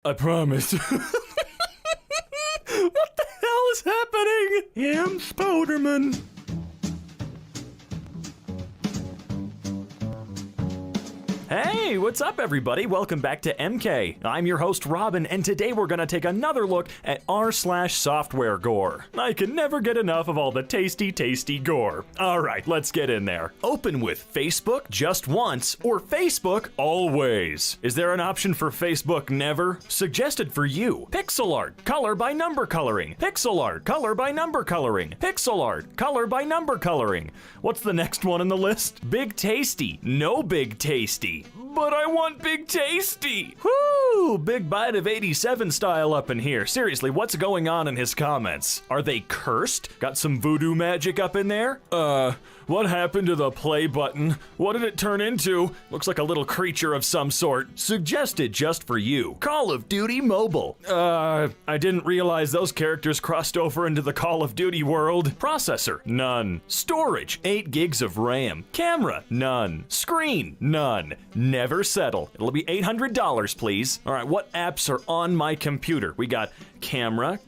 I promise. What the hell is happening? I'm Spoderman. Hey, what's up everybody? Welcome back to MK. I'm your host Robin, and today we're gonna take another look at r/software gore. I can never get enough of all the tasty gore. Alright, let's get in there. Open with Facebook just once, or Facebook always. Is there an option for Facebook never? Suggested for you. Pixel art, color by number coloring. Pixel art, color by number coloring. Pixel art, color by number coloring. What's the next one on the list? Big Tasty, no Big Tasty. But I want Big Tasty! Whoo! Big Bite of 87 style up in here. Seriously, what's going on in his comments? Are they cursed? Got some voodoo magic up in there? What happened to the play button? What did it turn into? Looks like a little creature of some sort. Suggested just for you. Call of Duty Mobile. I didn't realize those characters crossed over into the Call of Duty world. Processor, none. Storage, 8 gigs of RAM. Camera, none. Screen, none. Never settle. It'll be $800, please. All right, what apps are on my computer? We got camera.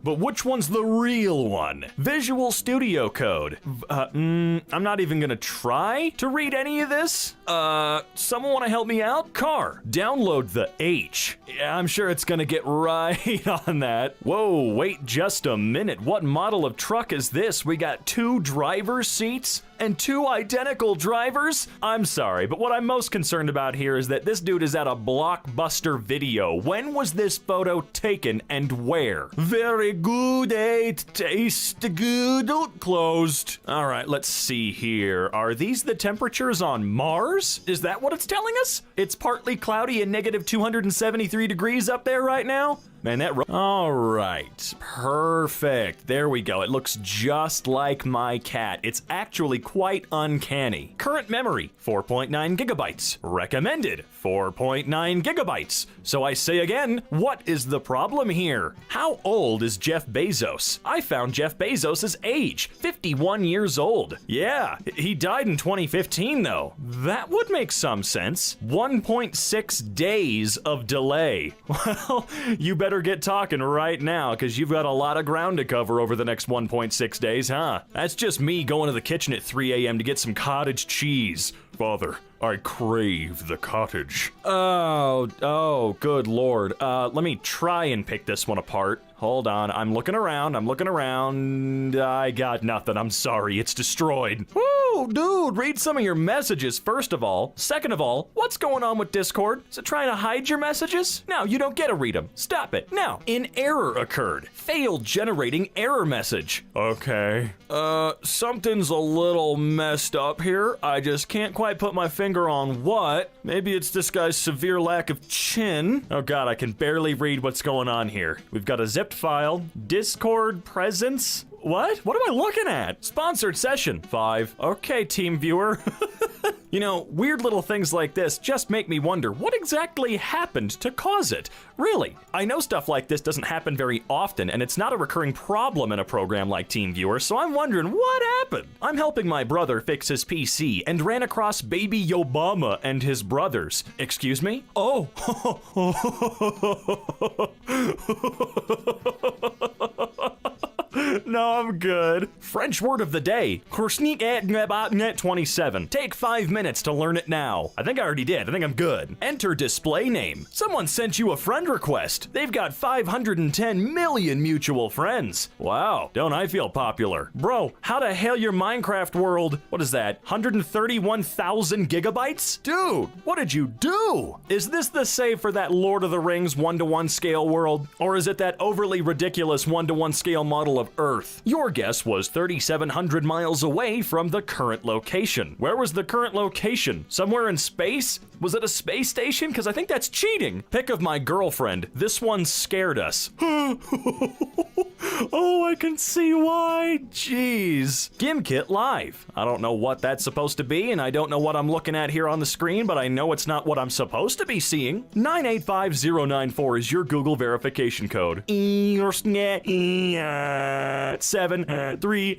But which one's the real one? Visual Studio Code. I'm not even gonna try to read any of this. Someone wanna help me out? Car. Download the H. Yeah, I'm sure it's gonna get right on that. Whoa, wait just a minute. What model of truck is this? We got 2 driver's seats and 2 identical drivers? I'm sorry, but what I'm most concerned about here is that this dude is at a Blockbuster Video. When was this photo taken and where? Very good, it tastes good. Closed. All right, let's see here. Are these the temperatures on Mars? Is that what it's telling us? It's partly cloudy and negative 273 degrees up there right now? Man, all right, perfect. There we go. It looks just like my cat. It's actually quite uncanny. Current memory, 4.9 gigabytes. Recommended, 4.9 gigabytes. So I say again, what is the problem here? How old is Jeff Bezos? I found Jeff Bezos' age, 51 years old. Yeah, he died in 2015 though. That would make some sense. 1.6 days of delay. Well, you better get talking right now, because you've got a lot of ground to cover over the next 1.6 days, huh? That's just me going to the kitchen at 3 a.m. to get some cottage cheese. Father, I crave the cottage. Oh, good lord. Let me try and pick this one apart. Hold on, I'm looking around. I got nothing, I'm sorry, it's destroyed. Woo, dude, read some of your messages, first of all. Second of all, what's going on with Discord? Is it trying to hide your messages? No, you don't get to read them. Stop it. Now, an error occurred. Failed generating error message. Okay. Something's a little messed up here. I just can't quite put my finger on what. Maybe it's this guy's severe lack of chin. Oh god, I can barely read what's going on here. We've got a zipped file, Discord presence. What? What am I looking at? Sponsored session. 5. Okay, team viewer. You know, weird little things like this just make me wonder what exactly happened to cause it. Really, I know stuff like this doesn't happen very often, and it's not a recurring problem in a program like TeamViewer, so I'm wondering what happened. I'm helping my brother fix his PC and ran across baby Obama and his brothers. Excuse me? Oh. No, I'm good. French word of the day. 27. Take 5 minutes to learn it now. I think I already did. I think I'm good. Enter display name. Someone sent you a friend request. They've got 510 million mutual friends. Wow, don't I feel popular. Bro, how the hell your Minecraft world, what is that, 131,000 gigabytes? Dude, what did you do? Is this the save for that Lord of the Rings 1-to-1 scale world? Or is it that overly ridiculous 1-to-1 scale model of Earth? Your guess was 3,700 miles away from the current location. Where was the current location? Somewhere in space? Was it a space station? Because I think that's cheating. Pick of my girlfriend. This one scared us. Oh, I can see why. Jeez. GimKit Live. I don't know what that's supposed to be, and I don't know what I'm looking at here on the screen, but I know it's not what I'm supposed to be seeing. 985094 is your Google verification code. 730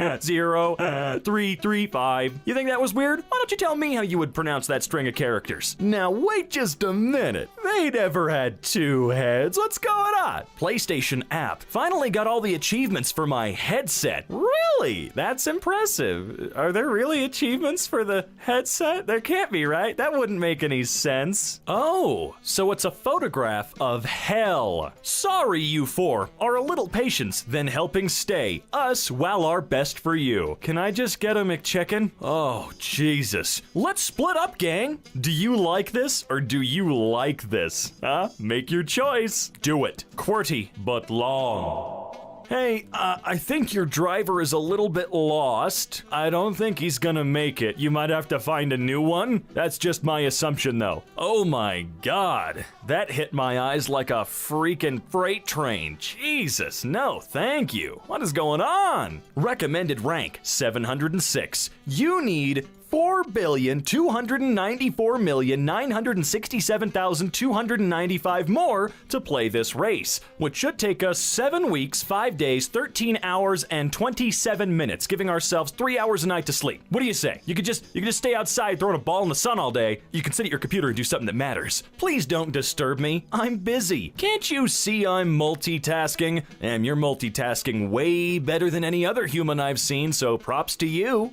335. You think that was weird? Why don't you tell me how you would pronounce that string of characters? Now wait just a minute. They never had two heads. What's going on? PlayStation app. Finally got all the achievements for my headset. Really? That's impressive. Are there really achievements for the headset? There can't be, right? That wouldn't make any sense. Oh, so it's a photograph of hell. Sorry, you four. Are a little patience, then helping stay. Us, well, our best for you. Can I just get a McChicken? Oh, Jesus. Let's split up, gang. Do you like this or do you like this? Huh? Make your choice. Do it. QWERTY, but long. Hey, I think your driver is a little bit lost. I don't think he's gonna make it. You might have to find a new one. That's just my assumption, though. Oh my God. That hit my eyes like a freaking freight train. Jesus, no, thank you. What is going on? Recommended rank, 706. You need 4,294,967,295 more to play this race, which should take us 7 weeks, 5 days, 13 hours, and 27 minutes, giving ourselves 3 hours a night to sleep. What do you say? You could just stay outside throwing a ball in the sun all day. You can sit at your computer and do something that matters. Please don't disturb me. I'm busy. Can't you see I'm multitasking? And you're multitasking way better than any other human I've seen, so props to you.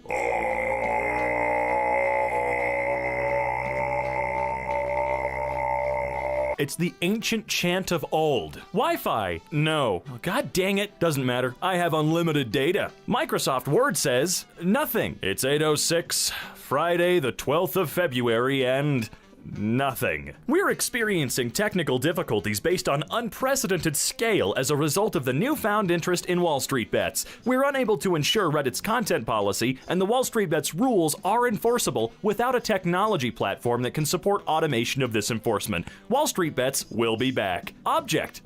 It's the ancient chant of old. Wi-Fi? No. God dang it. Doesn't matter. I have unlimited data. Microsoft Word says nothing. It's 8:06, Friday the 12th of February, and nothing. We're experiencing technical difficulties based on unprecedented scale as a result of the newfound interest in Wall Street bets. We're unable to ensure Reddit's content policy, and the Wall Street bets rules are enforceable without a technology platform that can support automation of this enforcement. Wall Street bets will be back. Object.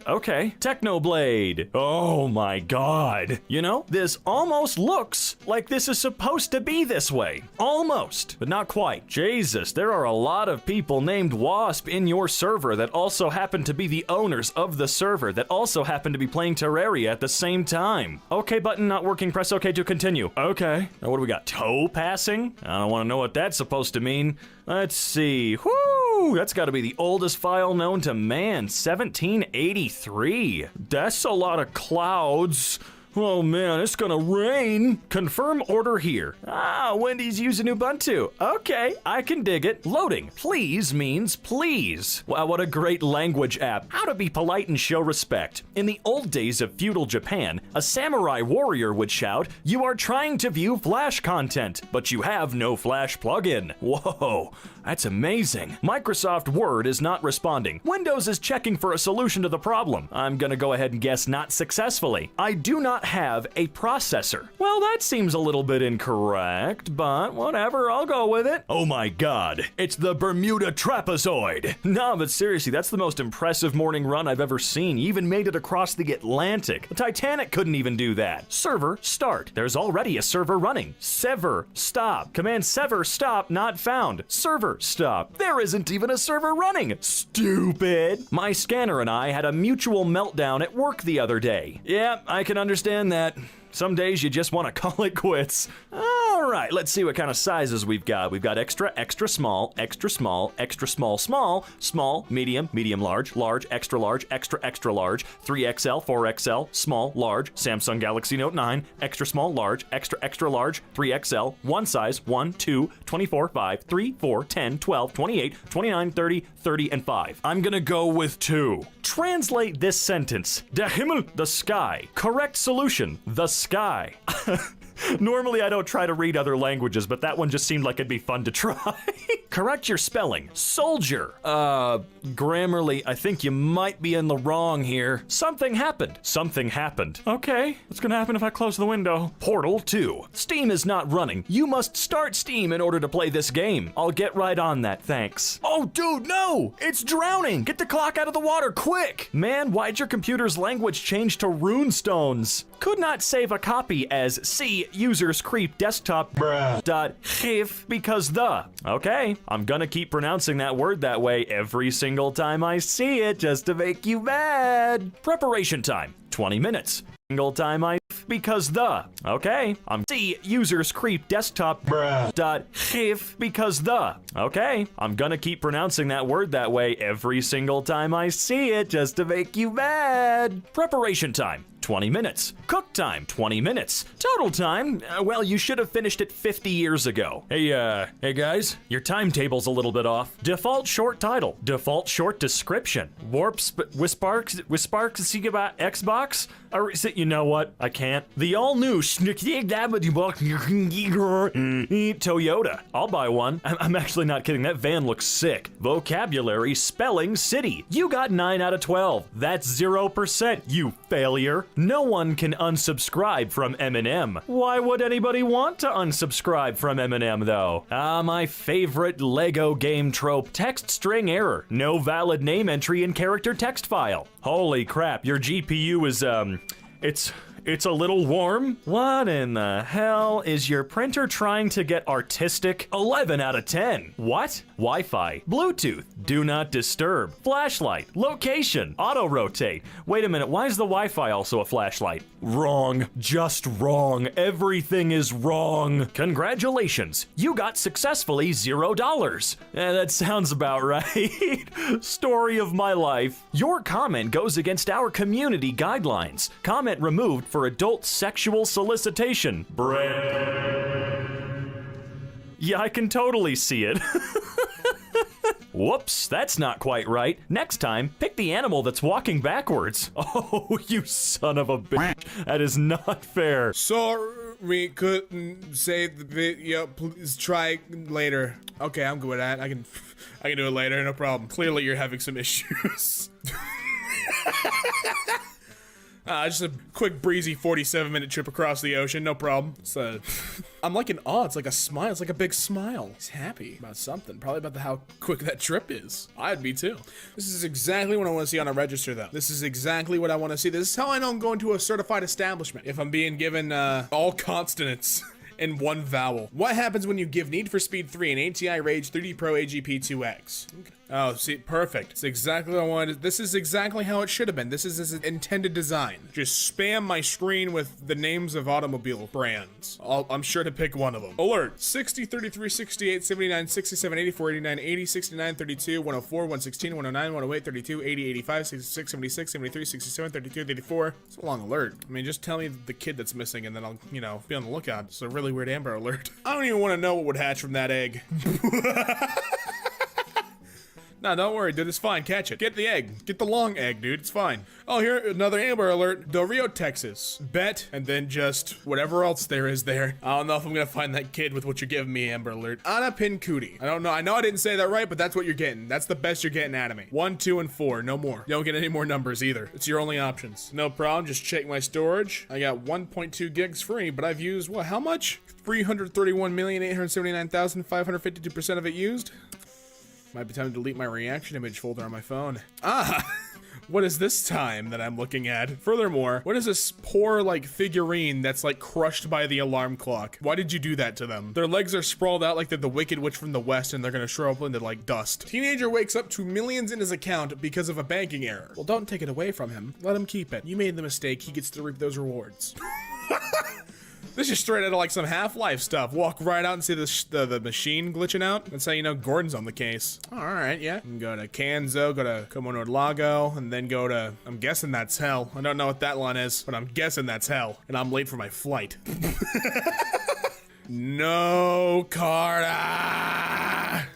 Okay. Technoblade. Oh my God. You know, this almost looks like this is supposed to be this way. Almost, but not quite. Jesus, there are a lot of people named Wasp in your server that also happen to be the owners of the server that also happen to be playing Terraria at the same time. Okay button not working, press OK to continue. Okay, now what do we got? Toe passing? I don't want to know what that's supposed to mean. Let's see. Whoo! That's got to be the oldest file known to man, 1783. That's a lot of clouds. Oh man, it's gonna rain. Confirm order here. Ah, Wendy's using Ubuntu. Okay, I can dig it. Loading. Please means please. Wow, what a great language app. How to be polite and show respect. In the old days of feudal Japan, a samurai warrior would shout, "You are trying to view Flash content, but you have no Flash plugin." Whoa, that's amazing. Microsoft Word is not responding. Windows is checking for a solution to the problem. I'm gonna go ahead and guess not successfully. I do not have a processor. Well, that seems a little bit incorrect, but whatever, I'll go with it. Oh my God, it's the Bermuda Trapezoid. No, but seriously, that's the most impressive morning run I've ever seen. You even made it across the Atlantic. The Titanic couldn't even do that. Server start. There's already a server running. Sever stop. Command sever stop not found. Server stop. There isn't even a server running. Stupid. My scanner and I had a mutual meltdown at work the other day. Yeah, I can understand that. Some days you just want to call it quits. All right, let's see what kind of sizes we've got. We've got extra, extra small, extra small, extra small, small, small, medium, medium large, large, extra large, extra, extra large, 3XL, 4XL, small, large, Samsung Galaxy Note 9, extra small, large, extra, extra large, 3XL, one size, 1, 2, 24, 5, 3, 4, 10, 12, 28, 29, 30, 30, and 5. I'm gonna go with 2. Translate this sentence. Der Himmel, the sky. Correct solution, the sky. Normally I don't try to read other languages, but that one just seemed like it'd be fun to try. Correct your spelling. Soldier. Grammarly, I think you might be in the wrong here. Something happened. Something happened. Okay, what's gonna happen if I close the window? Portal 2. Steam is not running. You must start Steam in order to play this game. I'll get right on that, thanks. Oh, dude, no! It's drowning! Get the clock out of the water, quick! Man, why'd your computer's language change to runestones? Could not save a copy as C users creep desktop .gif because the. Okay, I'm gonna keep pronouncing that word that way every single time I see it just to make you mad. Preparation time, 20 minutes. Single time I GIF because the. Okay, I'm C users creep desktop dot GIF because the. Okay, I'm gonna keep pronouncing that word that way every single time I see it just to make you mad. Preparation time. 20 minutes. Cook time, 20 minutes. Total time, well, you should have finished it 50 years ago. Hey guys, your timetable's a little bit off. Default short title, default short description. Wisparks, Xbox? Or is it, you know what? I can't. The all-new Toyota. I'll buy one. I'm actually not kidding, that van looks sick. Vocabulary, spelling, city. You got 9 out of 12. That's 0%, you failure. No one can unsubscribe from Eminem. Why would anybody want to unsubscribe from Eminem, though? My favorite Lego game trope, text string error. No valid name entry in character text file. Holy crap, your GPU is, it's a little warm. What in the hell? Is your printer trying to get artistic? 11 out of 10. What? Wi-Fi, Bluetooth, do not disturb, flashlight, location, auto rotate. Wait a minute, why is the Wi-Fi also a flashlight? Wrong, just wrong. Everything is wrong. Congratulations, you got successfully $0. That sounds about right. Story of my life. Your comment goes against our community guidelines. Comment removed for adult sexual solicitation. Brand. Yeah, I can totally see it. Whoops, that's not quite right. Next time, pick the animal that's walking backwards. Oh, you son of a bitch. That is not fair. Sorry, couldn't save the video. Please try later. Okay, I'm good at it. I can do it later, no problem. Clearly you're having some issues. Just a quick breezy 47-minute trip across the ocean, no problem. I'm like in awe, it's like a smile, it's like a big smile. He's happy about something, probably about how quick that trip is. I'd be too. This is exactly what I want to see on a register though. This is exactly what I want to see. This is how I know I'm going to a certified establishment. If I'm being given all consonants in one vowel. What happens when you give Need for Speed 3 and ATI Rage 3D Pro AGP 2X? Okay. Oh, see, perfect. It's exactly what I wanted. This is exactly how it should have been. This is its intended design. Just spam my screen with the names of automobile brands. I'm sure to pick one of them. Alert, 60, 33, 68, 79, 67, 84, 89, 80, 69, 32, 104, 116, 109, 108, 32, 80, 85, 66, 76, 73, 67, 32, 84. It's a long alert. I mean, just tell me the kid that's missing and then I'll, be on the lookout. It's a really weird Amber Alert. I don't even want to know what would hatch from that egg. No, don't worry, dude, it's fine, catch it. Get the egg. Get the long egg, dude, it's fine. Oh, here, another Amber Alert. Del Rio, Texas. Bet, and then just whatever else there is there. I don't know if I'm gonna find that kid with what you're giving me, Amber Alert. Ana Pincudi. I don't know, I know I didn't say that right, but that's what you're getting. That's the best you're getting out of me. 1, 2, and 4, no more. You don't get any more numbers either. It's your only options. No problem, just check my storage. I got 1.2 gigs free, but I've used, what, how much? 331,879,552% of it used. Might be time to delete my reaction image folder on my phone. What is this time that I'm looking at? Furthermore, what is this poor, figurine that's, crushed by the alarm clock? Why did you do that to them? Their legs are sprawled out like they're the Wicked Witch from the West and they're gonna shrivel up into, dust. Teenager wakes up to millions in his account because of a banking error. Well, don't take it away from him. Let him keep it. You made the mistake, he gets to reap those rewards. This is straight out of some Half-Life stuff. Walk right out and see the machine glitching out. That's how you know Gordon's on the case. All right, yeah. Go to Kanzo, go to Komodo Lago, and then go to, I'm guessing that's hell. I don't know what that line is, but I'm guessing that's hell. And I'm late for my flight. No card.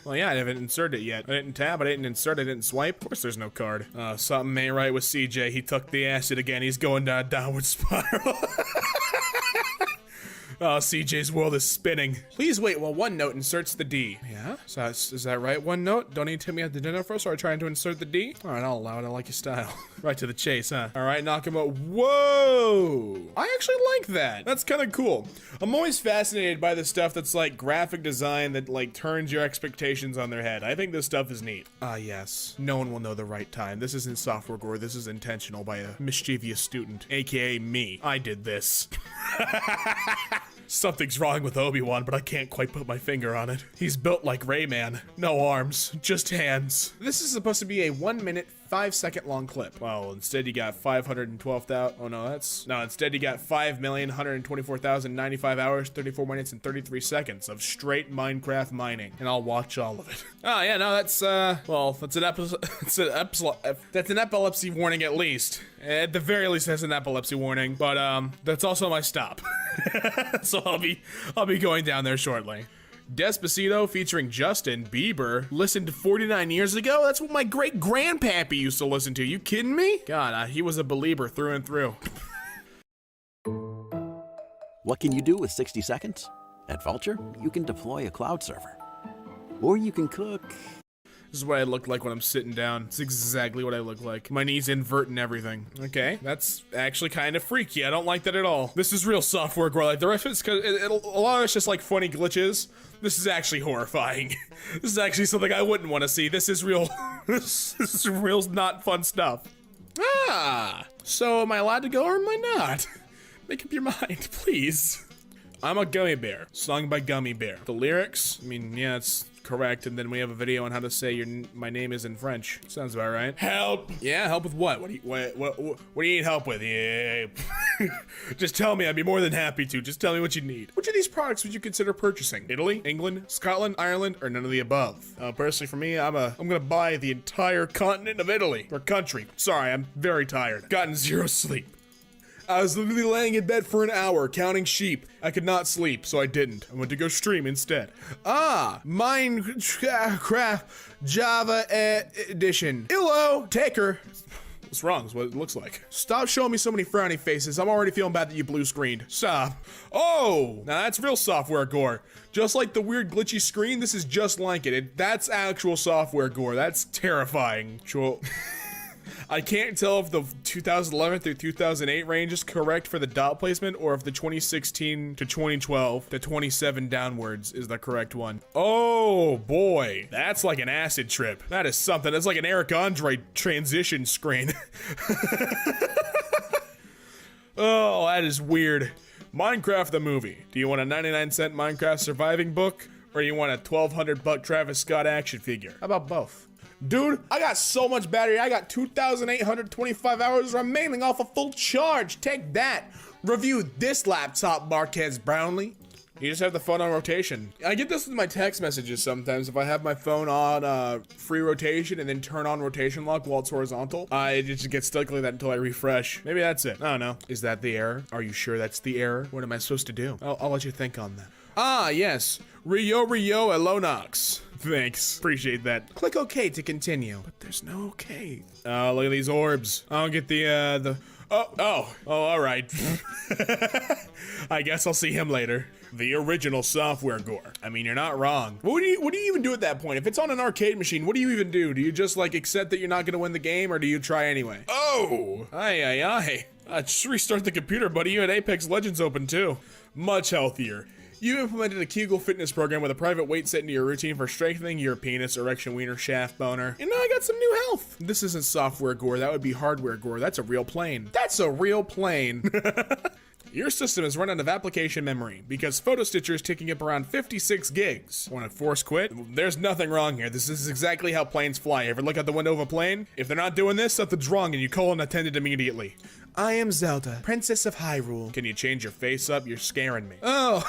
Well, yeah, I haven't inserted it yet. I didn't tab, I didn't insert, I didn't swipe. Of course there's no card. Something ain't right with CJ. He took the acid again. He's going down a downward spiral. Oh, CJ's world is spinning. Please wait while OneNote inserts the D. Yeah? So is that right, OneNote? Don't need to tip me at the dinner first, or trying to insert the D? All right, I'll allow it. I like your style. Right to the chase, huh? All right, Nakamoto. Whoa! I actually like that. That's kind of cool. I'm always fascinated by the stuff that's graphic design that turns your expectations on their head. I think this stuff is neat. Yes. No one will know the right time. This isn't software gore. This is intentional by a mischievous student, aka me. I did this. Something's wrong with Obi-Wan, but I can't quite put my finger on it. He's built like Rayman. No arms, just hands. This is supposed to be a 1 minute, 5-second long clip. Well, instead you got 512,000. Oh no, instead you got 5,124,095 hours, 34 minutes, and 33 seconds of straight Minecraft mining. And I'll watch all of it. Oh yeah, no, that's, well, that's an epilepsy warning at least. At the very least, that's an epilepsy warning, but, that's also my stop. So I'll be going down there shortly. Despacito featuring Justin Bieber listened 49 years ago? That's what my great-grandpappy used to listen to. You kidding me? God, he was a believer through and through. What can you do with 60 seconds? At Vulture, you can deploy a cloud server. Or you can cook. This is what I look like when I'm sitting down. It's exactly what I look like. My knees invert and everything. Okay, that's actually kind of freaky. I don't like that at all. This is real software gore. Like the rest of it's cause a lot of it's just like funny glitches. This is actually horrifying. This is actually something I wouldn't want to see. This is real. This is real not fun stuff. Ah, so am I allowed to go or am I not? Make up your mind, please. I'm a Gummy Bear, sung by Gummy Bear. The lyrics, I mean, yeah, it's correct, and then we have a video on how to say my name is in French. Sounds about right. Help! Yeah, help with what? What do you need help with? Yeah. Just tell me, I'd be more than happy to. Just tell me what you need. Which of these products would you consider purchasing? Italy, England, Scotland, Ireland, or none of the above? Personally, for me, I'm gonna buy the entire continent of Italy or country. Sorry, I'm very tired. Gotten zero sleep. I was literally laying in bed for an hour, counting sheep. I could not sleep, so I didn't. I went to go stream instead. Minecraft Java edition. Hello, Taker. What's wrong is what it looks like. Stop showing me so many frowny faces. I'm already feeling bad that you blue screened. Stop. Oh, now that's real software gore. Just like the weird glitchy screen, this is just like it. That's actual software gore. That's terrifying. Sure. I can't tell if the 2011 through 2008 range is correct for the dot placement or if the 2016 to 2012 to 27 downwards is the correct one. Oh boy, that's like an acid trip. That is something. That's like an Eric Andre transition screen. Oh, that is weird. Minecraft the movie. Do you want a 99-cent Minecraft surviving book or do you want a $1,200 Travis Scott action figure? How about both? Dude, I got so much battery. I got 2,825 hours remaining off a full charge. Take that. Review this laptop, Marquez Brownlee. You just have the phone on rotation. I get this with my text messages sometimes. If I have my phone on free rotation and then turn on rotation lock while it's horizontal, it just gets stuck like that until I refresh. Maybe that's it. I don't know. Is that the error? Are you sure that's the error? What am I supposed to do? I'll let you think on that. Ah, yes. Rio Elonox. Thanks. Appreciate that. Click OK to continue. But there's no OK. Oh, look at these orbs. I don't get the Oh, all right. I guess I'll see him later. The original software gore. I mean, you're not wrong. What do you even do at that point? If it's on an arcade machine, what do you even do? Do you just like accept that you're not gonna win the game or do you try anyway? Oh, aye. Just restart the computer, buddy. You had Apex Legends open too. Much healthier. You implemented a Kegel fitness program with a private weight set into your routine for strengthening your penis, erection, wiener, shaft, boner. And now I got some new health. This isn't software gore, that would be hardware gore. That's a real plane. That's a real plane. Your system is run out of application memory because PhotoStitcher is taking up around 56 gigs. Want to force quit? There's nothing wrong here. This is exactly how planes fly. Ever look out the window of a plane? If they're not doing this, something's wrong and you call an attendant immediately. I am Zelda, Princess of Hyrule. Can you change your face up? You're scaring me. Oh.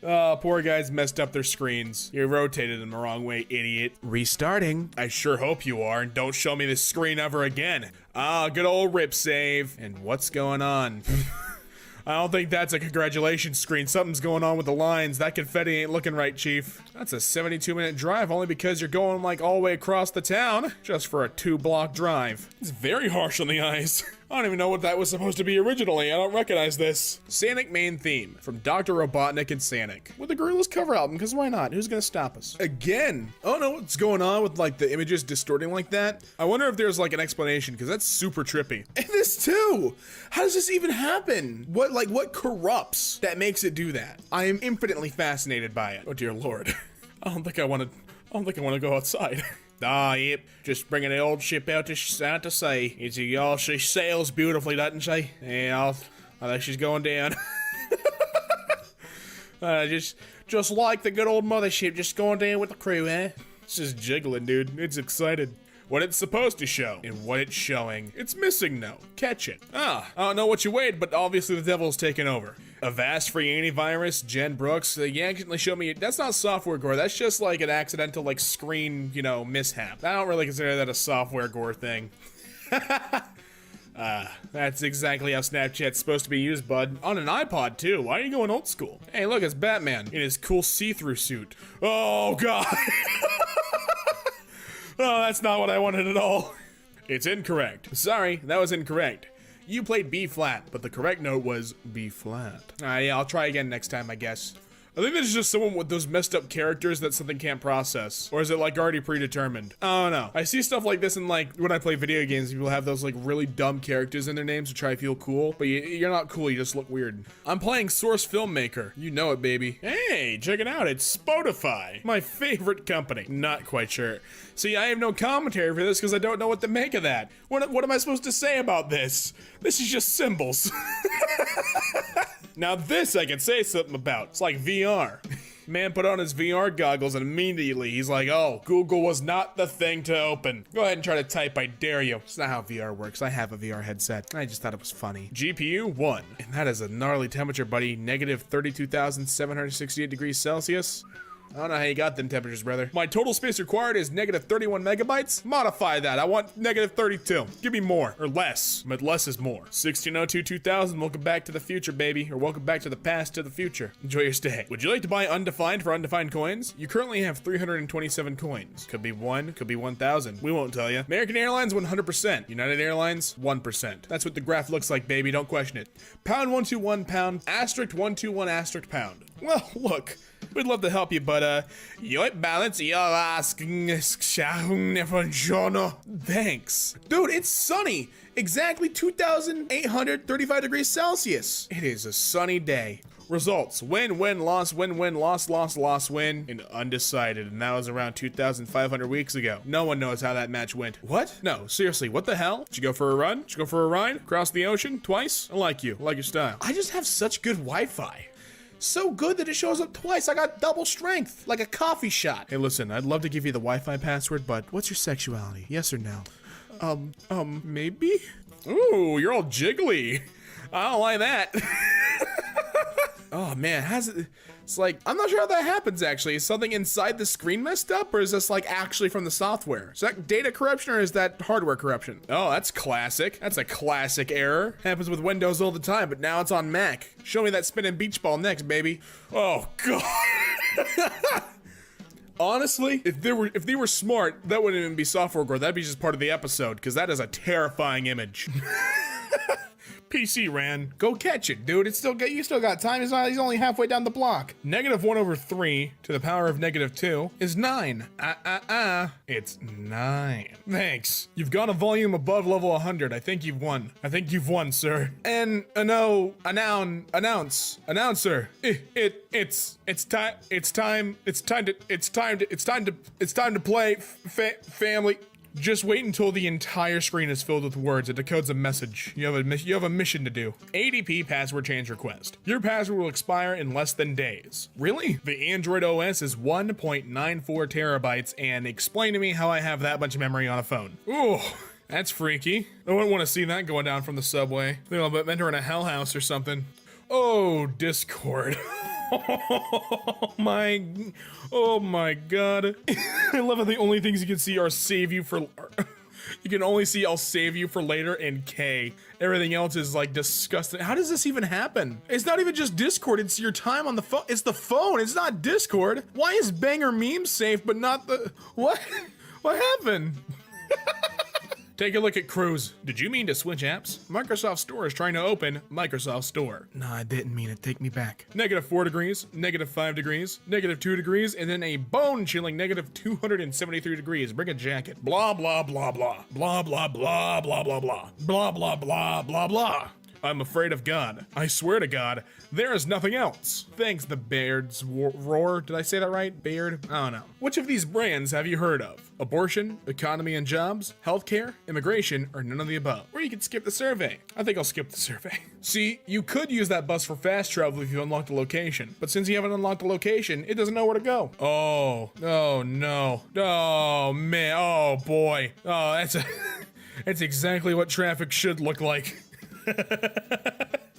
Oh, poor guys messed up their screens. You rotated them the wrong way, idiot. Restarting. I sure hope you are, and don't show me this screen ever again. Ah, good old rip save. And what's going on? I don't think that's a congratulations screen. Something's going on with the lines. That confetti ain't looking right, Chief. That's a 72-minute drive only because you're going like all the way across the town just for a 2-block drive. It's very harsh on the eyes. I don't even know what that was supposed to be originally. I don't recognize this. Sanic main theme from Dr. Robotnik and Sanic. With the Gorillaz cover album, because why not? Who's gonna stop us? Again, I don't know what's going on with like the images distorting like that. I wonder if there's like an explanation, because that's super trippy. And this too! How does this even happen? What corrupts that makes it do that? I am infinitely fascinated by it. Oh dear lord. I don't think I want to go outside. Ah, yep. Just bringing the old ship out to sea. She sails beautifully, doesn't she? Yeah, I think she's going down. Just like the good old mothership, just going down with the crew, eh? It's just jiggling, dude. It's excited. What it's supposed to show, and what it's showing. It's missing now. Catch it. I don't know what you weighed, but obviously the devil's taken over. Avast free antivirus, Jen Brooks, you accidentally showed me, that's not software gore, that's just like an accidental like screen, mishap. I don't really consider that a software gore thing. That's exactly how Snapchat's supposed to be used, bud. On an iPod, too. Why are you going old school? Hey, look, it's Batman in his cool see-through suit. Oh, God. Oh, that's not what I wanted at all. It's incorrect. Sorry, that was incorrect. You played B flat, but the correct note was B flat. Yeah, I'll try again next time, I guess. I think there's just someone with those messed up characters that something can't process. Or is it like already predetermined? I don't know. I see stuff like this in like when I play video games, people have those like really dumb characters in their names to try to feel cool, but you're not cool, you just look weird. I'm playing Source Filmmaker. You know it, baby. Hey, check it out. It's Spotify, my favorite company. Not quite sure. See, I have no commentary for this because I don't know what to make of that. What am I supposed to say about this? This is just symbols. Now this I can say something about. It's like VR. Man put on his VR goggles and immediately he's like, oh, Google was not the thing to open. Go ahead and try to type, I dare you. It's not how VR works. I have a VR headset. I just thought it was funny. GPU 1. And that is a gnarly temperature, buddy. Negative 32,768 degrees Celsius. I don't know how you got them temperatures, brother. My total space required is negative 31 megabytes. Modify that. I want negative 32. Give me more or less. But less is more. 1602-2000. Welcome back to the future, baby. Or welcome back to the past to the future. Enjoy your stay. Would you like to buy undefined for undefined coins? You currently have 327 coins. Could be 1, could be 1,000. We won't tell you. American Airlines 100%. United Airlines 1%. That's what the graph looks like, baby. Don't question it. Pound 121 pound. Asterisk 121 asterisk pound. Well, look. We'd love to help you, but your balance, you're asking. Thanks. Dude, it's sunny. Exactly 2,835 degrees Celsius. It is a sunny day. Results: win, loss, loss, win, and undecided. And that was around 2,500 weeks ago. No one knows how that match went. What? No, seriously, what the hell? Did you go for a run? Did you go for a ride? Across the ocean? Twice? I like you. I like your style. I just have such good Wi-Fi. So good that it shows up twice. I got double strength, like a coffee shot. Hey, listen, I'd love to give you the Wi-Fi password, but what's your sexuality? Yes or no? Maybe? Ooh, you're all jiggly. I don't like that. Oh man, it's like, I'm not sure how that happens actually. Is something inside the screen messed up, or is this like actually from the software? Is that data corruption or is that hardware corruption? Oh, that's classic. That's a classic error. Happens with Windows all the time, but now it's on Mac. Show me that spinning beach ball next, baby. Oh God. Honestly, if they were smart, that wouldn't even be software gore. That'd be just part of the episode, because that is a terrifying image. PC ran. Go catch it, dude. You still got time. He's only halfway down the block. Negative 1/3 to the power of negative 2 is 9. It's 9. Thanks. You've got a volume above level 100. I think you've won. I think you've won, sir. And announcer. It's time to play family. Just wait until the entire screen is filled with words. It decodes a message. You have a mission to do. ADP password change request. Your password will expire in less than days. Really? The Android OS is 1.94 terabytes, and explain to me how I have that much memory on a phone. Ooh, that's freaky. I wouldn't want to see that going down from the subway. I think I'll enter in a hell house or something. Oh, Discord. Oh my God. I love how the only things you can see are save you for, you can only see I'll save you for later and K. Everything else is like disgusting. How does this even happen? It's not even just Discord, it's your time on the phone. It's the phone, it's not Discord. Why is Banger Meme safe but not the, what? What happened? Take a look at Cruise. Did you mean to switch apps? Microsoft Store is trying to open Microsoft Store. No, I didn't mean it. Take me back. -4 degrees, -5 degrees, -2 degrees, and then a bone-chilling -273 degrees. Bring a jacket. Blah, blah, blah, blah. Blah, blah, blah, blah, blah, blah. Blah, blah, blah, blah, blah. I'm afraid of God. I swear to God, there is nothing else. Thanks, the Baird's roar. Did I say that right? Baird? I don't know. Which of these brands have you heard of? Abortion, economy and jobs, healthcare, immigration, or none of the above? Or you can skip the survey. I think I'll skip the survey. See, you could use that bus for fast travel if you unlock the location, but since you haven't unlocked the location, it doesn't know where to go. Oh no. Oh man, oh boy. Oh, that's exactly what traffic should look like.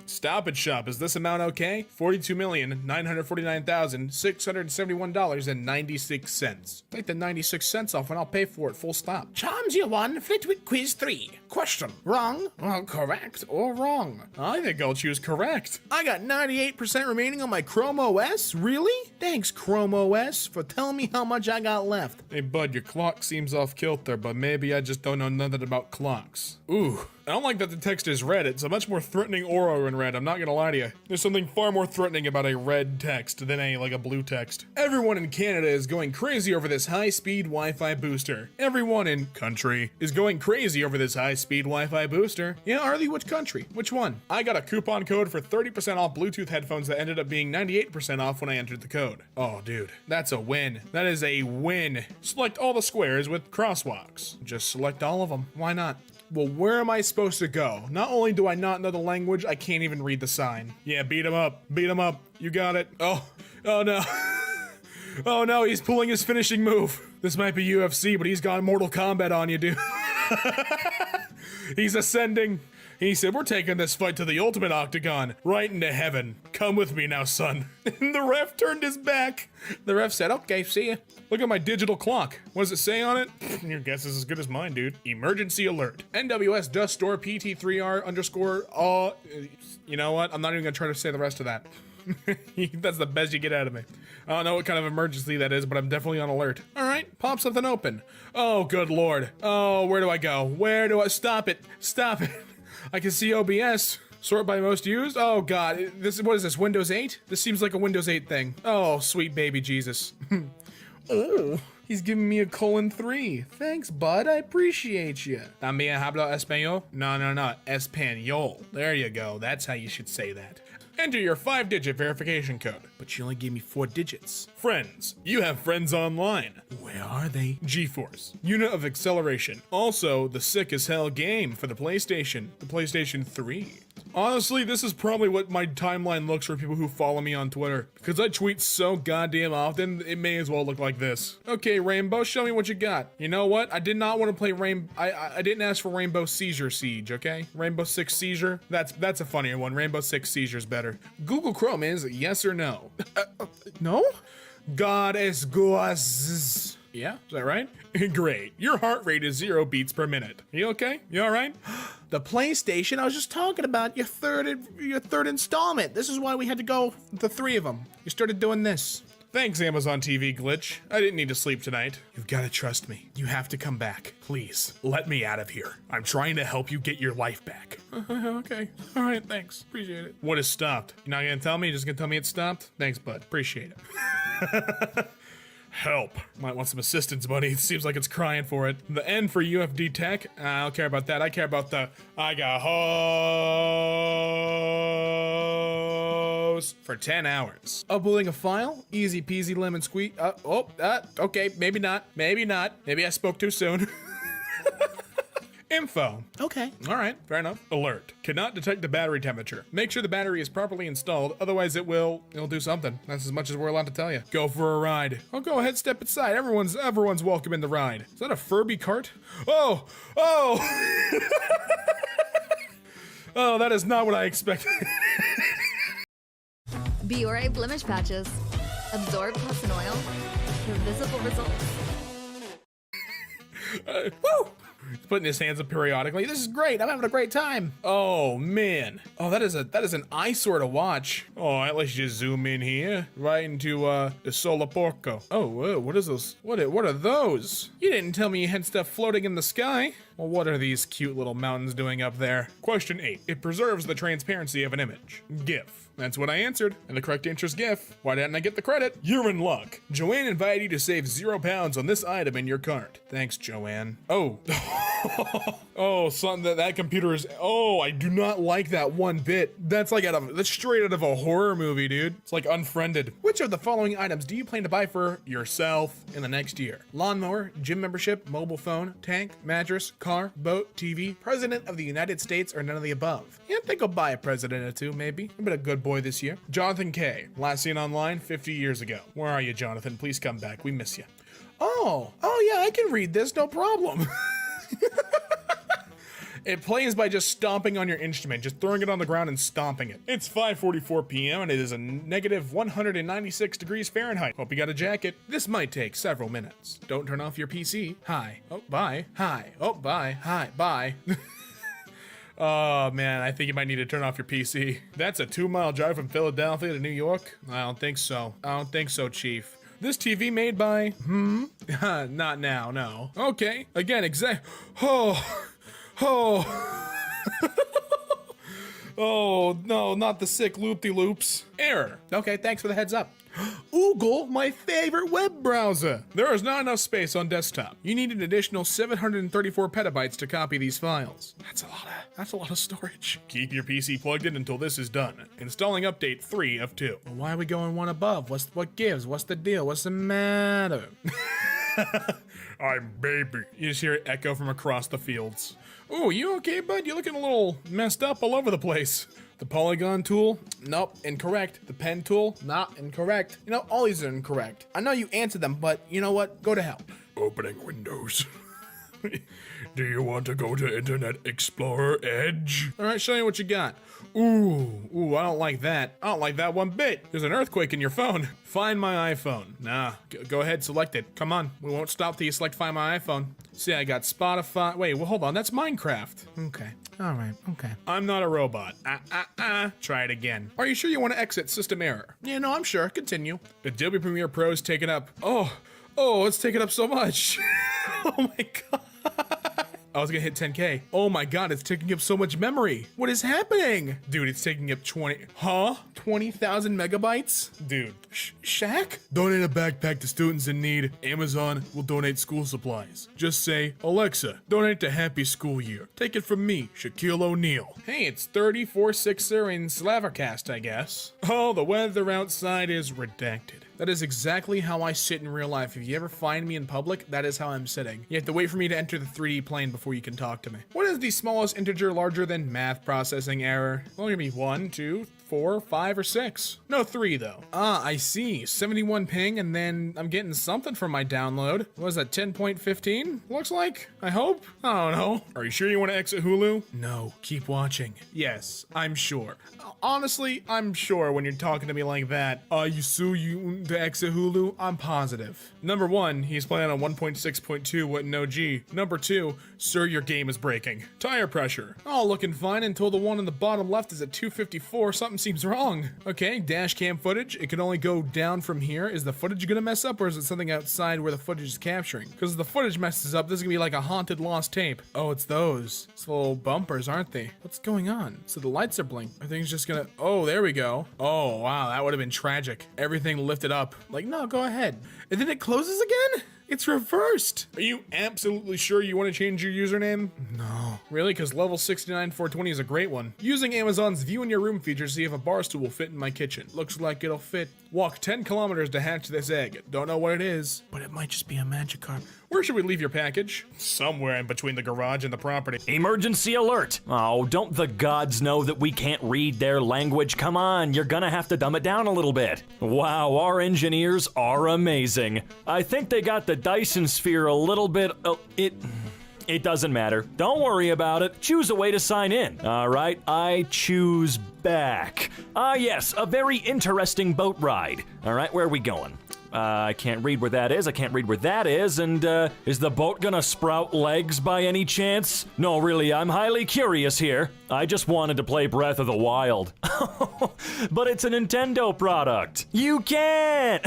Stop and Shop, is this amount okay? $42,949,671.96. Take the 96 cents off and I'll pay for it, full stop. Charms you won, Flitwick Quiz 3. Question. Wrong? Well, correct or wrong? I think I'll choose correct. I got 98% remaining on my Chrome OS? Really? Thanks, Chrome OS, for telling me how much I got left. Hey bud, your clock seems off kilter, but maybe I just don't know nothing about clocks. Ooh. I don't like that the text is red. It's a much more threatening aura in red, I'm not gonna lie to you. There's something far more threatening about a red text than a blue text. Everyone in Canada is going crazy over this high-speed Wi-Fi booster. Everyone in country is going crazy over this high-speed Wi-Fi booster. Yeah, Harley, which country? Which one? I got a coupon code for 30% off Bluetooth headphones that ended up being 98% off when I entered the code. Oh, dude, that's a win. That is a win. Select all the squares with crosswalks. Just select all of them. Why not? Well, where am I supposed to go? Not only do I not know the language, I can't even read the sign. Yeah, beat him up. Beat him up. You got it. Oh no. Oh no, he's pulling his finishing move. This might be UFC, but he's got Mortal Kombat on you, dude. He's ascending. He said, we're taking this fight to the ultimate octagon, right into heaven. Come with me now, son. And the ref turned his back. The ref said, okay, see ya. Look at my digital clock. What does it say on it? Your guess is as good as mine, dude. Emergency alert. NWS Dust Store PT3R underscore, you know what? I'm not even gonna try to say the rest of that. That's the best you get out of me. I don't know what kind of emergency that is, but I'm definitely on alert. All right, pop something open. Oh, good Lord. Oh, where do I go? Where do I, stop it. Stop it. I can see OBS. Sort by most used? Oh God, what is this, Windows 8? This seems like a Windows 8 thing. Oh, sweet baby Jesus. Oh, he's giving me a :3. Thanks, bud, I appreciate you. También hablo español? No, español. There you go, that's how you should say that. Enter your 5-digit verification code, but you only gave me 4 digits. Friends. You have friends online. Where are they? GeForce. Unit of acceleration. Also, the sick as hell game for the PlayStation 3. Honestly, this is probably what my timeline looks for people who follow me on Twitter. Because I tweet so goddamn often, it may as well look like this. Okay, Rainbow, show me what you got. You know what? I did not want to play I didn't ask for Rainbow Seizure Siege, okay? Rainbow Six Seizure? That's a funnier one. Rainbow Six Seizure's better. Google Chrome is yes or no? No? God is good. Yeah, is that right? Great. Your heart rate is 0 beats per minute. You okay? You all right? The PlayStation, I was just talking about your third installment. This is why we had to go, the 3 of them. You started doing this. Thanks, Amazon TV glitch. I didn't need to sleep tonight. You've got to trust me. You have to come back. Please, let me out of here. I'm trying to help you get your life back. Okay. All right, thanks. Appreciate it. What has stopped? You're not gonna tell me? You're just gonna tell me it stopped? Thanks, bud. Appreciate it. Help. Might want some assistance, buddy. It seems like it's crying for it. The N for UFD Tech. I don't care about that. I care about the I got hose for 10 hours. Uploading a file. Easy peasy lemon squeeze. Okay. Maybe not. Maybe not. Maybe I spoke too soon. Info. Okay. All right. Fair enough. Alert. Cannot detect the battery temperature. Make sure the battery is properly installed, otherwise it'll do something. That's as much as we're allowed to tell you. Go for a ride. Oh, go ahead, step inside. Everyone's welcome in the ride. Is that a Furby cart? Oh! Oh, that is not what I expected. Biore blemish patches. Absorb pus and oil for visible results. Woo! He's putting his hands up periodically. This is great. I'm having a great time. Oh man. Oh, that is an eyesore to watch. All right, let's just zoom in here, right into the Solar Porco. Oh, what is those? What are those? You didn't tell me you had stuff floating in the sky. Well, what are these cute little mountains doing up there? Question 8. It preserves the transparency of an image. GIF. That's what I answered, and the correct answer is GIF. Why didn't I get the credit? You're in luck. Joanne invited you to save £0 on this item in your cart. Thanks, Joanne. Oh. Oh, something that computer is. Oh, I do not like that one bit. That's like that's straight out of a horror movie, dude. It's like Unfriended. Which of the following items do you plan to buy for yourself in the next year? Lawnmower, gym membership, mobile phone, tank, mattress, car, boat, TV, president of the United States, or none of the above? Yeah, I think I'll buy a president or two, maybe. I've been a good boy this year. Jonathan K. Last seen online 50 years ago. Where are you, Jonathan? Please come back. We miss you. Oh yeah, I can read this, no problem. It plays by just stomping on your instrument, just throwing it on the ground and stomping it. It's 5:44 p.m. and it is a negative 196 degrees Fahrenheit. Hope you got a jacket. This might take several minutes. Don't turn off your PC. Hi. Oh, bye. Hi. Oh, bye. Hi. Bye. Oh man, I think you might need to turn off your PC. That's a 2-mile drive from Philadelphia to New York? I don't think so. I don't think so, Chief. This TV made by, not now, no. Okay, again, Oh, no, not the sick loop-de-loops. Error. Okay, thanks for the heads up. Google, my favorite web browser. There is not enough space on desktop. You need an additional 734 petabytes to copy these files. That's a lot of storage. Keep your PC plugged in until this is done. Installing update 3 of 2. Well, why are we going one above? What gives? What's the deal? What's the matter? I'm baby. You just hear it echo from across the fields. Ooh, you okay, bud? You're looking a little messed up all over the place. The polygon tool? Nope, incorrect. The pen tool? Not incorrect. You know, all these are incorrect. I know you answered them, but you know what? Go to hell. Opening Windows. Do you want to go to Internet Explorer Edge? All right, show me what you got. Ooh, I don't like that. I don't like that one bit. There's an earthquake in your phone. Find my iPhone. Nah, go ahead, select it. Come on, we won't stop till you select Find My iPhone. See, I got Spotify. Wait, well, hold on, that's Minecraft. Okay, all right, okay. I'm not a robot. Try it again. Are you sure you want to exit system error? Yeah, no, I'm sure. Continue. Adobe Premiere Pro's taken up. Oh, it's taken up so much. Oh my God. I was gonna hit 10K. Oh my God, it's taking up so much memory. What is happening? Dude, it's taking up 20,000 megabytes? Dude, Shaq? Donate a backpack to students in need. Amazon will donate school supplies. Just say, Alexa, donate to Happy School Year. Take it from me, Shaquille O'Neal. Hey, it's 34-6er in Slavercast, I guess. Oh, the weather outside is redacted. That is exactly how I sit in real life. If you ever find me in public, that is how I'm sitting. You have to wait for me to enter the 3D plane before you can talk to me. What is the smallest integer larger than math processing error? Well, give me 1, 2, 4, 5, or 6. No, 3 though. I see. 71 ping, and then I'm getting something from my download. What was that, 10.15? Looks like. I hope. I don't know. Are you sure you want to exit Hulu? No. Keep watching. Yes, I'm sure. Honestly, I'm sure when you're talking to me like that. You sue you to exit Hulu? I'm positive. Number 1, he's playing on 1.6.2 with no G. Number 2, sir, your game is breaking. Tire pressure. All looking fine until the one on the bottom left is at 254. Something seems wrong. Okay, dash cam footage. It can only go down from here. Is the footage gonna mess up, or is it something outside where the footage is capturing? Because if the footage messes up, this is gonna be like a haunted lost tape. Oh, it's those. It's little bumpers, aren't they? What's going on? So the lights are blinking. Are things just gonna... Oh, there we go. Oh, wow, that would have been tragic. Everything lifted up. Like, no, go ahead. And then it closes again? It's reversed. Are you absolutely sure you want to change your username? No. Really? Because level 69 420 is a great one. Using Amazon's view in your room feature to see if a bar stool will fit in my kitchen. Looks like it'll fit. Walk 10 kilometers to hatch this egg. Don't know what it is, but it might just be a magic carp. Where should we leave your package? Somewhere in between the garage and the property. Emergency alert! Oh, don't the gods know that we can't read their language? Come on, you're gonna have to dumb it down a little bit. Wow, our engineers are amazing. I think they got the Dyson sphere a little bit... It doesn't matter. Don't worry about it. Choose a way to sign in. All right, I choose back. Yes, a very interesting boat ride. All right, where are we going? I can't read where that is. I can't read where that is. And, is the boat gonna sprout legs by any chance? No, really, I'm highly curious here. I just wanted to play Breath of the Wild. But it's a Nintendo product. You can't!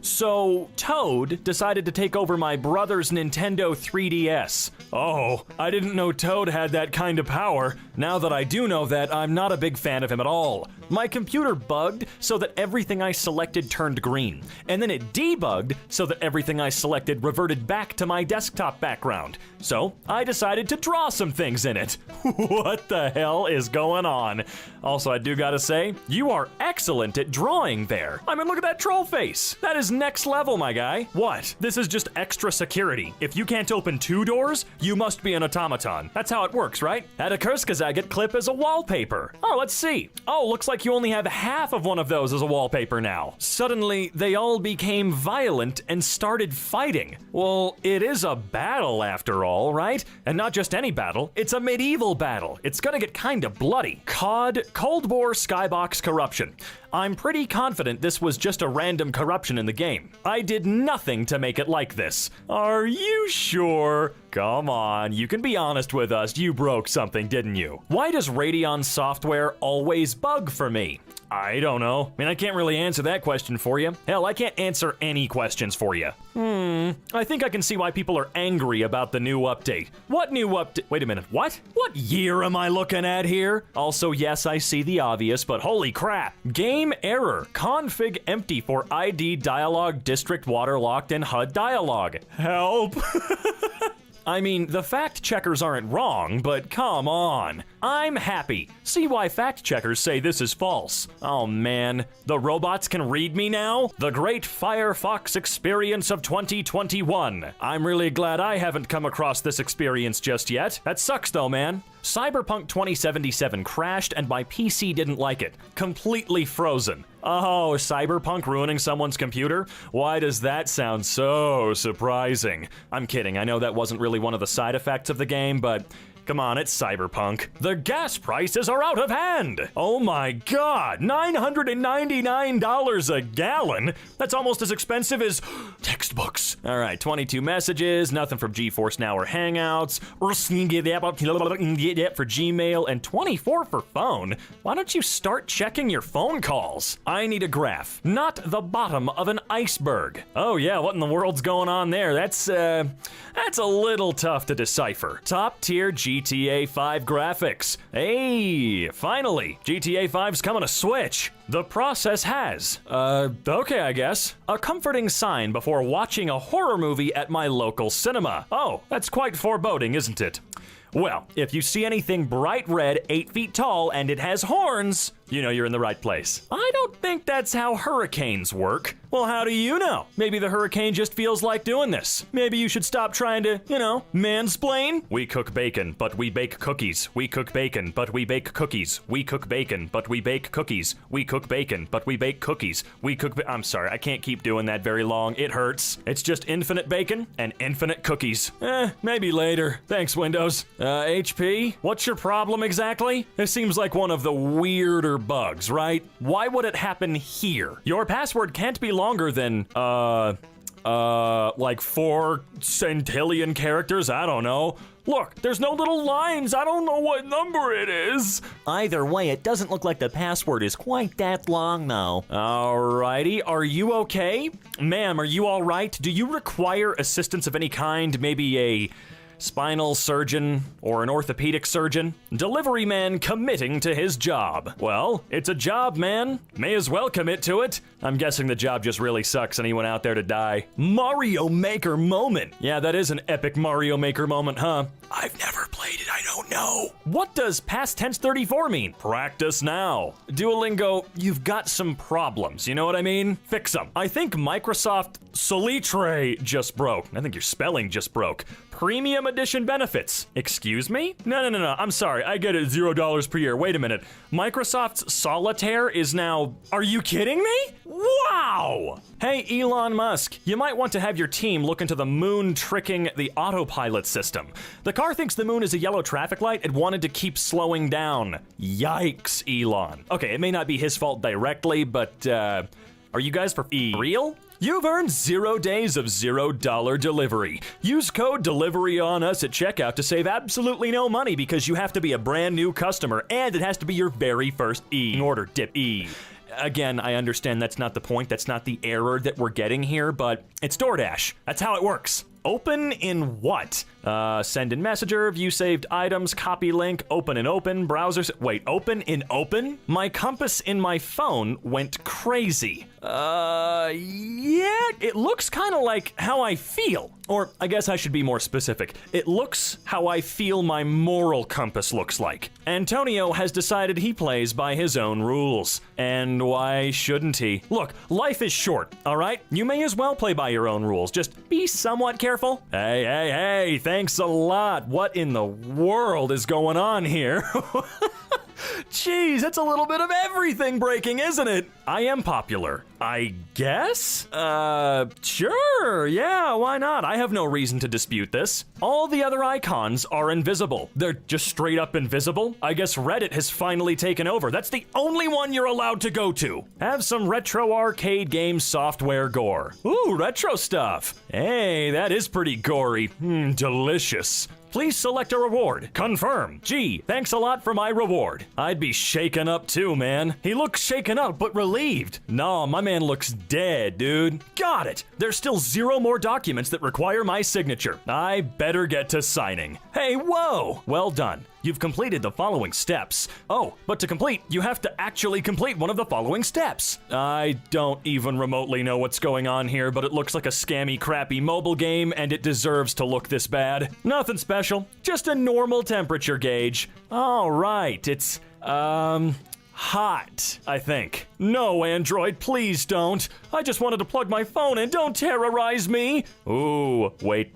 So, Toad decided to take over my brother's Nintendo 3DS. Oh, I didn't know Toad had that kind of power. Now that I do know that, I'm not a big fan of him at all. My computer bugged so that everything I selected turned green, and then it debugged so that everything I selected reverted back to my desktop background. So, I decided to draw some things in it. What the hell is going on? Also, I do gotta say, you are excellent at drawing there. I mean, look at that troll face. That is next level, my guy. What? This is just extra security. If you can't open 2 doors, you must be an automaton. That's how it works, right? Add a Kurzgesagt clip as a wallpaper. Oh, let's see. Oh, looks like you only have half of one of those as a wallpaper now. Suddenly, they all became violent and started fighting. Well, it is a battle after all, right? And not just any battle, it's a medieval battle. It's gonna get kinda bloody. COD, Cold War Skybox Corruption. I'm pretty confident this was just a random corruption in the game. I did nothing to make it like this. Are you sure? Come on, you can be honest with us. You broke something, didn't you? Why does Radeon software always bug for me? I don't know. I mean, I can't really answer that question for you. Hell, I can't answer any questions for you. I think I can see why people are angry about the new update. What new update? Wait a minute, what? What year am I looking at here? Also, yes, I see the obvious, but holy crap. Game error. Config empty for ID dialog district waterlocked and HUD dialog. Help. I mean, the fact checkers aren't wrong, but come on. I'm happy. See why fact checkers say this is false. Oh man, the robots can read me now? The great Firefox experience of 2021. I'm really glad I haven't come across this experience just yet. That sucks though, man. Cyberpunk 2077 crashed and my PC didn't like it. Completely frozen. Oh, Cyberpunk ruining someone's computer? Why does that sound so surprising? I'm kidding, I know that wasn't really one of the side effects of the game, but come on, it's Cyberpunk. The gas prices are out of hand! Oh my god, $999 a gallon? That's almost as expensive as textbooks. Alright, 22 messages, nothing from GeForce Now or Hangouts, for Gmail, and 24 for phone. Why don't you start checking your phone calls? I need a graph, not the bottom of an iceberg. Oh yeah, what in the world's going on there? That's a little tough to decipher. Top tier GTA 5 graphics. Hey, finally, GTA 5's coming to Switch. The process has. Okay, I guess. A comforting sign before watching a horror movie at my local cinema. Oh, that's quite foreboding, isn't it? Well, if you see anything bright red, 8 feet tall, and it has horns, you know you're in the right place. I don't think that's how hurricanes work. Well, how do you know? Maybe the hurricane just feels like doing this. Maybe you should stop trying to, mansplain. We cook bacon, but we bake cookies. We cook bacon, but we bake cookies. We cook bacon, but we bake cookies. We cook bacon, but we bake cookies. I'm sorry, I can't keep doing that very long. It hurts. It's just infinite bacon and infinite cookies. Maybe later. Thanks, Windows. HP, what's your problem exactly? This seems like one of the weirder bugs, right? Why would it happen here? Your password can't be longer than, like 4 centillion characters? I don't know. Look, there's no little lines. I don't know what number it is. Either way, it doesn't look like the password is quite that long, though. Alrighty, are you okay? Ma'am, are you all right? Do you require assistance of any kind? Maybe a spinal surgeon or an orthopedic surgeon? Delivery man committing to his job. Well, it's a job, man. May as well commit to it. I'm guessing the job just really sucks and he went out there to die. Mario Maker moment. Yeah, that is an epic Mario Maker moment, huh? I've never played it, I don't know. What does past tense 34 mean? Practice now. Duolingo, you've got some problems, you know what I mean? Fix them. I think Microsoft Solitre just broke. I think your spelling just broke. Premium edition benefits. Excuse me? No, I'm sorry. I get it, $0 per year. Wait a minute. Microsoft's Solitaire is now... Are you kidding me? Wow! Hey, Elon Musk, you might want to have your team look into the moon tricking the autopilot system. The car thinks the moon is a yellow traffic light and wanted to keep slowing down. Yikes, Elon. Okay, it may not be his fault directly, but, are you guys for real? You've earned 0 days of $0 delivery. Use code DELIVERY on us at checkout to save absolutely no money because you have to be a brand new customer and it has to be your very first order, dip. again, I understand that's not the point. That's not the error that we're getting here, but it's DoorDash. That's how it works. Open in what? Send in messenger, view saved items, copy link, open in open, browsers. Wait, open in open? My compass in my phone went crazy. Yeah, it looks kind of like how I feel. Or I guess I should be more specific. It looks how I feel my moral compass looks like. Antonio has decided he plays by his own rules. And why shouldn't he? Look, life is short, all right? You may as well play by your own rules. Just be somewhat careful. Hey, thanks a lot. What in the world is going on here? Jeez, it's a little bit of everything breaking, isn't it? I am popular, I guess? Sure, yeah, why not? I have no reason to dispute this. All the other icons are invisible. They're just straight up invisible. I guess Reddit has finally taken over. That's the only one you're allowed to go to. Have some retro arcade game software gore. Ooh, retro stuff. Hey, that is pretty gory. Delicious. Please select a reward. Confirm. Gee, thanks a lot for my reward. I'd be shaken up too, man. He looks shaken up, but relieved. No, my man looks dead, dude. Got it. There's still 0 more documents that require my signature. I better get to signing. Hey, whoa! Well done. You've completed the following steps. Oh, but to complete, you have to actually complete one of the following steps. I don't even remotely know what's going on here, but it looks like a scammy, crappy mobile game, and it deserves to look this bad. Nothing special, just a normal temperature gauge. All right, it's, hot, I think. No, Android, please don't. I just wanted to plug my phone in. Don't terrorize me. Ooh, wait.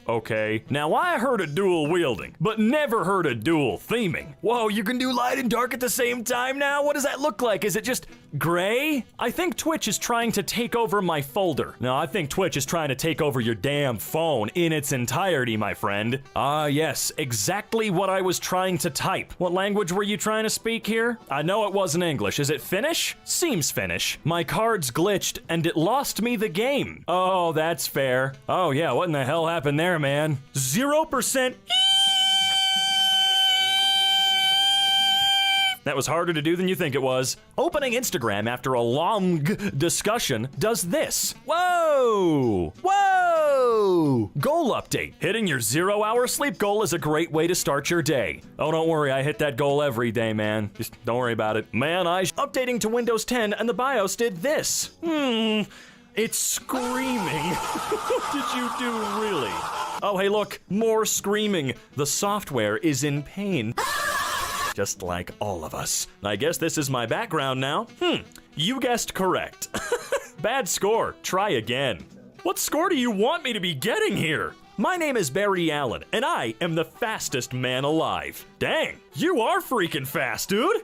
Okay. Now, I heard of dual wielding, but never heard of dual theming. Whoa, you can do light and dark at the same time now? What does that look like? Is it just gray? I think Twitch is trying to take over my folder. No, I think Twitch is trying to take over your damn phone in its entirety, my friend. Ah, yes, exactly what I was trying to type. What language were you trying to speak here? I know it wasn't English. Is it Finnish? Seems Finnish. My cards glitched and it lost me the game. Oh, that's fair. Oh yeah, what in the hell happened there, man? 0%. That was harder to do than you think it was. Opening Instagram after a long discussion does this. Whoa! Goal update. Hitting your 0-hour sleep goal is a great way to start your day. Oh, don't worry, I hit that goal every day, man. Just don't worry about it. Man, updating to Windows 10 and the BIOS did this. It's screaming. What did you do, really? Oh, hey, look, more screaming. The software is in pain. Just like all of us. I guess this is my background now. You guessed correct. Bad score. Try again. What score do you want me to be getting here? My name is Barry Allen, and I am the fastest man alive. Dang, you are freaking fast, dude.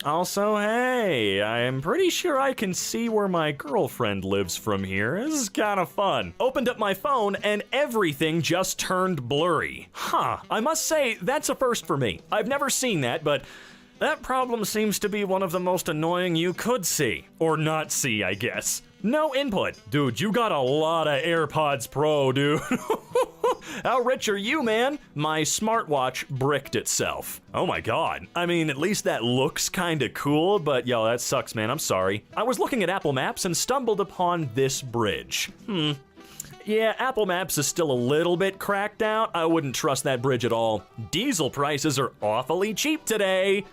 Also, hey, I am pretty sure I can see where my girlfriend lives from here. This is kind of fun. Opened up my phone, and everything just turned blurry. I must say, that's a first for me. I've never seen that, but that problem seems to be one of the most annoying you could see. Or not see, I guess. No input. Dude, you got a lot of AirPods Pro, dude. How rich are you, man? My smartwatch bricked itself. Oh my god. I mean, at least that looks kinda cool, but yo, that sucks, man. I'm sorry. I was looking at Apple Maps and stumbled upon this bridge. Yeah, Apple Maps is still a little bit cracked out. I wouldn't trust that bridge at all. Diesel prices are awfully cheap today.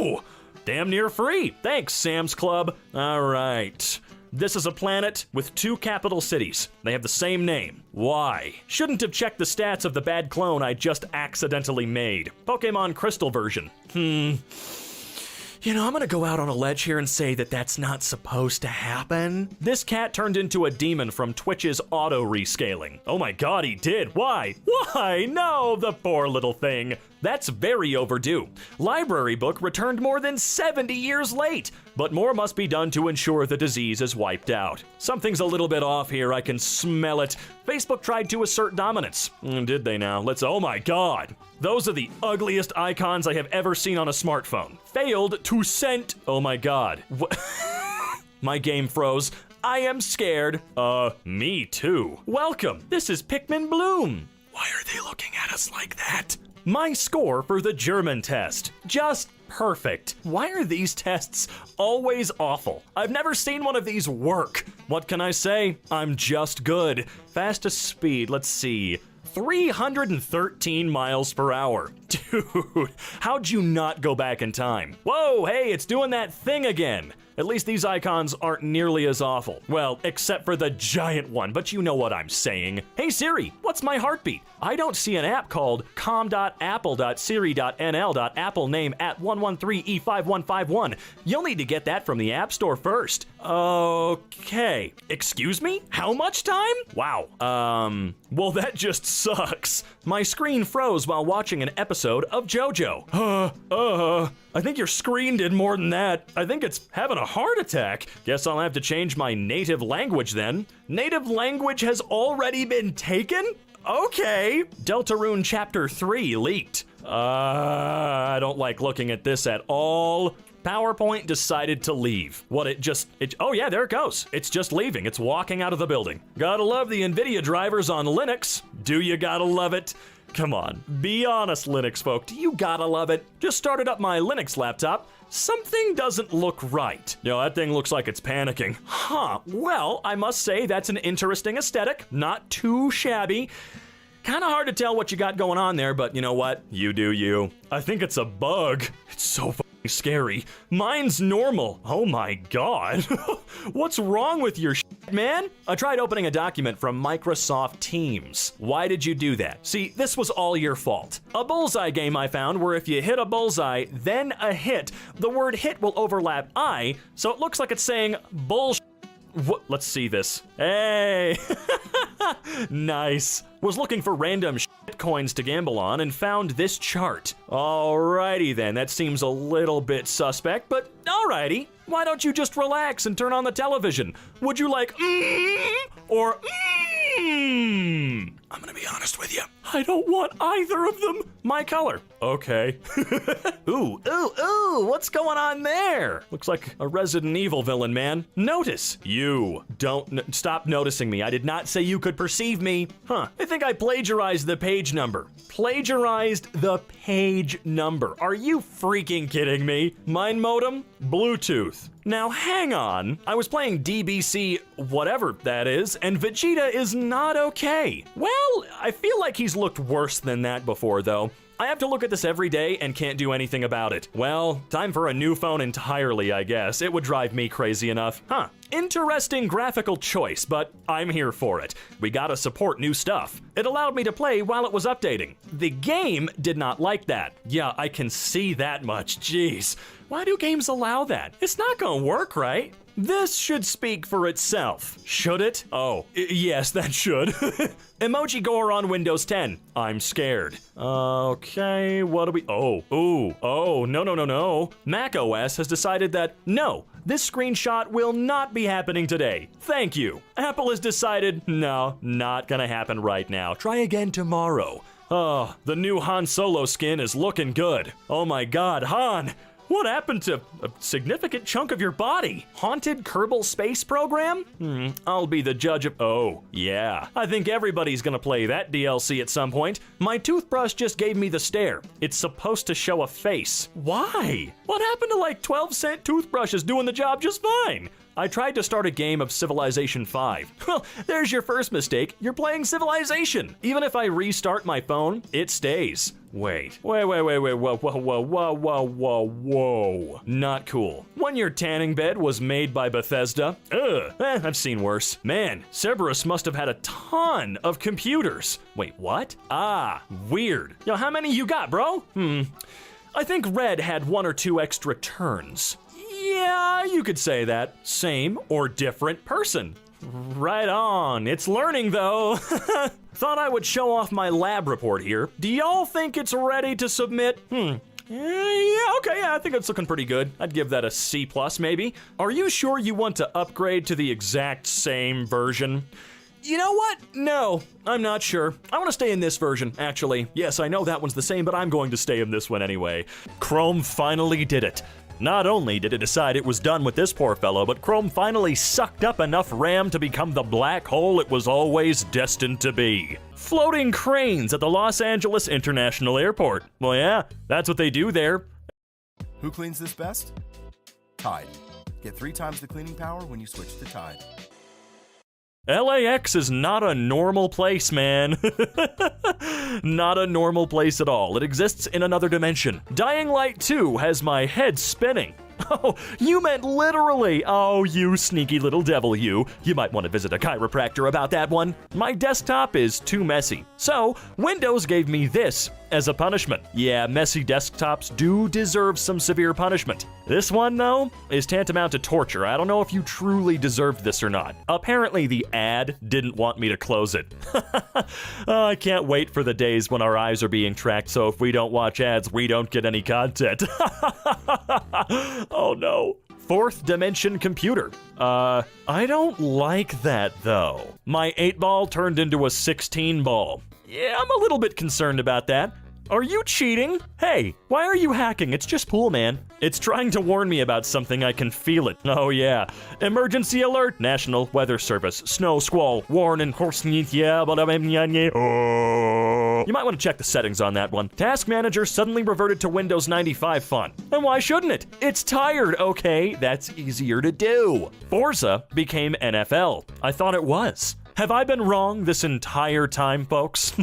Ooh, damn near free. Thanks, Sam's Club. All right. This is a planet with 2 capital cities. They have the same name. Why? Shouldn't have checked the stats of the bad clone I just accidentally made. Pokemon Crystal version. You know, I'm gonna go out on a ledge here and say that that's not supposed to happen. This cat turned into a demon from Twitch's auto rescaling. Oh my god, he did. Why? Why? No, the poor little thing. That's very overdue. Library book returned more than 70 years late, but more must be done to ensure the disease is wiped out. Something's a little bit off here, I can smell it. Facebook tried to assert dominance. Did they now? Oh my god. Those are the ugliest icons I have ever seen on a smartphone. Failed to send. Oh my god. My game froze. I am scared. Me too. Welcome. This is Pikmin Bloom. Why are they looking at us like that? My score for the German test. Just perfect. Why are these tests always awful? I've never seen one of these work. What can I say? I'm just good. Fastest speed, let's see. 313 miles per hour. Dude, how'd you not go back in time? Whoa, hey, it's doing that thing again. At least these icons aren't nearly as awful. Well, except for the giant one, but you know what I'm saying. Hey Siri, what's my heartbeat? I don't see an app called com.apple.siri.nl.apple name at 113E5151. You'll need to get that from the App Store first. Okay. Excuse me? How much time? Wow. Well, that just sucks. My screen froze while watching an episode of JoJo. I think your screen did more than that. I think it's having a heart attack. Guess I'll have to change my native language then. Native language has already been taken? Okay. Deltarune Chapter 3 leaked. I don't like looking at this at all. PowerPoint decided to leave. Oh yeah, there it goes. It's just leaving. It's walking out of the building. Gotta love the NVIDIA drivers on Linux. Do you gotta love it? Come on, be honest, Linux folk. Do you gotta love it? Just started up my Linux laptop. Something doesn't look right. That thing looks like it's panicking. Well, I must say that's an interesting aesthetic. Not too shabby. Kind of hard to tell what you got going on there, but you know what? You do you. I think it's a bug. It's so scary. Mine's normal. Oh my god. What's wrong with your shit, man? I tried opening a document from Microsoft Teams. Why did you do that? See, this was all your fault. A bullseye game I found where if you hit a bullseye, then a hit, the word hit will overlap I, so it looks like it's saying bullshit. Let's see this. Hey! Nice. Was looking for random shit coins to gamble on and found this chart. Alrighty then, that seems a little bit suspect, but alrighty. Why don't you just relax and turn on the television? Would you like or I'm gonna be honest with you. I don't want either of them. My color. Okay. Ooh, what's going on there? Looks like a Resident Evil villain, man. Notice. You. Don't stop noticing me. I did not say you could perceive me. I think I plagiarized the page number. Plagiarized the page number. Are you freaking kidding me? Mind modem? Bluetooth. Now hang on, I was playing DBC whatever that is, and Vegeta is not okay. Well, I feel like he's looked worse than that before though. I have to look at this every day and can't do anything about it. Well, time for a new phone entirely, I guess. It would drive me crazy enough. Interesting graphical choice, but I'm here for it. We gotta support new stuff. It allowed me to play while it was updating. The game did not like that. Yeah, I can see that much, jeez. Why do games allow that? It's not gonna work, right? This should speak for itself. Should it? Oh, yes, that should. Emoji Gore on Windows 10. I'm scared. Okay, what do we... No. Mac OS has decided that, no, this screenshot will not be happening today. Thank you. Apple has decided, no, not gonna happen right now. Try again tomorrow. Oh, the new Han Solo skin is looking good. Oh my god, Han! What happened to a significant chunk of your body? Haunted Kerbal Space Program? I'll be the judge of... Oh, yeah. I think everybody's gonna play that DLC at some point. My toothbrush just gave me the stare. It's supposed to show a face. Why? What happened to like 12-cent toothbrushes doing the job just fine? I tried to start a game of Civilization 5. Well, there's your first mistake. You're playing Civilization. Even if I restart my phone, it stays. Wait, whoa. Not cool. When your tanning bed was made by Bethesda. I've seen worse. Man, Cerberus must have had a ton of computers. Wait, what? Weird. Yo, how many you got, bro? I think Red had 1 or 2 extra turns. Yeah, you could say that. Same or different person. Right on. It's learning, though. Thought I would show off my lab report here. Do y'all think it's ready to submit? Yeah, okay, I think it's looking pretty good. I'd give that a C+, maybe. Are you sure you want to upgrade to the exact same version? You know what? No, I'm not sure. I want to stay in this version, actually. Yes, I know that one's the same, but I'm going to stay in this one anyway. Chrome finally did it. Not only did it decide it was done with this poor fellow, but Chrome finally sucked up enough RAM to become the black hole it was always destined to be. Floating cranes at the Los Angeles International Airport. Well, yeah, that's what they do there. Who cleans this best? Tide. Get 3 times the cleaning power when you switch to Tide. LAX is not a normal place, man. Not a normal place at all. It exists in another dimension. Dying Light 2 has my head spinning. Oh, you meant literally. Oh, you sneaky little devil, you. You might want to visit a chiropractor about that one. My desktop is too messy. So, Windows gave me this as a punishment. Yeah, messy desktops do deserve some severe punishment. This one, though, is tantamount to torture. I don't know if you truly deserved this or not. Apparently, the ad didn't want me to close it. Oh, I can't wait for the days when our eyes are being tracked, so if we don't watch ads, we don't get any content. Oh no. Fourth dimension computer. I don't like that though. My 8-ball turned into a 16-ball. Yeah, I'm a little bit concerned about that. Are you cheating? Hey, why are you hacking? It's just pool, man. It's trying to warn me about something. I can feel it. Oh yeah. Emergency alert. National Weather Service. Snow squall. Warning. You might want to check the settings on that one. Task Manager suddenly reverted to Windows 95 font. And why shouldn't it? It's tired, okay? That's easier to do. Forza became NFL. I thought it was. Have I been wrong this entire time, folks?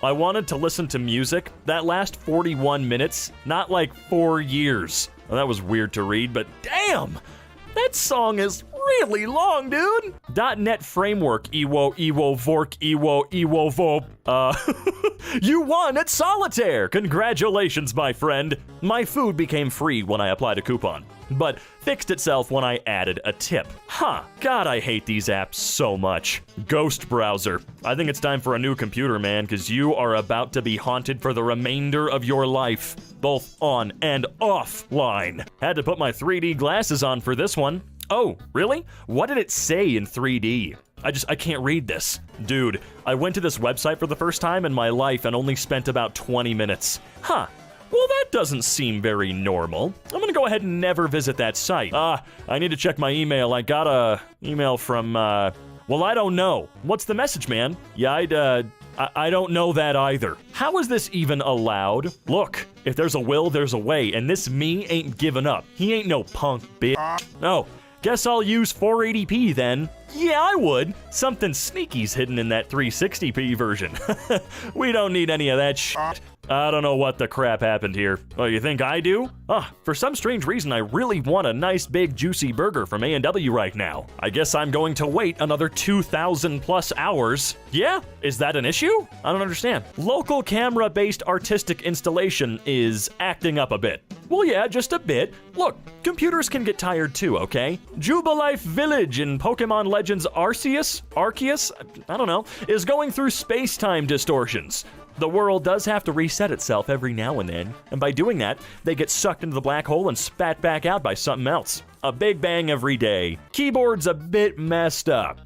I wanted to listen to music that last 41 minutes, not like 4 years. Well, that was weird to read, but damn! That song is really long, dude! .NET Framework, Ewo, Vork, Ewo, Vo. You won at Solitaire! Congratulations, my friend! My food became free when I applied a coupon, but fixed itself when I added a tip. Huh, God, I hate these apps so much. Ghost Browser. I think it's time for a new computer, man, because you are about to be haunted for the remainder of your life, both on and offline. Had to put my 3D glasses on for this one. Oh, really? What did it say in 3D? I can't read this. Dude, I went to this website for the first time in my life and only spent about 20 minutes. Huh. Well, that doesn't seem very normal. I'm gonna go ahead and never visit that site. I need to check my email. I got a email from, well, I don't know. What's the message, man? Yeah, I don't know that either. How is this even allowed? Look, if there's a will, there's a way, and this me ain't giving up. He ain't no punk, bitch. Oh, guess I'll use 480p then. Yeah, I would. Something sneaky's hidden in that 360p version. We don't need any of that shit. I don't know what the crap happened here. Oh, you think I do? For some strange reason, I really want a nice big juicy burger from A&W right now. I guess I'm going to wait another 2,000 plus hours. Yeah? Is that an issue? I don't understand. Local camera-based artistic installation is acting up a bit. Well, yeah, just a bit. Look, computers can get tired too, okay? Jubilife Village in Pokemon Legends Arceus, I don't know, is going through space-time distortions. The world does have to reset itself every now and then, and by doing that, they get sucked into the black hole and spat back out by something else. A big bang every day. Keyboard's a bit messed up.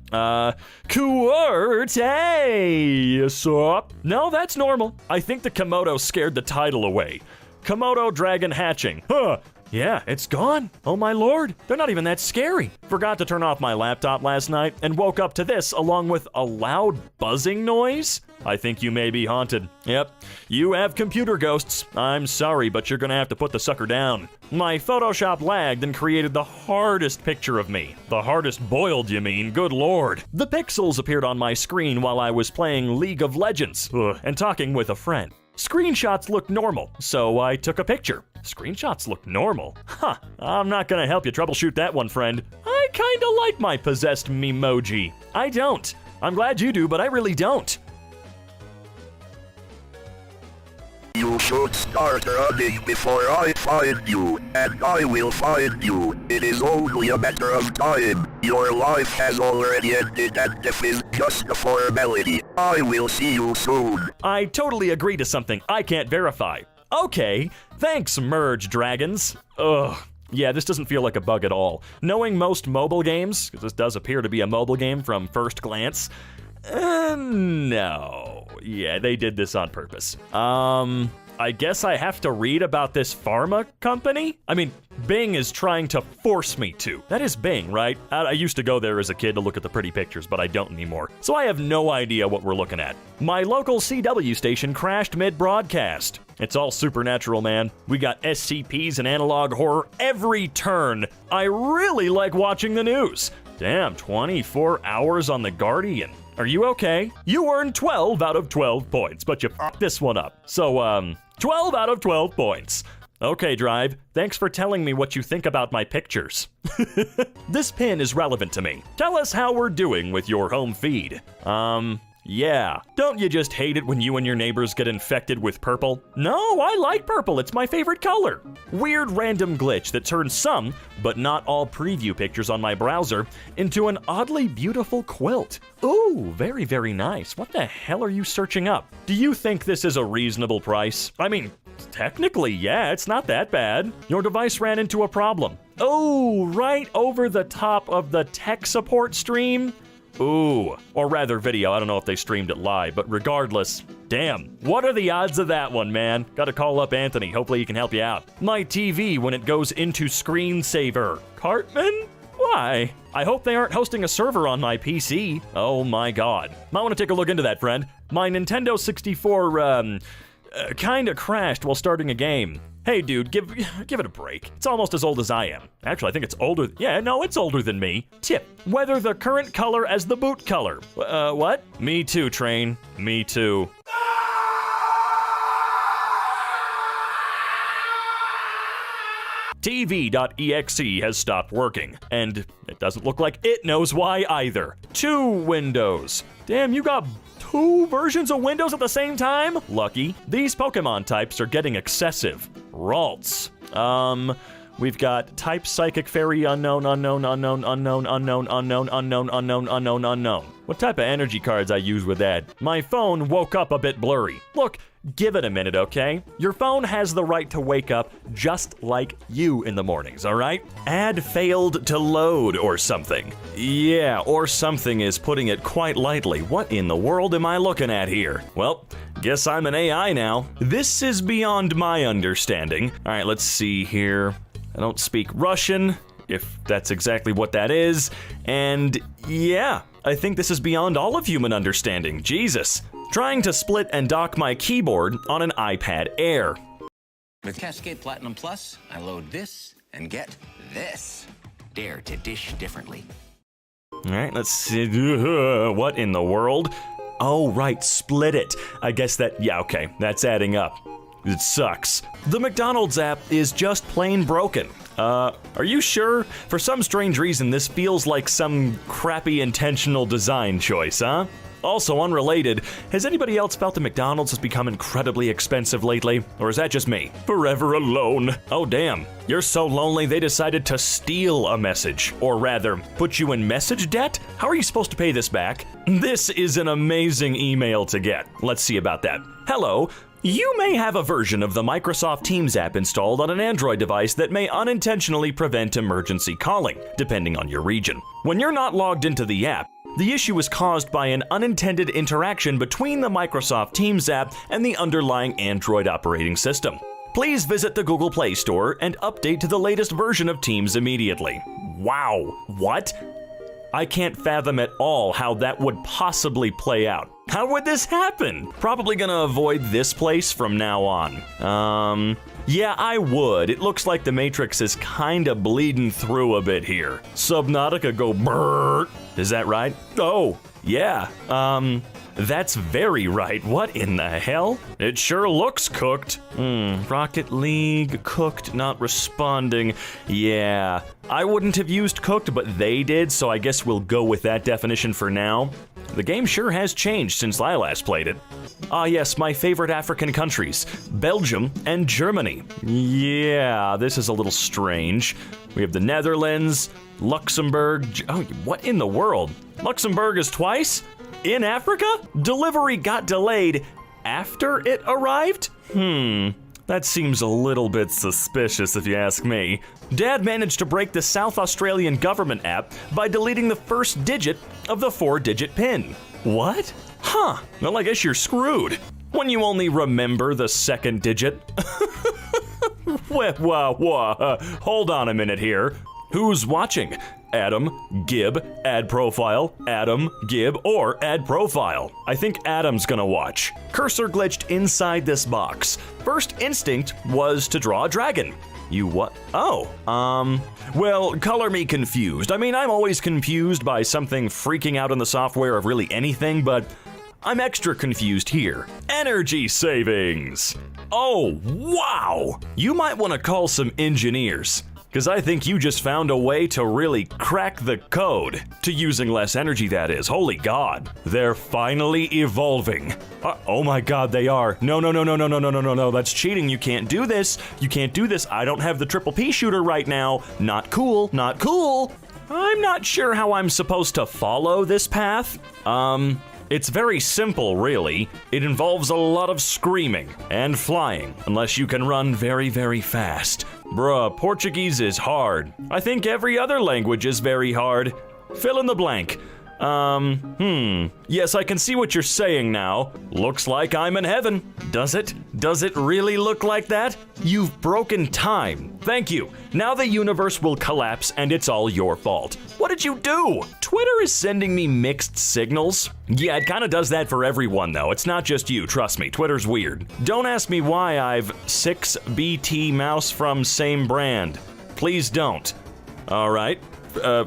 QWERTY. Sup? No, that's normal. I think the Komodo scared the title away. Komodo Dragon Hatching. Huh. Yeah, it's gone. Oh my lord, they're not even that scary. Forgot to turn off my laptop last night and woke up to this along with a loud buzzing noise. I think you may be haunted. Yep, you have computer ghosts. I'm sorry, but you're gonna have to put the sucker down. My Photoshop lagged and created the hardest picture of me. The hardest boiled, you mean? Good lord. The pixels appeared on my screen while I was playing League of Legends and talking with a friend. Screenshots looked normal, so I took a picture. Screenshots look normal? Huh, I'm not gonna help you troubleshoot that one, friend. I kinda like my possessed memoji. I don't. I'm glad you do, but I really don't. You should start running before I find you, and I will find you. It is only a matter of time. Your life has already ended, and this is just a formality. I will see you soon. I totally agree to something I can't verify. Okay, thanks, Merge Dragons. Ugh. Yeah, this doesn't feel like a bug at all. Knowing most mobile games, because this does appear to be a mobile game from first glance, no. Yeah, they did this on purpose. I guess I have to read about this pharma company? I mean, Bing is trying to force me to. That is Bing, right? I used to go there as a kid to look at the pretty pictures, but I don't anymore. So I have no idea what we're looking at. My local CW station crashed mid-broadcast. It's all supernatural, man. We got SCPs and analog horror every turn. I really like watching the news. Damn, 24 hours on The Guardian. Are you okay? You earned 12 out of 12 points, but you f***ed this one up. So, 12 out of 12 points. Okay, Drive, thanks for telling me what you think about my pictures. This pin is relevant to me. Tell us how we're doing with your home feed. Yeah. Don't you just hate it when you and your neighbors get infected with purple? No, I like purple. It's my favorite color. Weird random glitch that turns some, but not all preview pictures on my browser into an oddly beautiful quilt. Ooh, very, very nice. What the hell are you searching up? Do you think this is a reasonable price? I mean, technically, yeah, it's not that bad. Your device ran into a problem. Oh, right over the top of the tech support stream? Ooh, or rather video. I don't know if they streamed it live, but regardless, damn, what are the odds of that one, man? Gotta call up Anthony. Hopefully he can help you out. My TV when it goes into screensaver. Cartman? Why? I hope they aren't hosting a server on my PC. Oh my god. Might want to take a look into that, friend. My Nintendo 64, kinda crashed while starting a game. Hey dude, give it a break. It's almost as old as I am. Actually, I think it's older. Yeah, no, it's older than me. Tip, weather the current color as the boot color. What? Me too, Train. Me too. TV.exe has stopped working, and it doesn't look like it knows why either. 2 Windows. Damn, you got 2 versions of Windows at the same time? Lucky. These Pokemon types are getting excessive. Ralts. We've got type psychic fairy unknown. What type of energy cards I use with that? My phone woke up a bit blurry. Look, give it a minute, okay? Your phone has the right to wake up just like you in the mornings, all right? Ad failed to load or something. Yeah, or something is putting it quite lightly. What in the world am I looking at here? Well, guess I'm an AI now. This is beyond my understanding. All right, let's see here. I don't speak Russian, if that's exactly what that is. And yeah, I think this is beyond all of human understanding. Jesus. Trying to split and dock my keyboard on an iPad Air. With Cascade Platinum Plus, I load this and get this. Dare to dish differently. All right, let's see. What in the world? Oh, right, split it. I guess that, yeah, okay, that's adding up. It sucks. The McDonald's app is just plain broken. Are you sure? For some strange reason, this feels like some crappy intentional design choice, huh? Also unrelated, has anybody else felt that McDonald's has become incredibly expensive lately? Or is that just me? Forever alone. Oh damn, you're so lonely they decided to steal a message. Or rather, put you in message debt? How are you supposed to pay this back? This is an amazing email to get. Let's see about that. Hello. You may have a version of the Microsoft Teams app installed on an Android device that may unintentionally prevent emergency calling, depending on your region. When you're not logged into the app, the issue is caused by an unintended interaction between the Microsoft Teams app and the underlying Android operating system. Please visit the Google Play Store and update to the latest version of Teams immediately. Wow, what? I can't fathom at all how that would possibly play out. How would this happen? Probably gonna avoid this place from now on. Yeah, I would. It looks like the Matrix is kinda bleeding through a bit here. Subnautica go brrrr. Is that right? Oh, yeah. That's very right. What in the hell? It sure looks cooked. Rocket League, cooked, not responding. Yeah, I wouldn't have used cooked, but they did, so I guess we'll go with that definition for now. The game sure has changed since I last played it. Ah yes, my favorite African countries, Belgium and Germany. Yeah, this is a little strange. We have the Netherlands, Luxembourg. Oh, what in the world? Luxembourg is twice? In Africa? Delivery got delayed after it arrived? That seems a little bit suspicious if you ask me. Dad managed to break the South Australian government app by deleting the first digit of the 4-digit PIN. What? Huh, well I guess you're screwed. when you only remember the second digit? Hold on a minute here. Who's watching? Adam, Gib, add profile, Adam, Gib, or add profile. I think Adam's gonna watch. Cursor glitched inside this box. First instinct was to draw a dragon. You what? Oh, well, color me confused. I mean, I'm always confused by something freaking out in the software of really anything, but I'm extra confused here. Energy savings. Oh, wow. You might want to call some engineers, because I think you just found a way to really crack the code to using less energy, that is. Holy God. They're finally evolving. Oh my God, they are. No. That's cheating. You can't do this. You can't do this. I don't have the triple P shooter right now. Not cool. Not cool. I'm not sure how I'm supposed to follow this path. It's very simple, really. It involves a lot of screaming and flying, unless you can run very, very fast. Bruh, Portuguese is hard. I think every other language is very hard. Fill in the blank. Yes, I can see what you're saying now. Looks like I'm in heaven. Does it? Does it really look like that? You've broken time. Thank you. Now the universe will collapse and it's all your fault. What did you do? Twitter is sending me mixed signals. Yeah, it kind of does that for everyone though. It's not just you, trust me. Twitter's weird. Don't ask me why I've 6 BT mouse from same brand. Please don't. All right.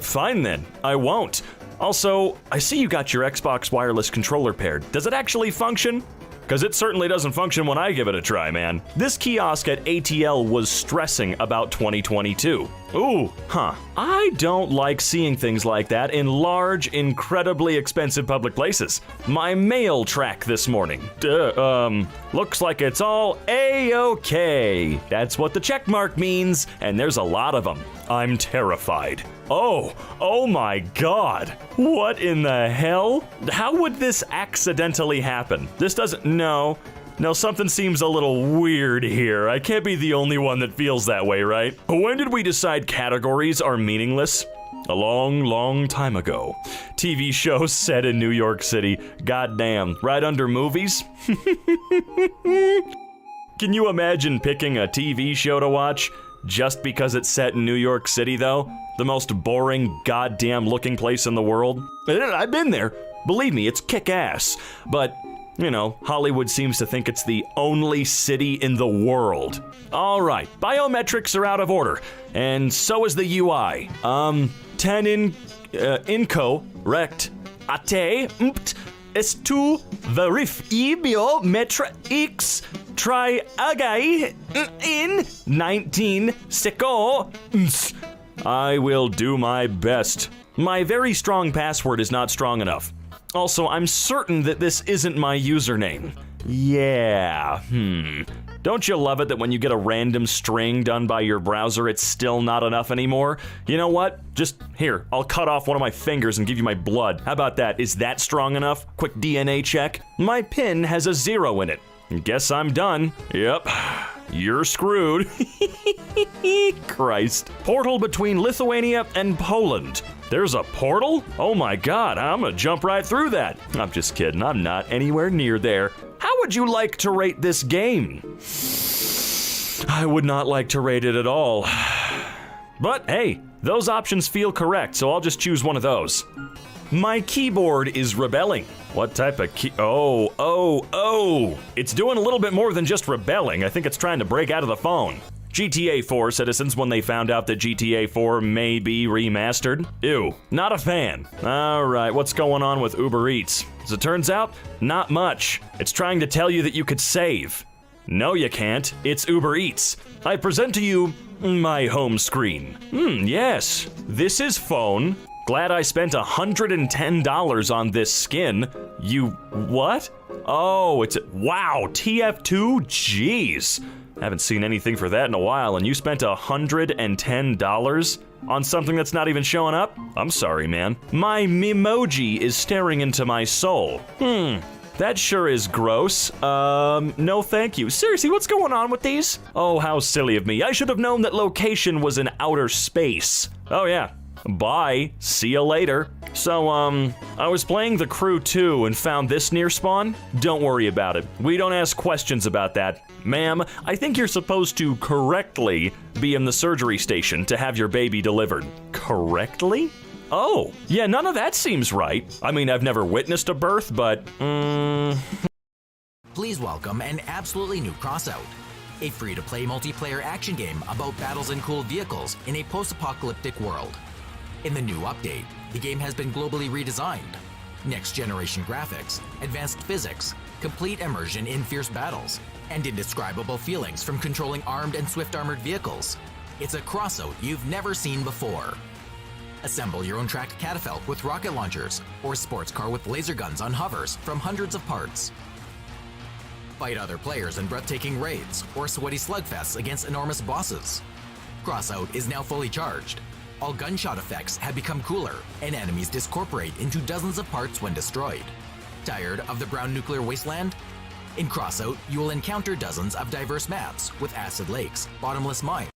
Fine then. I won't. Also, I see you got your Xbox wireless controller paired. Does it actually function? Because it certainly doesn't function when I give it a try, man. This kiosk at ATL was stressing about 2022. Ooh, huh. I don't like seeing things like that in large, incredibly expensive public places. My mail track this morning. Looks like it's all A-OK. That's what the check mark means, and there's a lot of them. I'm terrified. Oh my God. What in the hell? How would this accidentally happen? This doesn't, no, something seems a little weird here. I can't be the only one that feels that way, right? When did we decide categories are meaningless? A long, long time ago. TV shows set in New York City. Goddamn, right under movies? Can you imagine picking a TV show to watch just because it's set in New York City, though? The most boring, goddamn looking place in the world. I've been there. Believe me, it's kick-ass. But, you know, Hollywood seems to think it's the only city in the world. All right, biometrics are out of order, and so is the UI. 10 incorrect. Ate estu verify biometrics try again in 19 seconds. I will do my best. My very strong password is not strong enough. Also, I'm certain that this isn't my username. Yeah, Don't you love it that when you get a random string done by your browser, it's still not enough anymore? You know what? Just here, I'll cut off one of my fingers and give you my blood. How about that? Is that strong enough? Quick DNA check. My pin has a 0 in it. Guess I'm done. Yep. You're screwed. Christ. Portal between Lithuania and Poland. There's a portal? Oh my God, I'm gonna jump right through that. I'm just kidding, I'm not anywhere near there. How would you like to rate this game? I would not like to rate it at all. But hey, those options feel correct, so I'll just choose one of those. My keyboard is rebelling. What type of key? Oh. It's doing a little bit more than just rebelling. I think it's trying to break out of the phone. GTA 4 citizens when they found out that GTA 4 may be remastered. Ew, not a fan. All right, what's going on with Uber Eats? As it turns out, not much. It's trying to tell you that you could save. No, you can't. It's Uber Eats. I present to you my home screen. Yes. This is phone. Glad I spent $110 on this skin. You what? Oh, it's wow, TF2? Jeez. Haven't seen anything for that in a while, and you spent $110 on something that's not even showing up? I'm sorry, man. My Memoji is staring into my soul. That sure is gross. No thank you. Seriously, what's going on with these? Oh, how silly of me. I should have known that location was in outer space. Oh yeah. Bye. See you later. So, I was playing The Crew 2 and found this near spawn. Don't worry about it. We don't ask questions about that. Ma'am, I think you're supposed to correctly be in the surgery station to have your baby delivered. Correctly? Oh, yeah, none of that seems right. I mean, I've never witnessed a birth, but, Please welcome an absolutely new Crossout, a free-to-play multiplayer action game about battles in cooled vehicles in a post-apocalyptic world. In the new update, the game has been globally redesigned. Next-generation graphics, advanced physics, complete immersion in fierce battles, and indescribable feelings from controlling armed and swift armored vehicles. It's a Crossout you've never seen before. Assemble your own tracked catapult with rocket launchers, or sports car with laser guns on hovers from hundreds of parts. Fight other players in breathtaking raids, or sweaty slugfests against enormous bosses. Crossout is now fully charged. All gunshot effects have become cooler, and enemies discorporate into dozens of parts when destroyed. Tired of the brown nuclear wasteland? In Crossout, you will encounter dozens of diverse maps with acid lakes, bottomless mines.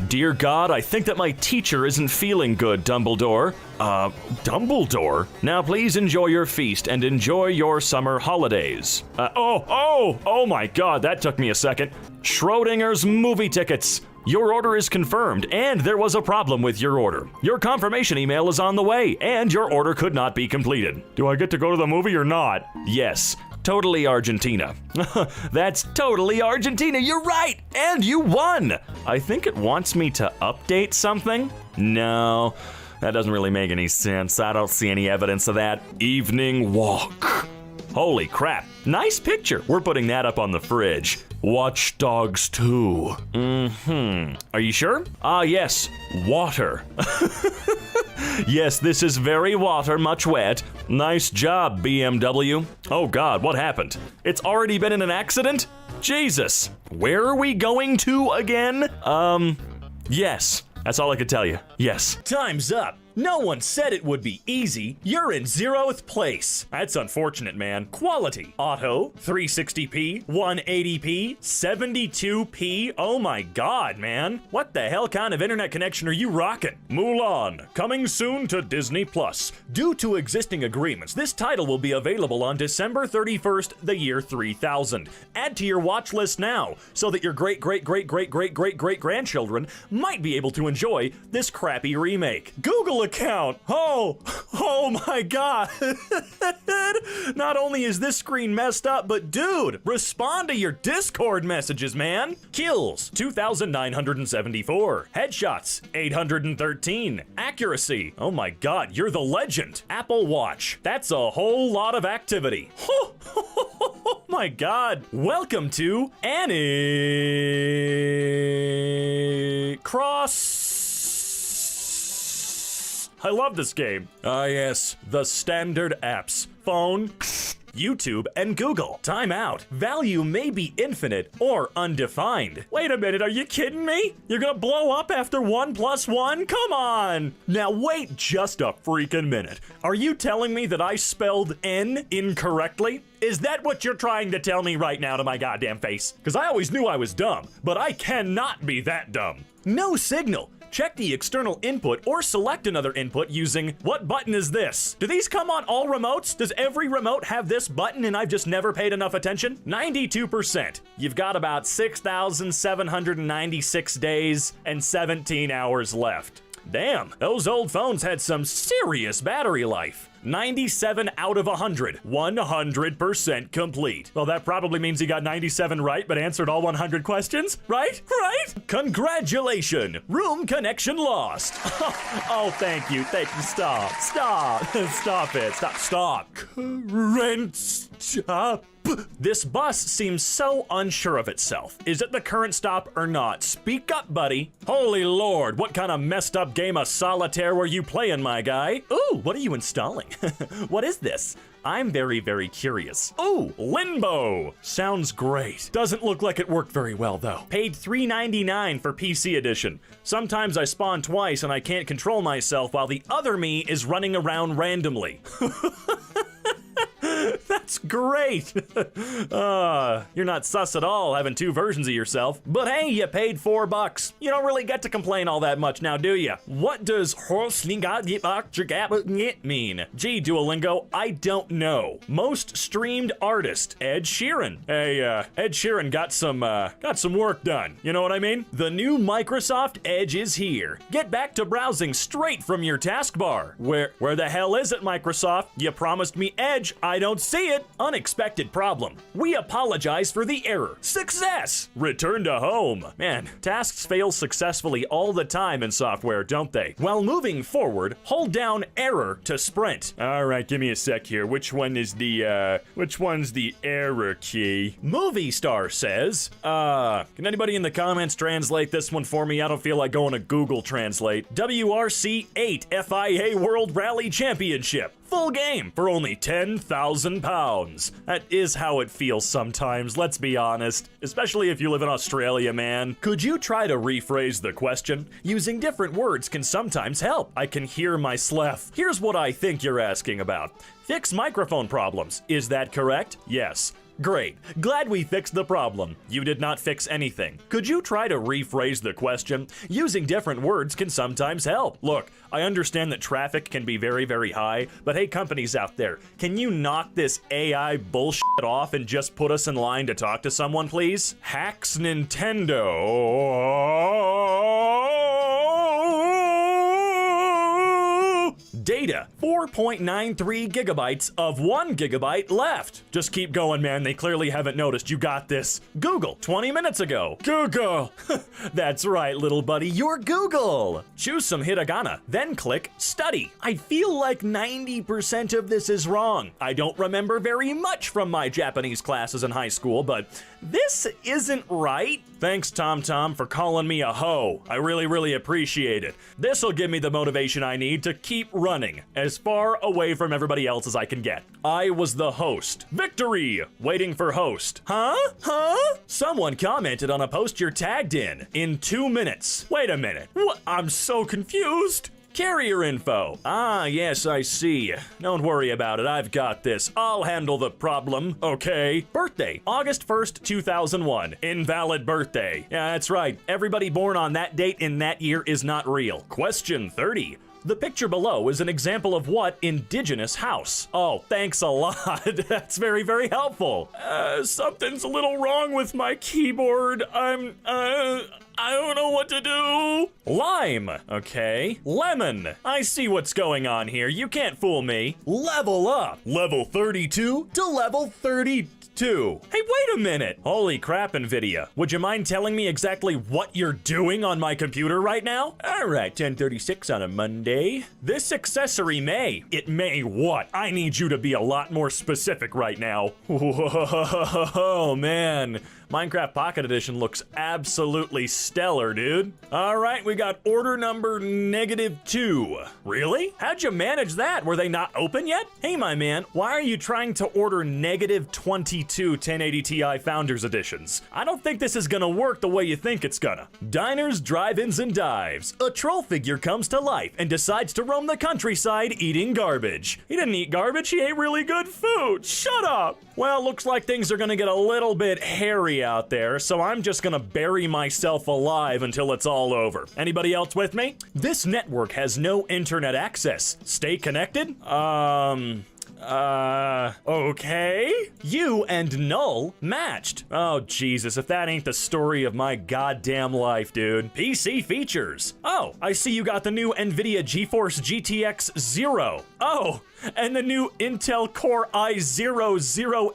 Dear God, I think that my teacher isn't feeling good, Dumbledore. Dumbledore? Now please enjoy your feast and enjoy your summer holidays. Oh my God, that took me a second. Schrodinger's movie tickets. Your order is confirmed, and there was a problem with your order. Your confirmation email is on the way, and your order could not be completed. Do I get to go to the movie or not? Yes. Totally Argentina. That's totally Argentina. You're right. And you won. I think it wants me to update something. No, that doesn't really make any sense. I don't see any evidence of that. Evening walk. Holy crap. Nice picture. We're putting that up on the fridge. Watch Dogs 2. Are you sure? Yes. Water. Yes, this is very water, much wet. Nice job, BMW. Oh God, what happened? It's already been in an accident? Jesus. Where are we going to again? Yes. That's all I could tell you. Yes. Time's up. No one said it would be easy. You're in 0th place. That's unfortunate, man. Quality. Auto, 360p, 180p, 72p. Oh my God, man. What the hell kind of internet connection are you rocking? Mulan, coming soon to Disney Plus. Due to existing agreements, this title will be available on December 31st, the year 3000. Add to your watch list now, so that your great-great-great-great-great-great-great-grandchildren might be able to enjoy this crappy remake. Google account. Oh my God. Not only is this screen messed up, but dude, respond to your Discord messages, man. Kills, 2,974. Headshots, 813. Accuracy, oh my God, you're the legend. Apple Watch, that's a whole lot of activity. Oh my God. Welcome to Annie Cross. I love this game. Yes, the standard apps. Phone, YouTube, and Google. Time out. Value may be infinite or undefined. Wait a minute, are you kidding me? You're gonna blow up after 1 + 1? Come on! Now wait just a freaking minute. Are you telling me that I spelled N incorrectly? Is that what you're trying to tell me right now to my goddamn face? Because I always knew I was dumb, but I cannot be that dumb. No signal. Check the external input or select another input using, what button is this? Do these come on all remotes? Does every remote have this button and I've just never paid enough attention? 92%. You've got about 6,796 days and 17 hours left. Damn, those old phones had some serious battery life. 97 out of 100. 100% complete. Well, that probably means he got 97 right, but answered all 100 questions, right? Right? Congratulations. Room connection lost. Oh, thank you. Thank you. Stop. Stop. Stop it. Stop. Stop. Current stop. This bus seems so unsure of itself. Is it the current stop or not? Speak up, buddy. Holy Lord, what kind of messed up game of solitaire were you playing, my guy? Ooh, what are you installing? What is this? I'm very, very curious. Ooh, Limbo. Sounds great. Doesn't look like it worked very well, though. Paid $3.99 for PC edition. Sometimes I spawn twice and I can't control myself while the other me is running around randomly. That's great. You're not sus at all having two versions of yourself. But hey, you paid $4. You don't really get to complain all that much now, do you? What does mean? Gee, Duolingo, I don't know. Most streamed artist, Ed Sheeran. Hey, Ed Sheeran got some work done. You know what I mean? The new Microsoft Edge is here. Get back to browsing straight from your taskbar. Where the hell is it, Microsoft? You promised me Edge. I don't see it. Unexpected problem. We apologize for the error. Success. Return to home. Man, tasks fail successfully all the time in software, don't they? While moving forward, hold down error to sprint. All right, give me a sec here. Which one's the error key? Movie Star says, can anybody in the comments translate this one for me? I don't feel like going to Google Translate. WRC 8 FIA World Rally Championship. Full game for only £10,000. That is how it feels sometimes, let's be honest. Especially if you live in Australia, man. Could you try to rephrase the question? Using different words can sometimes help. I can hear my sleff. Here's what I think you're asking about. Fix microphone problems. Is that correct? Yes. Great. Glad we fixed the problem. You did not fix anything. Could you try to rephrase the question? Using different words can sometimes help. Look, I understand that traffic can be very, very high, but hey, companies out there, can you knock this AI bullshit off and just put us in line to talk to someone, please? Hacks Nintendo. Data, 4.93 gigabytes of 1 gigabyte left. Just keep going, man. They clearly haven't noticed. You got this. Google, 20 minutes ago. Google. That's right, little buddy. You're Google. Choose some hiragana, then click study. I feel like 90% of this is wrong. I don't remember very much from my Japanese classes in high school, but this isn't right. Thanks, TomTom, for calling me a hoe. I really, really appreciate it. This'll give me the motivation I need to keep running as far away from everybody else as I can get. I was the host. Victory! Waiting for host. Huh? Someone commented on a post you're tagged in 2 minutes. Wait a minute. What? I'm so confused. Carrier info. Ah, yes, I see. Don't worry about it. I've got this. I'll handle the problem. Okay. Birthday, August 1st, 2001. Invalid birthday. Yeah, that's right. Everybody born on that date in that year is not real. Question 30. The picture below is an example of what indigenous house? Oh, thanks a lot. That's very, very helpful. Something's a little wrong with my keyboard. I don't know what to do. Lime. Okay. Lemon. I see what's going on here. You can't fool me. Level up. Level 32 to level 32. Hey, wait a minute. Holy crap, NVIDIA. Would you mind telling me exactly what you're doing on my computer right now? All right, 10:36 on a Monday. This accessory may. It may what? I need you to be a lot more specific right now. Oh, man. Minecraft Pocket Edition looks absolutely stellar, dude. All right, we got order number -2. Really? How'd you manage that? Were they not open yet? Hey, my man, why are you trying to order -22 1080 Ti Founders Editions? I don't think this is gonna work the way you think it's gonna. Diners, drive-ins, and dives. A troll figure comes to life and decides to roam the countryside eating garbage. He didn't eat garbage, he ate really good food. Shut up! Well, looks like things are gonna get a little bit hairy out there, so I'm just gonna bury myself alive until it's all over. Anybody else with me? This network has no internet access. Stay connected? Okay. You and Null matched. Oh, Jesus, if that ain't the story of my goddamn life, dude. PC features. Oh, I see you got the new NVIDIA GeForce GTX 0. Oh, and the new Intel Core i00HQ.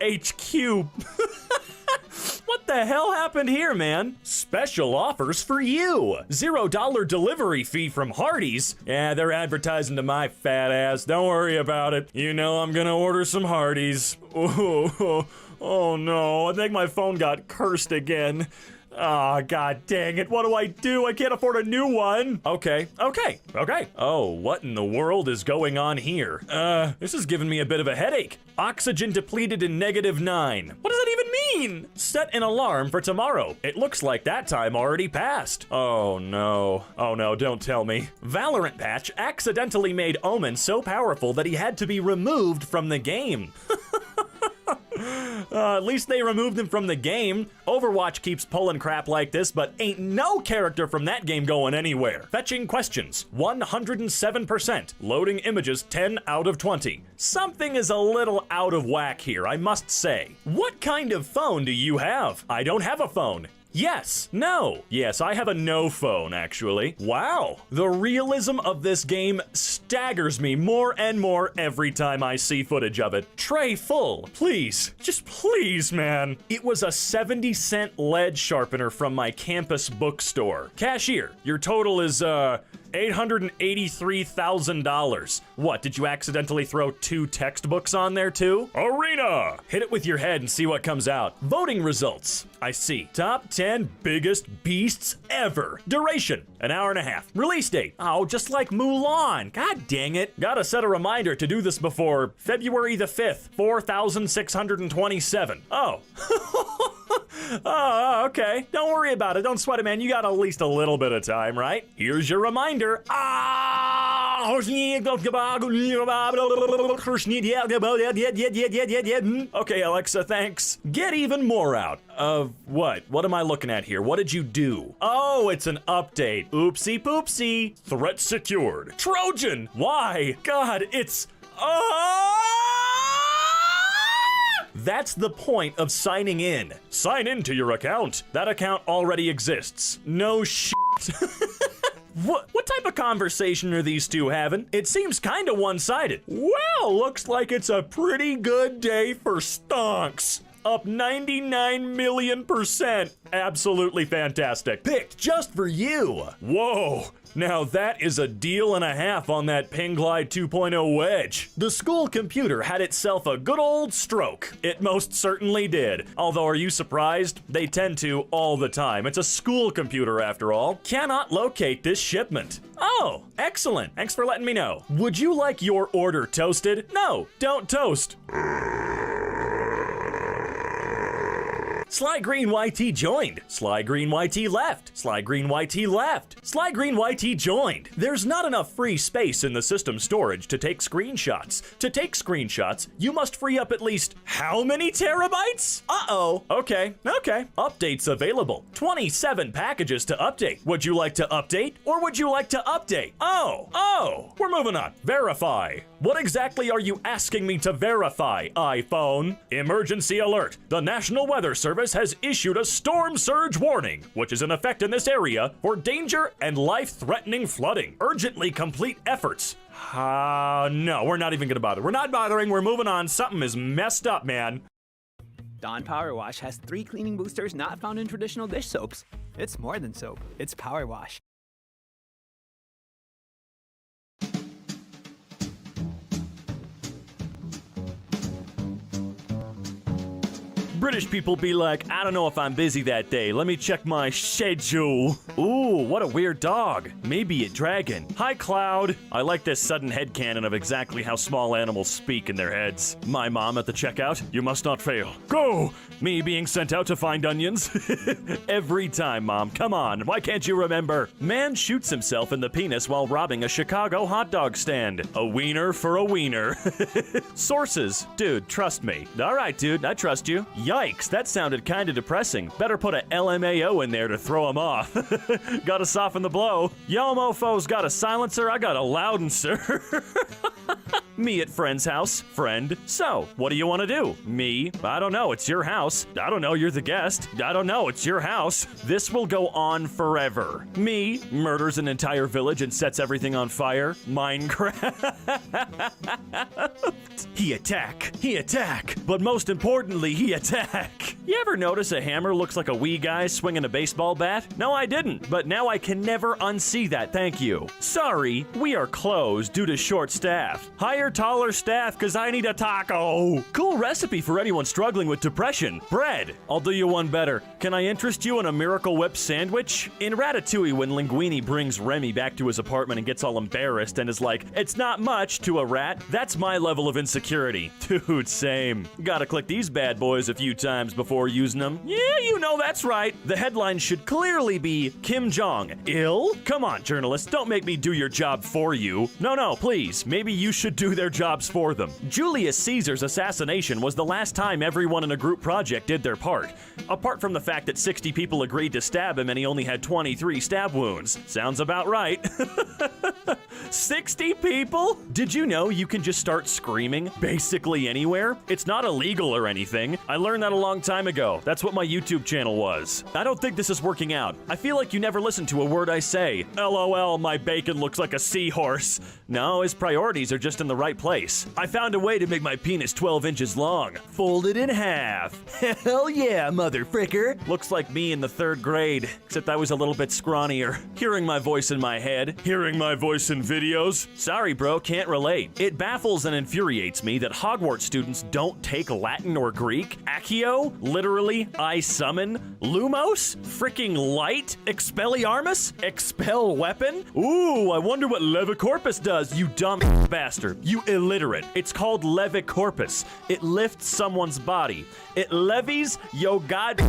What the hell happened here, man? Special offers for you. $0 delivery fee from Hardee's. Yeah, they're advertising to my fat ass. Don't worry about it. You know I'm gonna order some Hardee's. Oh no, I think my phone got cursed again. Ah, god dang it, what do I do? I can't afford a new one. Okay. Oh, what in the world is going on here? This is giving me a bit of a headache. Oxygen depleted in -9. What does that even mean? Set an alarm for tomorrow. It looks like that time already passed. Oh no, don't tell me. Valorant patch accidentally made Omen so powerful that he had to be removed from the game. At least they removed them from the game. Overwatch keeps pulling crap like this, but ain't no character from that game going anywhere. Fetching questions, 107%. Loading images, 10 out of 20. Something is a little out of whack here, I must say. What kind of phone do you have? I don't have a phone. Yes, no. Yes, I have a no phone, actually. Wow. The realism of this game staggers me more and more every time I see footage of it. Tray full, please. Just please, man. It was a 70-cent lead sharpener from my campus bookstore. Cashier, your total is, $883,000. What, did you accidentally throw 2 textbooks on there too? Arena! Hit it with your head and see what comes out. Voting results. I see. Top 10 biggest beasts ever. Duration, an hour and a half. Release date. Oh, just like Mulan. God dang it. Gotta set a reminder to do this before February the 5th, 4,627. Oh. Oh, okay. Don't worry about it. Don't sweat it, man. You got at least a little bit of time, right? Here's your reminder. Okay, Alexa, thanks. Get even more out of what? What am I looking at here? What did you do? Oh, it's an update. Oopsie poopsie. Threat secured. Trojan! Why? God, it's... That's the point of signing in. Sign into your account. That account already exists. No shit. What type of conversation are these two having? It seems kinda one-sided. Well, looks like it's a pretty good day for stonks. Up 99 million%. Absolutely fantastic. Picked just for you. Whoa. Now that is a deal and a half on that Pinglide 2.0 wedge. The school computer had itself a good old stroke. It most certainly did. Although, are you surprised? They tend to all the time. It's a school computer after all. Cannot locate this shipment. Oh, excellent. Thanks for letting me know. Would you like your order toasted? No, don't toast. Sly Green YT joined. Sly Green YT left. Sly Green YT left. Sly Green YT joined. There's not enough free space in the system storage to take screenshots. To take screenshots, you must free up at least how many terabytes? Uh-oh. Okay. Updates available. 27 packages to update. Would you like to update or would you like to update? Oh, we're moving on. Verify. What exactly are you asking me to verify, iPhone? Emergency alert. The National Weather Service has issued a storm surge warning, which is in effect in this area for danger and life-threatening flooding. Urgently complete efforts. No, we're not even gonna bother. We're not bothering, we're moving on. Something is messed up, man. Dawn Power Wash has 3 cleaning boosters not found in traditional dish soaps. It's more than soap, it's Power Wash. British people be like, I don't know if I'm busy that day. Let me check my schedule. Ooh, what a weird dog. Maybe a dragon. Hi, Cloud. I like this sudden headcanon of exactly how small animals speak in their heads. My mom at the checkout, you must not fail. Go! Me being sent out to find onions. Every time, Mom. Come on, why can't you remember? Man shoots himself in the penis while robbing a Chicago hot dog stand. A wiener for a wiener. Sources. Dude, trust me. All right, dude, I trust you. Yikes, that sounded kinda depressing. Better put a LMAO in there to throw him off. Gotta soften the blow. Y'all mofos got a silencer, I got a loudencer. Me at friend's house. Friend. So, what do you want to do? Me. I don't know, it's your house. I don't know, you're the guest. I don't know, it's your house. This will go on forever. Me. Murders an entire village and sets everything on fire. Minecraft. He attack. But most importantly, he attack. You ever notice a hammer looks like a wee guy swinging a baseball bat? No, I didn't, but now I can never unsee that, thank you. Sorry, we are closed due to short staff. Hire taller staff, cause I need a taco. Cool recipe for anyone struggling with depression. Bread. I'll do you one better. Can I interest you in a Miracle Whip sandwich? In Ratatouille, when Linguini brings Remy back to his apartment and gets all embarrassed and is like, it's not much to a rat, that's my level of insecurity. Dude, same. Gotta click these bad boys a few times before before using them. Yeah, you know that's right. The headline should clearly be Kim Jong ill? Come on, journalists, don't make me do your job for you. No, please. Maybe you should do their jobs for them. Julius Caesar's assassination was the last time everyone in a group project did their part. Apart from the fact that 60 people agreed to stab him and he only had 23 stab wounds. Sounds about right. 60 people? Did you know you can just start screaming basically anywhere? It's not illegal or anything. I learned that a long time ago. That's what my YouTube channel was. I don't think this is working out. I feel like you never listen to a word I say. LOL, my bacon looks like a seahorse. No, his priorities are just in the right place. I found a way to make my penis 12 inches long. Fold it in half. Hell yeah, motherfricker. Looks like me in the 3rd grade, except I was a little bit scrawnier. Hearing my voice in my head, hearing my voice in videos. Sorry, bro, can't relate. It baffles and infuriates me that Hogwarts students don't take Latin or Greek. Accio, literally, I summon. Lumos, freaking light. Expelliarmus, expel weapon. Ooh, I wonder what Levicorpus does, you dumb bastard. You illiterate. It's called Levicorpus. It lifts someone's body. It levies yo god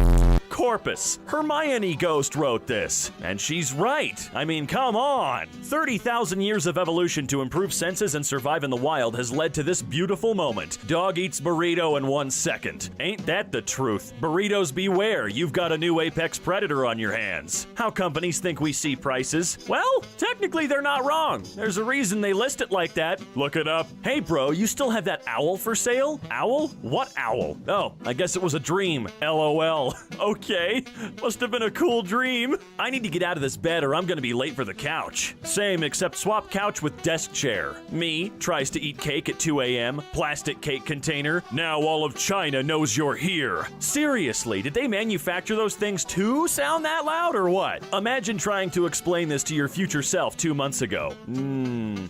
corpus. Hermione Ghost wrote this, and she's right. I mean, come on. 30,000 years of evolution to improve senses and survive in the wild has led to this beautiful moment. Dog eats burrito in 1 second. Ain't that the truth? Burritos beware, you've got a new apex predator on your hands. How companies think we see prices? Well, technically they're not wrong. There's a reason they list it like that. Look it up. Hey bro, you still have that owl for sale? Owl? What owl? Oh, I guess it was a dream. LOL. Okay, must have been a cool dream. I need to get out of this bed or I'm gonna be late for the couch. Same, except swap couch with desk chair. Me tries to eat cake at 2 a.m. Plastic cake container. Now all of China knows you're here. Seriously, did they manufacture those things to sound that loud or what? Imagine trying to explain this to your future self 2 months ago.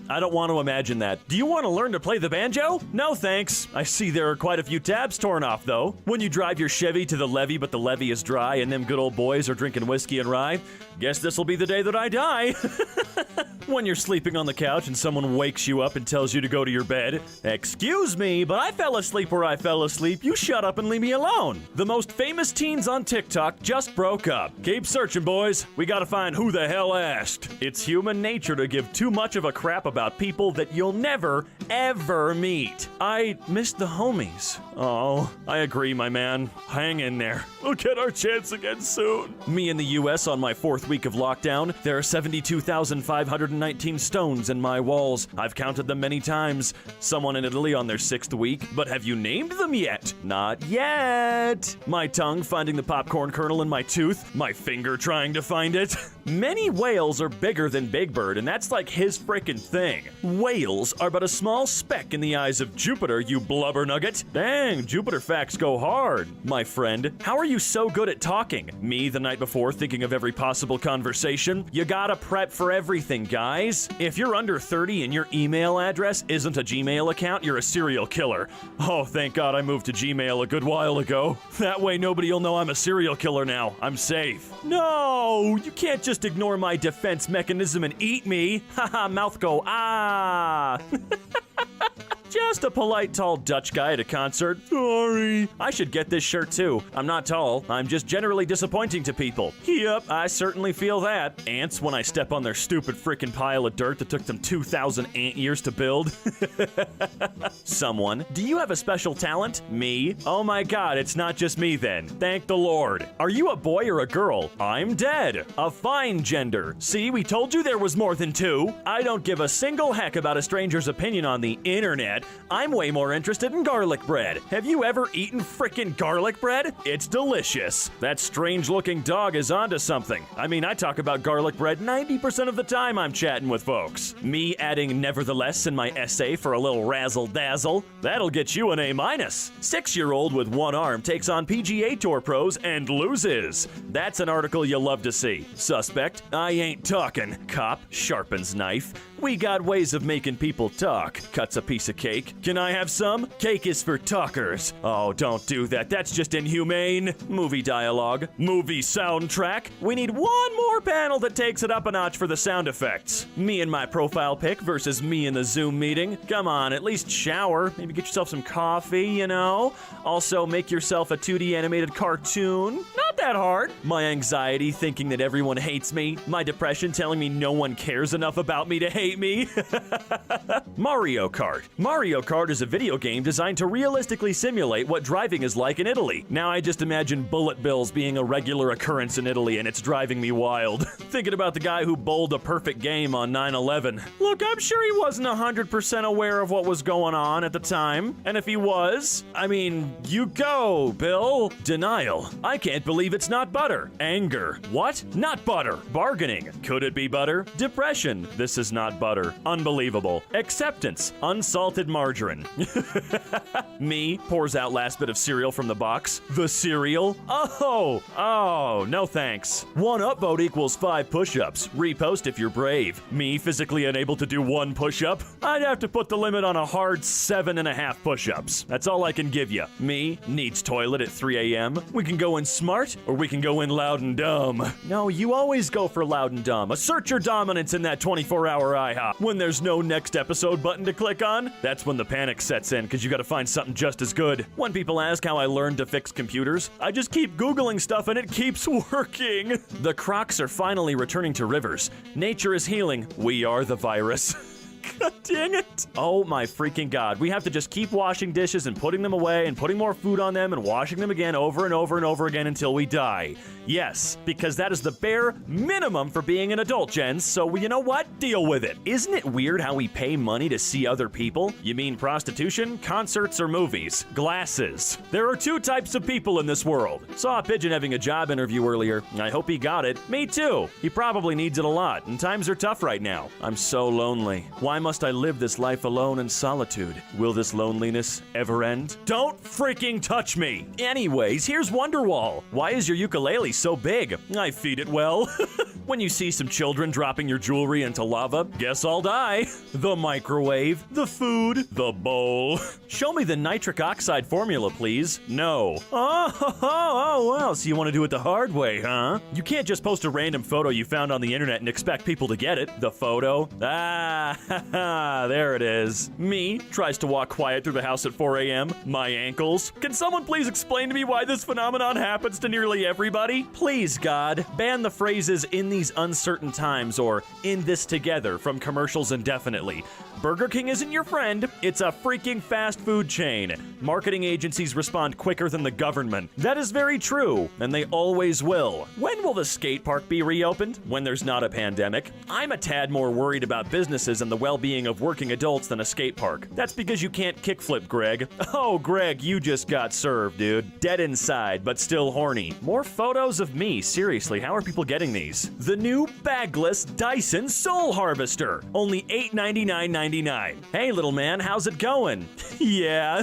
I don't want to imagine that. Do you want to learn to play the banjo? No thanks. I see there are quite a few tabs torn off though. When you drive your Chevy to the levee but the levee is dry and them good old boys are drinking whiskey and rye, guess this'll be the day that I die. When you're sleeping on the couch and someone wakes you up and tells you to go to your bed, excuse me, but I fell asleep where I fell asleep. You shut up and leave me alone. The most famous teens on TikTok just broke up. Keep searching, boys. We gotta find who the hell asked. It's human nature to give too much of a crap about people that you'll never, ever meet. I missed the homies. Oh, I agree, my man. Hang in there. We'll get our chance again soon. Me in the US on my 4th week of lockdown. There are 72,519 stones in my walls. I've counted them many times. Someone in Italy on their 6th week. But have you named them yet? Not yet. My tongue finding the popcorn kernel in my tooth. My finger trying to find it. Many whales are bigger than Big Bird, and that's like his frickin' thing. Whales are but a small speck in the eyes of Jupiter, you blubber nugget. Dang, Jupiter facts go hard. My friend, how are you so good at talking? Me the night before thinking of every possible conversation? You gotta prep for everything, guys. If you're under 30 and your email address isn't a Gmail account, you're a serial killer. Oh, thank God I moved to Gmail a good while ago. That way nobody'll know I'm a serial killer now. I'm safe. No, you can't just ignore my defense mechanism and eat me. Haha, mouth go, ah. Just a polite, tall Dutch guy at a concert. Sorry. I should get this shirt too. I'm not tall. I'm just generally disappointing to people. Yep, I certainly feel that. Ants when I step on their stupid frickin' pile of dirt that took them 2,000 ant years to build. Someone, do you have a special talent? Me? Oh my God, it's not just me then. Thank the Lord. Are you a boy or a girl? I'm dead. A fine gender. See, we told you there was more than two. I don't give a single heck about a stranger's opinion on the internet. I'm way more interested in garlic bread. Have you ever eaten frickin' garlic bread? It's delicious. That strange-looking dog is onto something. I mean, I talk about garlic bread 90% of the time I'm chatting with folks. Me adding nevertheless in my essay for a little razzle-dazzle. That'll get you an A-. 6-year-old with one arm takes on PGA Tour pros and loses. That's an article you'll love to see. Suspect, I ain't talking. Cop, sharpens knife. We got ways of making people talk. Cuts a piece of cake cake. Can I have some? Cake is for talkers. Oh, don't do that. That's just inhumane. Movie dialogue. Movie soundtrack. We need one more panel that takes it up a notch for the sound effects. Me and my profile pic versus me in the Zoom meeting. Come on, at least shower. Maybe get yourself some coffee, you know? Also, make yourself a 2D animated cartoon. Not that hard. My anxiety thinking that everyone hates me. My depression telling me no one cares enough about me to hate me. Mario Kart. Mario Kart is a video game designed to realistically simulate what driving is like in Italy. Now I just imagine bullet bills being a regular occurrence in Italy, and it's driving me wild. Thinking about the guy who bowled a perfect game on 9/11. Look, I'm sure he wasn't 100% aware of what was going on at the time. And if he was, I mean, you go, Bill. Denial. I can't believe it's not butter. Anger. What? Not butter. Bargaining. Could it be butter? Depression. This is not butter. Unbelievable. Acceptance. Unsalted margarine. Me pours out last bit of cereal from the box. The cereal? Oh, no thanks. One upvote equals 5 push-ups. Repost if you're brave. Me physically unable to do 1 push-up? I'd have to put the limit on a hard 7.5 push-ups. That's all I can give you. Me needs toilet at 3 a.m. We can go in smart, or we can go in loud and dumb. No, you always go for loud and dumb. Assert your dominance in that 24-hour IHOP. When there's no next episode button to click on, that's when the panic sets in, because you gotta find something just as good. When people ask how I learned to fix computers, I just keep Googling stuff and it keeps working. The crocs are finally returning to rivers. Nature is healing. We are the virus. God dang it. Oh my freaking God. We have to just keep washing dishes and putting them away and putting more food on them and washing them again over and over and over again until we die. Yes, because that is the bare minimum for being an adult, Jens, so you know what? Deal with it. Isn't it weird how we pay money to see other people? You mean prostitution, concerts, or movies? Glasses. There are 2 types of people in this world. Saw a pigeon having a job interview earlier. I hope he got it. Me too. He probably needs it a lot, and times are tough right now. I'm so lonely. Why must I live this life alone in solitude? Will this loneliness ever end? Don't freaking touch me! Anyways, here's Wonderwall. Why is your ukulele so big? I feed it well. When you see some children dropping your jewelry into lava, guess I'll die. The microwave, the food, the bowl. Show me the nitric oxide formula, please. No. Oh, well, so you want to do it the hard way, huh? You can't just post a random photo you found on the internet and expect people to get it. The photo? There it is. Me tries to walk quiet through the house at 4 a.m. My ankles. Can someone please explain to me why this phenomenon happens to nearly everybody? Please, God, ban the phrases "in these uncertain times" or "in this together" from commercials indefinitely. Burger King isn't your friend. It's a freaking fast food chain. Marketing agencies respond quicker than the government. That is very true, and they always will. When will the skate park be reopened? When there's not a pandemic. I'm a tad more worried about businesses and the well-being of working adults than a skate park. That's because you can't kickflip, Greg. Oh, Greg, you just got served, dude. Dead inside, but still horny. More photos of me. Seriously, how are people getting these? The new bagless Dyson Soul Harvester. Only $899.99. Hey, little man, how's it going? Yeah.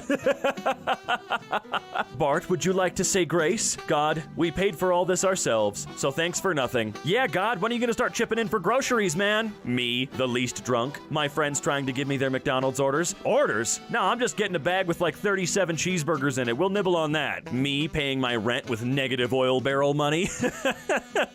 Bart, would you like to say grace? God, we paid for all this ourselves, so thanks for nothing. Yeah, God, when are you gonna start chipping in for groceries, man? Me, the least drunk. My friends trying to give me their McDonald's orders. Orders? No, I'm just getting a bag with like 37 cheeseburgers in it. We'll nibble on that. Me paying my rent with negative oil barrel money.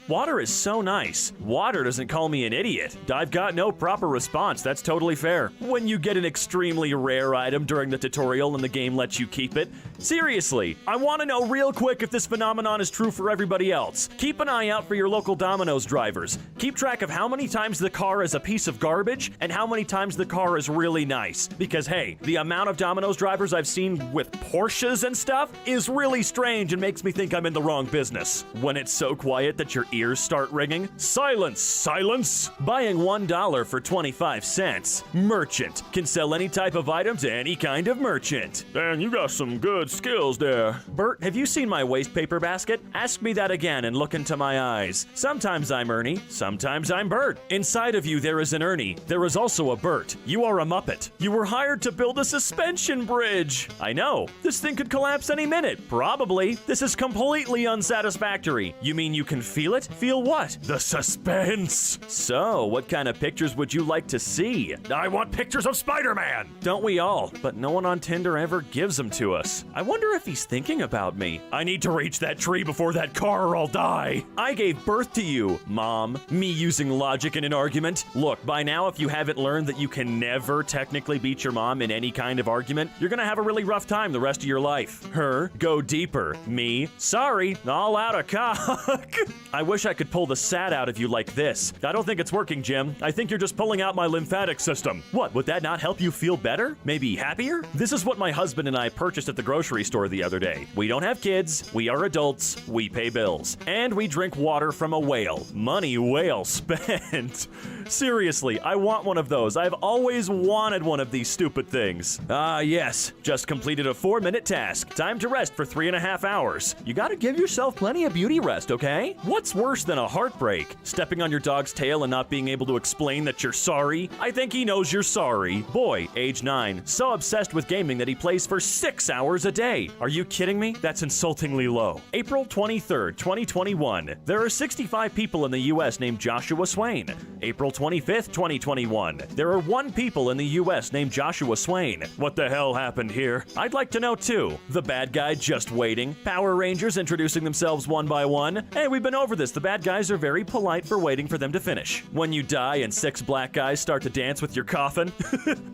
Water is so nice. Water doesn't call me an idiot. I've got no proper response. That's totally fair. When you get an extremely rare item during the tutorial and the game lets you keep it. Seriously, I want to know real quick if this phenomenon is true for everybody else. Keep an eye out for your local Domino's drivers. Keep track of how many times the car is a piece of garbage and how many times the car is really nice. Because hey, the amount of Domino's drivers I've seen with Porsches and stuff is really strange and makes me think I'm in the wrong business. When it's so quiet that your ears start ringing. Silence! Silence! Buying $1 for 25 cents. Merchant. Can sell any type of item to any kind of merchant. Man, you got some good skills there. Bert, have you seen my waste paper basket? Ask me that again and look into my eyes. Sometimes I'm Ernie, sometimes I'm Bert. Inside of you there is an Ernie. There is also a Bert. You are a Muppet. You were hired to build a suspension bridge. I know. This thing could collapse any minute. Probably. This is completely unsatisfactory. You mean you can feel it? Feel what? The suspense. So, what kind of pictures would you like to see? I want want pictures of Spider-Man. Don't we all? But no one on Tinder ever gives them to us. I wonder if he's thinking about me. I need to reach that tree before that car or I'll die. I gave birth to you, Mom. Me using logic in an argument. Look, by now, if you haven't learned that you can never technically beat your mom in any kind of argument, you're gonna have a really rough time the rest of your life. Her, go deeper. Me, sorry, all out of cock. I wish I could pull the sat out of you like this. I don't think it's working, Jim. I think you're just pulling out my lymphatic system. What, would that not help you feel better? Maybe happier? This is what my husband and I purchased at the grocery store the other day. We don't have kids, we are adults, we pay bills, and we drink water from a whale. Money well spent. Seriously, I want one of those. I've always wanted one of these stupid things. Ah, yes. Just completed a 4-minute task. Time to rest for 3.5 hours. You gotta give yourself plenty of beauty rest, okay? What's worse than a heartbreak? Stepping on your dog's tail and not being able to explain that you're sorry? I think he knows you're sorry. Boy, age 9, so obsessed with gaming that he plays for 6 hours a day. Are you kidding me? That's insultingly low. April 23rd, 2021. There are 65 people in the U.S. named Joshua Swain. April 25th, 2021. There are 1 people in the U.S. named Joshua Swain. What the hell happened here? I'd like to know too. The bad guy just waiting. Power Rangers introducing themselves one by one. Hey, we've been over this. The bad guys are very polite for waiting for them to finish. When you die and 6 black guys start to dance with your coffin.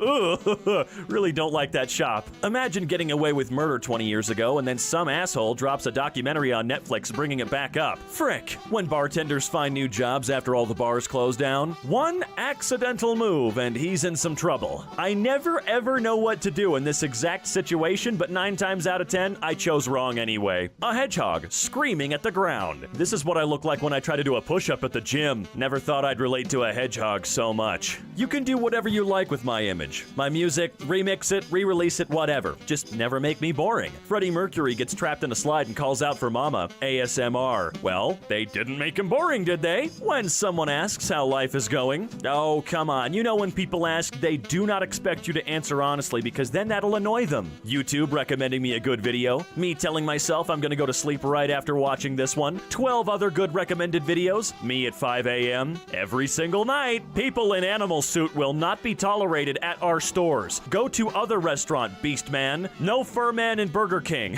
Ugh, really don't like that shop. Imagine getting away with murder 20 years ago and then some asshole drops a documentary on Netflix bringing it back up. Frick. When bartenders find new jobs after all the bars close down. One accidental move and he's in some trouble. I never ever know what to do in this exact situation, but 9 times out of 10, I chose wrong anyway. A hedgehog screaming at the ground. This is what I look like when I try to do a push-up at the gym. Never thought I'd relate to a hedgehog so much. You can do whatever you like with my image. My music, remix it, re-release it, whatever. Just never make me boring. Freddie Mercury gets trapped in a slide and calls out for mama. ASMR. Well, they didn't make him boring, did they? When someone asks how life is going. Oh, come on. You know when people ask, they do not expect you to answer honestly because then that'll annoy them. YouTube recommending me a good video. Me telling myself I'm gonna go to sleep right after watching this one. 12 other good recommended videos. Me at 5 a.m. every single night. People in animal suit will not be tolerated at our stores. Go to other restaurant, Beast Man. No Fur Man in Burger King.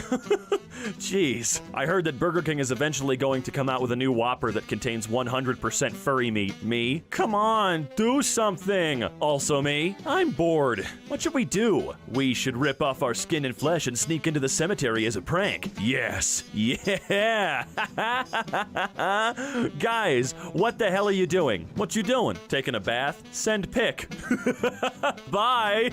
Jeez. I heard that Burger King is eventually going to come out with a new Whopper that contains 100% furry meat. Me? Come on, do something. Also me? I'm bored. What should we do? We should rip off our skin and flesh and sneak into the cemetery as a prank. Yes. Yeah. Guys, what the hell are you doing? What you doing? Taking a bath? Send pic. Bye.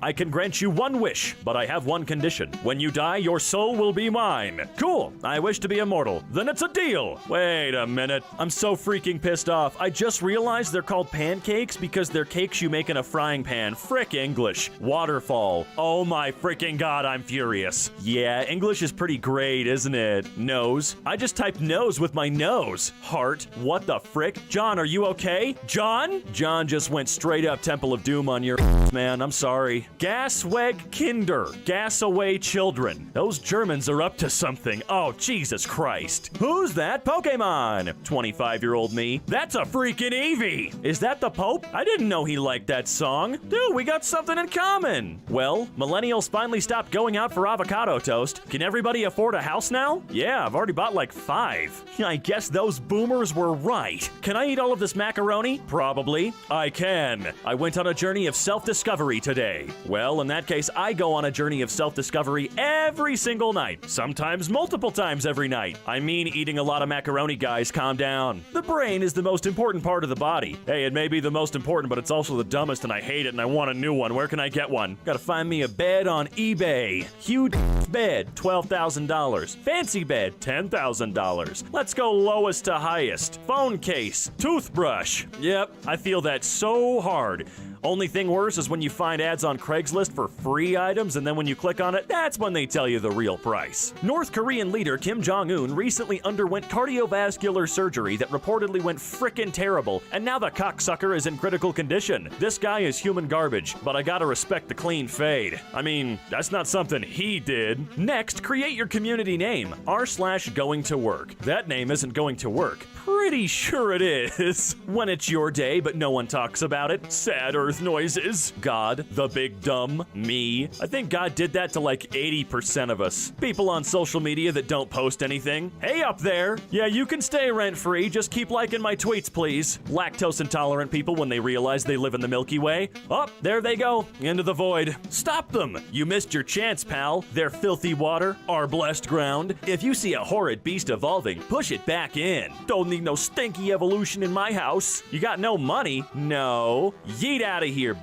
I can grant you one wish, but I have one condition. When you die, your soul will be mine. Cool. I wish to be immortal. Then it's a deal. Wait a minute. I'm so freaking pissed off. I just realized they're called pancakes because they're cakes you make in a frying pan. Frick English. Waterfall. Oh my freaking god, I'm furious. Yeah, English is pretty great, isn't it? Nose. I just typed nose with my nose. Heart. What the frick? John, are you okay? John? John just went straight up Temple of Doom on your man. I'm sorry. Gasweg Kinder. Gas away children. Those Germans are up to something. Oh, Jesus Christ. Who's that Pokemon? 25-year-old me. That's a freaking Eevee. Is that the Pope? I didn't know he liked that song. Dude, we got something in common. Well, millennials finally stopped going out for avocado toast. Can everybody afford a house now? Yeah, I've already bought like 5. I guess those boomers were right. Can I eat all of this macaroni? Probably. I can. I went on a journey of self-discovery today. Well, in that case, I go on a journey of self-discovery every single night. Sometimes multiple times every night. I mean eating a lot of macaroni, guys. Calm down. The brain is the most important part of the body. Hey, it may be the most important, but it's also the dumbest and I hate it and I want a new one. Where can I get one? Gotta find me a bed on eBay. Huge bed, $12,000. Fancy bed, $10,000. Let's go lowest to highest. Phone case, toothbrush. Yep, I feel that so hard. Only thing worse is when you find ads on Craigslist for free items, and then when you click on it, that's when they tell you the real price. North Korean leader Kim Jong-un recently underwent cardiovascular surgery that reportedly went frickin' terrible, and now the cocksucker is in critical condition. This guy is human garbage, but I gotta respect the clean fade. I mean, that's not something he did. Next, create your community name, r/going-to-work. That name isn't going to work. Pretty sure it is. When it's your day, but no one talks about it. Sad Earth earth noises. God, the big dumb, me. I think God did that to like 80% of us. People on social media that don't post anything. Hey up there. Yeah, you can stay rent-free. Just keep liking my tweets, please. Lactose intolerant people when they realize they live in the Milky Way. Oh, there they go. Into the void. Stop them. You missed your chance, pal. Their filthy water, our blessed ground. If you see a horrid beast evolving, push it back in. Don't need no stinky evolution in my house. You got no money? No. Yeet out of here.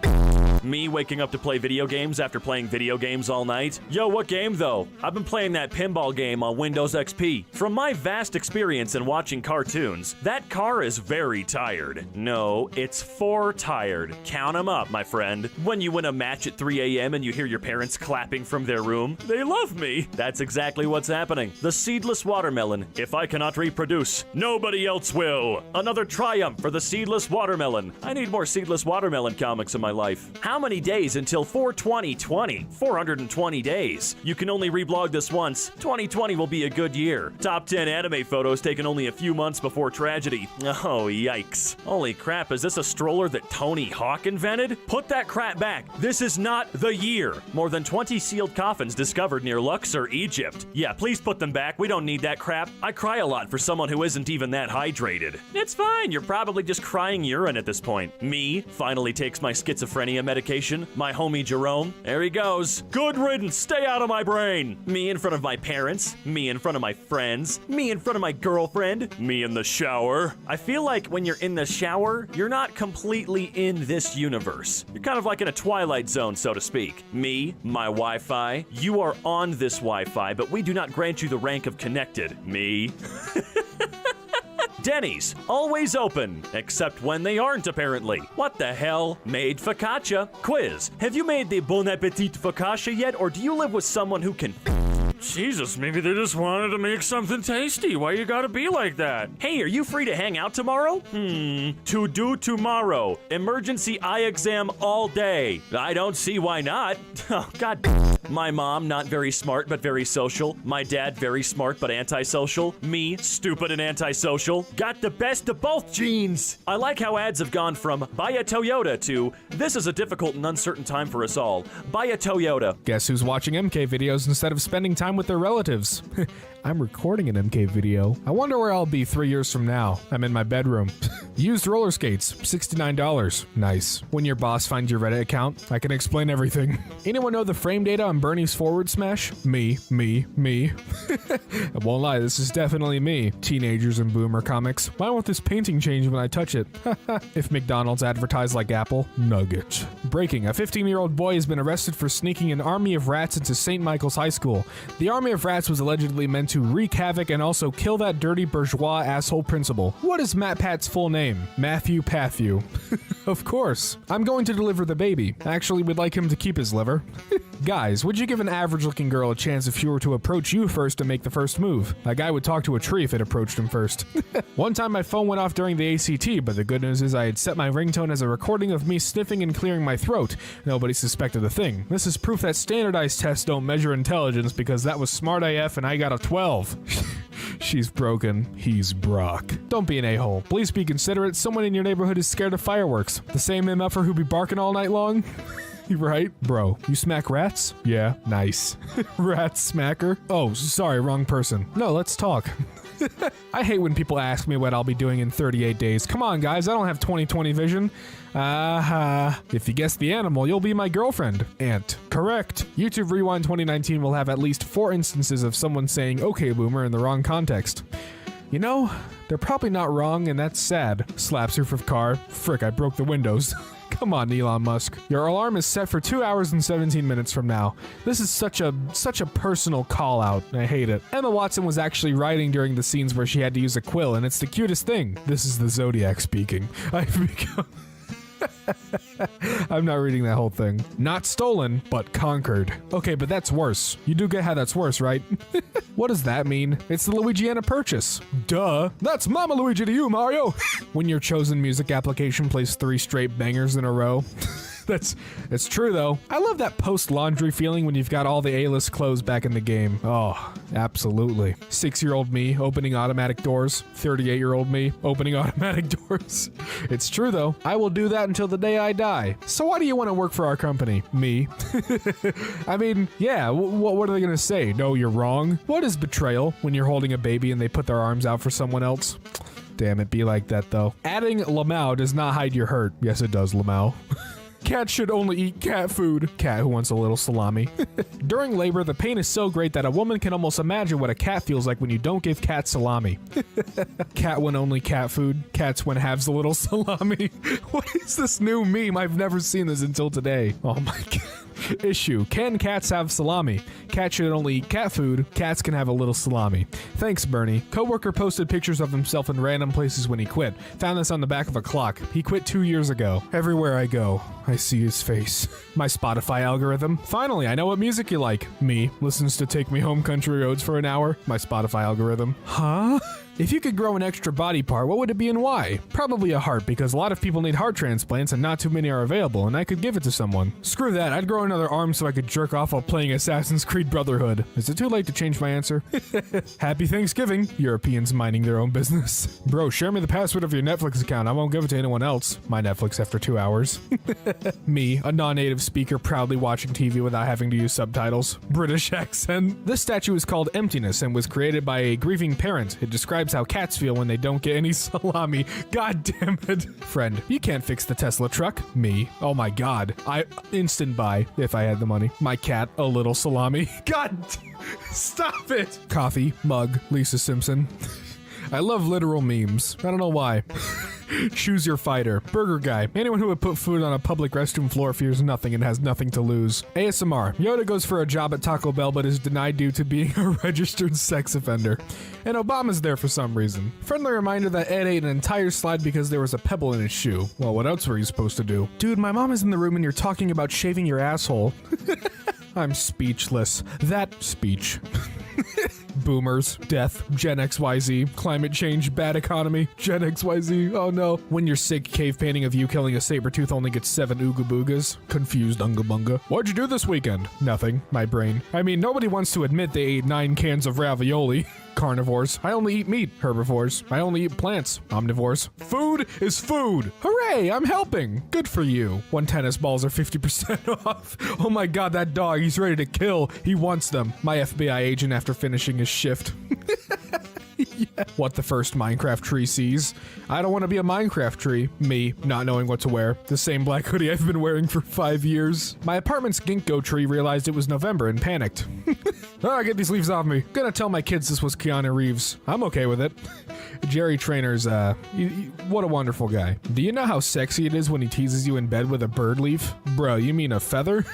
Me waking up to play video games after playing video games all night? Yo, what game though? I've been playing that pinball game on Windows XP. From my vast experience in watching cartoons, that car is very tired. No, it's 4 tired. Count 'em up, my friend. When you win a match at 3 a.m. and you hear your parents clapping from their room, they love me. That's exactly what's happening. The seedless watermelon. If I cannot reproduce, nobody else will. Another triumph for the seedless watermelon. I need more seedless watermelon comics in my life. How many days until 4/20/20? 420 days. You can only reblog this once. 2020 will be a good year. Top 10 anime photos taken only a few months before tragedy. Oh, yikes. Holy crap, is this a stroller that Tony Hawk invented? Put that crap back. This is not the year. More than 20 sealed coffins discovered near Luxor, Egypt. Yeah, please put them back. We don't need that crap. I cry a lot for someone who isn't even that hydrated. It's fine. You're probably just crying urine at this point. Me finally takes my schizophrenia medication. My homie Jerome, there he goes. Good riddance, stay out of my brain. Me in front of my parents, me in front of my friends, me in front of my girlfriend, me in the shower. I feel like when you're in the shower, you're not completely in this universe. You're kind of like in a twilight zone, so to speak. Me, my Wi-Fi. You are on this Wi-Fi, but we do not grant you the rank of connected. Me. Denny's, always open, except when they aren't apparently. What the hell? Made focaccia. Quiz, have you made the Bon Appetit focaccia yet, or do you live with someone who can... Jesus, maybe they just wanted to make something tasty. Why you gotta be like that? Hey, are you free to hang out tomorrow? To do tomorrow. Emergency eye exam all day. I don't see why not. Oh, God. My mom, not very smart, but very social. My dad, very smart, but antisocial. Me, stupid and antisocial. Got the best of both genes. I like how ads have gone from buy a Toyota to this is a difficult and uncertain time for us all. Buy a Toyota. Guess who's watching MK videos instead of spending time with their relatives? I'm recording an MK video. I wonder where I'll be 3 years from now. I'm in my bedroom. Used roller skates, $69. Nice. When your boss finds your Reddit account, I can explain everything. Anyone know the frame data on Bernie's forward smash? Me. I won't lie, this is definitely me. Teenagers and boomer comics. Why won't this painting change when I touch it? If McDonald's advertised like Apple, nugget. Breaking. A 15-year-old boy has been arrested for sneaking an army of rats into St. Michael's High School. The army of rats was allegedly meant to wreak havoc and also kill that dirty bourgeois asshole principal. What is Matt Pat's full name? Matthew Patthew. Of course. I'm going to deliver the baby. Actually, we'd like him to keep his liver. Guys, would you give an average-looking girl a chance if she were to approach you first and make the first move? A guy would talk to a tree if it approached him first. One time my phone went off during the ACT, but the good news is I had set my ringtone as a recording of me sniffing and clearing my throat. Nobody suspected a thing. This is proof that standardized tests don't measure intelligence because that was smart AF and I got a 12. She's broken. He's Brock. Don't be an a-hole. Please be considerate. Someone in your neighborhood is scared of fireworks. The same MFer who be barking all night long? Right? Bro, you smack rats? Yeah, nice. Rat smacker? Oh, sorry, wrong person. No, let's talk. I hate when people ask me what I'll be doing in 38 days. Come on, guys, I don't have 20/20 vision. If you guess the animal, you'll be my girlfriend. Ant. Correct. YouTube Rewind 2019 will have at least 4 instances of someone saying okay boomer in the wrong context. You know, they're probably not wrong, and that's sad. Slaps roof of car. Frick, I broke the windows. Come on, Elon Musk. Your alarm is set for 2 hours and 17 minutes from now. This is such a personal call-out. I hate it. Emma Watson was actually writing during the scenes where she had to use a quill, and it's the cutest thing. This is the Zodiac speaking. I've become... I'm not reading that whole thing. Not stolen, but conquered. Okay, but that's worse. You do get how that's worse, right? What does that mean? It's the Luigiana purchase. Duh. That's Mama Luigi to you, Mario. When your chosen music application plays 3 straight bangers in a row. That's true though. I love that post-laundry feeling when you've got all the A-list clothes back in the game. Oh, absolutely. 6-year-old me opening automatic doors. 38-year-old me opening automatic doors. It's true though. I will do that until the day I die. So why do you want to work for our company? Me. I mean, yeah, what are they going to say? No, you're wrong. What is betrayal when you're holding a baby and they put their arms out for someone else? Damn it, be like that though. Adding Lamau does not hide your hurt. Yes, it does, Lamau. Cats should only eat cat food. Cat who wants a little salami. During labor, the pain is so great that a woman can almost imagine what a cat feels like when you don't give cat salami. Cat when only cat food. Cats when halves a little salami. What is this new meme? I've never seen this until today. Oh my god. Issue. Can cats have salami? Cats should only eat cat food. Cats can have a little salami. Thanks, Bernie. Coworker posted pictures of himself in random places when he quit. Found this on the back of a clock. He quit 2 years ago. Everywhere I go, I see his face. My Spotify algorithm. Finally, I know what music you like. Me listens to Take Me Home Country Roads for an hour. My Spotify algorithm. Huh? If you could grow an extra body part, what would it be and why? Probably a heart, because a lot of people need heart transplants and not too many are available, and I could give it to someone. Screw that, I'd grow another arm so I could jerk off while playing Assassin's Creed Brotherhood. Is it too late to change my answer? Happy Thanksgiving. Europeans minding their own business. Bro, share me the password of your Netflix account. I won't give it to anyone else. My Netflix after 2 hours. Me, a non-native speaker proudly watching TV without having to use subtitles. British accent. This statue is called Emptiness and was created by a grieving parent. It describes how cats feel when they don't get any salami. God damn it. Friend, you can't fix the Tesla truck. Me. Oh my god. I instant buy if I had the money. My cat, a little salami. God, stop it. Coffee, mug, Lisa Simpson. I love literal memes. I don't know why. Choose your fighter. Burger guy. Anyone who would put food on a public restroom floor fears nothing and has nothing to lose. ASMR. Yoda goes for a job at Taco Bell but is denied due to being a registered sex offender. And Obama's there for some reason. Friendly reminder that Ed ate an entire slide because there was a pebble in his shoe. Well, what else were you supposed to do? Dude, my mom is in the room and you're talking about shaving your asshole. I'm speechless. That speech. Boomers, death, Gen XYZ, climate change, bad economy, Gen XYZ, oh no. When your sick cave painting of you killing a saber tooth only gets 7 ooga boogas. Confused unga bunga. What'd you do this weekend? Nothing. My brain. I mean, nobody wants to admit they ate 9 cans of ravioli. Carnivores. I only eat meat. Herbivores. I only eat plants. Omnivores. Food is food. Hooray, I'm helping. Good for you. 1 tennis balls are 50% off. Oh my god, that dog, he's ready to kill. He wants them. My FBI agent after finishing his shift. Yeah. What the first Minecraft tree sees. I don't want to be a Minecraft tree. Me, not knowing what to wear. The same black hoodie I've been wearing for 5 years. My apartment's ginkgo tree realized it was November and panicked. Oh, get these leaves off me. Gonna tell my kids this was Keanu Reeves. I'm okay with it. Jerry Trainer's, what a wonderful guy. Do you know how sexy it is when he teases you in bed with a bird leaf? Bro, you mean a feather?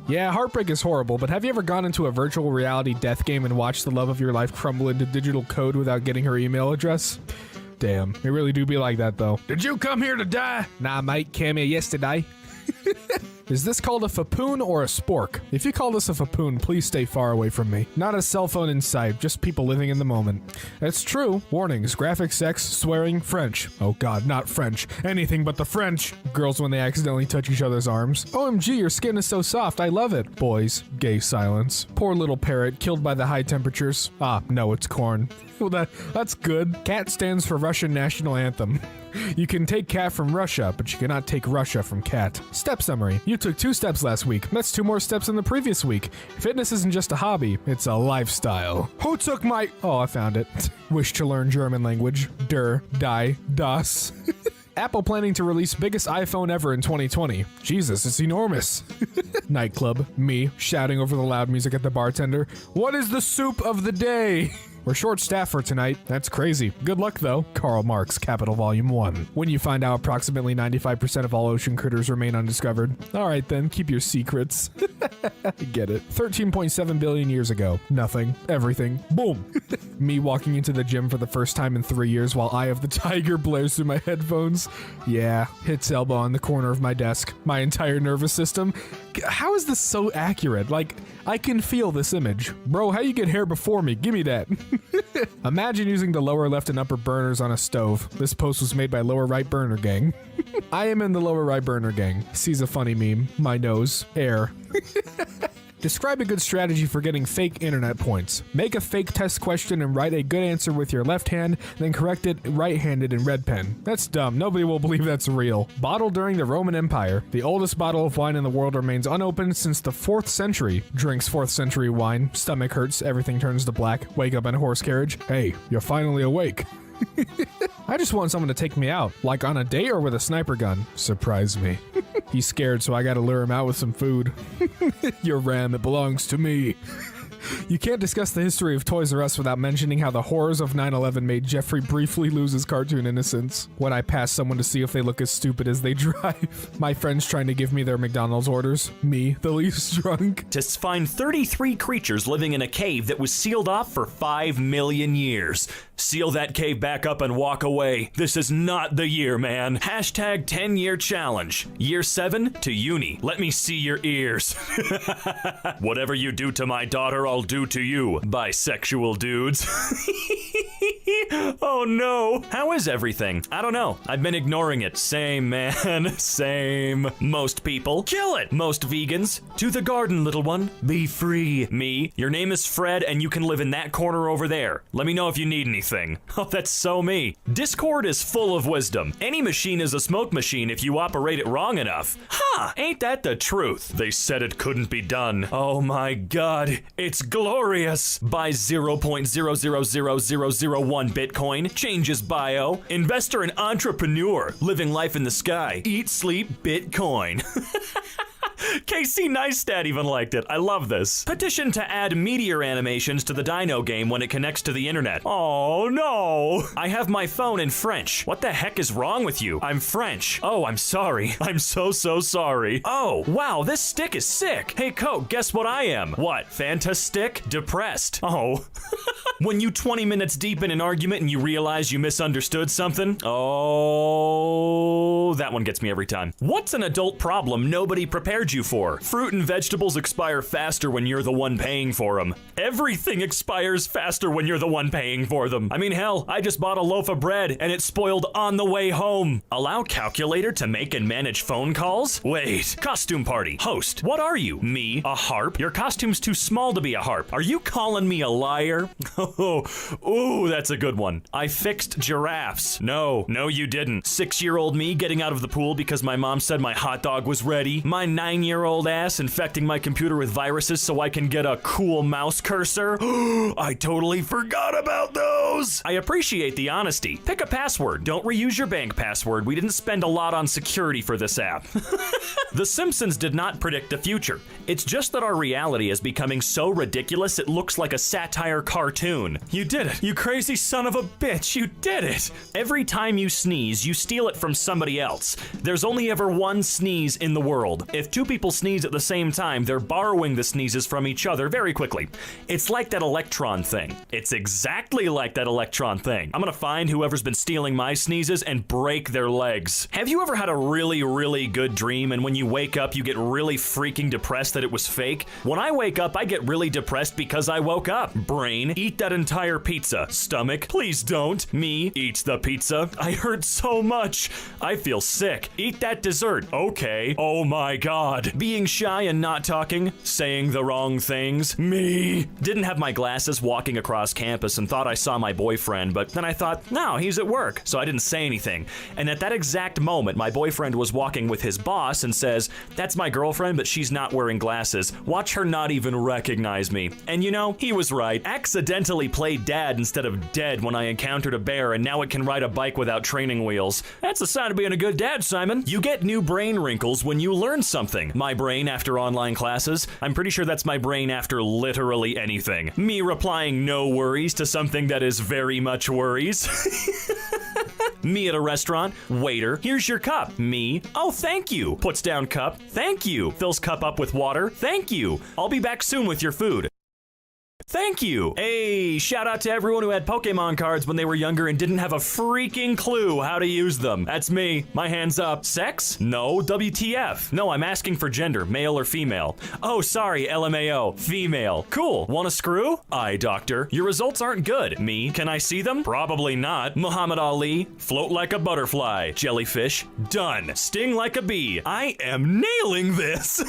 Yeah, heartbreak is horrible, but have you ever gone into a virtual reality death game and watched the love of your life crumble into digital code without getting her email address? Damn, it really do be like that though. Did you come here to die? Nah, mate, came here yesterday. Is this called a fapoon or a spork? If you call this a fapoon, please stay far away from me. Not a cell phone in sight, just people living in the moment. That's true. Warnings, graphic sex, swearing, French. Oh god, not French. Anything but the French. Girls when they accidentally touch each other's arms. OMG, your skin is so soft, I love it. Boys, gay silence. Poor little parrot, killed by the high temperatures. Ah, no, it's corn. Well, that's good. CAT stands for Russian National Anthem. You can take cat from Russia, but you cannot take Russia from cat. Step summary. You took 2 steps last week. That's 2 more steps than the previous week. Fitness isn't just a hobby, it's a lifestyle. Who took my... Oh, I found it. Wish to learn German language. Der, die, das. Apple planning to release biggest iPhone ever in 2020. Jesus, it's enormous. Nightclub. Me, shouting over the loud music at the bartender. What is the soup of the day? We're short-staffed for tonight. That's crazy. Good luck, though. Karl Marx, Capital Volume 1. When you find out approximately 95% of all ocean critters remain undiscovered. All right, then. Keep your secrets. Get it. 13.7 billion years ago. Nothing. Everything. Boom. Me walking into the gym for the first time in 3 years while Eye of the Tiger blares through my headphones. Yeah. Hits elbow on the corner of my desk. My entire nervous system. How is this so accurate? Like, I can feel this image. Bro, how you get hair before me? Give me that. Imagine using the lower left and upper burners on a stove. This post was made by lower right burner gang. I am in the lower right burner gang. Sees a funny meme. My nose. Air. Describe a good strategy for getting fake internet points. Make a fake test question and write a good answer with your left hand, then correct it right-handed in red pen. That's dumb. Nobody will believe that's real. Bottled during the Roman Empire. The oldest bottle of wine in the world remains unopened since the 4th century. Drinks 4th century wine. Stomach hurts. Everything turns to black. Wake up in a horse carriage. Hey, you're finally awake. I just want someone to take me out, like on a date or with a sniper gun. Surprise me. He's scared, so I gotta lure him out with some food. Your ram, it belongs to me. You can't discuss the history of Toys R Us without mentioning how the horrors of 9/11 made Jeffrey briefly lose his cartoon innocence. When I pass someone to see if they look as stupid as they drive. My friends trying to give me their McDonald's orders. Me, the least drunk. To find 33 creatures living in a cave that was sealed off for 5 million years. Seal that cave back up and walk away. This is not the year, man. Hashtag 10-year challenge. Year 7 to uni. Let me see your ears. Whatever you do to my daughter, I'll do to you. Bisexual dudes. Oh no. How is everything? I don't know. I've been ignoring it. Same, man. Same. Most people. Kill it. Most vegans. To the garden, little one. Be free. Me. Your name is Fred and you can live in that corner over there. Let me know if you need anything. Oh, that's so me. Discord is full of wisdom. Any machine is a smoke machine if you operate it wrong enough. Huh, ain't that the truth? They said it couldn't be done. Oh my god, it's glorious. Buy 0.000001 Bitcoin, changes bio, investor and entrepreneur, living life in the sky, eat, sleep, Bitcoin. KC Neistat even liked it. I love this. Petition to add meteor animations to the Dino game when it connects to the internet. Oh no! I have my phone in French. What the heck is wrong with you? I'm French. Oh, I'm sorry. I'm so sorry. Oh, wow, this stick is sick. Hey, Coke, guess what I am? What? Fantastic? Depressed. Oh. When you 20 minutes deep in an argument and you realize you misunderstood something? Oh, that one gets me every time. What's an adult problem nobody prepared you for? Fruit and vegetables expire faster when you're the one paying for them. Everything expires faster when you're the one paying for them. I mean, hell, I just bought a loaf of bread and it spoiled on the way home. Allow calculator to make and manage phone calls? Wait, costume party. Host, what are you? Me, a harp? Your costume's too small to be a harp. Are you calling me a liar? Oh, ooh, that's a good one. I fixed giraffes. No, you didn't. 6-year-old me getting out of the pool because my mom said my hot dog was ready. My 9-year-old ass infecting my computer with viruses so I can get a cool mouse cursor. I totally forgot about those. I appreciate the honesty. Pick a password. Don't reuse your bank password. We didn't spend a lot on security for this app. The Simpsons did not predict the future. It's just that our reality is becoming so ridiculous it looks like a satire cartoon. You did it. You crazy son of a bitch. You did it. Every time you sneeze, you steal it from somebody else. There's only ever one sneeze in the world. If two people sneeze at the same time, they're borrowing the sneezes from each other very quickly. It's like that electron thing. It's exactly like that electron thing. I'm gonna find whoever's been stealing my sneezes and break their legs. Have you ever had a really good dream and when you wake up you get really freaking depressed that it was fake? When I wake up, I get really depressed because I woke up. Brain, eat that entire pizza. Stomach, please don't. Me, eats the pizza. I hurt so much. I feel sick. Eat that dessert. Okay. Oh my god. Being shy and not talking. Saying the wrong things. Me. Didn't have my glasses walking across campus and thought I saw my boyfriend, but then I thought, no, he's at work, so I didn't say anything. And at that exact moment, my boyfriend was walking with his boss and says, that's my girlfriend, but she's not wearing glasses. Watch her not even recognize me. And you know, he was right. Accidentally played dad instead of dead when I encountered a bear and now it can ride a bike without training wheels. That's the sign of being a good dad, Simon. You get new brain wrinkles when you learn something. My brain after online classes. I'm pretty sure that's my brain after literally anything. Me replying no worries to something that is very much worries. Me at a restaurant. Waiter, here's your cup. Me, oh, thank you. Puts down cup. Thank you. Fills cup up with water. Thank you. I'll be back soon with your food. Thank you. Hey, shout out to everyone who had Pokemon cards when they were younger and didn't have a freaking clue how to use them. That's me. My hands up. Sex? No. WTF? No, I'm asking for gender, male or female. Oh, sorry, LMAO. Female. Cool. Want a screw? Eye doctor. Your results aren't good. Me? Can I see them? Probably not. Muhammad Ali. Float like a butterfly. Jellyfish. Done. Sting like a bee. I am nailing this.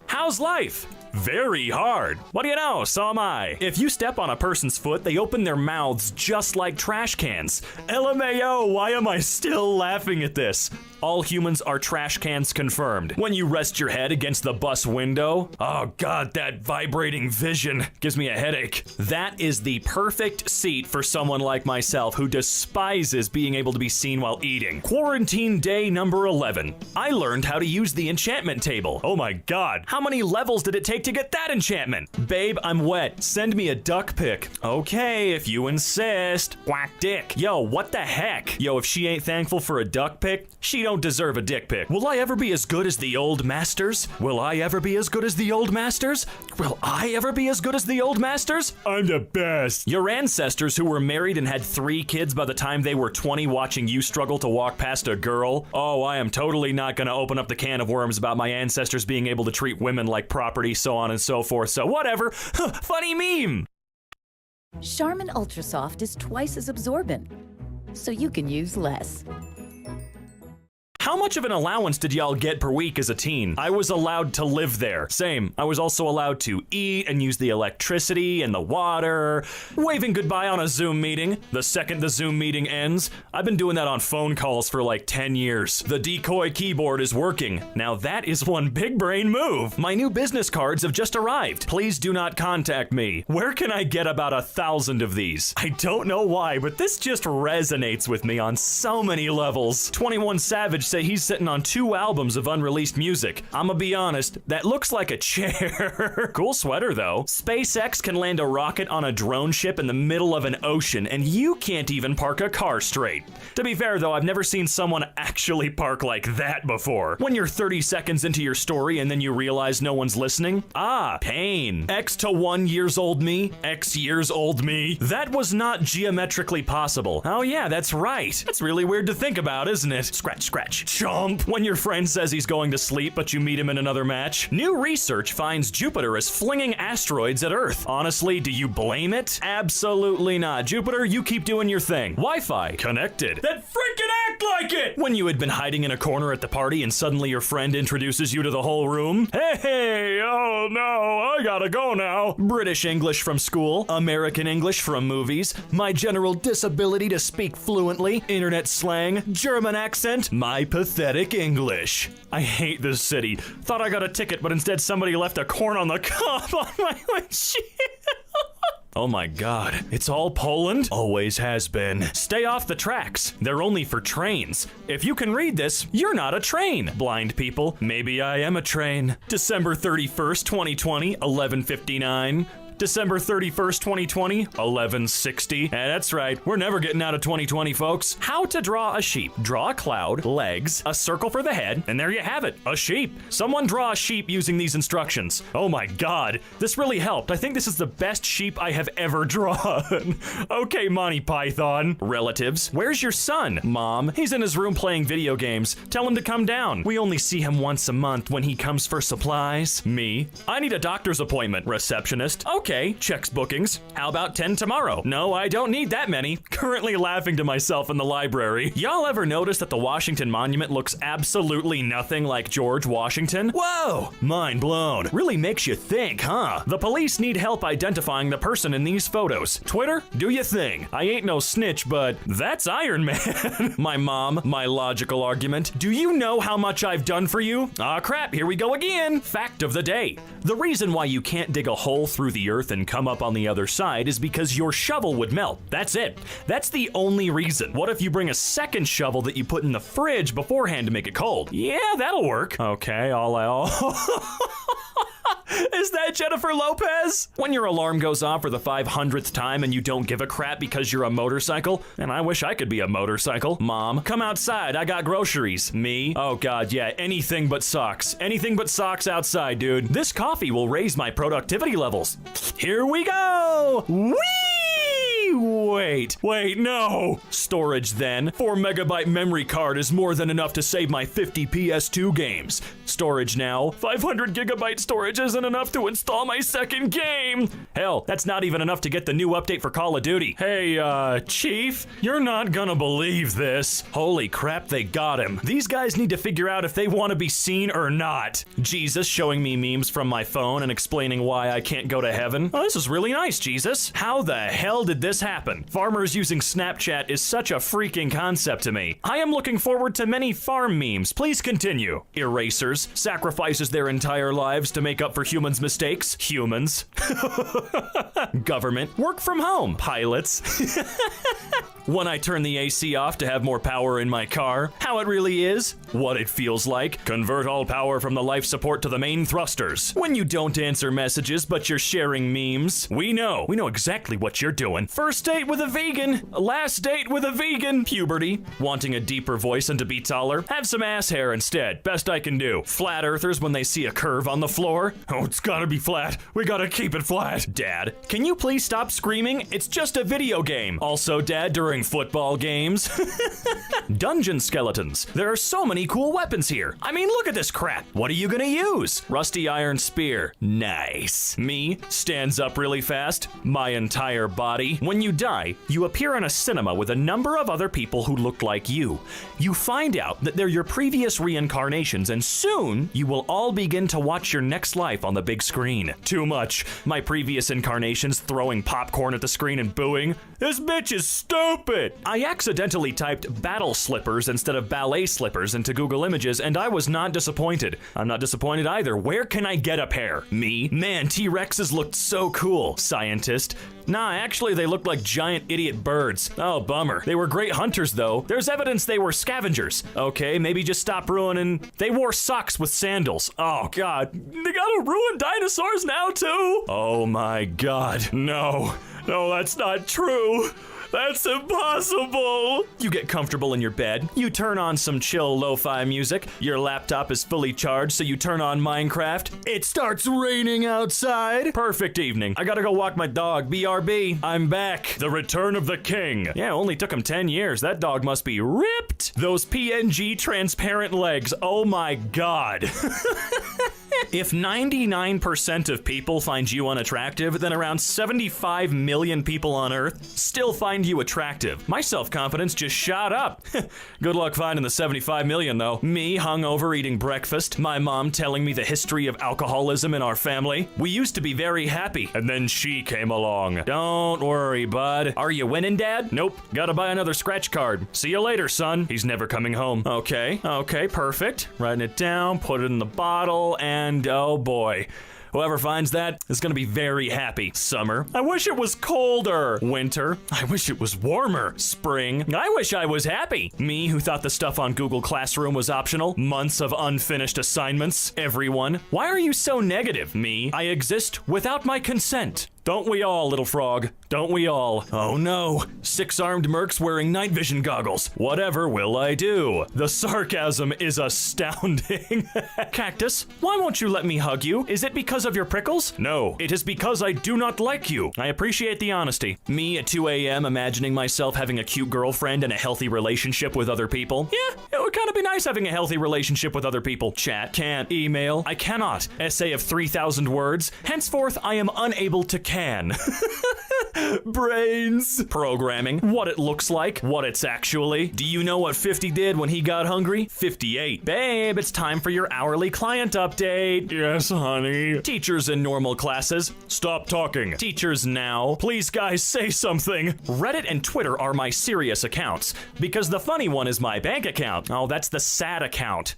How's life? Very hard. What do you know? So am I. If you step on a person's foot, they open their mouths just like trash cans. LMAO, why am I still laughing at this? All humans are trash cans confirmed. When you rest your head against the bus window, oh god, that vibrating vision gives me a headache. That is the perfect seat for someone like myself who despises being able to be seen while eating. Quarantine day number 11. I learned how to use the enchantment table. Oh my god, how many levels did it take to get that enchantment? Babe, I'm wet. Send me a duck pic. Okay, if you insist. Quack dick. Yo, what the heck? Yo, if she ain't thankful for a duck pic, she don't deserve a dick pic. Will I ever be as good as the old masters? Will I ever be as good as the old masters? Will I ever be as good as the old masters? I'm the best. Your ancestors who were married and had 3 kids by the time they were 20 watching you struggle to walk past a girl? Oh, I am totally not gonna open up the can of worms about my ancestors being able to treat women like property, so on and so forth, so whatever. Funny meme. Charmin Ultra Soft is twice as absorbent, so you can use less. How much of an allowance did y'all get per week as a teen? I was allowed to live there. Same. I was also allowed to eat and use the electricity and the water. Waving goodbye on a Zoom meeting. The second the Zoom meeting ends. I've been doing that on phone calls for like 10 years. The decoy keyboard is working. Now that is one big brain move. My new business cards have just arrived. Please do not contact me. Where can I get about 1,000 of these? I don't know why, but this just resonates with me on so many levels. 21 Savage say he's sitting on 2 albums of unreleased music. I'ma be honest, that looks like a chair. Cool sweater though. SpaceX can land a rocket on a drone ship in the middle of an ocean and you can't even park a car straight. To be fair though, I've never seen someone actually park like that before. When you're 30 seconds into your story and then you realize no one's listening. Ah, pain. X to 1 years old me, X years old me. That was not geometrically possible. Oh yeah, that's right. That's really weird to think about, isn't it? Scratch, scratch. Chomp. When your friend says he's going to sleep, but you meet him in another match. New research finds Jupiter is flinging asteroids at Earth. Honestly, do you blame it? Absolutely not. Jupiter, you keep doing your thing. Wi-Fi connected. Then freaking act like it! When you had been hiding in a corner at the party and suddenly your friend introduces you to the whole room. Hey, oh no, I gotta go now. British English from school, American English from movies, my general disability to speak fluently, internet slang, German accent, my pathetic English. I hate this city. Thought I got a ticket, but instead somebody left a corn on the cob on my windshield. Oh my god, it's all Poland? Always has been. Stay off the tracks. They're only for trains. If you can read this, you're not a train. Blind people, maybe I am a train. December 31st, 2020, 11:59. December 31st, 2020, 11:60. That's right, we're never getting out of 2020, folks. How to draw a sheep. Draw a cloud, legs, a circle for the head, and there you have it, a sheep. Someone draw a sheep using these instructions. Oh my god, this really helped. I think this is the best sheep I have ever drawn. Okay, Monty Python. Relatives, where's your son? Mom, he's in his room playing video games. Tell him to come down. We only see him once a month when he comes for supplies. Me, I need a doctor's appointment. Receptionist, okay, checks bookings. How about 10 tomorrow? No, I don't need that many. Currently laughing to myself in the library. Y'all ever notice that the Washington Monument looks absolutely nothing like George Washington? Whoa, mind blown. Really makes you think, huh? The police need help identifying the person in these photos. Twitter, do your thing. I ain't no snitch, but that's Iron Man. My mom, my logical argument. Do you know how much I've done for you? Ah, crap, here we go again. Fact of the day. The reason why you can't dig a hole through the earth and come up on the other side is because your shovel would melt. That's it. That's the only reason. What if you bring a second shovel that you put in the fridge beforehand to make it cold? Yeah, that'll work. Okay, all Is that Jennifer Lopez? When your alarm goes off for the 500th time and you don't give a crap because you're a motorcycle, and I wish I could be a motorcycle. Mom, come outside, I got groceries. Me? Oh god, yeah, anything but socks. Anything but socks outside, dude. This coffee will raise my productivity levels. Here we go! Whee! Wait, no! Storage then. 4 megabyte memory card is more than enough to save my 50 PS2 games. Storage now. 500 gigabyte storage isn't enough to install my second game! Hell, that's not even enough to get the new update for Call of Duty. Hey, Chief, you're not gonna believe this. Holy crap, they got him. These guys need to figure out if they want to be seen or not. Jesus showing me memes from my phone and explaining why I can't go to heaven. Oh, this is really nice, Jesus. How the hell did this happen? Farmers using Snapchat is such a freaking concept to me. I am looking forward to many farm memes. Please continue. Erasers. Sacrifices their entire lives to make up for humans' mistakes. Humans. Government. Work from home. Pilots. When I turn the AC off to have more power in my car. How it really is. What it feels like. Convert all power from the life support to the main thrusters. When you don't answer messages but you're sharing memes. We know exactly what you're doing. First date with a vegan. Last date with a vegan. Puberty. Wanting a deeper voice and to be taller. Have some ass hair instead. Best I can do. Flat earthers when they see a curve on the floor. Oh, it's gotta be flat. We gotta keep it flat. Dad, can you please stop screaming? It's just a video game. Also, Dad, during football games. Dungeon skeletons. There are so many cool weapons here. I mean, look at this crap. What are you gonna use? Rusty iron spear. Nice. Me stands up really fast. My entire body. When you die, you appear in a cinema with a number of other people who look like you. You find out that they're your previous reincarnations, and soon you will all begin to watch your next life on the big screen. Too much. My previous incarnations throwing popcorn at the screen and booing. This bitch is stupid! I accidentally typed battle slippers instead of ballet slippers into Google Images, and I was not disappointed. I'm not disappointed either. Where can I get a pair? Me? Man, T-Rexes looked so cool. Scientist. Nah, actually they looked like giant idiot birds. Oh, bummer. They were great hunters though. There's evidence they were scavengers. Okay, maybe just stop ruining. They wore socks with sandals. Oh god. They gotta ruin dinosaurs now too? Oh my god. No, that's not true. That's impossible! You get comfortable in your bed, you turn on some chill lo-fi music, your laptop is fully charged so you turn on Minecraft, it starts raining outside. Perfect evening. I gotta go walk my dog, BRB. I'm back. The return of the king. Yeah, only took him 10 years. That dog must be ripped. Those PNG transparent legs, oh my god. If 99% of people find you unattractive, then around 75 million people on Earth still find you attractive. My self-confidence just shot up. Good luck finding the 75 million, though. Me hungover eating breakfast, my mom telling me the history of alcoholism in our family. We used to be very happy, and then she came along. Don't worry, bud. Are you winning, Dad? Nope. Gotta buy another scratch card. See you later, son. He's never coming home. Okay, perfect. Writing it down, put it in the bottle, and oh boy. Whoever finds that is gonna be very happy. Summer. I wish it was colder. Winter. I wish it was warmer. Spring. I wish I was happy. Me, who thought the stuff on Google Classroom was optional. Months of unfinished assignments. Everyone. Why are you so negative? Me. I exist without my consent. Don't we all, little frog? Don't we all? Oh no, 6-armed mercs wearing night vision goggles. Whatever will I do? The sarcasm is astounding. Cactus, why won't you let me hug you? Is it because of your prickles? No, it is because I do not like you. I appreciate the honesty. Me at 2 a.m. imagining myself having a cute girlfriend and a healthy relationship with other people. Yeah, it would kind of be nice having a healthy relationship with other people. Chat, can't. Email, I cannot. Essay of 3,000 words. Henceforth, I am unable to can. Brains. Programming. What it looks like. What it's actually. Do you know what 50 did when he got hungry? 58. Babe, it's time for your hourly client update. Yes, honey. Teachers in normal classes. Stop talking. Teachers now. Please, guys, say something. Reddit and Twitter are my serious accounts, because the funny one is my bank account. Oh, that's the sad account.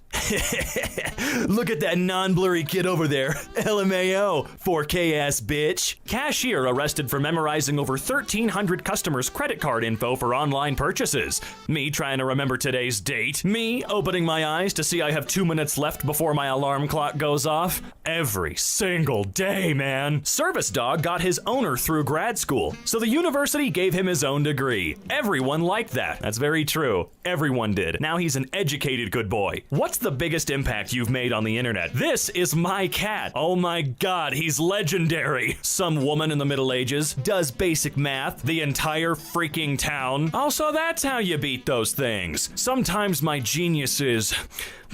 Look at that non-blurry kid over there. LMAO. 4K ass bitch. Cashier arrested for memorizing analyzing over 1,300 customers' credit card info for online purchases. Me trying to remember today's date. Me opening my eyes to see I have 2 minutes left before my alarm clock goes off. Every single day, man. Service Dog got his owner through grad school, so the university gave him his own degree. Everyone liked that. That's very true. Everyone did. Now he's an educated good boy. What's the biggest impact you've made on the internet? This is my cat. Oh my god, he's legendary. Some woman in the Middle Ages does basic math, the entire freaking town. Also, that's how you beat those things. Sometimes my genius is...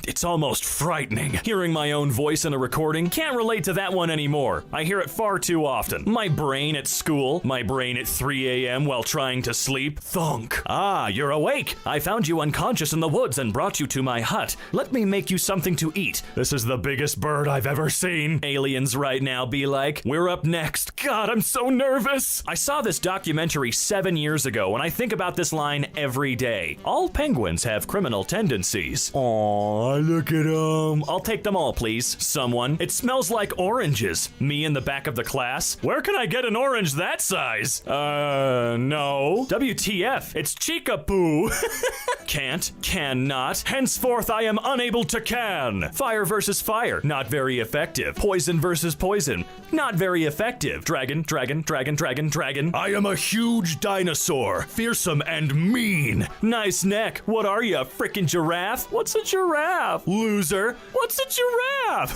it's almost frightening. Hearing my own voice in a recording, can't relate to that one anymore. I hear it far too often. My brain at school, my brain at 3 a.m. while trying to sleep. Thunk. Ah, you're awake. I found you unconscious in the woods and brought you to my hut. Let me make you something to eat. This is the biggest bird I've ever seen. Aliens right now be like, we're up next. God, I'm so nervous. I saw this documentary 7 years ago, and I think about this line every day. All penguins have criminal tendencies. Aww. Look at them. I'll take them all, please. Someone. It smells like oranges. Me in the back of the class. Where can I get an orange that size? No. WTF. It's Chica-poo. Can't. Cannot. Henceforth, I am unable to can. Fire versus fire. Not very effective. Poison versus poison. Not very effective. Dragon, dragon, dragon, dragon, dragon. I am a huge dinosaur. Fearsome and mean. Nice neck. What are you, a frickin' giraffe? What's a giraffe? Loser. What's a giraffe?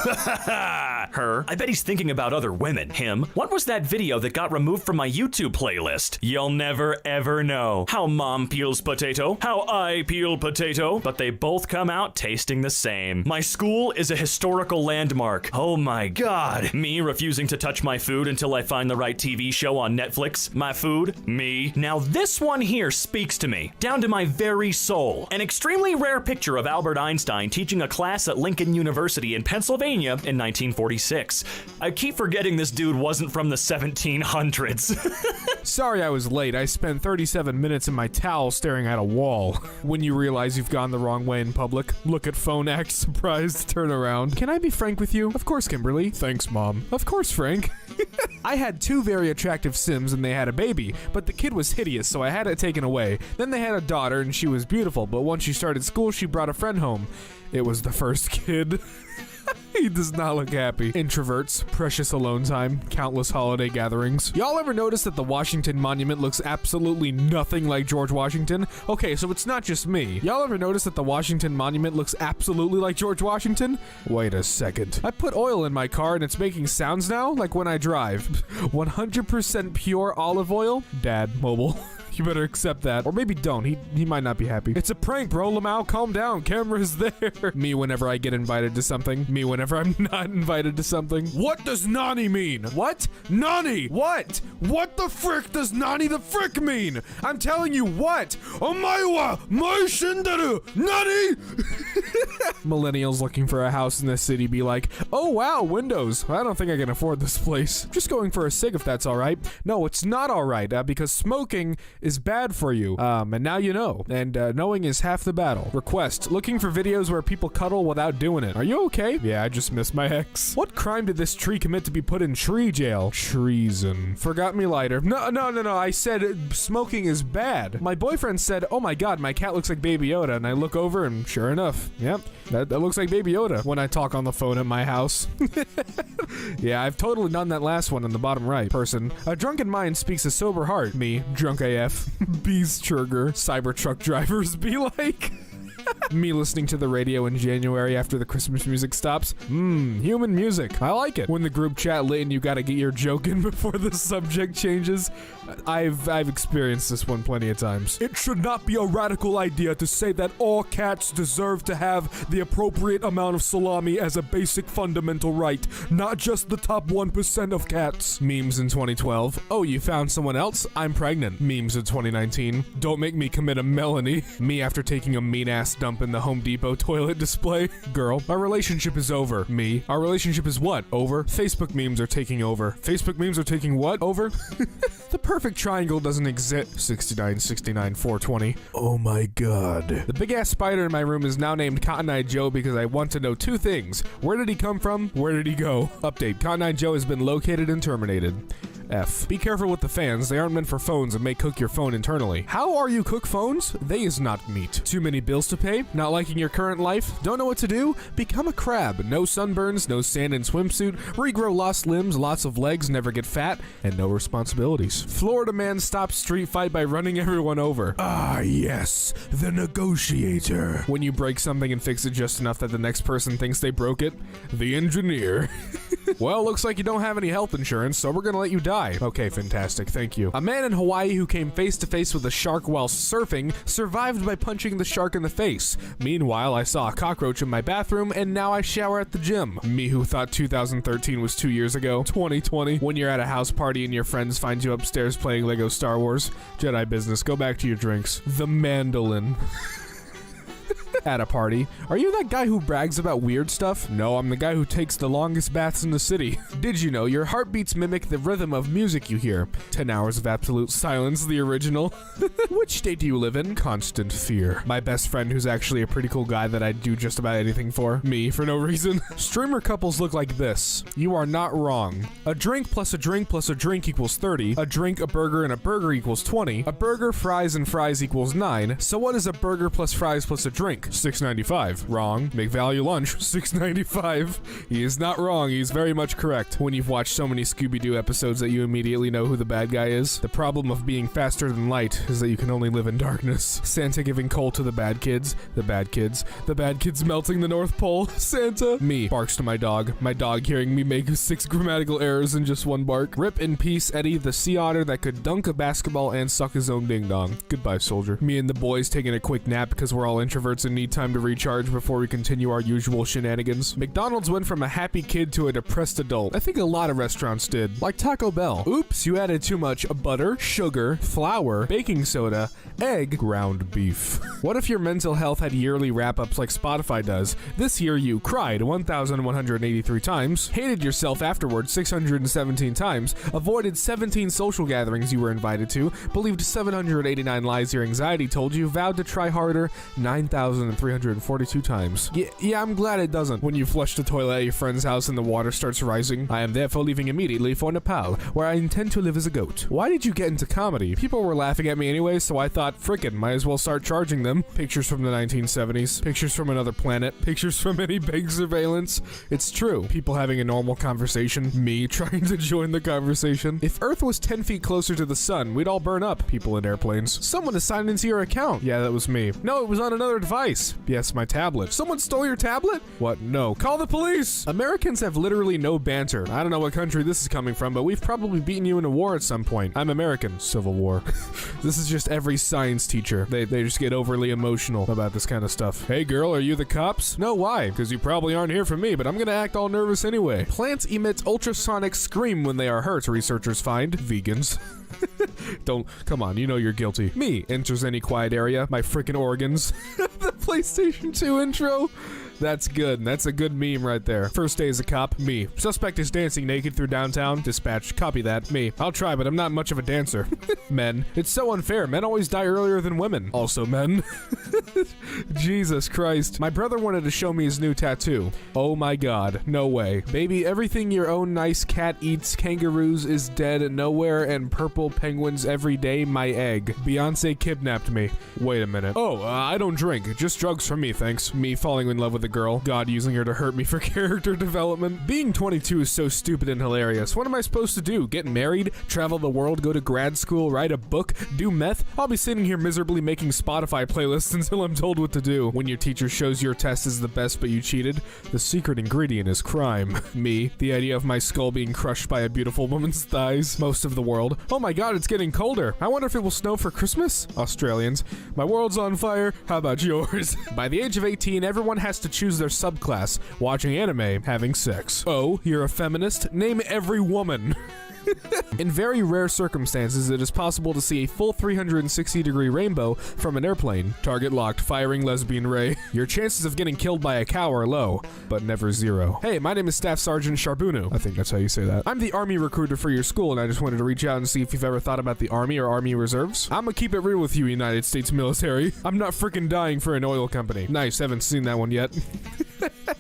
Her. I bet he's thinking about other women. Him. What was that video that got removed from my YouTube playlist? You'll never ever know. How mom peels potato. How I peel potato. But they both come out tasting the same. My school is a historical landmark. Oh my god. Me refusing to touch my food until I find the right TV show on Netflix. My food. Me. Now this one here speaks to me. Down to my very soul. An extremely rare picture of Albert Einstein teaching a class at Lincoln University in Pennsylvania in 1946. I keep forgetting this dude wasn't from the 1700s. Sorry I was late. I spent 37 minutes in my towel staring at a wall. When you realize you've gone the wrong way in public, look at phone, act surprised, turn around. Can I be frank with you? Of course, Kimberly. Thanks, Mom. Of course, Frank. I had 2 very attractive Sims and they had a baby, but the kid was hideous, so I had it taken away. Then they had a daughter and she was beautiful, but once she started school, she brought a friend home. It was the first kid. He does not look happy. Introverts, precious alone time, countless holiday gatherings. Y'all ever notice that the Washington Monument looks absolutely nothing like George Washington? Okay, so it's not just me. Y'all ever notice that the Washington Monument looks absolutely like George Washington? Wait a second. I put oil in my car and it's making sounds now, like when I drive. 100% pure olive oil? Dad, mobile. You better accept that. Or maybe don't. He might not be happy. It's a prank, bro. Lamau, calm down. Camera's there. Me whenever I get invited to something. Me whenever I'm not invited to something. What does Nani mean? What? Nani! What? What the frick does Nani the frick mean? I'm telling you what? Omaiwa! Mai shinderu! Nani! Millennials looking for a house in the city be like, oh wow, windows. I don't think I can afford this place. Just going for a cig if that's alright. No, it's not alright, because smoking is bad for you. And now you know. And knowing is half the battle. Request. Looking for videos where people cuddle without doing it. Are you okay? Yeah, I just missed my ex. What crime did this tree commit to be put in tree jail? Treason. Forgot me lighter. No. I said smoking is bad. My boyfriend said, oh my god, my cat looks like Baby Yoda. And I look over and sure enough, yep, that looks like Baby Yoda when I talk on the phone at my house. Yeah, I've totally done that last one in the bottom right. Person. A drunken mind speaks a sober heart. Me. Drunk AF. Beast Churger. Cybertruck drivers be like. Me listening to the radio in January after the Christmas music stops. Human music. I like it. When the group chat lit and you gotta get your joke in before the subject changes. I've experienced this one plenty of times. It should not be a radical idea to say that all cats deserve to have the appropriate amount of salami as a basic fundamental right, not just the top 1% of cats. Memes in 2012. Oh, you found someone else? I'm pregnant. Memes in 2019. Don't make me commit a Melanie. Me after taking a mean-ass dump in the Home Depot toilet display. Girl, our relationship is over. Me, our relationship is what? Over? Facebook memes are taking over. Facebook memes are taking what? Over? The perfect triangle doesn't exist. 69, 69, 420. Oh my god. The big ass spider in my room is now named Cotton Eye Joe because I want to know 2 things. Where did he come from? Where did he go? Update. Cotton Eye Joe has been located and terminated. F. Be careful with the fans. They aren't meant for phones and may cook your phone internally. How are you cook phones? They is not meat. Too many bills to pay? Not liking your current life? Don't know what to do? Become a crab. No sunburns, no sand in swimsuit, regrow lost limbs, lots of legs, never get fat, and no responsibilities. Florida man stops street fight by running everyone over. Ah, yes, the negotiator. When you break something and fix it just enough that the next person thinks they broke it, the engineer. Well, looks like you don't have any health insurance, so we're gonna let you die. Okay, fantastic, thank you. A man in Hawaii who came face to face with a shark while surfing survived by punching the shark in the face. Meanwhile, I saw a cockroach in my bathroom, and now I shower at the gym. Me who thought 2013 was 2 years ago. 2020. When you're at a house party and your friends find you upstairs playing Lego Star Wars. Jedi business, go back to your drinks. The mandolin. At a party. Are you that guy who brags about weird stuff? No, I'm the guy who takes the longest baths in the city. Did you know your heartbeats mimic the rhythm of music you hear? 10 hours of absolute silence, the original. Which state do you live in? Constant fear. My best friend who's actually a pretty cool guy that I'd do just about anything for. Me, for no reason. Streamer couples look like this. You are not wrong. A drink plus a drink plus a drink equals 30. A drink, a burger, and a burger equals 20. A burger, fries, and fries equals 9. So what is a burger plus fries plus a drink? $6.95. Wrong. McValue lunch. $6.95. He is not wrong. He's very much correct. When you've watched so many Scooby-Doo episodes that you immediately know who the bad guy is. The problem of being faster than light is that you can only live in darkness. Santa giving coal to the bad kids. The bad kids. The bad kids melting the North Pole. Santa. Me. Barks to my dog. My dog hearing me make 6 grammatical errors in just one bark. Rip in peace, Eddie, the sea otter that could dunk a basketball and suck his own ding-dong. Goodbye, soldier. Me and the boys taking a quick nap because we're all introverts and need time to recharge before we continue our usual shenanigans. McDonald's went from a happy kid to a depressed adult. I think a lot of restaurants did. Like Taco Bell. Oops, you added too much butter, sugar, flour, baking soda, egg, ground beef. What if your mental health had yearly wrap-ups like Spotify does? This year you cried 1,183 times, hated yourself afterwards 617 times, avoided 17 social gatherings you were invited to, believed 789 lies your anxiety told you, vowed to try harder 9,342 times. Yeah, I'm glad it doesn't. When you flush the toilet at your friend's house and the water starts rising, I am therefore leaving immediately for Nepal, where I intend to live as a goat. Why did you get into comedy? People were laughing at me anyway, so I thought, frickin', might as well start charging them. Pictures from the 1970s, pictures from another planet, pictures from any big surveillance. It's true. People having a normal conversation, me trying to join the conversation. If Earth was 10 feet closer to the sun, we'd all burn up. People in airplanes. Someone has signed into your account. Yeah, that was me. No, it was on another device. Yes, my tablet. Someone stole your tablet? What? No. Call the police! Americans have literally no banter. I don't know what country this is coming from, but we've probably beaten you in a war at some point. I'm American. Civil War. This is just every science teacher. They just get overly emotional about this kind of stuff. Hey girl, are you the cops? No, why? Because you probably aren't here for me, but I'm gonna act all nervous anyway. Plants emit ultrasonic scream when they are hurt, researchers find. Vegans. Don't, come on, you know you're guilty. Me enters any quiet area, my frickin' organs. The PlayStation 2 intro. That's good. That's a good meme right there. First day as a cop, me. Suspect is dancing naked through downtown. Dispatch, copy that. Me. I'll try, but I'm not much of a dancer. Men. It's so unfair. Men always die earlier than women. Also men. Jesus Christ. My brother wanted to show me his new tattoo. Oh my god. No way. Baby, everything your own nice cat eats, kangaroos is dead nowhere, and purple penguins every day, my egg. Beyonce kidnapped me. Wait a minute. Oh, I don't drink. Just drugs for me, thanks. Me falling in love with a girl. God using her to hurt me for character development. Being 22 is so stupid and hilarious. What am I supposed to do? Get married? Travel the world? Go to grad school? Write a book? Do meth? I'll be sitting here miserably making Spotify playlists until I'm told what to do. When your teacher shows your test is the best but you cheated, the secret ingredient is crime. Me. The idea of my skull being crushed by a beautiful woman's thighs. Most of the world. Oh my god, it's getting colder. I wonder if it will snow for Christmas? Australians. My world's on fire. How about yours? By the age of 18, everyone has to choose their subclass. Watching anime, having sex. Oh, you're a feminist? Name every woman. In very rare circumstances, it is possible to see a full 360-degree rainbow from an airplane. Target locked, firing lesbian ray. Your chances of getting killed by a cow are low, but never zero. Hey, my name is Staff Sergeant Charbunu. I think that's how you say that. I'm the Army recruiter for your school, and I just wanted to reach out and see if you've ever thought about the Army or Army Reserves. I'm gonna keep it real with you, United States military. I'm not freaking dying for an oil company. Nice, haven't seen that one yet.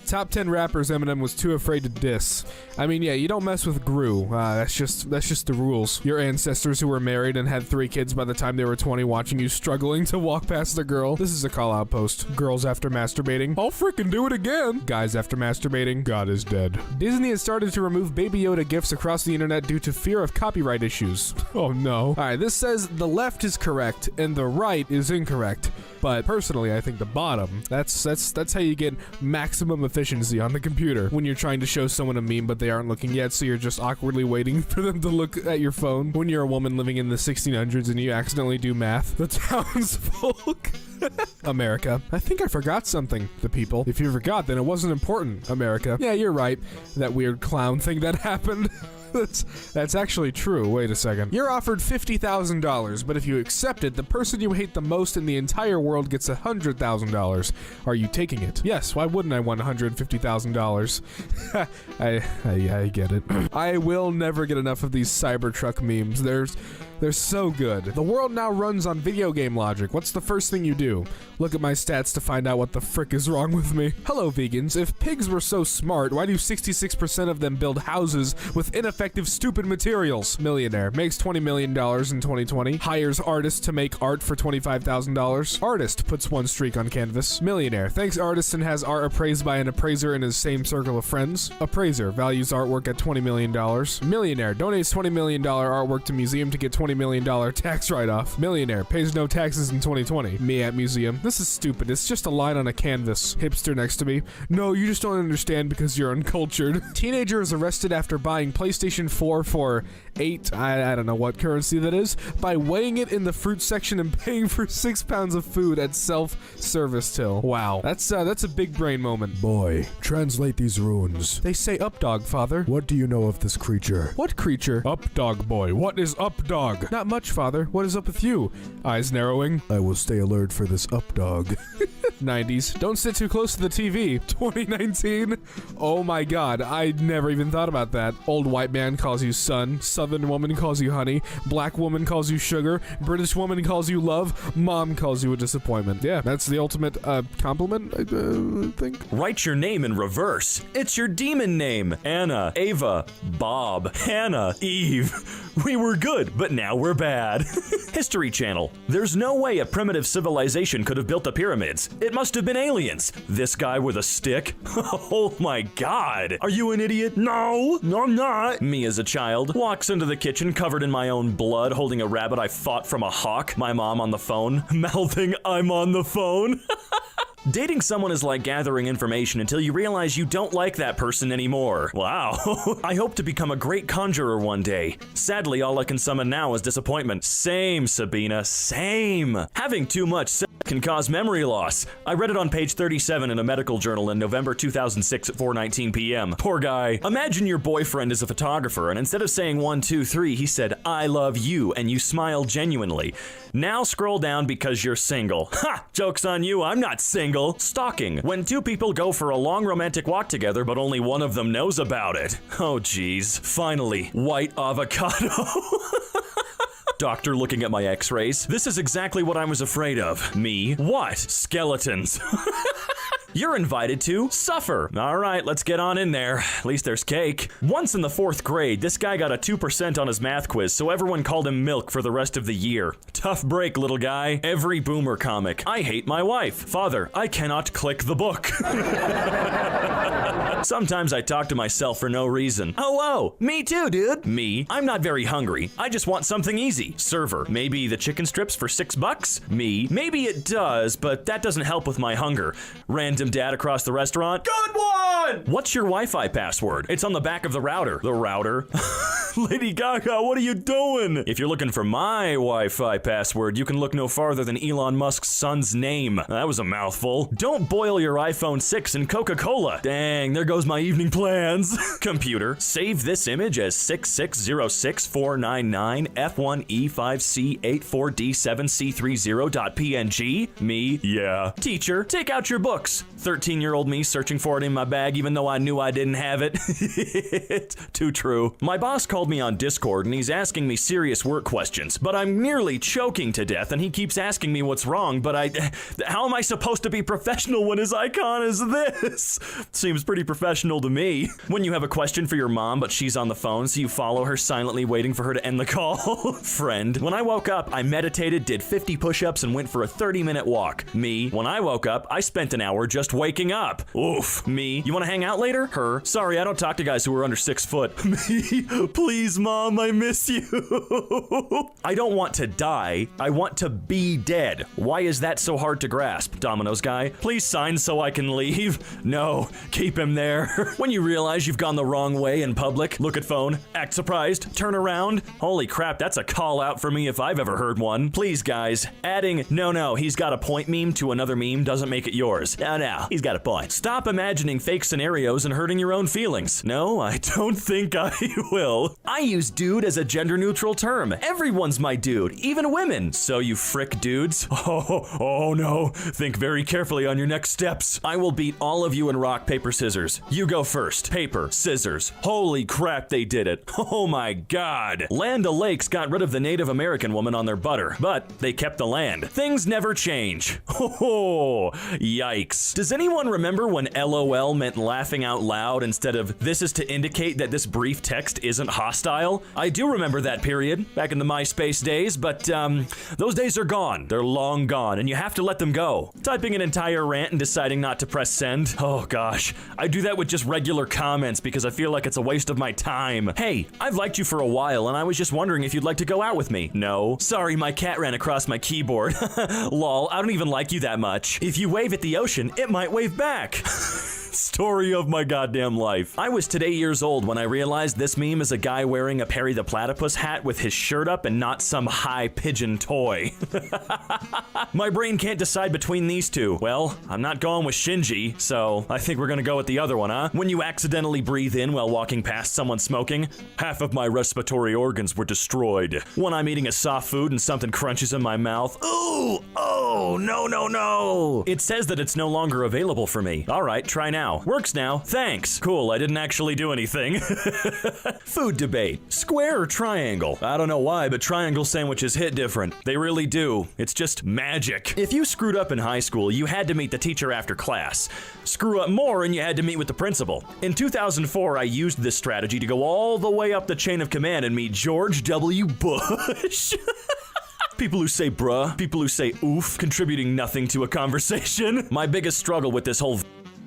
Top 10 rappers Eminem was too afraid to diss. I mean, yeah, you don't mess with Gru. That's just the rules. Your ancestors who were married and had 3 kids by the time they were 20 watching you struggling to walk past a girl. This is a call-out post. Girls after masturbating. I'll freaking do it again. Guys after masturbating. God is dead. Disney has started to remove Baby Yoda gifts across the internet due to fear of copyright issues. Oh no. Alright, this says the left is correct and the right is incorrect. But personally, I think the bottom, that's how you get maximum efficiency on the computer when you're trying to show someone a meme but they aren't looking yet, so you're just awkwardly waiting for them to look at your phone. When you're a woman living in the 1600s and you accidentally do math, the townsfolk. America. I think I forgot something, the people. If you forgot, then it wasn't important, America. Yeah, you're right. That weird clown thing that happened. That's actually true. Wait a second. You're offered $50,000, but if you accept it, the person you hate the most in the entire world gets $100,000. Are you taking it? Yes, why wouldn't I want $150,000? I get it. I will never get enough of these Cybertruck memes. They're so good. The world now runs on video game logic. What's the first thing you do? Look at my stats to find out what the frick is wrong with me. Hello, vegans. If pigs were so smart, why do 66% of them build houses with ineffective, stupid materials? Millionaire. Makes $20 million in 2020. Hires artist to make art for $25,000. Artist puts 1 streak on canvas. Millionaire. Thanks artist and has art appraised by an appraiser in his same circle of friends. Appraiser. Values artwork at $20 million. Millionaire. Donates $20 million artwork to museum to get $20 million tax write-off. Millionaire. Pays no taxes in 2020. Me at museum. This is stupid. It's just a line on a canvas. Hipster next to me. No, you just don't understand because you're uncultured. Teenager is arrested after buying PlayStation 4 for I don't know what currency that is, by weighing it in the fruit section and paying for 6 pounds of food at self-service till. Wow. That's a big brain moment. Boy, translate these runes. They say up dog, father. What do you know of this creature? What creature? Up dog, boy. What is up dog? Not much, father. What is up with you? Eyes narrowing. I will stay alert for this up dog. 90s. Don't sit too close to the TV. 2019. Oh my god. I never even thought about that. Old white man calls you son. Southern woman calls you honey. Black woman calls you sugar. British woman calls you love. Mom calls you a disappointment. Yeah, that's the ultimate compliment, I think. Write your name in reverse. It's your demon name. Anna, Ava, Bob, Hannah, Eve. We were good, but now we're bad. History Channel. There's no way a primitive civilization could have built the pyramids. It must have been aliens. This guy with a stick? Oh my god. Are you an idiot? No, I'm not. Me as a child walks into the kitchen covered in my own blood, holding a rabbit I fought from a hawk. My mom on the phone, mouthing, I'm on the phone. Dating someone is like gathering information until you realize you don't like that person anymore. Wow. I hope to become a great conjurer one day. Sadly, all I can summon now is disappointment. Same, Sabina, same. Having too much sex can cause memory loss. I read it on page 37 in a medical journal in November 2006 at 4:19 p.m. Poor guy. Imagine your boyfriend is a photographer, and instead of saying 1, 2, 3, he said, I love you, and you smile genuinely. Now scroll down because you're single. Ha! Joke's on you, I'm not single. Stalking. When 2 people go for a long romantic walk together, but only one of them knows about it. Oh geez. Finally, white avocado. Doctor looking at my x-rays. This is exactly what I was afraid of. Me? What? Skeletons. You're invited to suffer. All right, let's get on in there. At least there's cake. Once in the 4th grade, this guy got a 2% on his math quiz, so everyone called him Milk for the rest of the year. Tough break, little guy. Every boomer comic. I hate my wife. Father, I cannot click the book. Sometimes I talk to myself for no reason. Hello, me too, dude. Me, I'm not very hungry. I just want something easy. Server, maybe the chicken strips for $6? Me, maybe it does, but that doesn't help with my hunger. Random dad across the restaurant. Good one! What's your Wi-Fi password? It's on the back of the router. The router? Lady Gaga, what are you doing? If you're looking for my Wi-Fi password, you can look no farther than Elon Musk's son's name. That was a mouthful. Don't boil your iPhone 6 in Coca-Cola. Dang, there goes my evening plans. Computer, save this image as 6606499 F1E5C84D7C30.png. Me, yeah. Teacher, take out your books. 13-year-old me searching for it in my bag even though I knew I didn't have it. It's too true. My boss called me on Discord and he's asking me serious work questions, but I'm nearly choking to death and he keeps asking me what's wrong, but how am I supposed to be professional when his icon is this? Seems pretty professional to me. When you have a question for your mom, but she's on the phone, so you follow her silently waiting for her to end the call. Friend. When I woke up, I meditated, did 50 push-ups, and went for a 30-minute walk. Me. When I woke up, I spent an hour just waking up. Oof. Me. You want to hang out later? Her. Sorry, I don't talk to guys who are under 6 foot. Me. Please, Mom, I miss you. I don't want to die. I want to be dead. Why is that so hard to grasp, Domino's guy? Please sign so I can leave. No, keep him there. When you realize you've gone the wrong way in public, look at phone, act surprised, turn around. Holy crap, that's a call out for me if I've ever heard one. Please, guys, adding no, he's got a point meme to another meme doesn't make it yours. No, he's got a point. Stop imagining fake scenarios and hurting your own feelings. No, I don't think I will. I use dude as a gender neutral term. Everyone's my dude, even women. So you frick dudes. Oh no, think very carefully on your next steps. I will beat all of you in rock, paper, scissors. You go first. Paper, scissors. Holy crap, they did it. Oh my god. Land O'Lakes got rid of the Native American woman on their butter, but they kept the land. Things never change. Oh, yikes. Does anyone remember when LOL meant laughing out loud instead of this is to indicate that this brief text isn't hostile? I do remember that period, back in the MySpace days, but those days are gone. They're long gone, and you have to let them go. Typing an entire rant and deciding not to press send. Oh gosh, I do that with just regular comments because I feel like it's a waste of my time. Hey, I've liked you for a while, and I was just wondering if you'd like to go out with me. No. Sorry, my cat ran across my keyboard. Lol, I don't even like you that much. If you wave at the ocean, it might wave back. Story of my goddamn life. I was today years old when I realized this meme is a guy wearing a Perry the Platypus hat with his shirt up and not some high pigeon toy. My brain can't decide between these two. Well, I'm not going with Shinji, so I think we're gonna go with the other one, huh? When you accidentally breathe in while walking past someone smoking, half of my respiratory organs were destroyed. When I'm eating a soft food and something crunches in my mouth, ooh, oh, no. It says that it's no longer available for me. All right, try now. Works now. Thanks. Cool, I didn't actually do anything. Food debate. Square or triangle? I don't know why, but triangle sandwiches hit different. They really do. It's just magic. If you screwed up in high school, you had to meet the teacher after class. Screw up more and you had to meet with the principal. In 2004, I used this strategy to go all the way up the chain of command and meet George W. Bush. People who say bruh, people who say oof, contributing nothing to a conversation. My biggest struggle with this whole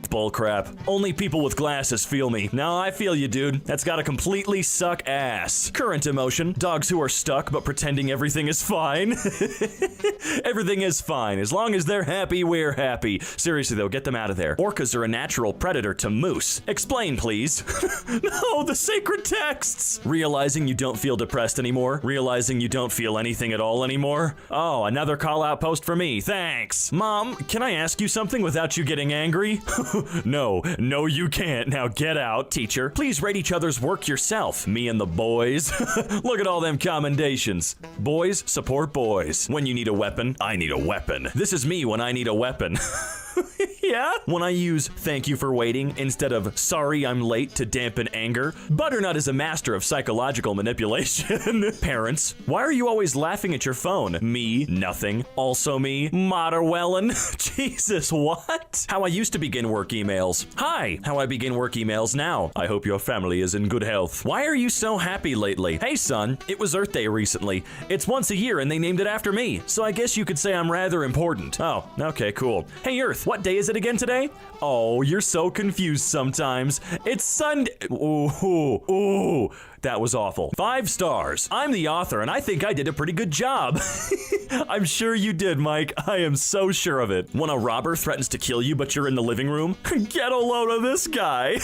bullcrap. Only people with glasses feel me. Now I feel you, dude. That's gotta completely suck ass. Current emotion. Dogs who are stuck but pretending everything is fine. Everything is fine. As long as they're happy, we're happy. Seriously though, get them out of there. Orcas are a natural predator to moose. Explain, please. No, the sacred texts. Realizing you don't feel depressed anymore. Realizing you don't feel anything at all anymore. Oh, another call out post for me. Thanks. Mom, can I ask you something without you getting angry? No, you can't. Now get out. Teacher, please rate each other's work yourself. Me and the boys. Look at all them commendations. Boys support boys. When you need a weapon, I need a weapon. This is me when I need a weapon. Yeah? When I use thank you for waiting instead of sorry I'm late to dampen anger, Butternut is a master of psychological manipulation. Parents, why are you always laughing at your phone? Me, nothing. Also me, Materwellen. Jesus, what? How I used to begin work emails. Hi, how I begin work emails now. I hope your family is in good health. Why are you so happy lately? Hey son, it was Earth Day recently. It's once a year and they named it after me, so I guess you could say I'm rather important. Oh, okay, cool. Hey Earth, what day is it again today? Oh, you're so confused sometimes. It's Sunday. Ooh, that was awful. 5 stars. I'm the author, and I think I did a pretty good job. I'm sure you did, Mike. I am so sure of it. When a robber threatens to kill you, but you're in the living room, get a load of this guy.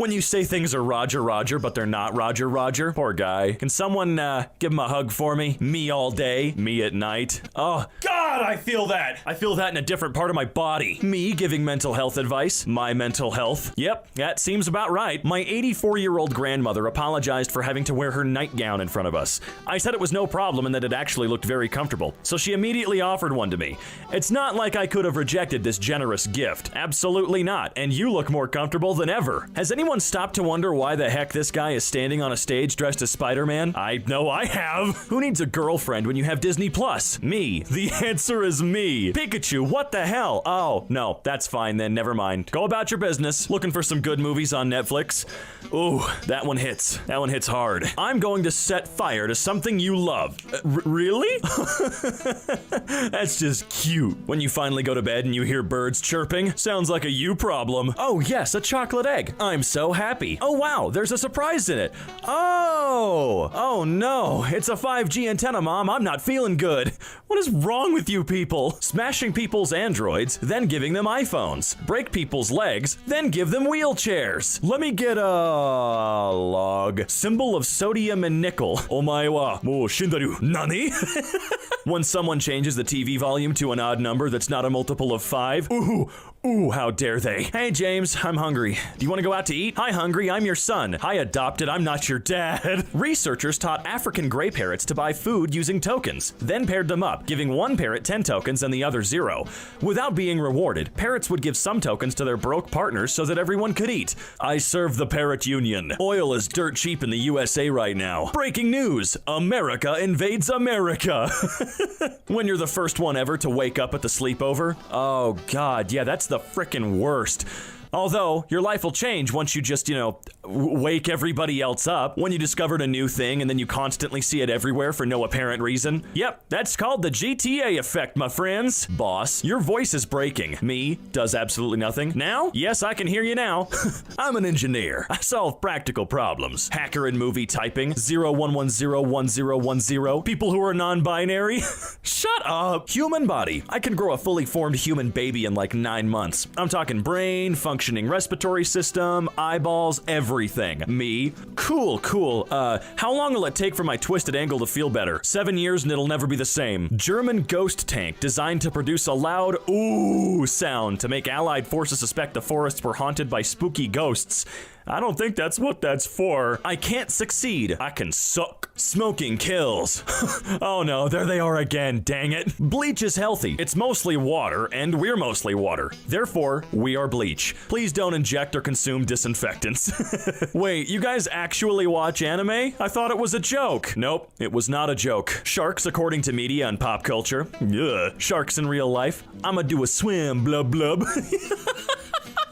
When you say things are Roger Roger, but they're not Roger Roger. Poor guy. Can someone give him a hug for me? Me all day, me at night. Oh, God, I feel that. I feel that in a different part of my body. Me giving mental health advice. My mental health. Yep, that seems about right. My 84-year-old grandmother apologized for having to wear her nightgown in front of us. I said it was no problem and that it actually looked very comfortable, so she immediately offered one to me. It's not like I could have rejected this generous gift. Absolutely not, and you look more comfortable than ever. Has anyone stopped to wonder why the heck this guy is standing on a stage dressed as Spider-Man? I know I have. Who needs a girlfriend when you have Disney Plus? Me. The answer is me. Pikachu, what the hell? Oh, no, that's fine then, never mind. Go about your business. Looking for some good movies on Netflix? Ooh, that one hits. That one hits hard. I'm going to set fire to something you love. Really? That's just cute. When you finally go to bed and you hear birds chirping, sounds like a you problem. Oh yes, a chocolate egg. I'm so happy. Oh wow, there's a surprise in it. Oh no, it's a 5G antenna, Mom. I'm not feeling good. What is wrong with you people? Smashing people's Androids, then giving them iPhones. Break people's legs, then give them wheelchairs. Let me get a log. Symbol of sodium and nickel. Omae wa mou shindaru. Nani? When someone changes the TV volume to an odd number that's not a multiple of 5. Ooh, how dare they. Hey, James, I'm hungry. Do you want to go out to eat? Hi, hungry, I'm your son. Hi, adopted, I'm not your dad. Researchers taught African gray parrots to buy food using tokens, then paired them up, giving one parrot 10 tokens and the other 0. Without being rewarded, parrots would give some tokens to their broke partners so that everyone could eat. I serve the parrot union. Oil is dirt cheap in the USA right now. Breaking news, America invades America. When you're the first one ever to wake up at the sleepover. Oh God, yeah, that's the frickin' worst. Although, your life will change once you just, wake everybody else up. When you discovered a new thing and then you constantly see it everywhere for no apparent reason. Yep, that's called the GTA effect, my friends. Boss, your voice is breaking. Me, does absolutely nothing. Now? Yes, I can hear you now. I'm an engineer. I solve practical problems. Hacker in movie typing. 01101010. People who are non-binary. Shut up. Human body. I can grow a fully formed human baby in like 9 months. I'm talking brain, functioning respiratory system, eyeballs, everything. Me. Cool. How long will it take for my twisted ankle to feel better? 7 years and it'll never be the same. German ghost tank designed to produce a loud ooh sound to make Allied forces suspect the forests were haunted by spooky ghosts. I don't think that's what that's for. I can't succeed. I can suck. Smoking kills. Oh no, there they are again, dang it. Bleach is healthy. It's mostly water, and we're mostly water. Therefore, we are bleach. Please don't inject or consume disinfectants. Wait, you guys actually watch anime? I thought it was a joke. Nope, it was not a joke. Sharks, according to media and pop culture. Ugh. Sharks in real life. I'ma do a swim, blub blub.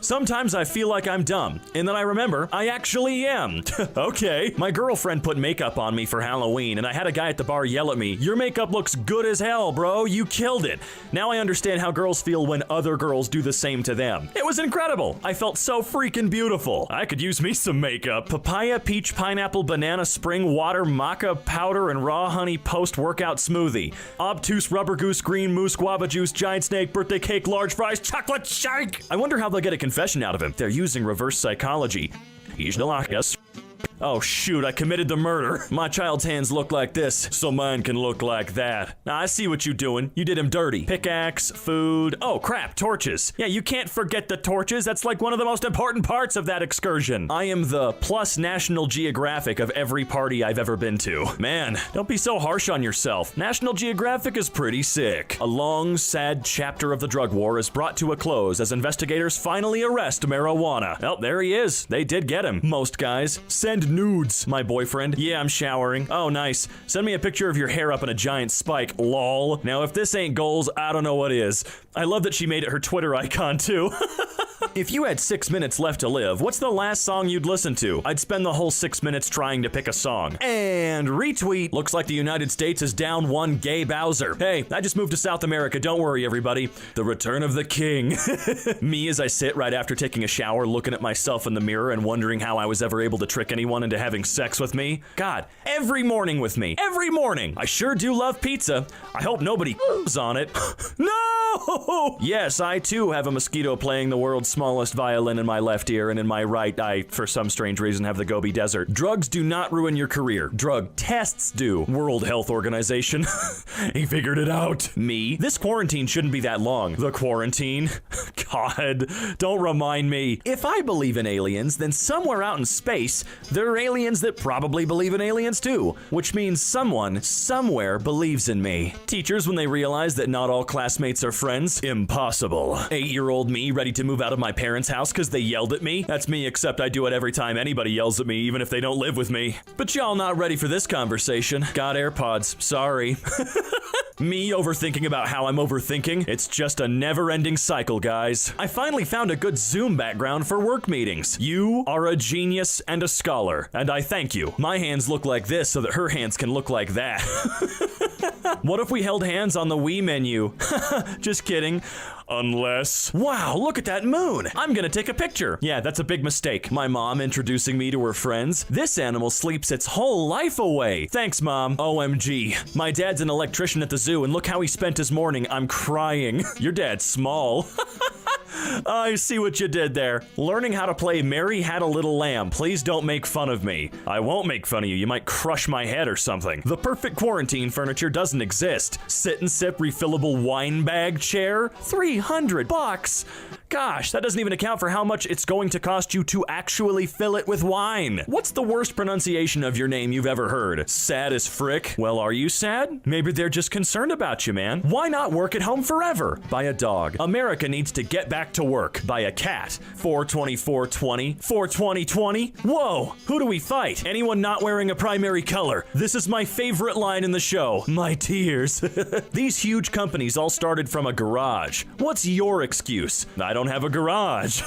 Sometimes I feel like I'm dumb, and then I remember I actually am. Okay. My girlfriend put makeup on me for Halloween, and I had a guy at the bar yell at me, "Your makeup looks good as hell, bro. You killed it." Now I understand how girls feel when other girls do the same to them. It was incredible. I felt so freaking beautiful. I could use me some makeup. Papaya, peach, pineapple, banana, spring, water, maca, powder, and raw honey post-workout smoothie. Obtuse, rubber goose, green moose, guava juice, giant snake, birthday cake, large fries, chocolate shake. I wonder how they'll get a confession out of him. They're using reverse psychology. He's the locus. Oh shoot, I committed the murder. My child's hands look like this, so mine can look like that. Now I see what you're doing. You did him dirty. Pickaxe, food. Oh crap, torches. Yeah, you can't forget the torches. That's like one of the most important parts of that excursion. I am the plus National Geographic of every party I've ever been to. Man, don't be so harsh on yourself. National Geographic is pretty sick. A long, sad chapter of the drug war is brought to a close as investigators finally arrest marijuana. Oh, there he is. They did get him. Most guys. Send nudes, my boyfriend. Yeah, I'm showering. Oh, nice. Send me a picture of your hair up in a giant spike. Lol. Now, if this ain't goals, I don't know what is. I love that she made it her Twitter icon, too. If you had 6 minutes left to live, what's the last song you'd listen to? I'd spend the whole 6 minutes trying to pick a song. And retweet. Looks like the United States is down one gay Bowser. Hey, I just moved to South America. Don't worry, everybody. The return of the king. Me as I sit right after taking a shower, looking at myself in the mirror and wondering how I was ever able to trick anyone into having sex with me. God, every morning with me. Every morning. I sure do love pizza. I hope nobody on it. No! Yes, I too have a mosquito playing the world's smallest smallest violin in my left ear, and in my right, I, for some strange reason, have the Gobi Desert. Drugs do not ruin your career. Drug tests do. World Health Organization. He figured it out. Me? This quarantine shouldn't be that long. The quarantine? God, don't remind me. If I believe in aliens, then somewhere out in space, there are aliens that probably believe in aliens too, which means someone, somewhere believes in me. Teachers, when they realize that not all classmates are friends, impossible. 8-year-old me ready to move out of my parents' house because they yelled at me? That's me, except I do it every time anybody yells at me, even if they don't live with me. But y'all not ready for this conversation. Got AirPods, sorry. Me overthinking about how I'm overthinking? It's just a never-ending cycle, guys. I finally found a good Zoom background for work meetings. You are a genius and a scholar, and I thank you. My hands look like this so that her hands can look like that. What if we held hands on the Wii menu? Just kidding. Unless... Wow, look at that moon! I'm gonna take a picture. Yeah, that's a big mistake. My mom introducing me to her friends. This animal sleeps its whole life away. Thanks, Mom. OMG. My dad's an electrician at the zoo, and look how he spent his morning. I'm crying. Your dad's small. I see what you did there. Learning how to play Mary Had a Little Lamb. Please don't make fun of me. I won't make fun of you. You might crush my head or something. The perfect quarantine furniture doesn't exist. Sit and sip refillable wine bag chair? $300. Gosh, that doesn't even account for how much it's going to cost you to actually fill it with wine. What's the worst pronunciation of your name you've ever heard? Sad as frick? Well, are you sad? Maybe they're just concerned about you, man. Why not work at home forever? Buy a dog. America needs to get back to work. Buy a cat. 4/24/20. 4/20/20. Whoa, who do we fight? Anyone not wearing a primary color. This is my favorite line in the show. My tears. These huge companies all started from a garage. What's your excuse? I don't have a garage.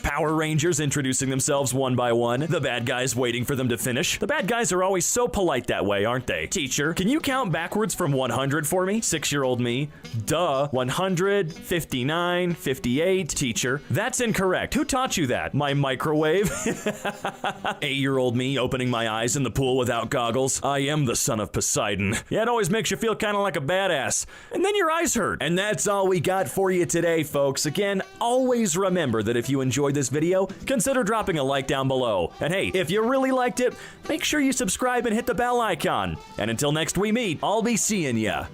Power Rangers introducing themselves one by one. The bad guys waiting for them to finish. The bad guys are always so polite that way, aren't they? Teacher, can you count backwards from 100 for me? 6-year-old me. Duh. 100, 59, 58. Teacher, that's incorrect. Who taught you that? My microwave? 8-year-old me opening my eyes in the pool without goggles. I am the son of Poseidon. Yeah, it always makes you feel kind of like a badass. And then your eyes hurt. And that's all we got for you today, folks. Again, always remember that if you enjoyed this video, consider dropping a like down below. And hey, if you really liked it, make sure you subscribe and hit the bell icon. And until next we meet, I'll be seeing ya.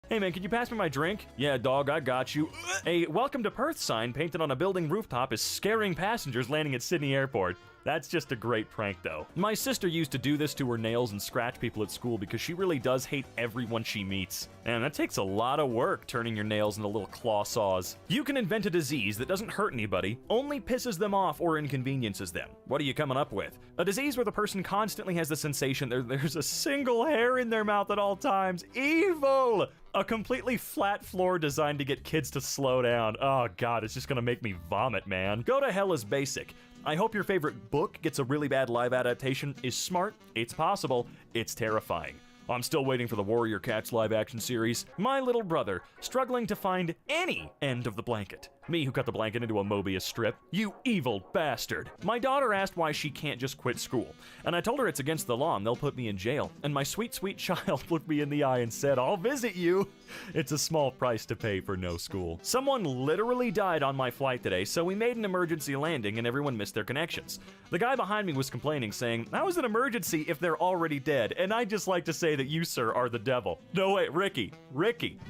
Hey man, can you pass me my drink? Yeah, dog, I got you. A welcome to Perth sign painted on a building rooftop is scaring passengers landing at Sydney Airport. That's just a great prank, though. My sister used to do this to her nails and scratch people at school because she really does hate everyone she meets. And that takes a lot of work, turning your nails into little claw saws. You can invent a disease that doesn't hurt anybody, only pisses them off or inconveniences them. What are you coming up with? A disease where the person constantly has the sensation there's a single hair in their mouth at all times. Evil! A completely flat floor designed to get kids to slow down. Oh god, it's just gonna make me vomit, man. Go to Hell is Basic. I hope your favorite book gets a really bad live adaptation. Is smart, it's possible, it's terrifying. I'm still waiting for the Warrior Cats live action series. My little brother, struggling to find any end of the blanket. Me who cut the blanket into a Mobius strip. You evil bastard. My daughter asked why she can't just quit school, and I told her it's against the law and they'll put me in jail. And my sweet, sweet child looked me in the eye and said, I'll visit you. It's a small price to pay for no school. Someone literally died on my flight today, so we made an emergency landing and everyone missed their connections. The guy behind me was complaining, saying, how is an emergency if they're already dead? And I'd just like to say that you, sir, are the devil. No, wait, Ricky,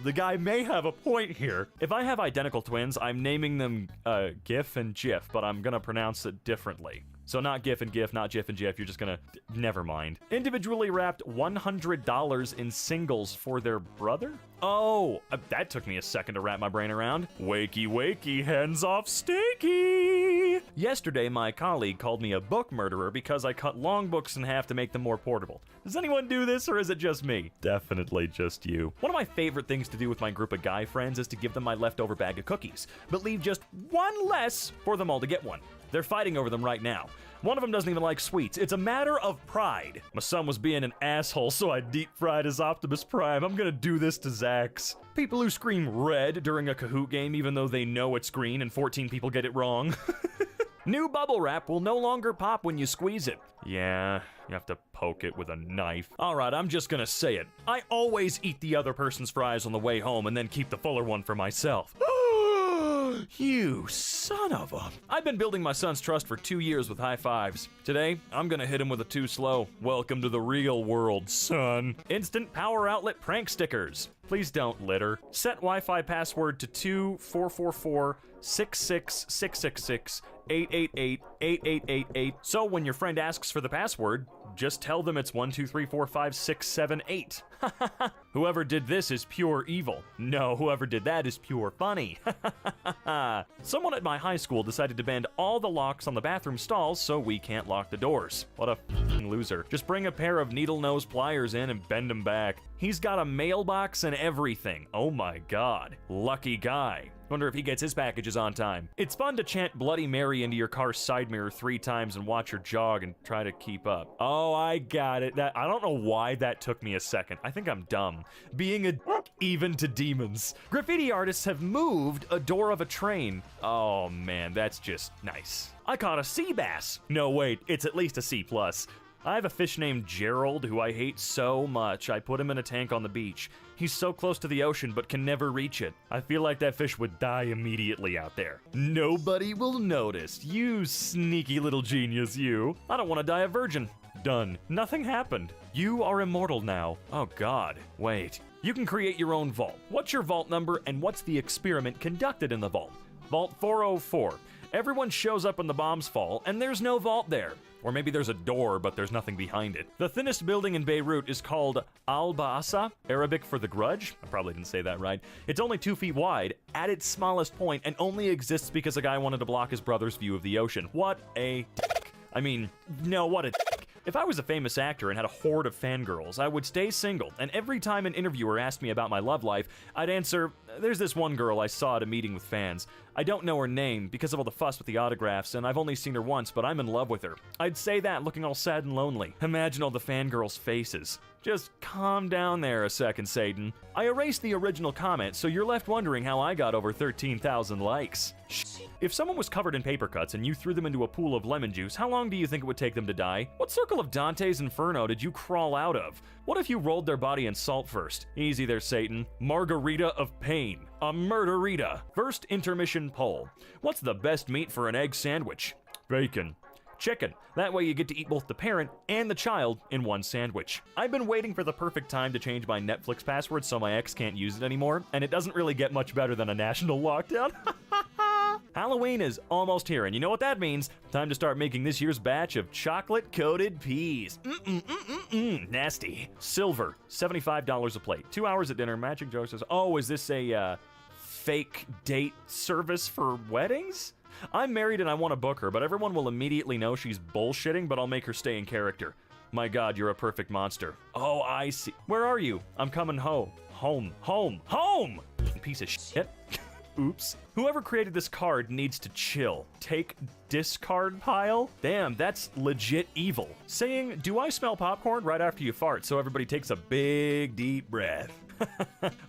the guy may have a point here. If I have identical twins, I'm naming them GIF and JIF, but I'm gonna pronounce it differently. So not GIF and GIF, not JIF and JIF, you're just gonna... Never mind. Individually wrapped $100 in singles for their brother? Oh, that took me a second to wrap my brain around. Wakey, wakey, hands off Stakey! Yesterday, my colleague called me a book murderer because I cut long books in half to make them more portable. Does anyone do this, or is it just me? Definitely just you. One of my favorite things to do with my group of guy friends is to give them my leftover bag of cookies, but leave just one less for them all to get one. They're fighting over them right now. One of them doesn't even like sweets. It's a matter of pride. My son was being an asshole, so I deep-fried his Optimus Prime. I'm gonna do this to Zax. People who scream red during a Kahoot game even though they know it's green and 14 people get it wrong. New bubble wrap will no longer pop when you squeeze it. Yeah, you have to poke it with a knife. Alright, I'm just gonna say it. I always eat the other person's fries on the way home and then keep the fuller one for myself. You son of a... I've been building my son's trust for 2 years with high fives. Today, I'm gonna hit him with a too slow. Welcome to the real world, son. Instant power outlet prank stickers. Please don't litter. Set Wi-Fi password to 244466688888888. So when your friend asks for the password, just tell them it's 123456778. Whoever did this is pure evil. No, whoever did that is pure funny. Someone at my high school decided to bend all the locks on the bathroom stalls so we can't lock the doors. What a f***ing loser. Just bring a pair of needle nose pliers in and bend them back. He's got a mailbox and everything. Oh my god. Lucky guy. Wonder if he gets his packages on time. It's fun to chant Bloody Mary into your car's side mirror 3 times and watch her jog and try to keep up. Oh, I got it. I don't know why that took me a second. I think I'm dumb. Being a even to demons. Graffiti artists have moved a door of a train. Oh man, that's just nice. I caught a sea bass. No, wait, it's at least a C+. I have a fish named Gerald who I hate so much, I put him in a tank on the beach. He's so close to the ocean but can never reach it. I feel like that fish would die immediately out there. Nobody will notice. You sneaky little genius, you. I don't want to die a virgin. Done. Nothing happened. You are immortal now. Oh god. Wait. You can create your own vault. What's your vault number and what's the experiment conducted in the vault? Vault 404. Everyone shows up when the bombs fall, and there's no vault there. Or maybe there's a door, but there's nothing behind it. The thinnest building in Beirut is called Al-Ba'asa, Arabic for the Grudge. I probably didn't say that right. It's only 2 feet wide, at its smallest point, and only exists because a guy wanted to block his brother's view of the ocean. What a dick. I mean, no, what a dick. If I was a famous actor and had a horde of fangirls, I would stay single, and every time an interviewer asked me about my love life, I'd answer, there's this one girl I saw at a meeting with fans. I don't know her name because of all the fuss with the autographs, and I've only seen her once, but I'm in love with her. I'd say that looking all sad and lonely. Imagine all the fangirls' faces. Just calm down there a second, Satan. I erased the original comment, so you're left wondering how I got over 13,000 likes. If someone was covered in paper cuts and you threw them into a pool of lemon juice, how long do you think it would take them to die? What circle of Dante's Inferno did you crawl out of? What if you rolled their body in salt first? Easy there, Satan. Margarita of pain. A murderita. First intermission poll. What's the best meat for an egg sandwich? Bacon. Chicken. That way you get to eat both the parent and the child in one sandwich. I've been waiting for the perfect time to change my Netflix password so my ex can't use it anymore, and it doesn't really get much better than a national lockdown. Halloween is almost here, and you know what that means. Time to start making this year's batch of chocolate-coated peas. Nasty. Silver, $75 a plate. 2 hours at dinner. Magic Joe says, oh, is this a fake date service for weddings? I'm married and I want to book her, but everyone will immediately know she's bullshitting, but I'll make her stay in character. My god, you're a perfect monster. Oh, I see. Where are you? I'm coming home. Home! Piece of shit. Oops. Whoever created this card needs to chill. Take discard pile? Damn, that's legit evil. Saying, do I smell popcorn right after you fart so everybody takes a big deep breath?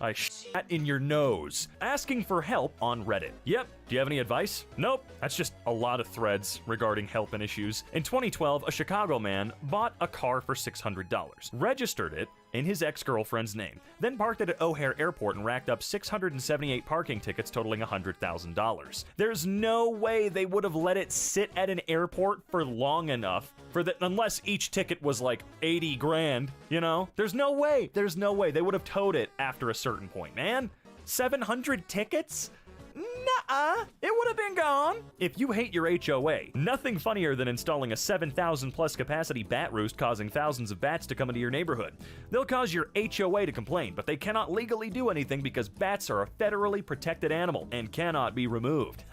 I shat in your nose. Asking for help on Reddit. Yep. Do you have any advice? Nope. That's just a lot of threads regarding help and issues. In 2012, a Chicago man bought a car for $600, registered it in his ex-girlfriend's name, then parked it at O'Hare Airport and racked up 678 parking tickets totaling $100,000. There's no way they would have let it sit at an airport for long enough for that, unless each ticket was like 80 grand, you know? There's no way they would have towed it after a certain point, man. 700 tickets? Nuh-uh, it would have been gone. If you hate your HOA, nothing funnier than installing a 7,000 plus capacity bat roost causing thousands of bats to come into your neighborhood. They'll cause your HOA to complain, but they cannot legally do anything because bats are a federally protected animal and cannot be removed.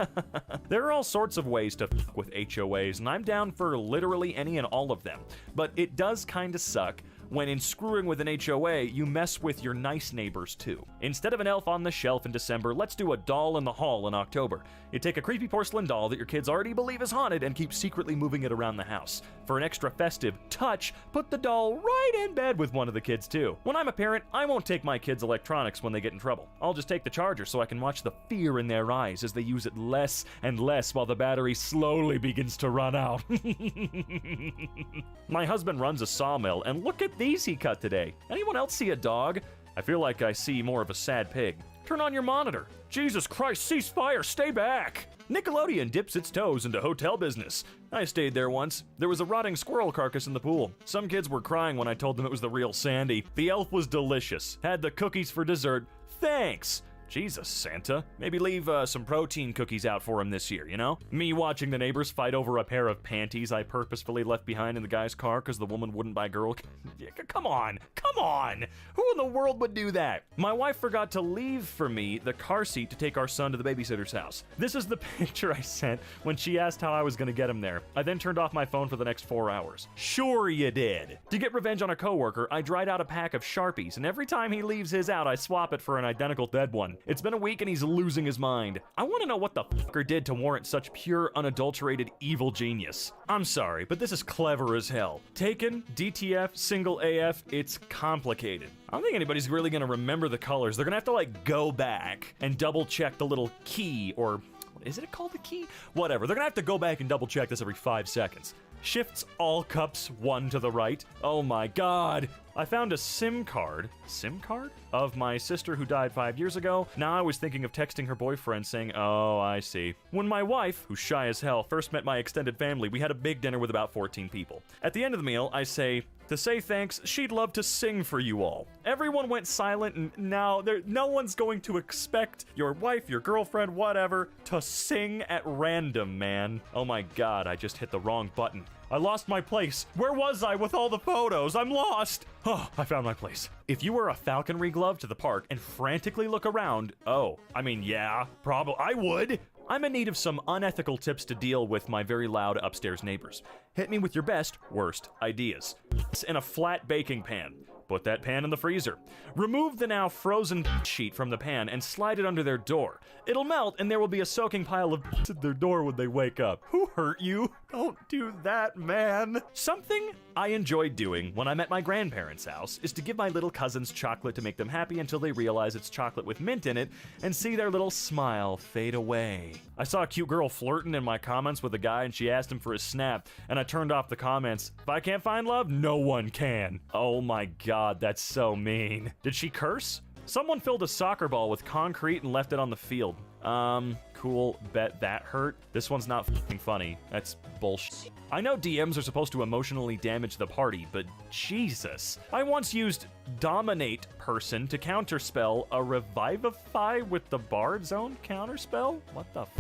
There are all sorts of ways to f*** with HOAs, and I'm down for literally any and all of them, but it does kinda suck when in screwing with an HOA, you mess with your nice neighbors too. Instead of an elf on the shelf in December, let's do a doll in the hall in October. You take a creepy porcelain doll that your kids already believe is haunted and keep secretly moving it around the house. For an extra festive touch, put the doll right in bed with one of the kids too. When I'm a parent, I won't take my kids' electronics when they get in trouble. I'll just take the charger so I can watch the fear in their eyes as they use it less and less while the battery slowly begins to run out. My husband runs a sawmill, and look at these he cut today. Anyone else see a dog? I feel like I see more of a sad pig. Turn on your monitor. Jesus Christ, cease fire, stay back! Nickelodeon dips its toes into hotel business. I stayed there once. There was a rotting squirrel carcass in the pool. Some kids were crying when I told them it was the real Sandy. The elf was delicious. Had the cookies for dessert. Thanks! Jesus, Santa. Maybe leave some protein cookies out for him this year, you know? Me watching the neighbors fight over a pair of panties I purposefully left behind in the guy's car because the woman wouldn't buy girl. Come on, come on! Who in the world would do that? My wife forgot to leave for me the car seat to take our son to the babysitter's house. This is the picture I sent when she asked how I was going to get him there. I then turned off my phone for the next 4 hours. Sure you did. To get revenge on a coworker, I dried out a pack of Sharpies, and every time he leaves his out, I swap it for an identical dead one. It's been a week and he's losing his mind. I want to know what the fucker did to warrant such pure, unadulterated evil genius. I'm sorry, but this is clever as hell. Taken, DTF, single AF, it's complicated. I don't think anybody's really gonna remember the colors. They're gonna have to like go back and double check the little key, or is it called a key? Whatever. They're gonna have to go back and double check this every 5 seconds. Shifts all cups 1 to the right. Oh my god. I found a SIM card of my sister who died 5 years ago. Now I was thinking of texting her boyfriend saying, oh, I see. When my wife, who's shy as hell, first met my extended family, we had a big dinner with about 14 people. At the end of the meal, I say, to say thanks, she'd love to sing for you all. Everyone went silent, and now no one's going to expect your wife, your girlfriend, whatever, to sing at random, man. Oh my god, I just hit the wrong button. I lost my place. Where was I with all the photos? I'm lost. Oh, I found my place. If you wear a falconry glove to the park and frantically look around, yeah, probably I would. I'm in need of some unethical tips to deal with my very loud upstairs neighbors. Hit me with your best, worst ideas. In a flat baking pan. Put that pan in the freezer. Remove the now frozen sheet from the pan and slide it under their door. It'll melt and there will be a soaking pile of at their door when they wake up. Who hurt you? Don't do that, man. Something I enjoyed doing when I'm at my grandparents' house is to give my little cousins chocolate to make them happy until they realize it's chocolate with mint in it and see their little smile fade away. I saw a cute girl flirting in my comments with a guy and she asked him for his snap, and I turned off the comments. If I can't find love, no one can. Oh my god, that's so mean. Did she curse? Someone filled a soccer ball with concrete and left it on the field. Cool, bet that hurt. This one's not f***ing funny. That's bullshit. I know DMs are supposed to emotionally damage the party, but Jesus. I once used Dominate Person to counterspell a Revivify with the Bard Zone counterspell? What the f***?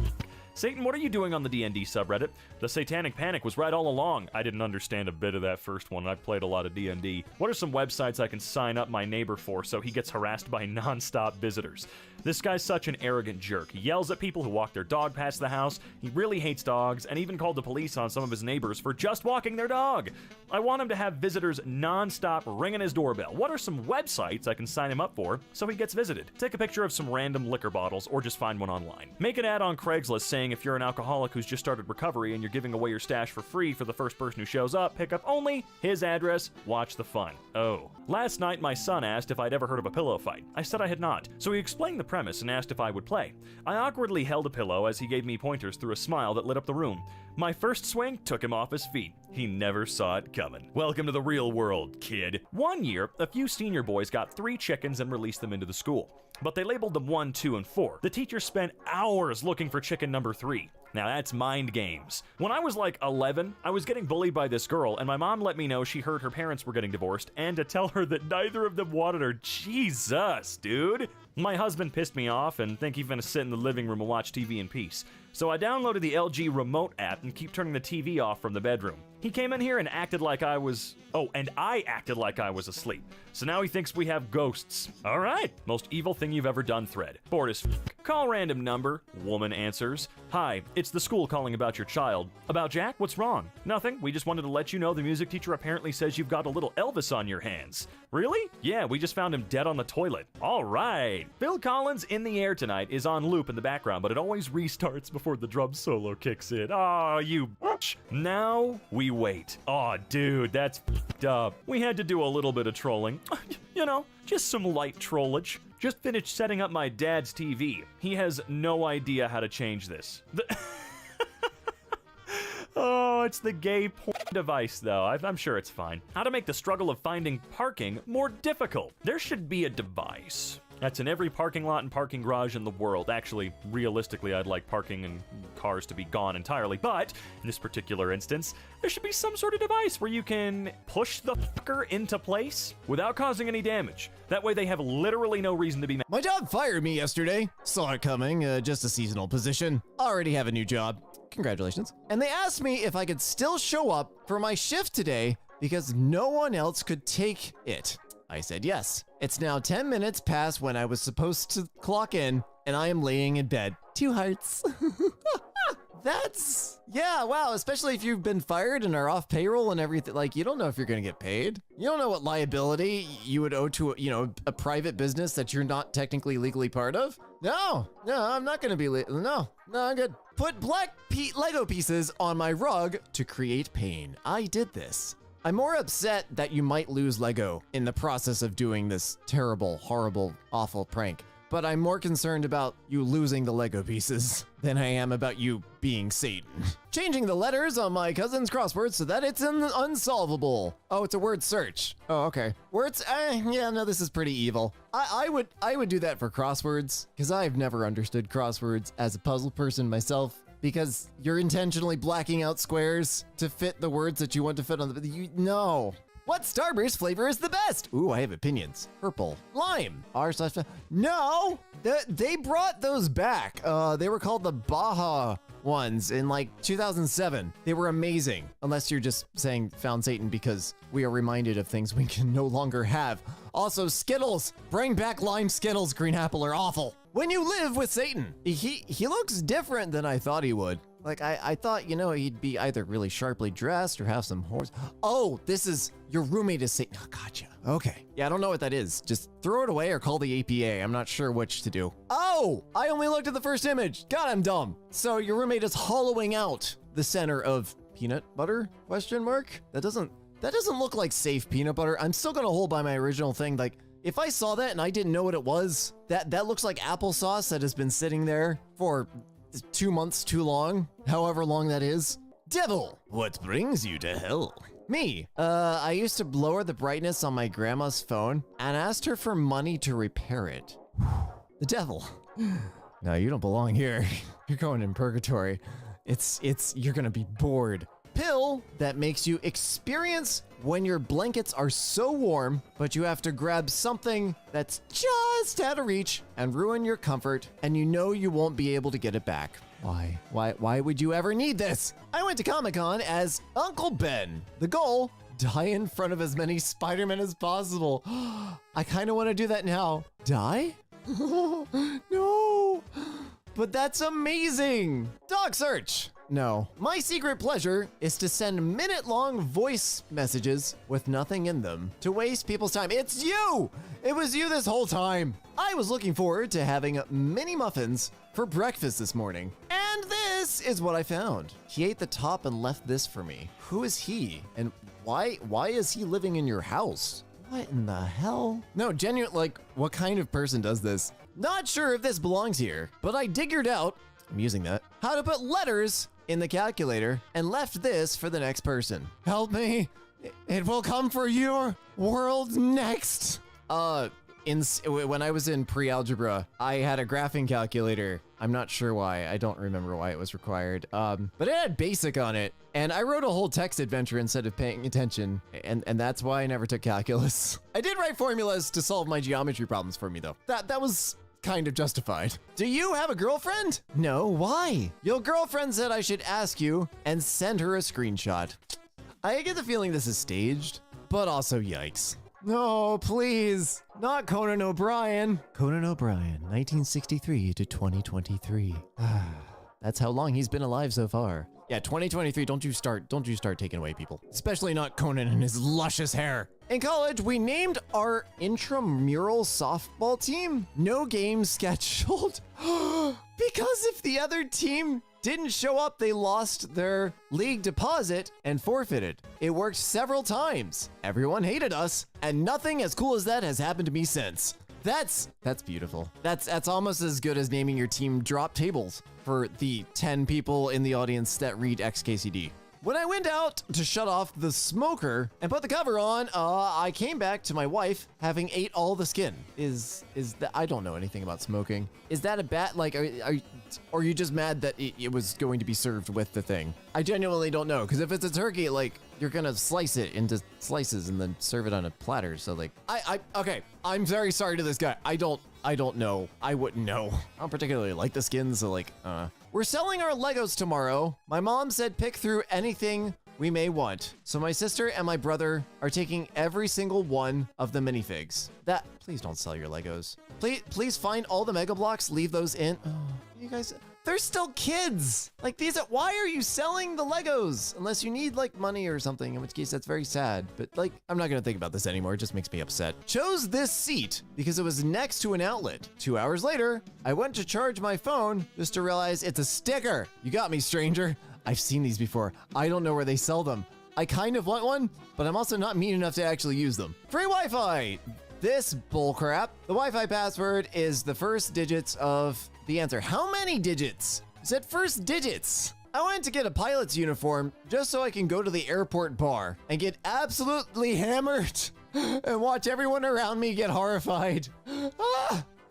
Satan, what are you doing on the D&D subreddit? The Satanic Panic was right all along. I didn't understand a bit of that first one. I've played a lot of D&D. What are some websites I can sign up my neighbor for so he gets harassed by non-stop visitors? This guy's such an arrogant jerk. He yells at people who walk their dog past the house. He really hates dogs and even called the police on some of his neighbors for just walking their dog. I want him to have visitors non-stop ringing his doorbell. What are some websites I can sign him up for so he gets visited? Take a picture of some random liquor bottles or just find one online. Make an ad on Craigslist saying if you're an alcoholic who's just started recovery and you're giving away your stash for free for the first person who shows up, pick up only, his address, watch the fun. Oh. Last night my son asked if I'd ever heard of a pillow fight. I said I had not, so he explained the premise and asked if I would play. I awkwardly held a pillow as he gave me pointers through a smile that lit up the room. My first swing took him off his feet. He never saw it coming. Welcome to the real world, kid. One year, a few senior boys got 3 chickens and released them into the school. But they labeled them 1, 2, and 4. The teacher spent hours looking for chicken number 3. Now that's mind games. When I was like 11, I was getting bullied by this girl, and my mom let me know she heard her parents were getting divorced, and to tell her that neither of them wanted her. Jesus, dude. My husband pissed me off and think he's gonna sit in the living room and watch TV in peace. So I downloaded the LG remote app and keep turning the TV off from the bedroom. He came in here and acted like I was... Oh, and I acted like I was asleep. So now he thinks we have ghosts. All right. Most evil thing you've ever done thread. Bored as f***. Call random number. Woman answers. Hi, it's the school calling about your child. About Jack? What's wrong? Nothing. We just wanted to let you know the music teacher apparently says you've got a little Elvis on your hands. Really? Yeah, we just found him dead on the toilet. All right. Phil Collins' In the Air Tonight is on loop in the background, but it always restarts before the drum solo kicks in. Oh, you bitch. Now we wait. Oh, dude, that's f***ed up. We had to do a little bit of trolling. You know, just some light trollage. Just finished setting up my dad's TV. He has no idea how to change this. Oh, it's the gay porn device, though. I'm sure it's fine. How to make the struggle of finding parking more difficult. There should be a device that's in every parking lot and parking garage in the world. Actually, realistically, I'd like parking and cars to be gone entirely, but in this particular instance, there should be some sort of device where you can push the fucker into place without causing any damage. That way they have literally no reason to be mad. My job fired me yesterday. Saw it coming, just a seasonal position. Already have a new job. Congratulations. And they asked me if I could still show up for my shift today because no one else could take it. I said yes. It's now 10 minutes past when I was supposed to clock in, and I am laying in bed. 2 hearts. Yeah, wow, especially if you've been fired and are off payroll and everything. Like, you don't know if you're gonna get paid. You don't know what liability you would owe to, a private business that you're not technically legally part of. No, I'm not gonna be, no, I'm good. Put black Lego pieces on my rug to create pain. I did this. I'm more upset that you might lose Lego in the process of doing this terrible, horrible, awful prank. But I'm more concerned about you losing the Lego pieces than I am about you being Satan. Changing the letters on my cousin's crossword so that it's unsolvable. Oh, it's a word search. Oh, okay. Words, yeah, no, this is pretty evil. I would do that for crosswords because I've never understood crosswords as a puzzle person myself. Because you're intentionally blacking out squares to fit the words that you want to fit on the... No. What Starburst flavor is the best? Ooh, I have opinions. Purple. Lime. No! They brought those back. They were called the Baja ones in like 2007. They were amazing. Unless you're just saying found Satan because we are reminded of things we can no longer have. Also, Skittles. Bring back lime Skittles. Green apple are awful. When you live with Satan, he looks different than I thought he would. Like, I thought, he'd be either really sharply dressed or have some horns. Oh, this is, your roommate is Satan. Oh, gotcha. Okay. Yeah, I don't know what that is. Just throw it away or call the APA. I'm not sure which to do. Oh, I only looked at the first image. God, I'm dumb. So your roommate is hollowing out the center of peanut butter? Question mark? That doesn't look like safe peanut butter. I'm still gonna hold by my original thing. Like, if I saw that and I didn't know what it was, that looks like applesauce that has been sitting there for 2 months too long, however long that is. Devil, what brings you to hell? Me. I used to lower the brightness on my grandma's phone and asked her for money to repair it. The devil. No, you don't belong here. You're going in purgatory. You're gonna be bored. Pill that makes you experience when your blankets are so warm, but you have to grab something that's just out of reach and ruin your comfort, and you won't be able to get it back. Why would you ever need this? I went to Comic-Con as Uncle Ben. The goal, die in front of as many Spider-Men as possible. I kind of want to do that now. Die? No. But that's amazing. Dog search. No. My secret pleasure is to send minute-long voice messages with nothing in them to waste people's time. It's you! It was you this whole time. I was looking forward to having mini muffins for breakfast this morning. And this is what I found. He ate the top and left this for me. Who is he? And why is he living in your house? What in the hell? No, genuine, like, what kind of person does this? Not sure if this belongs here, but I figured out, I'm using that, how to put letters in the calculator and left this for the next person. Help me. It will come for your world next. When I was in pre-algebra, I had a graphing calculator. I'm not sure why. I don't remember why it was required. But it had BASIC on it. And I wrote a whole text adventure instead of paying attention. And that's why I never took calculus. I did write formulas to solve my geometry problems for me, though. That was kind of justified. Do you have a girlfriend? No, why? Your girlfriend said I should ask you and send her a screenshot. I get the feeling this is staged, but also yikes. No, please, not Conan O'Brien. Conan O'Brien, 1963 to 2023. That's how long he's been alive so far. Yeah, 2023, don't you start taking away people. Especially not Conan and his luscious hair. In college, we named our intramural softball team No Games Scheduled. Because if the other team didn't show up, they lost their league deposit and forfeited. It worked several times. Everyone hated us, and nothing as cool as that has happened to me since. That's beautiful. That's almost as good as naming your team Drop Tables for the 10 people in the audience that read XKCD. When I went out to shut off the smoker and put the cover on, I came back to my wife having ate all the skin. Is that, I don't know anything about smoking. Is that a bad, like, are you just mad that it was going to be served with the thing? I genuinely don't know, because if it's a turkey, like, you're gonna slice it into slices and then serve it on a platter. So like, okay, I'm very sorry to this guy. I don't know. I wouldn't know. I don't particularly like the skin, so like, We're selling our Legos tomorrow. My mom said pick through anything we may want. So my sister and my brother are taking every single one of the minifigs. Please don't sell your Legos. Please find all the Mega Blocks, leave those in. Oh, you guys, they're still kids. Like why are you selling the Legos? Unless you need like money or something, in which case that's very sad. But like, I'm not gonna think about this anymore. It just makes me upset. Chose this seat because it was next to an outlet. 2 hours later, I went to charge my phone just to realize it's a sticker. You got me, stranger. I've seen these before. I don't know where they sell them. I kind of want one, but I'm also not mean enough to actually use them. Free Wi-Fi. This bullcrap. The Wi-Fi password is the first digits of the answer. How many digits? It said first digits. I went to get a pilot's uniform just so I can go to the airport bar and get absolutely hammered and watch everyone around me get horrified.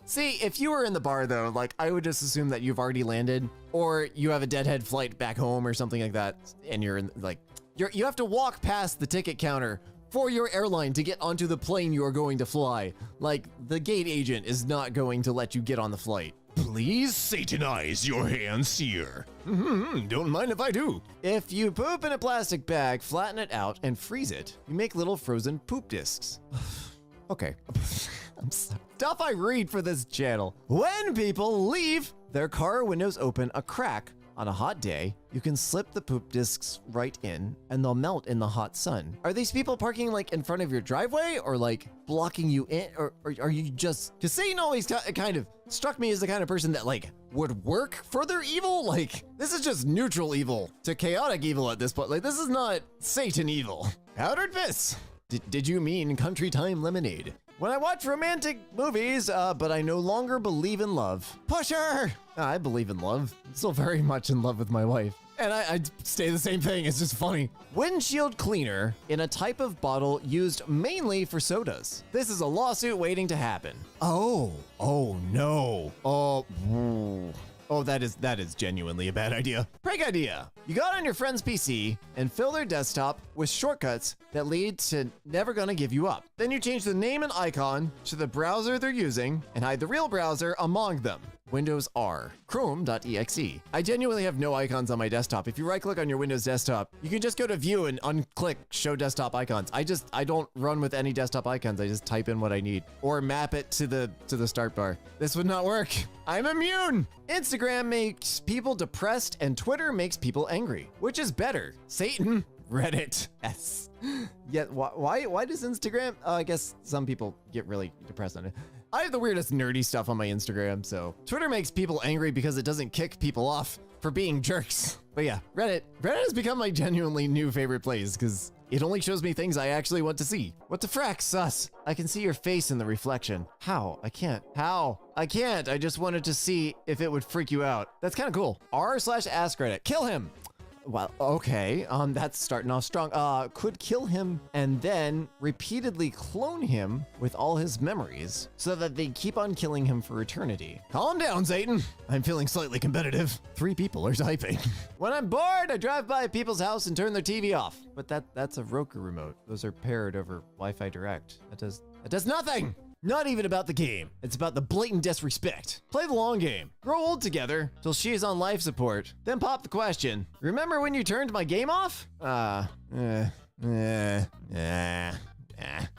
See, if you were in the bar though, like I would just assume that you've already landed or you have a deadhead flight back home or something like that. And you're in like, you have to walk past the ticket counter for your airline to get onto the plane you are going to fly. Like the gate agent is not going to let you get on the flight. Please satanize your hands here. Don't mind if I do. If you poop in a plastic bag, flatten it out and freeze it, you make little frozen poop discs. Okay. I'm sorry. Stuff I read for this channel. When people leave their car windows open a crack on a hot day, you can slip the poop discs right in and they'll melt in the hot sun. Are these people parking like in front of your driveway or like blocking you in? Or are you just, because Satan always kind of struck me as the kind of person that like would work for their evil. Like this is just neutral evil to chaotic evil at this point. Like this is not Satan evil. Powdered piss. Did you mean Country Time Lemonade? When I watch romantic movies, but I no longer believe in love. Pusher! I believe in love. I'm still very much in love with my wife. And I say the same thing, it's just funny. Windshield cleaner in a type of bottle used mainly for sodas. This is a lawsuit waiting to happen. Oh no. Oh, that is genuinely a bad idea. Prank idea. You got on your friend's PC and fill their desktop with shortcuts that lead to Never Gonna Give You Up. Then you change the name and icon to the browser they're using and hide the real browser among them. Windows R, Chrome.exe. I genuinely have no icons on my desktop. If you right click on your Windows desktop, you can just go to view and unclick show desktop icons. I don't run with any desktop icons. I just type in what I need or map it to the start bar. This would not work. I'm immune. Instagram makes people depressed and Twitter makes people angry. Which is better? Satan, Reddit. Yes. Yeah, why does Instagram? I guess some people get really depressed on it. I have the weirdest nerdy stuff on my Instagram, so Twitter makes people angry because it doesn't kick people off for being jerks. But yeah, Reddit has become my genuinely new favorite place because it only shows me things I actually want to see. What the frack, sus? I can see your face in the reflection. How? I can't. How? I can't. I just wanted to see if it would freak you out. That's kind of cool. r/ask Reddit. Kill him. Well, okay, that's starting off strong. Could kill him and then repeatedly clone him with all his memories so that they keep on killing him for eternity. Calm down, Satan. I'm feeling slightly competitive. 3 people are typing. When I'm bored, I drive by people's house and turn their TV off. But that's a Roku remote. Those are paired over Wi-Fi Direct. That does nothing. Not even about the game. It's about the blatant disrespect. Play the long game. Grow old together till she is on life support. Then pop the question. Remember when you turned my game off? I'm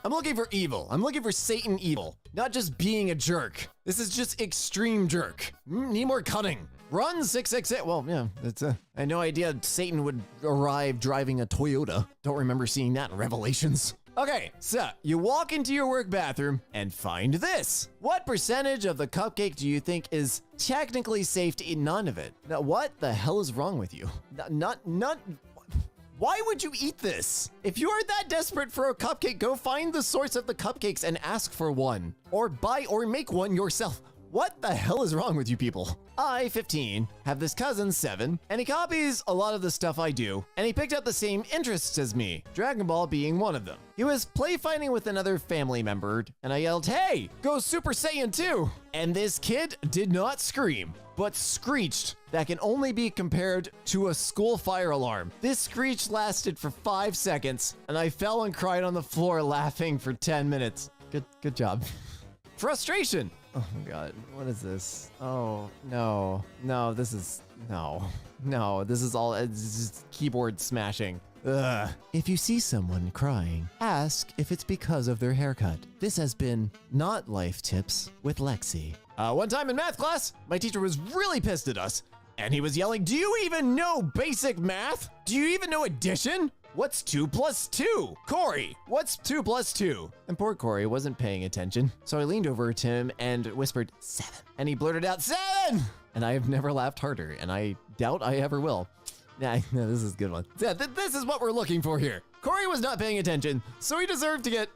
looking for evil. I'm looking for Satan evil. Not just being a jerk. This is just extreme jerk. Need more cunning. Run 666. Well, yeah, I had no idea Satan would arrive driving a Toyota. Don't remember seeing that in Revelations. Okay, so you walk into your work bathroom and find this. What percentage of the cupcake do you think is technically safe to eat? None of it. Now, what the hell is wrong with you? Not. Why would you eat this? If you are that desperate for a cupcake, go find the source of the cupcakes and ask for one. Or buy or make one yourself. What the hell is wrong with you people? I, 15, have this cousin, 7, and he copies a lot of the stuff I do, and he picked up the same interests as me, Dragon Ball being one of them. He was play fighting with another family member, and I yelled, "Hey, go Super Saiyan 2!" And this kid did not scream, but screeched that can only be compared to a school fire alarm. This screech lasted for 5 seconds, and I fell and cried on the floor laughing for 10 minutes. Good job. Frustration. Oh my god, what is this? Oh, no, this is all, it's just keyboard smashing. Ugh. If you see someone crying, ask if it's because of their haircut. This has been Not Life Tips with Lexi. One time in math class, my teacher was really pissed at us, and he was yelling, "Do you even know basic math? Do you even know addition? What's 2 plus 2? Corey, what's 2 plus 2? And poor Corey wasn't paying attention. So I leaned over to him and whispered, 7. And he blurted out, 7! And I have never laughed harder, and I doubt I ever will. Nah, no, this is a good one. Yeah, this is what we're looking for here. Corey was not paying attention, so he deserved to get,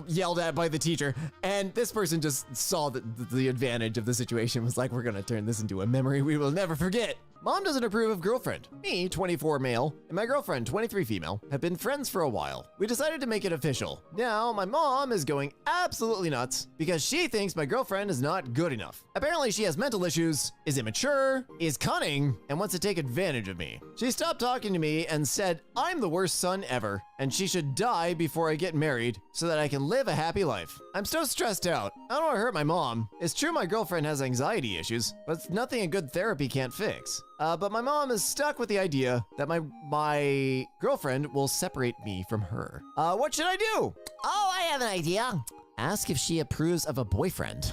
yelled at by the teacher. And this person just saw the advantage of the situation, was like, we're gonna turn this into a memory we will never forget. Mom doesn't approve of girlfriend. Me, 24 male, and my girlfriend, 23 female, have been friends for a while. We decided to make it official. Now, my mom is going absolutely nuts because she thinks my girlfriend is not good enough. Apparently, she has mental issues, is immature, is cunning, and wants to take advantage of me. She stopped talking to me and said, I'm the worst son ever, and she should die before I get married so that I can live a happy life. I'm so stressed out. I don't want to hurt my mom. It's true my girlfriend has anxiety issues, but it's nothing a good therapy can't fix. But my mom is stuck with the idea that my girlfriend will separate me from her. What should I do? Oh, I have an idea. Ask if she approves of a boyfriend.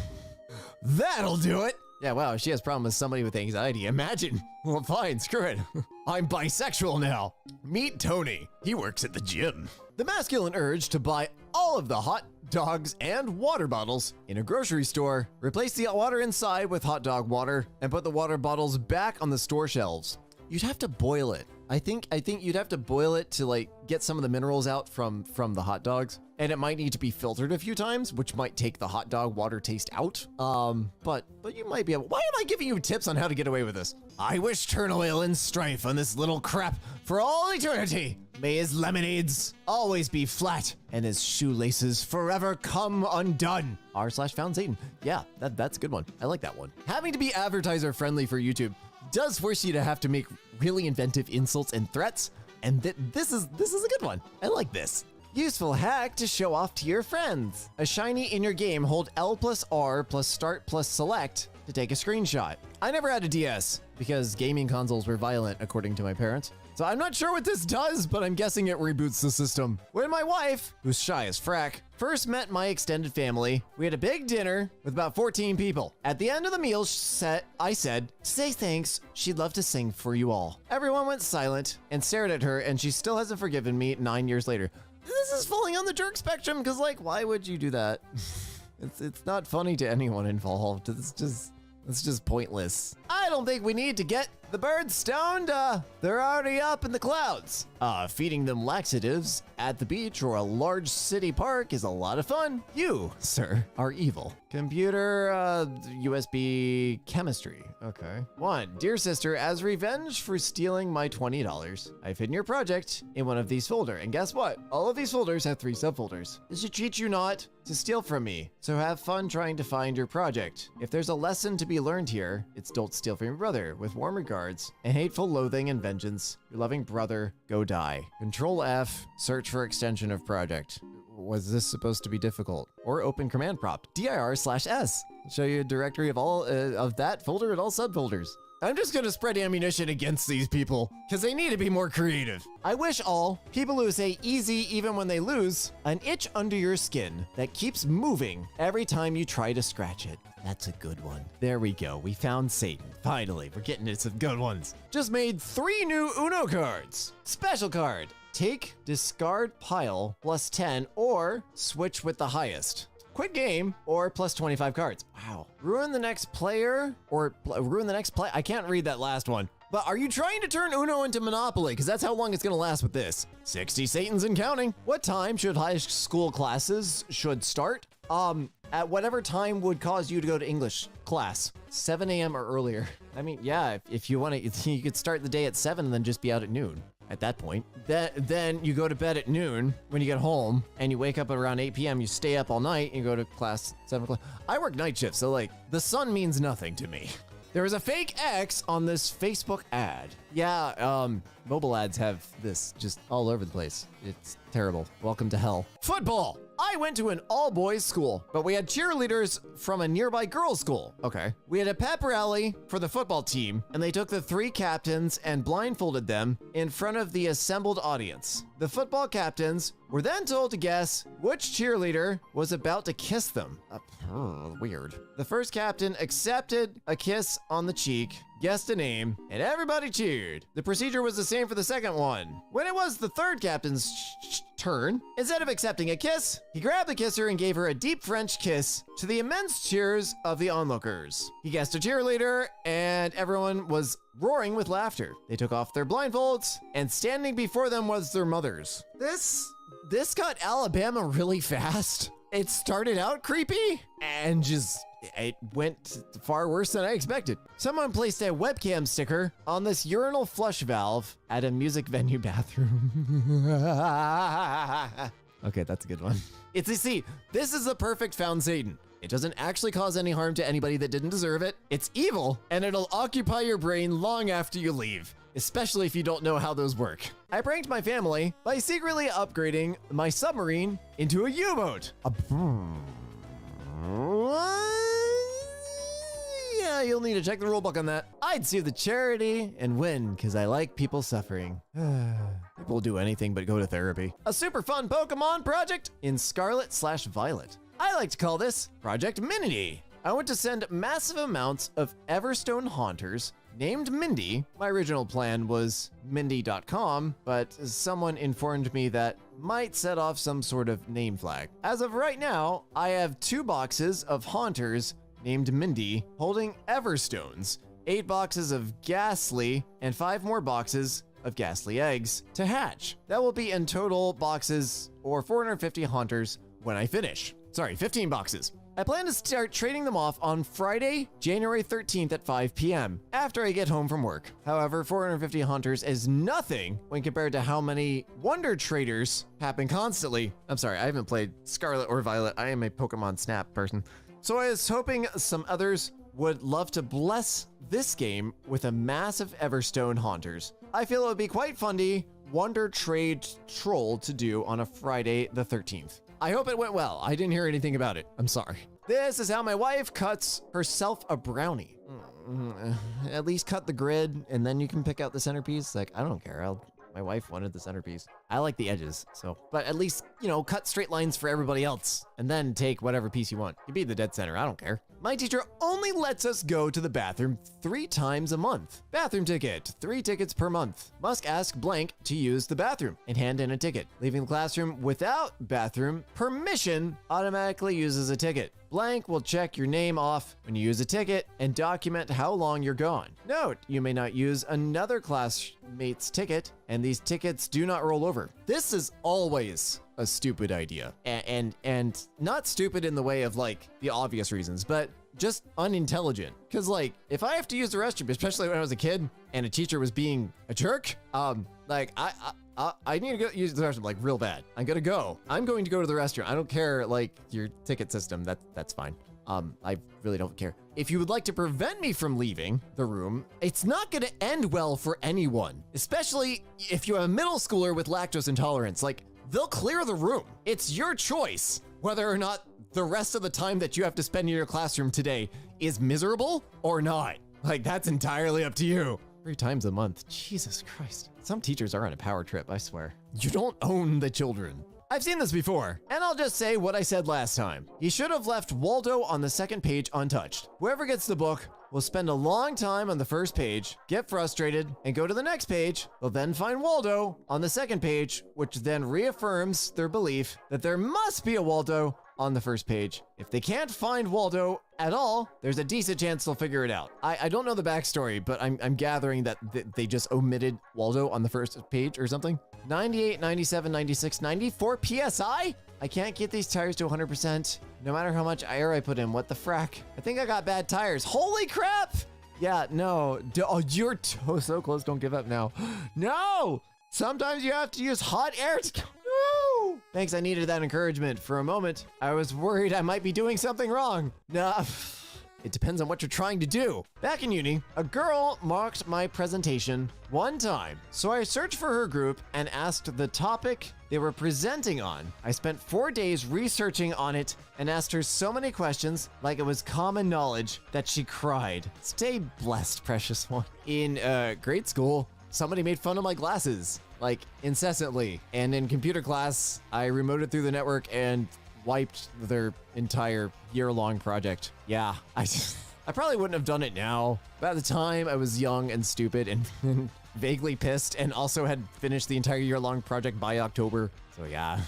That'll do it. Yeah, wow, she has problem with somebody with anxiety. Imagine. Well, fine, screw it. I'm bisexual now. Meet Tony. He works at the gym. The masculine urge to buy all of the hot dogs and water bottles in a grocery store, replace the water inside with hot dog water, and put the water bottles back on the store shelves. You'd have to boil it. I think you'd have to boil it to get some of the minerals out from the hot dogs. And it might need to be filtered a few times, which might take the hot dog water taste out. But you might be able. Why am I giving you tips on how to get away with this? I wish turmoil and strife on this little crap for all eternity. May his lemonades always be flat and his shoelaces forever come undone. r/found Satan. Yeah, that's a good one. I like that one. Having to be advertiser friendly for YouTube does force you to have to make really inventive insults and threats. And this is a good one. I like this. Useful hack to show off to your friends. A shiny in your game, hold L plus R plus start plus select to take a screenshot. I never had a DS because gaming consoles were violent according to my parents. So I'm not sure what this does, but I'm guessing it reboots the system. When my wife, who's shy as frack, first met my extended family, we had a big dinner with about 14 people. At the end of the meal I said, say thanks, she'd love to sing for you all. Everyone went silent and stared at her, and she still hasn't forgiven me 9 years later. This is falling on the jerk spectrum, because why would you do that? It's not funny to anyone involved. It's just pointless. I don't think we need to get the birds stoned. They're already up in the clouds. Feeding them laxatives at the beach or a large city park is a lot of fun. You, sir, are evil. Computer, USB chemistry. Okay. 1. Dear sister, as revenge for stealing my $20, I've hidden your project in one of these folders. And guess what? All of these folders have 3 subfolders. This should teach you not to steal from me. So have fun trying to find your project. If there's a lesson to be learned here, it's don't steal steal from your brother. With warm regards and hateful loathing and vengeance, your loving brother, go die. Control F, search for extension of project. Was this supposed to be difficult? Or open command prompt, dir/s. Show you a directory of all of that folder and all subfolders. I'm just gonna spread ammunition against these people, because they need to be more creative. I wish all people who say easy even when they lose, an itch under your skin that keeps moving every time you try to scratch it. That's a good one. There we go, we found Satan. Finally, we're getting to some good ones. Just made 3 new Uno cards. Special card, take, discard pile, +10, or switch with the highest. Quit game or plus 25 cards. Wow. Ruin the next player or ruin the next play. I can't read that last one. But are you trying to turn Uno into Monopoly? Because that's how long it's going to last with this. 60 Satans and counting. What time should high school classes should start? At whatever time would cause you to go to English class. 7 a.m. or earlier. I mean, yeah, if you want to, you could start the day at 7 and then just be out at noon. At that point, then you go to bed at noon when you get home and you wake up at around 8 p.m. You stay up all night and you go to class 7 o'clock. I work night shift, so like the sun means nothing to me. There was a fake X on this Facebook ad. Yeah, mobile ads have this just all over the place. It's terrible. Welcome to hell. Football. I went to an all-boys school, but we had cheerleaders from a nearby girls' school. Okay. We had a pep rally for the football team, and they took the 3 captains and blindfolded them in front of the assembled audience. The football captains were then told to guess which cheerleader was about to kiss them. Weird. The first captain accepted a kiss on the cheek, guessed a name, and everybody cheered. The procedure was the same for the second one. When it was the third captain's turn, instead of accepting a kiss, he grabbed the kisser and gave her a deep French kiss to the immense cheers of the onlookers. He guessed a cheerleader, and everyone was roaring with laughter. They took off their blindfolds, and standing before them was their mothers. This got Alabama really fast. It started out creepy, and it went far worse than I expected. Someone placed a webcam sticker on this urinal flush valve at a music venue bathroom. Okay, that's a good one. See, this is the perfect found Satan. It doesn't actually cause any harm to anybody that didn't deserve it. It's evil, and it'll occupy your brain long after you leave, especially if you don't know how those work. I pranked my family by secretly upgrading my submarine into a U-boat. Yeah, you'll need to check the rulebook on that. I'd sue the charity and win because I like people suffering. People will do anything but go to therapy. A super fun Pokemon project in Scarlet/Violet. I like to call this Project Mindy. I want to send massive amounts of Everstone Haunters named Mindy. My original plan was Mindy.com, but someone informed me that might set off some sort of name flag. As of right now, I have 2 boxes of Haunters named Mindy holding Everstones, 8 boxes of Ghastly, and 5 more boxes of Ghastly eggs to hatch. That will be in total boxes or 450 Haunters when I finish. Sorry, 15 boxes. I plan to start trading them off on Friday, January 13th at 5 p.m. after I get home from work. However, 450 Hunters is nothing when compared to how many Wonder Traders happen constantly. I'm sorry, I haven't played Scarlet or Violet. I am a Pokemon Snap person. So I was hoping some others would love to bless this game with a massive Everstone Haunters. I feel it would be quite funny Wonder Trade Troll to do on a Friday the 13th. I hope it went well. I didn't hear anything about it. I'm sorry. This is how my wife cuts herself a brownie. At least cut the grid and then you can pick out the centerpiece. Like, I don't care. My wife wanted the centerpiece. I like the edges, so. But at least, cut straight lines for everybody else and then take whatever piece you want. You be the dead center, I don't care. My teacher only lets us go to the bathroom 3 times a month. Bathroom ticket, 3 tickets per month. Must ask blank to use the bathroom and hand in a ticket. Leaving the classroom without bathroom permission automatically uses a ticket. Blank will check your name off when you use a ticket and document how long you're gone. Note, you may not use another classmate's ticket, and these tickets do not roll over. This is always a stupid idea. And not stupid in the way of like the obvious reasons, but just unintelligent. Because like, if I have to use the restroom, especially when I was a kid and a teacher was being a jerk, I need to go use the restroom like real bad. I'm going to go to the restroom. I don't care like your ticket system. That's fine. I really don't care. If you would like to prevent me from leaving the room, it's not gonna end well for anyone, especially if you're a middle schooler with lactose intolerance. Like, they'll clear the room. It's your choice whether or not the rest of the time that you have to spend in your classroom today is miserable or not. Like, that's entirely up to you. 3 times a month, Jesus Christ. Some teachers are on a power trip, I swear. You don't own the children. I've seen this before, and I'll just say what I said last time. You should have left Waldo on the second page untouched. Whoever gets the book will spend a long time on the first page, get frustrated, and go to the next page. They'll then find Waldo on the second page, which then reaffirms their belief that there must be a Waldo on the first page. If they can't find Waldo at all, there's a decent chance they'll figure it out. I don't know the backstory, but I'm gathering that they just omitted Waldo on the first page or something. 98, 97, 96, 94 PSI? I can't get these tires to 100%, no matter how much air I put in. What the frack? I think I got bad tires. Holy crap! Yeah, no. Oh, you're so close. Don't give up now. No! Sometimes you have to use hot air to... No! Thanks, I needed that encouragement. For a moment, I was worried I might be doing something wrong. Nah, it depends on what you're trying to do. Back in uni, a girl marked my presentation one time. So I searched for her group and asked the topic they were presenting on. I spent 4 days researching on it and asked her so many questions like it was common knowledge that she cried. Stay blessed, precious one. In grade school, somebody made fun of my glasses, like incessantly. And in computer class, I remoted through the network and wiped their entire year-long project. Yeah, I probably wouldn't have done it now, but at the time I was young and stupid and vaguely pissed, and also had finished the entire year-long project by October. So yeah.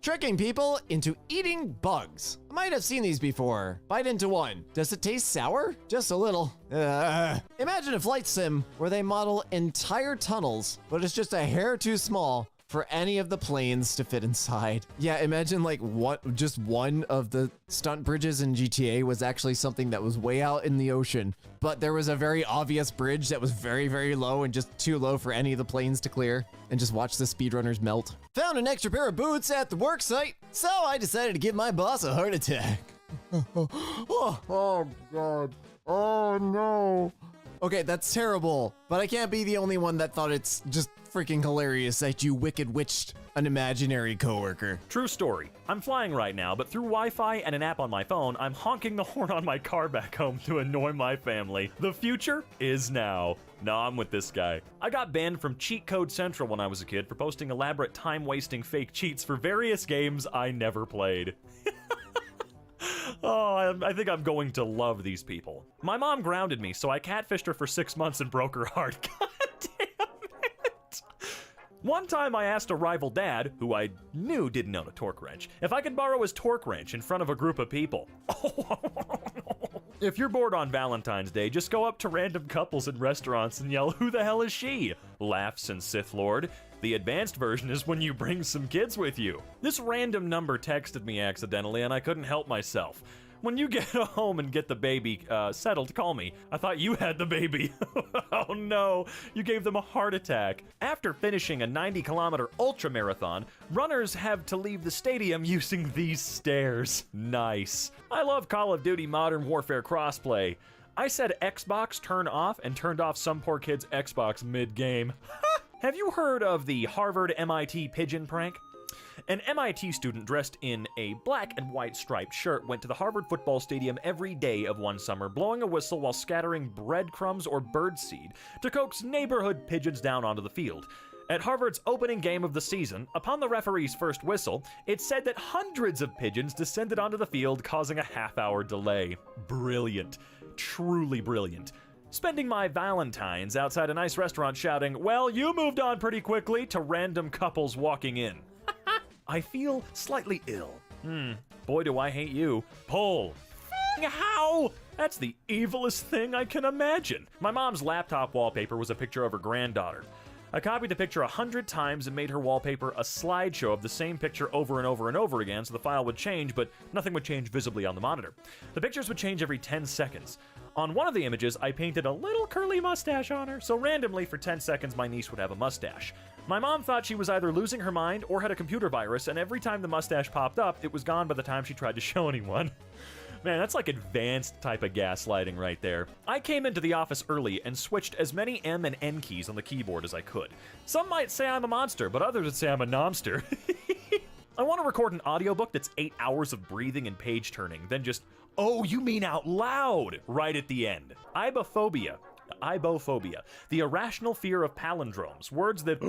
Tricking people into eating bugs. I might have seen these before. Bite into one. Does it taste sour? Just a little. Imagine a flight sim where they model entire tunnels, but it's just a hair too small for any of the planes to fit inside. Yeah, imagine like just one of the stunt bridges in GTA was actually something that was way out in the ocean, but there was a very obvious bridge that was very, very low and just too low for any of the planes to clear, and just watch the speedrunners melt. Found an extra pair of boots at the work site, so I decided to give my boss a heart attack. Oh God. Oh no. Okay, that's terrible, but I can't be the only one that thought it's just freaking hilarious that you wicked witched an imaginary coworker. True story. I'm flying right now, but through Wi-Fi and an app on my phone, I'm honking the horn on my car back home to annoy my family. The future is now. No, I'm with this guy. I got banned from Cheat Code Central when I was a kid for posting elaborate time-wasting fake cheats for various games I never played. Oh, I think I'm going to love these people. My mom grounded me, so I catfished her for 6 months and broke her heart. God damn it! One time I asked a rival dad, who I knew didn't own a torque wrench, if I could borrow his torque wrench in front of a group of people. If you're bored on Valentine's Day, just go up to random couples in restaurants and yell, "Who the hell is she?" Laughs and Sith Lord. The advanced version is when you bring some kids with you. This random number texted me accidentally and I couldn't help myself. When you get home and get the baby settled, call me. I thought you had the baby. Oh no, you gave them a heart attack. After finishing a 90-kilometer ultra marathon, runners have to leave the stadium using these stairs. Nice. I love Call of Duty Modern Warfare crossplay. I said Xbox turn off and turned off some poor kid's Xbox mid-game. Have you heard of the Harvard MIT pigeon prank? An MIT student dressed in a black and white striped shirt went to the Harvard football stadium every day of one summer, blowing a whistle while scattering breadcrumbs or birdseed to coax neighborhood pigeons down onto the field. At Harvard's opening game of the season, upon the referee's first whistle, it said that hundreds of pigeons descended onto the field, causing a half-hour delay. Brilliant. Truly brilliant. Spending my Valentines outside a nice restaurant shouting, "Well, you moved on pretty quickly," to random couples walking in. I feel slightly ill. Boy do I hate you. Pull. How? That's the evilest thing I can imagine. My mom's laptop wallpaper was a picture of her granddaughter. I copied the picture 100 times and made her wallpaper a slideshow of the same picture over and over and over again, so the file would change, but nothing would change visibly on the monitor. The pictures would change every 10 seconds. On one of the images, I painted a little curly mustache on her, so randomly for 10 seconds my niece would have a mustache. My mom thought she was either losing her mind or had a computer virus, and every time the mustache popped up, it was gone by the time she tried to show anyone. Man, that's like advanced type of gaslighting right there. I came into the office early and switched as many M and N keys on the keyboard as I could. Some might say I'm a monster, but others would say I'm a nomster. I want to record an audiobook that's 8 hours of breathing and page turning, then just, oh, you mean out loud, right at the end. Ibophobia, the irrational fear of palindromes, words that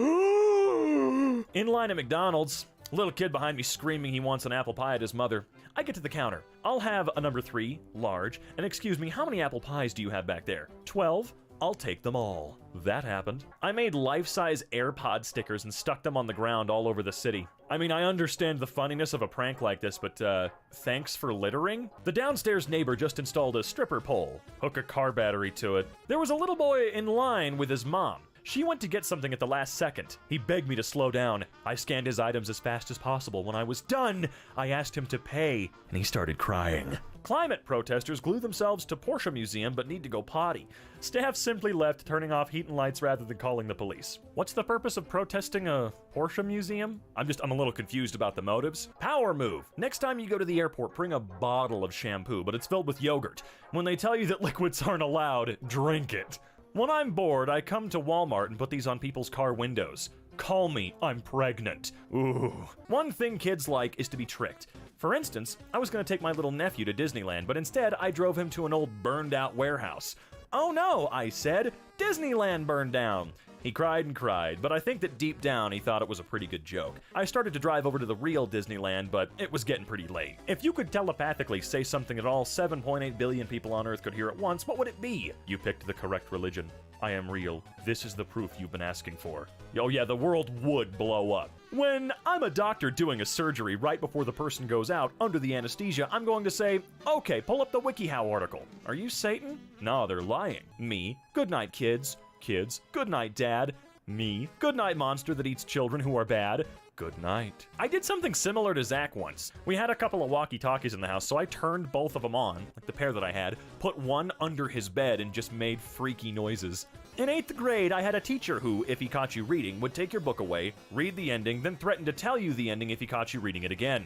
in line at McDonald's, little kid behind me screaming he wants an apple pie at his mother. I get to the counter. I'll have a number 3, large, and excuse me, how many apple pies do you have back there? 12? I'll take them all. That happened. I made life-size AirPod stickers and stuck them on the ground all over the city. I mean, I understand the funniness of a prank like this, but thanks for littering? The downstairs neighbor just installed a stripper pole. Hook a car battery to it. There was a little boy in line with his mom. She went to get something at the last second. He begged me to slow down. I scanned his items as fast as possible. When I was done, I asked him to pay, and he started crying. Climate protesters glue themselves to Porsche Museum but need to go potty. Staff simply left, turning off heat and lights rather than calling the police. What's the purpose of protesting a Porsche Museum? I'm a little confused about the motives. Power move. Next time you go to the airport, bring a bottle of shampoo, but it's filled with yogurt. When they tell you that liquids aren't allowed, drink it. When I'm bored, I come to Walmart and put these on people's car windows. Call me, I'm pregnant. Ooh. One thing kids like is to be tricked. For instance, I was going to take my little nephew to Disneyland, but instead I drove him to an old burned out warehouse. Oh no, I said, Disneyland burned down. He cried and cried, but I think that deep down he thought it was a pretty good joke. I started to drive over to the real Disneyland, but it was getting pretty late. If you could telepathically say something that all 7.8 billion people on Earth could hear at once, what would it be? You picked the correct religion. I am real. This is the proof you've been asking for. Oh yeah, the world would blow up. When I'm a doctor doing a surgery right before the person goes out under the anesthesia, I'm going to say, okay, pull up the WikiHow article. Are you Satan? No, they're lying. Me. Good night, kids. Kids. Good night, Dad. Me. Good night, monster that eats children who are bad. Good night. I did something similar to Zach once. We had a couple of walkie-talkies in the house, so I turned both of them on, like the pair that I had, put one under his bed, and just made freaky noises. In 8th grade, I had a teacher who, if he caught you reading, would take your book away, read the ending, then threaten to tell you the ending if he caught you reading it again.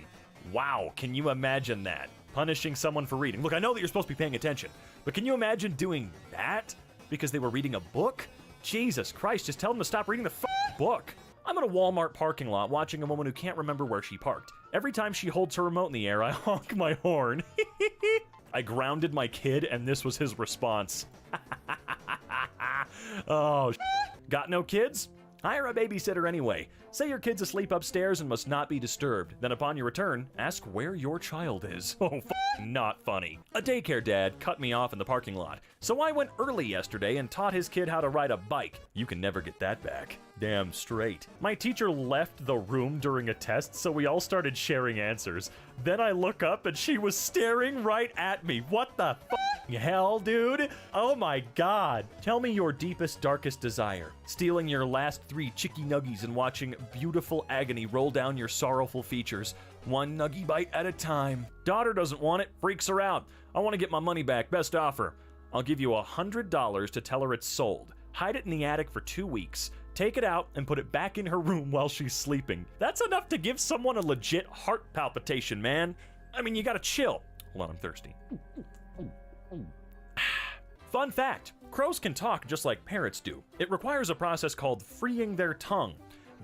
Wow, can you imagine that? Punishing someone for reading. Look, I know that you're supposed to be paying attention, but can you imagine doing that? Because they were reading a book? Jesus Christ, just tell them to stop reading the book. I'm in a Walmart parking lot watching a woman who can't remember where she parked. Every time she holds her remote in the air, I honk my horn. I grounded my kid, and this was his response. Oh, got no kids? Hire a babysitter anyway. Say your kid's asleep upstairs and must not be disturbed. Then upon your return, ask where your child is. Oh, not funny. A daycare dad cut me off in the parking lot. So I went early yesterday and taught his kid how to ride a bike. You can never get that back. Damn straight. My teacher left the room during a test, so we all started sharing answers. Then I look up and she was staring right at me. What the hell, dude? Oh my god. Tell me your deepest, darkest desire. Stealing your last 3 chicky nuggies and watching beautiful agony roll down your sorrowful features. One nuggie bite at a time. Daughter doesn't want it, freaks her out. I want to get my money back, best offer. I'll give you $100 to tell her it's sold. Hide it in the attic for 2 weeks. Take it out and put it back in her room while she's sleeping. That's enough to give someone a legit heart palpitation, man. I mean, you gotta chill. Hold on, I'm thirsty. Fun fact, crows can talk just like parrots do. It requires a process called freeing their tongue.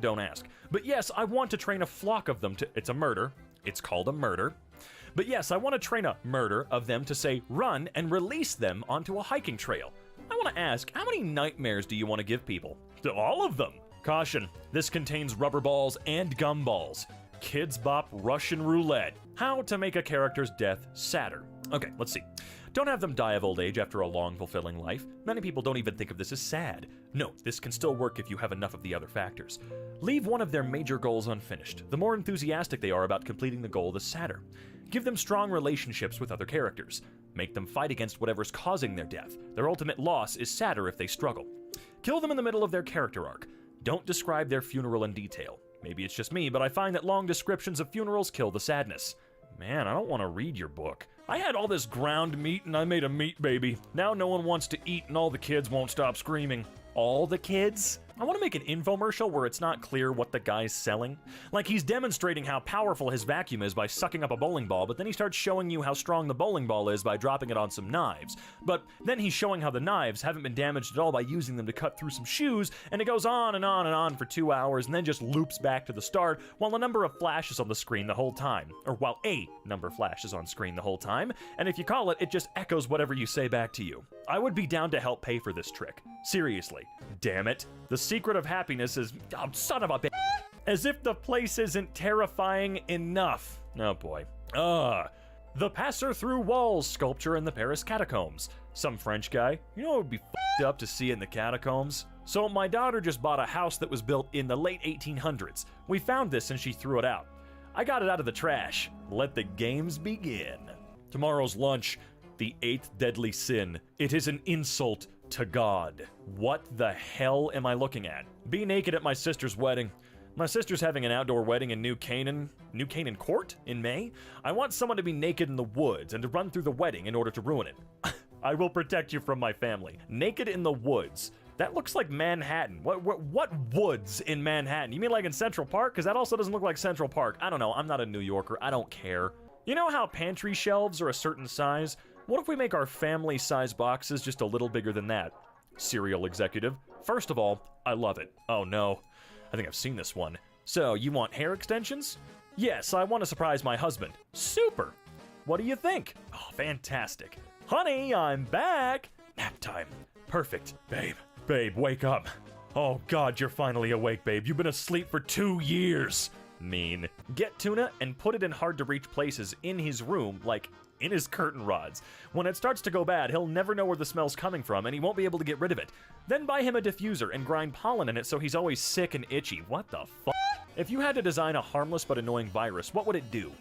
Don't ask. But yes, I want to train a flock of them to... It's a murder. It's called a murder. But yes, I want to train a murder of them to say run and release them onto a hiking trail. I want to ask, how many nightmares do you want to give people? To all of them. Caution, this contains rubber balls and gum balls. Kids Bop Russian Roulette. How to make a character's death sadder. Okay, let's see. Don't have them die of old age after a long, fulfilling life. Many people don't even think of this as sad. No, this can still work if you have enough of the other factors. Leave one of their major goals unfinished. The more enthusiastic they are about completing the goal, the sadder. Give them strong relationships with other characters. Make them fight against whatever's causing their death. Their ultimate loss is sadder if they struggle. Kill them in the middle of their character arc. Don't describe their funeral in detail. Maybe it's just me, but I find that long descriptions of funerals kill the sadness. Man, I don't want to read your book. I had all this ground meat and I made a meat baby. Now no one wants to eat and all the kids won't stop screaming. All the kids? I want to make an infomercial where it's not clear what the guy's selling. Like he's demonstrating how powerful his vacuum is by sucking up a bowling ball, but then he starts showing you how strong the bowling ball is by dropping it on some knives. But then he's showing how the knives haven't been damaged at all by using them to cut through some shoes, and it goes on and on and on for 2 hours and then just loops back to the start while a number of flashes on the screen the whole time. Or while a number flashes on screen the whole time, and if you call it, it just echoes whatever you say back to you. I would be down to help pay for this trick. Seriously. Damn it. The secret of happiness is... Oh, son of a bitch. As if the place isn't terrifying enough. Oh boy. The Passer Through Walls sculpture in the Paris catacombs. Some French guy. You know it would be f***ed up to see it in the catacombs? So my daughter just bought a house that was built in the late 1800s. We found this and she threw it out. I got it out of the trash. Let the games begin. Tomorrow's lunch. The 8th deadly sin. It is an insult to God. What the hell am I looking at? Be naked at my sister's wedding. My sister's having an outdoor wedding in New Canaan Court in May. I want someone to be naked in the woods and to run through the wedding in order to ruin it. I will protect you from my family. Naked in the woods. That looks like Manhattan. What woods in Manhattan? You mean like in Central Park? Because that also doesn't look like Central Park. I don't know. I'm not a New Yorker. I don't care. You know how pantry shelves are a certain size? What if we make our family size boxes just a little bigger than that? Cereal executive. First of all, I love it. Oh no. I think I've seen this one. So, you want hair extensions? Yes, I want to surprise my husband. Super. What do you think? Oh, fantastic. Honey, I'm back. Nap time. Perfect. Babe, wake up. Oh God, you're finally awake, babe. You've been asleep for 2 years. Mean. Get tuna and put it in hard to reach places in his room, like in his curtain rods. When it starts to go bad, he'll never know where the smell's coming from and he won't be able to get rid of it. Then buy him a diffuser and grind pollen in it so he's always sick and itchy. What the fuck? If you had to design a harmless but annoying virus, what would it do?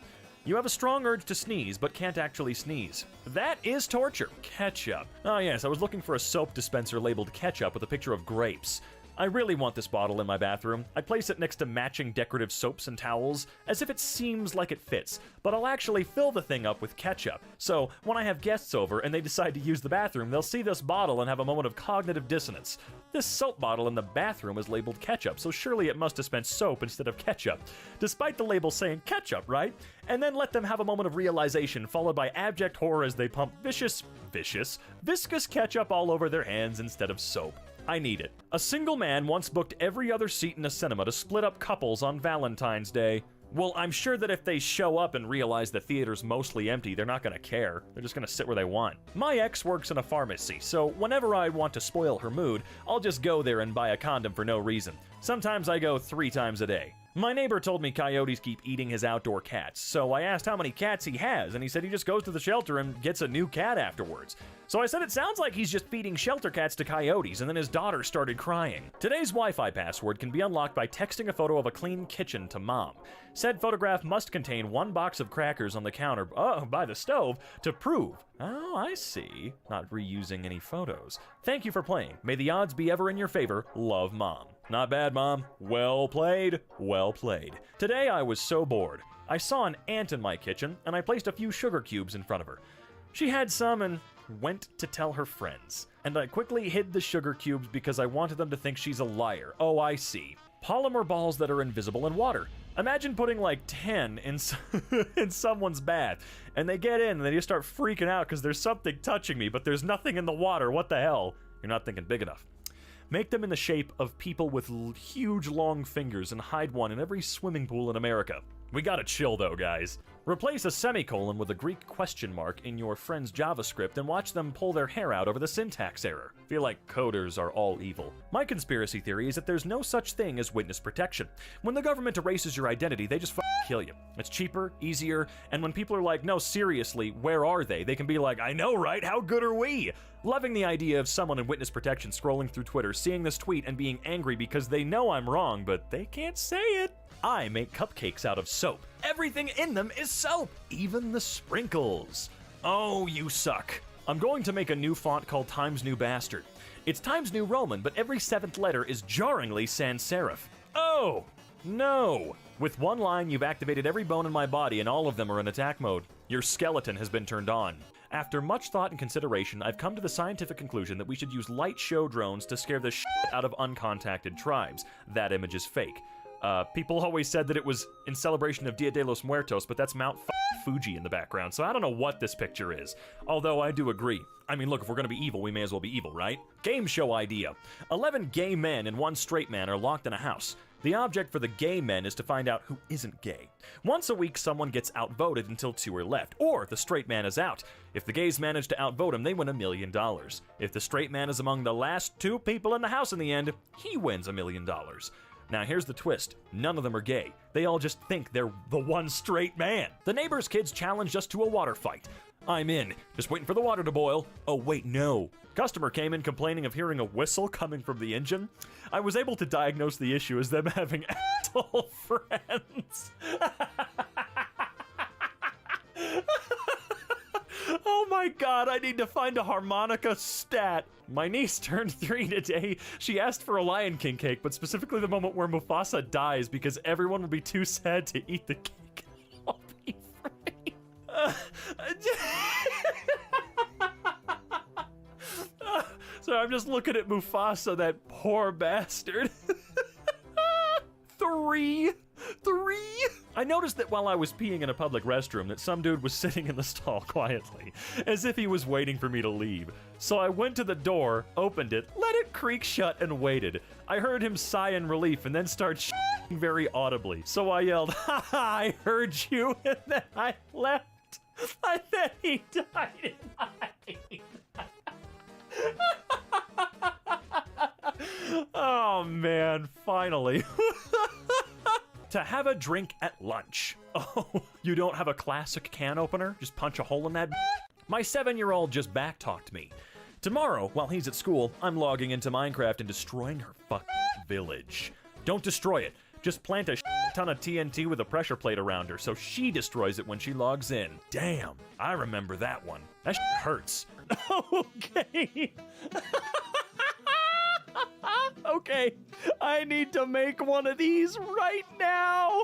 You have a strong urge to sneeze, but can't actually sneeze. That is torture. Ketchup. Oh yes, I was looking for a soap dispenser labeled ketchup with a picture of grapes. I really want this bottle in my bathroom. I place it next to matching decorative soaps and towels, as if it seems like it fits, but I'll actually fill the thing up with ketchup. So, when I have guests over and they decide to use the bathroom, they'll see this bottle and have a moment of cognitive dissonance. This soap bottle in the bathroom is labeled ketchup, so surely it must dispense soap instead of ketchup. Despite the label saying ketchup, right? And then let them have a moment of realization, followed by abject horror as they pump viscous ketchup all over their hands instead of soap. I need it. A single man once booked every other seat in a cinema to split up couples on Valentine's Day. Well, I'm sure that if they show up and realize the theater's mostly empty, they're not gonna care. They're just gonna sit where they want. My ex works in a pharmacy, so whenever I want to spoil her mood, I'll just go there and buy a condom for no reason. Sometimes I go 3 times a day. My neighbor told me coyotes keep eating his outdoor cats, so I asked how many cats he has, and he said he just goes to the shelter and gets a new cat afterwards. So I said it sounds like he's just feeding shelter cats to coyotes, and then his daughter started crying. Today's Wi-Fi password can be unlocked by texting a photo of a clean kitchen to mom. Said photograph must contain 1 box of crackers on the counter by the stove to prove. Oh, I see. Not reusing any photos. Thank you for playing. May the odds be ever in your favor. Love, Mom. Not bad, Mom. Well played. Well played. Today I was so bored. I saw an ant in my kitchen, and I placed a few sugar cubes in front of her. She had some and went to tell her friends. And I quickly hid the sugar cubes because I wanted them to think she's a liar. Oh, I see. Polymer balls that are invisible in water. Imagine putting like 10 in someone's bath, and they get in and they just start freaking out because there's something touching me, but there's nothing in the water. What the hell? You're not thinking big enough. Make them in the shape of people with huge long fingers and hide one in every swimming pool in America. We gotta chill though, guys. Replace a semicolon with a Greek question mark in your friend's JavaScript and watch them pull their hair out over the syntax error. Feel like coders are all evil. My conspiracy theory is that there's no such thing as witness protection. When the government erases your identity, they just kill you. It's cheaper, easier, and when people are like, no, seriously, where are they? They can be like, I know, right? How good are we? Loving the idea of someone in witness protection scrolling through Twitter, seeing this tweet and being angry because they know I'm wrong, but they can't say it. I make cupcakes out of soap. Everything in them is soap, even the sprinkles. Oh, you suck. I'm going to make a new font called Times New Bastard. It's Times New Roman, but every 7th letter is jarringly sans serif. Oh, no. With 1 line, you've activated every bone in my body and all of them are in attack mode. Your skeleton has been turned on. After much thought and consideration, I've come to the scientific conclusion that we should use light show drones to scare the shit out of uncontacted tribes. That image is fake. People always said that it was in celebration of Dia de los Muertos, but that's Mount Fuji in the background, so I don't know what this picture is. Although I do agree. I mean, look, if we're gonna be evil, we may as well be evil, right? Game show idea. 11 gay men and 1 straight man are locked in a house. The object for the gay men is to find out who isn't gay. Once a week, someone gets outvoted until 2 are left, or the straight man is out. If the gays manage to outvote him, they win $1 million. If the straight man is among the last 2 people in the house in the end, he wins $1 million. Now here's the twist. None of them are gay. They all just think they're the one straight man. The neighbor's kids challenged us to a water fight. I'm in. Just waiting for the water to boil. Oh wait, no. Customer came in complaining of hearing a whistle coming from the engine. I was able to diagnose the issue as them having asshole friends. Oh my god, I need to find a harmonica stat. My niece turned 3 today. She asked for a Lion King cake, but specifically the moment where Mufasa dies because everyone will be too sad to eat the cake. I'll be free. So I'm just looking at Mufasa, that poor bastard. 3. I noticed that while I was peeing in a public restroom that some dude was sitting in the stall quietly, as if he was waiting for me to leave. So I went to the door, opened it, let it creak shut, and waited. I heard him sigh in relief and then start shitting very audibly. So I yelled, "Ha ha, I heard you," and then I left. And then he died in hiding. Oh man, finally. To have a drink at lunch. Oh, you don't have a classic can opener? Just punch a hole in that? My 7-year-old just backtalked me. Tomorrow, while he's at school, I'm logging into Minecraft and destroying her village. Don't destroy it. Just plant a ton of TNT with a pressure plate around her so she destroys it when she logs in. Damn, I remember that one. That hurts. Okay. Okay, I need to make one of these right now.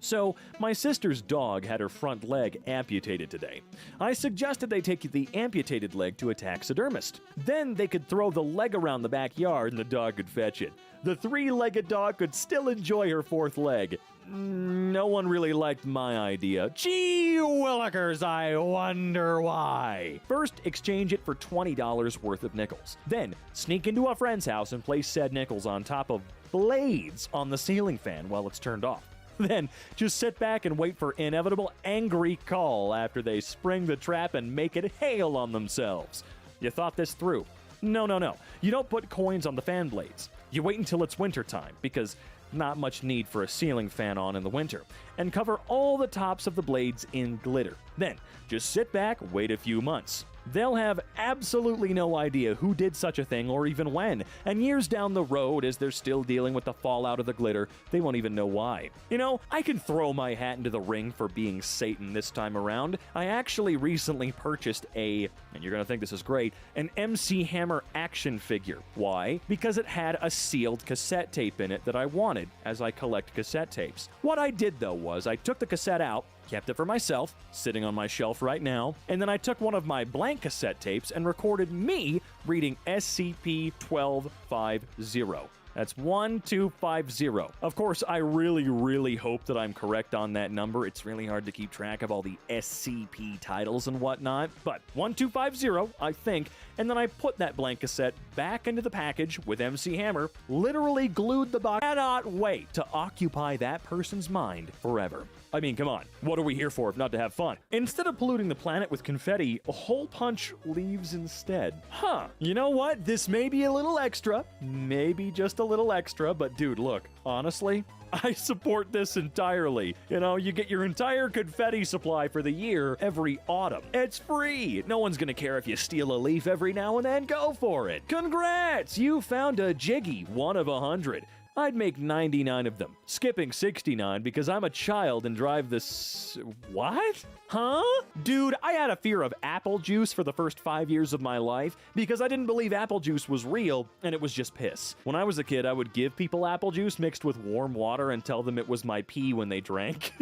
So, my sister's dog had her front leg amputated today. I suggested they take the amputated leg to a taxidermist. Then they could throw the leg around the backyard and the dog could fetch it. The 3-legged dog could still enjoy her 4th leg. No one really liked my idea. Gee willikers, I wonder why. First, exchange it for $20 worth of nickels. Then, sneak into a friend's house and place said nickels on top of blades on the ceiling fan while it's turned off. Then, just sit back and wait for inevitable angry call after they spring the trap and make it hail on themselves. You thought this through. No. You don't put coins on the fan blades. You wait until it's wintertime, because not much need for a ceiling fan on in the winter, and cover all the tops of the blades in glitter. Then, just sit back, wait a few months. They'll have absolutely no idea who did such a thing or even when, and years down the road, as they're still dealing with the fallout of the glitter, they won't even know why. You know, I can throw my hat into the ring for being Satan this time around. I actually recently purchased and you're gonna think this is great, an MC Hammer action figure. Why? Because it had a sealed cassette tape in it that I wanted, as I collect cassette tapes. What I did though was, I took the cassette out, kept it for myself, sitting on my shelf right now, and then I took one of my blank cassette tapes and recorded me reading SCP-1250. That's 1250. Of course, I really hope that I'm correct on that number. It's really hard to keep track of all the SCP titles and whatnot, but 1250, I think, and then I put that blank cassette back into the package with MC Hammer, literally glued the box. Cannot wait to occupy that person's mind forever. I mean, come on, what are we here for if not to have fun? Instead of polluting the planet with confetti, a hole punch leaves instead. Huh, you know what? This may be a little extra, maybe just a little extra, but dude, look, honestly, I support this entirely. You know, you get your entire confetti supply for the year every autumn. It's free. No one's gonna care if you steal a leaf every now and then. Go for it. Congrats, you found a Jiggy, 1 of 100. I'd make 99 of them, skipping 69 because I'm a child and drive this... What? Huh? Dude, I had a fear of apple juice for the first 5 years of my life because I didn't believe apple juice was real and it was just piss. When I was a kid, I would give people apple juice mixed with warm water and tell them it was my pee when they drank.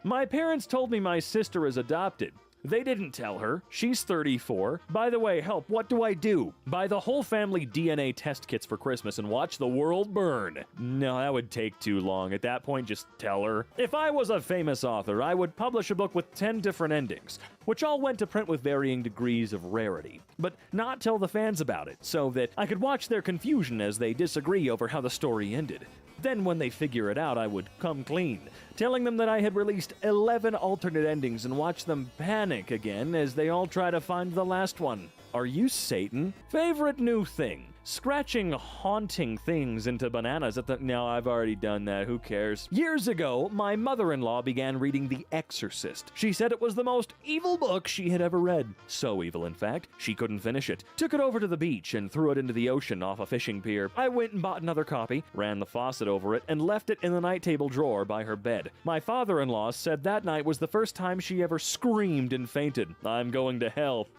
My parents told me my sister is adopted. They didn't tell her. She's 34. By the way, help, what do I do? Buy the whole family DNA test kits for Christmas and watch the world burn. No, that would take too long. At that point, just tell her. If I was a famous author, I would publish a book with 10 different endings, which all went to print with varying degrees of rarity, but not tell the fans about it, so that I could watch their confusion as they disagree over how the story ended. Then when they figure it out, I would come clean, telling them that I had released 11 alternate endings and watch them panic again as they all try to find the last one. Are you Satan? Favorite new thing? Scratching haunting things into bananas at the... No, I've already done that. Who cares? Years ago, my mother-in-law began reading The Exorcist. She said it was the most evil book she had ever read. So evil, in fact, she couldn't finish it. Took it over to the beach and threw it into the ocean off a fishing pier. I went and bought another copy, ran the faucet over it, and left it in the night table drawer by her bed. My father-in-law said that night was the first time she ever screamed and fainted. I'm going to hell.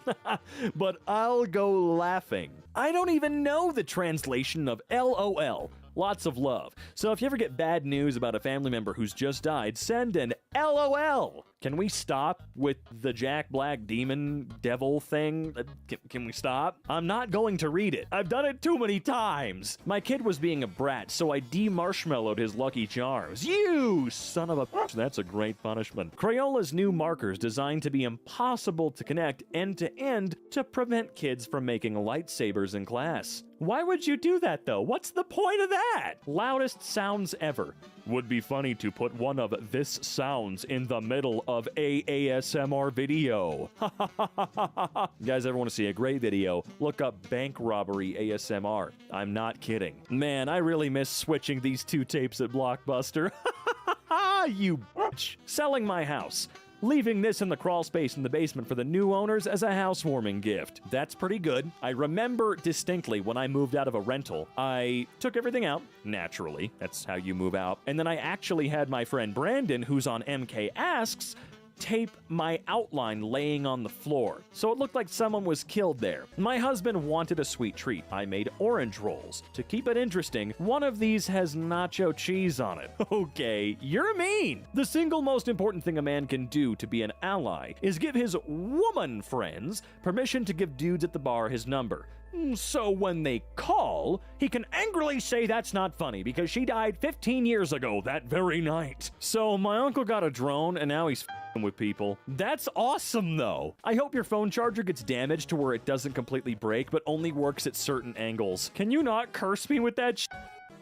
But I'll go laughing. I don't even know the translation of LOL. Lots of love. So if you ever get bad news about a family member who's just died, send an LOL. Can we stop with the Jack Black demon devil thing? Can we stop? I'm not going to read it. I've done it too many times. My kid was being a brat, so I de-marshmallowed his Lucky Charms. You son of a... That's a great punishment. Crayola's new markers designed to be impossible to connect end to end to prevent kids from making lightsabers in class. Why would you do that, though? What's the point of that? Loudest sounds ever. Would be funny to put one of this sounds in the middle of a ASMR video. You guys ever want to see a great video? Look up bank robbery ASMR. I'm not kidding. Man, I really miss switching these two tapes at Blockbuster. You bitch. Selling my house. Leaving this in the crawl space in the basement for the new owners as a housewarming gift. That's pretty good. I remember distinctly when I moved out of a rental, I took everything out, naturally, that's how you move out, and then I actually had my friend Brandon, who's on MK Asks, tape my outline laying on the floor, so it looked like someone was killed there. My husband wanted a sweet treat. I made orange rolls. To keep it interesting, one of these has nacho cheese on it. Okay, you're mean! The single most important thing a man can do to be an ally is give his woman friends permission to give dudes at the bar his number. So when they call, he can angrily say that's not funny because she died 15 years ago that very night. So my uncle got a drone and now he's f***ing with people. That's awesome though. I hope your phone charger gets damaged to where it doesn't completely break but only works at certain angles. Can you not curse me with that shit?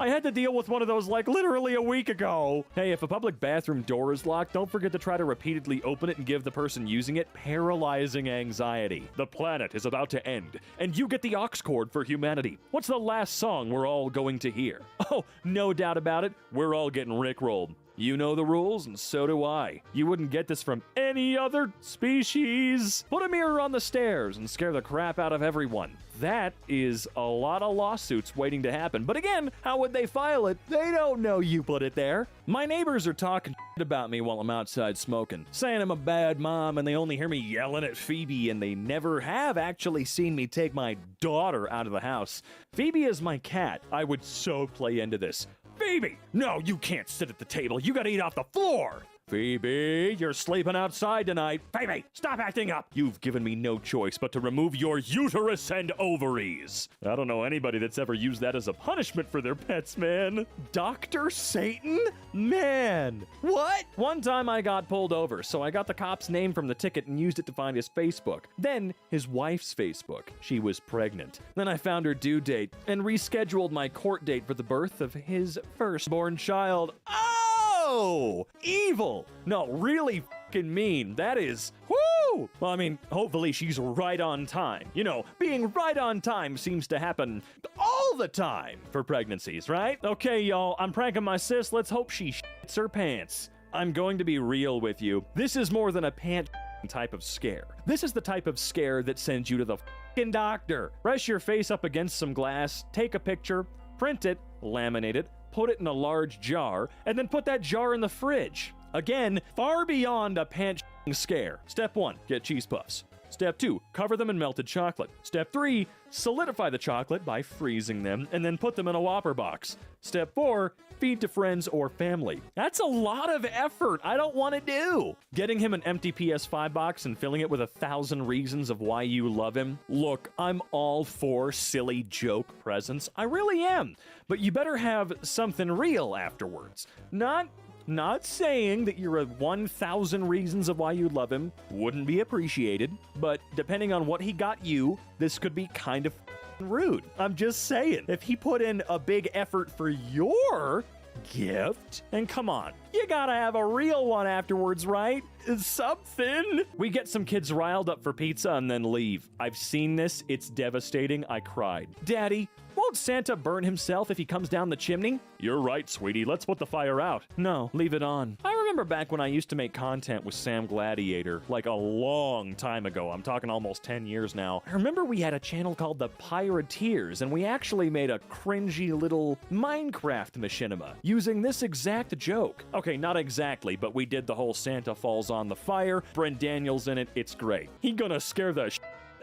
I had to deal with one of those like literally a week ago. Hey, if a public bathroom door is locked, don't forget to try to repeatedly open it and give the person using it paralyzing anxiety. The planet is about to end, and you get the aux cord for humanity. What's the last song we're all going to hear? Oh, no doubt about it, we're all getting rickrolled. You know the rules, and so do I. You wouldn't get this from any other species. Put a mirror on the stairs and scare the crap out of everyone. That is a lot of lawsuits waiting to happen. But again, how would they file it? They don't know you put it there. My neighbors are talking shit about me while I'm outside smoking, saying I'm a bad mom and they only hear me yelling at Phoebe and they never have actually seen me take my daughter out of the house. Phoebe is my cat. I would so play into this. Phoebe! No, you can't sit at the table. You gotta eat off the floor! Phoebe, you're sleeping outside tonight. Phoebe, stop acting up! You've given me no choice but to remove your uterus and ovaries. I don't know anybody that's ever used that as a punishment for their pets, man. Dr. Satan? Man. What? One time I got pulled over, so I got the cop's name from the ticket and used it to find his Facebook. Then his wife's Facebook. She was pregnant. Then I found her due date and rescheduled my court date for the birth of his firstborn child. Oh! Evil! No, really fucking mean. That is... Woo! Well, I mean, hopefully she's right on time. You know, being right on time seems to happen all the time for pregnancies, right? Okay, y'all, I'm pranking my sis. Let's hope she shits her pants. I'm going to be real with you. This is more than a pant type of scare. This is the type of scare that sends you to the fucking doctor. Press your face up against some glass, take a picture, print it, laminate it, put it in a large jar, and then put that jar in the fridge. Again, far beyond a pant scare. Step 1, get cheese puffs. Step 2, cover them in melted chocolate. Step 3, solidify the chocolate by freezing them and then put them in a Whopper box. Step 4, feed to friends or family. That's a lot of effort I don't want to do. Getting him an empty PS5 box and filling it with 1,000 reasons of why you love him. Look, I'm all for silly joke presents. I really am. But you better have something real afterwards. Not saying that your 1,000 reasons of why you love him wouldn't be appreciated, but depending on what he got you, this could be kind of rude. I'm just saying, if he put in a big effort for your gift, and come on, you gotta have a real one afterwards, right? Something. We get some kids riled up for pizza and then leave. I've seen this. It's devastating. I cried. Daddy, won't Santa burn himself if he comes down the chimney? You're right, sweetie. Let's put the fire out. No, leave it on. I remember back when I used to make content with Sam Gladiator, like a long time ago. I'm talking almost 10 years now. I remember we had a channel called The Pirateers, and we actually made a cringy little Minecraft machinima using this exact joke. Okay, not exactly, but we did the whole Santa falls on the fire. Brent Daniels in it. It's great. He gonna scare the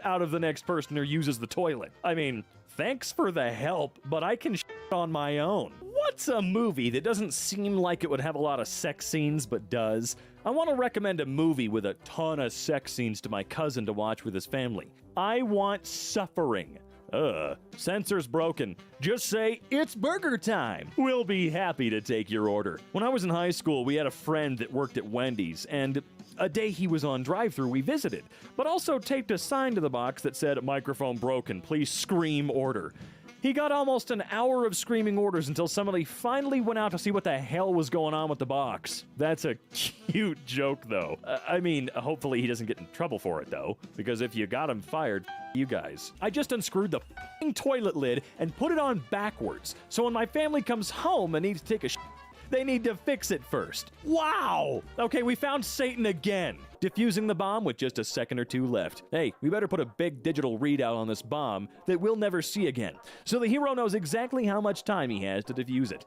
out of the next person who uses the toilet. I mean, thanks for the help, but I can on my own. What's a movie that doesn't seem like it would have a lot of sex scenes but does? I want to recommend a movie with a ton of sex scenes to my cousin to watch with his family. I want Suffering. Sensor's broken. Just say, it's burger time. We'll be happy to take your order. When I was in high school, we had a friend that worked at Wendy's, and a day he was on drive-thru, we visited, but also taped a sign to the box that said, microphone broken, please scream order. He got almost an hour of screaming orders until somebody finally went out to see what the hell was going on with the box. That's a cute joke, though. I mean, hopefully he doesn't get in trouble for it, though, because if you got him fired, you guys. I just unscrewed the toilet lid and put it on backwards, so when my family comes home and needs to take a they need to fix it first. Wow! Okay, we found Satan again. Defusing the bomb with just a second or two left. Hey, we better put a big digital readout on this bomb that we'll never see again, so the hero knows exactly how much time he has to defuse it.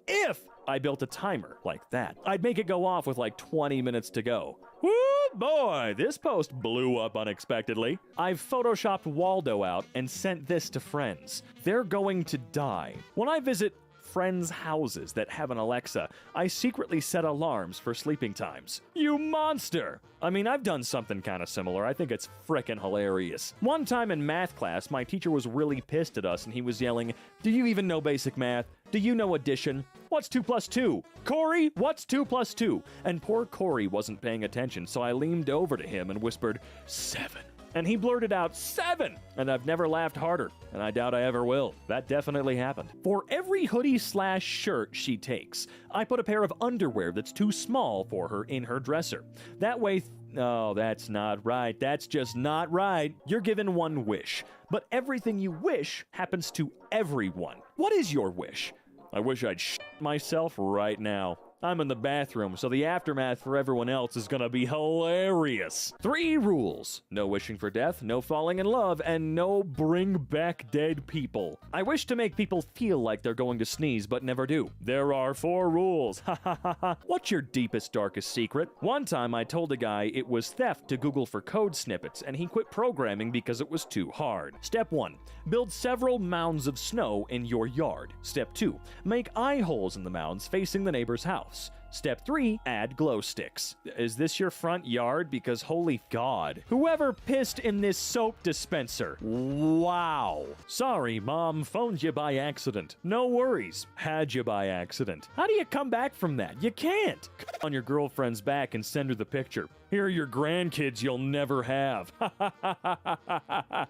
If I built a timer like that, I'd make it go off with like 20 minutes to go. Woo boy, this post blew up unexpectedly. I've photoshopped Waldo out and sent this to friends. They're going to die. When I visit friends' houses that have an Alexa, I secretly set alarms for sleeping times. You monster! I mean, I've done something kind of similar. I think it's frickin' hilarious. One time in math class, my teacher was really pissed at us and he was yelling, do you even know basic math? Do you know addition? What's 2 plus 2? Corey, what's 2 plus 2? And poor Corey wasn't paying attention, so I leaned over to him and whispered, 7. And he blurted out 7, and I've never laughed harder, and I doubt I ever will. That definitely happened. For every hoodie/shirt she takes, I put a pair of underwear that's too small for her in her dresser. That way, oh, that's not right. That's just not right. You're given one wish, but everything you wish happens to everyone. What is your wish? I wish I'd myself right now. I'm in the bathroom, so the aftermath for everyone else is gonna be hilarious. 3 rules. No wishing for death, no falling in love, and no bring back dead people. I wish to make people feel like they're going to sneeze, but never do. There are 4 rules. Ha ha ha ha. What's your deepest, darkest secret? One time I told a guy it was theft to Google for code snippets, and he quit programming because it was too hard. Step 1. Build several mounds of snow in your yard. Step 2. Make eye holes in the mounds facing the neighbor's house. Step 3, add glow sticks. Is this your front yard? Because holy God. Whoever pissed in this soap dispenser? Wow. Sorry, Mom phoned you by accident. No worries. Had you by accident. How do you come back from that? You can't. On your girlfriend's back and send her the picture. Here are your grandkids you'll never have.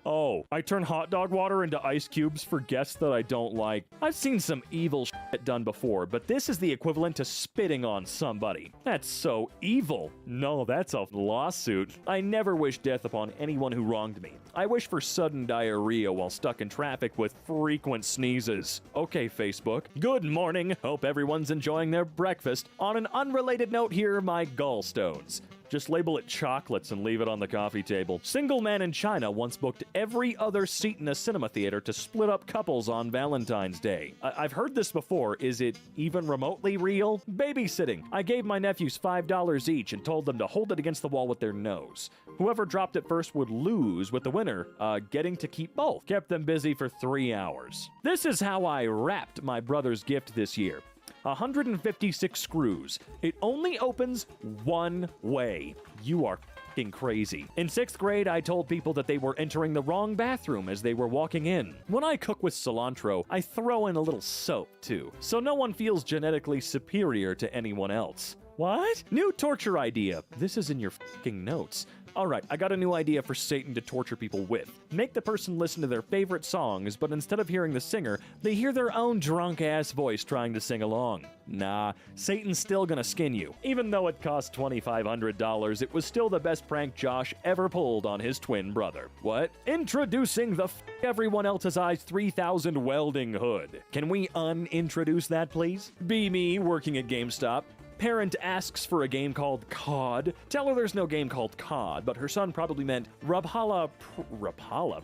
Oh, I turn hot dog water into ice cubes for guests that I don't like. I've seen some evil shit done before, but this is the equivalent to spitting on somebody. That's so evil. No, that's a lawsuit. I never wish death upon anyone who wronged me. I wish for sudden diarrhea while stuck in traffic with frequent sneezes. Okay, Facebook. Good morning. Hope everyone's enjoying their breakfast. On an unrelated note, here are my gallstones. Just label it chocolates and leave it on the coffee table. Single man in China once booked every other seat in a cinema theater to split up couples on Valentine's Day. I've heard this before. Is it even remotely real? Babysitting. I gave my nephews $5 each and told them to hold it against the wall with their nose. Whoever dropped it first would lose, with the winner getting to keep both. Kept them busy for 3 hours. This is how I wrapped my brother's gift this year. 156 screws. It only opens one way. You are f***ing crazy. In 6th grade, I told people that they were entering the wrong bathroom as they were walking in. When I cook with cilantro, I throw in a little soap, too, so no one feels genetically superior to anyone else. What? New torture idea. This is in your f***ing notes. Alright, I got a new idea for Satan to torture people with. Make the person listen to their favorite songs, but instead of hearing the singer, they hear their own drunk-ass voice trying to sing along. Nah, Satan's still gonna skin you. Even though it cost $2,500, it was still the best prank Josh ever pulled on his twin brother. What? Introducing the everyone else's eyes 3000 welding hood. Can we unintroduce that, please? Be me working at GameStop. Parent asks for a game called COD. Tell her there's no game called COD, but her son probably meant Rapala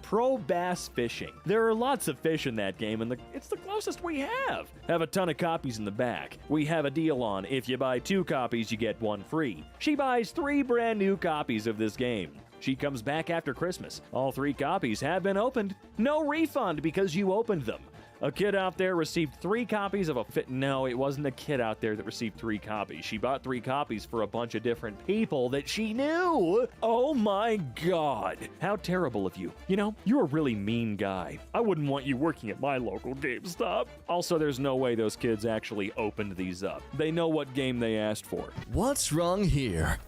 Pro Bass Fishing. There are lots of fish in that game, and it's the closest we have. Have a ton of copies in the back. We have a deal on if you buy 2 copies, you get 1 free. She buys 3 brand new copies of this game. She comes back after Christmas. All 3 copies have been opened. No refund because you opened them. A kid out there received 3 copies of a fit. No, it wasn't a kid out there that received 3 copies. She bought 3 copies for a bunch of different people that she knew. Oh my God. How terrible of you. You know, you're a really mean guy. I wouldn't want you working at my local GameStop. Also, there's no way those kids actually opened these up. They know what game they asked for. What's wrong here?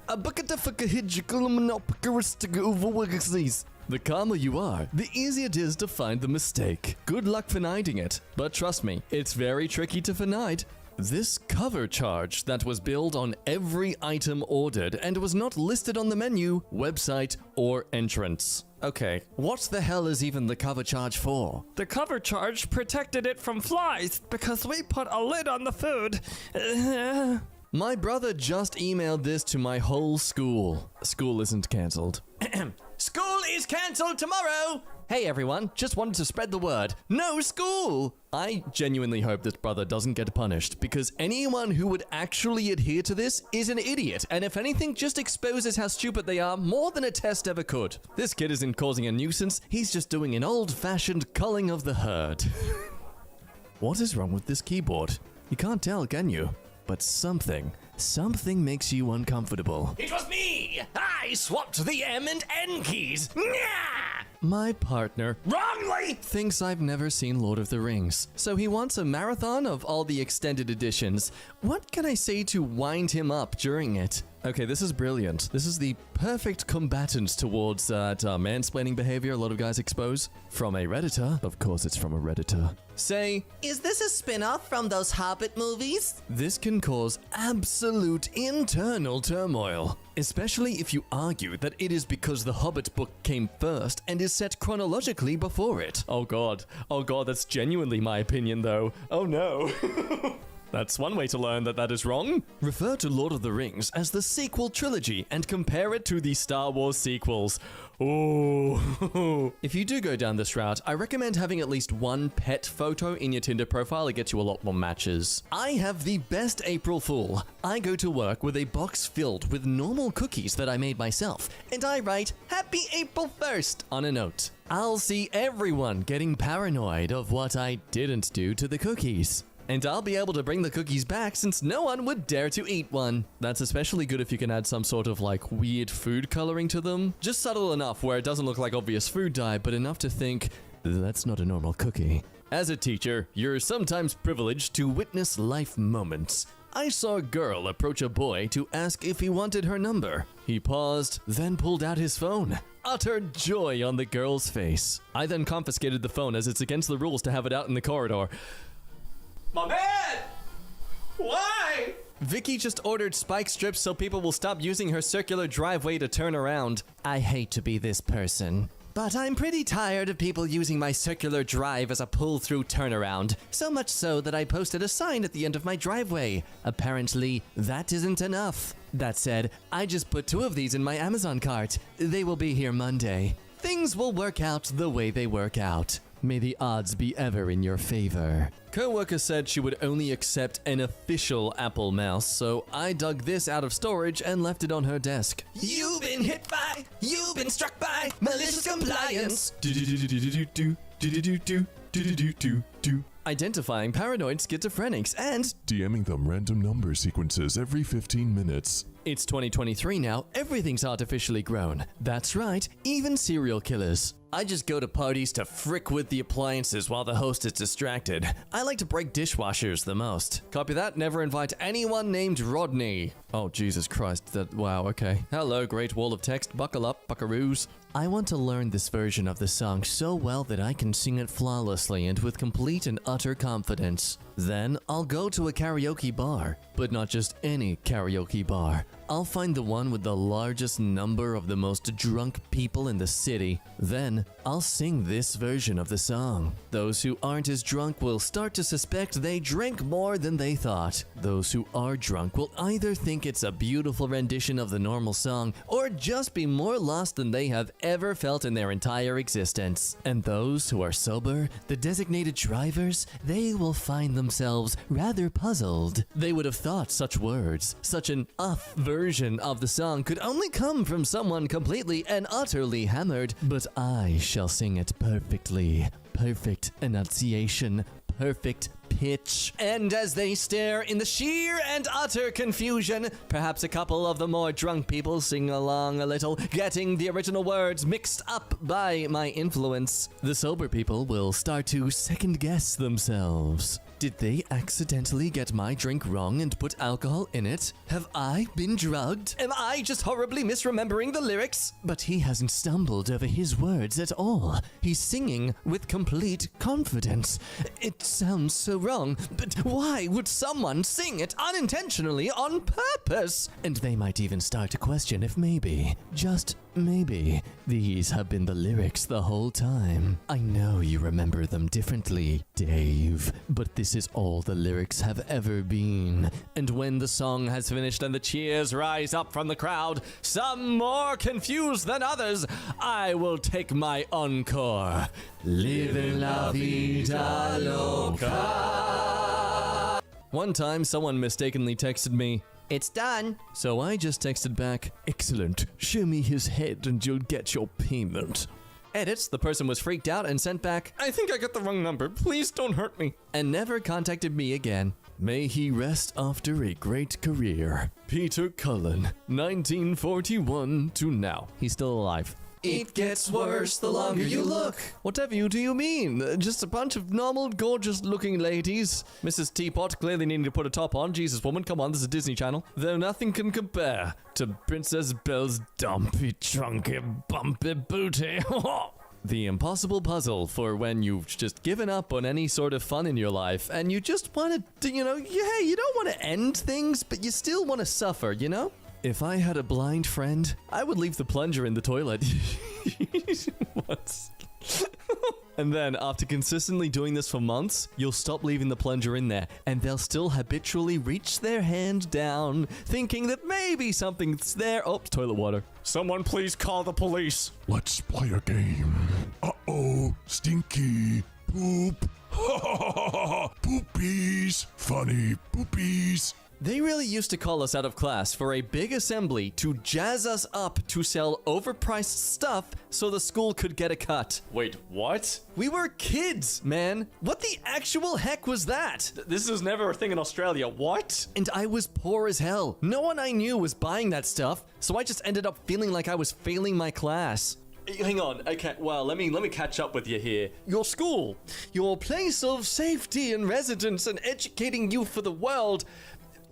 The calmer you are, the easier it is to find the mistake. Good luck finding it, but trust me, it's very tricky to find. This cover charge that was billed on every item ordered and was not listed on the menu, website, or entrance. Okay, what the hell is even the cover charge for? The cover charge protected it from flies because we put a lid on the food. My brother just emailed this to my whole school. School isn't cancelled. School is cancelled tomorrow! Hey everyone, just wanted to spread the word. No school! I genuinely hope this brother doesn't get punished, because anyone who would actually adhere to this is an idiot, and if anything, just exposes how stupid they are more than a test ever could. This kid isn't causing a nuisance, he's just doing an old-fashioned culling of the herd. What is wrong with this keyboard? You can't tell, can you? But something makes you uncomfortable. It was me! I swapped the M and N keys! Nyah! My partner wrongly thinks I've never seen Lord of the Rings, so he wants a marathon of all the extended editions. What can I say to wind him up during it? Okay, this is brilliant. This is the perfect combatant towards that mansplaining behavior a lot of guys expose. From a Redditor. Of course it's from a Redditor. Say, is this a spin-off from those Hobbit movies? This can cause absolute internal turmoil, especially if you argue that it is because the Hobbit book came first and is set chronologically before it. Oh god, that's genuinely my opinion though. Oh no. That's one way to learn that that is wrong. Refer to Lord of the Rings as the sequel trilogy and compare it to the Star Wars sequels. Oh. If you do go down this route, I recommend having at least one pet photo in your Tinder profile. It gets you a lot more matches. I have the best April Fool. I go to work with a box filled with normal cookies that I made myself, and I write, Happy April 1st on a note. I'll see everyone getting paranoid of what I didn't do to the cookies. And I'll be able to bring the cookies back since no one would dare to eat one. That's especially good if you can add some sort of like weird food coloring to them. Just subtle enough where it doesn't look like obvious food dye, but enough to think, that's not a normal cookie. As a teacher, you're sometimes privileged to witness life moments. I saw a girl approach a boy to ask if he wanted her number. He paused, then pulled out his phone. Utter joy on the girl's face. I then confiscated the phone as it's against the rules to have it out in the corridor. My man! Why? Vicky just ordered spike strips so people will stop using her circular driveway to turn around. I hate to be this person, But I'm pretty tired of people using my circular drive as a pull-through turnaround. So much so that I posted a sign at the end of my driveway. Apparently, that isn't enough. That said, I just put 2 of these in my Amazon cart. They will be here Monday. Things will work out the way they work out. May the odds be ever in your favor. Coworker said she would only accept an official Apple mouse, so I dug this out of storage and left it on her desk. You've been struck by malicious compliance. Identifying paranoid schizophrenics and DMing them random number sequences every 15 minutes. It's 2023 now, everything's artificially grown. That's right, even serial killers. I just go to parties to frick with the appliances while the host is distracted. I like to break dishwashers the most. Copy that, never invite anyone named Rodney. Oh, Jesus Christ, wow, okay. Hello, Great Wall of Text, buckle up, buckaroos. I want to learn this version of the song so well that I can sing it flawlessly and with complete and utter confidence. Then I'll go to a karaoke bar, but not just any karaoke bar. I'll find the one with the largest number of the most drunk people in the city. Then I'll sing this version of the song. Those who aren't as drunk will start to suspect they drank more than they thought. Those who are drunk will either think it's a beautiful rendition of the normal song or just be more lost than they have ever felt in their entire existence. And those who are sober, the designated drivers, they will find themselves rather puzzled. They would have thought such words, such an off version of the song could only come from someone completely and utterly hammered, but I shall sing it perfectly. Perfect enunciation, perfect pitch. And as they stare in the sheer and utter confusion, perhaps a couple of the more drunk people sing along a little, getting the original words mixed up by my influence. The sober people will start to second guess themselves. Did they accidentally get my drink wrong and put alcohol in it? Have I been drugged? Am I just horribly misremembering the lyrics? But he hasn't stumbled over his words at all. He's singing with complete confidence. It sounds so wrong, but why would someone sing it unintentionally on purpose? And they might even start to question if maybe, just maybe, these have been the lyrics the whole time. I know you remember them differently, Dave, but this is all the lyrics have ever been. And when the song has finished and the cheers rise up from the crowd, some more confused than others, I will take my encore. Living la vida loca. One time, someone mistakenly texted me, "It's done." So I just texted back, "Excellent. Show me his head and you'll get your payment." Edits, the person was freaked out and sent back, "I think I got the wrong number. Please don't hurt me." And never contacted me again. May he rest after a great career. Peter Cullen, 1941 to now. He's still alive. It gets worse the longer you look. Whatever do you mean? Just a bunch of normal, gorgeous-looking ladies. Mrs. Teapot clearly needing to put a top on. Jesus, woman, come on, this is a Disney Channel. Though nothing can compare to Princess Belle's dumpy, chunky, bumpy booty. The impossible puzzle for when you've just given up on any sort of fun in your life and you just want to, you don't want to end things, but you still want to suffer, you know? If I had a blind friend, I would leave the plunger in the toilet. What? And then, after consistently doing this for months, you'll stop leaving the plunger in there, and they'll still habitually reach their hand down, thinking that maybe something's there. Oh, toilet water. Someone please call the police. Let's play a game. Uh-oh, stinky poop. Poopies. Funny poopies. They really used to call us out of class for a big assembly to jazz us up to sell overpriced stuff so the school could get a cut. Wait, what? We were kids, man. What the actual heck was that? This is never a thing in Australia. What? And I was poor as hell. No one I knew was buying that stuff, so I just ended up feeling like I was failing my class. Hang on, okay, well, let me catch up with you here. Your school, your place of safety and residence and educating you for the world,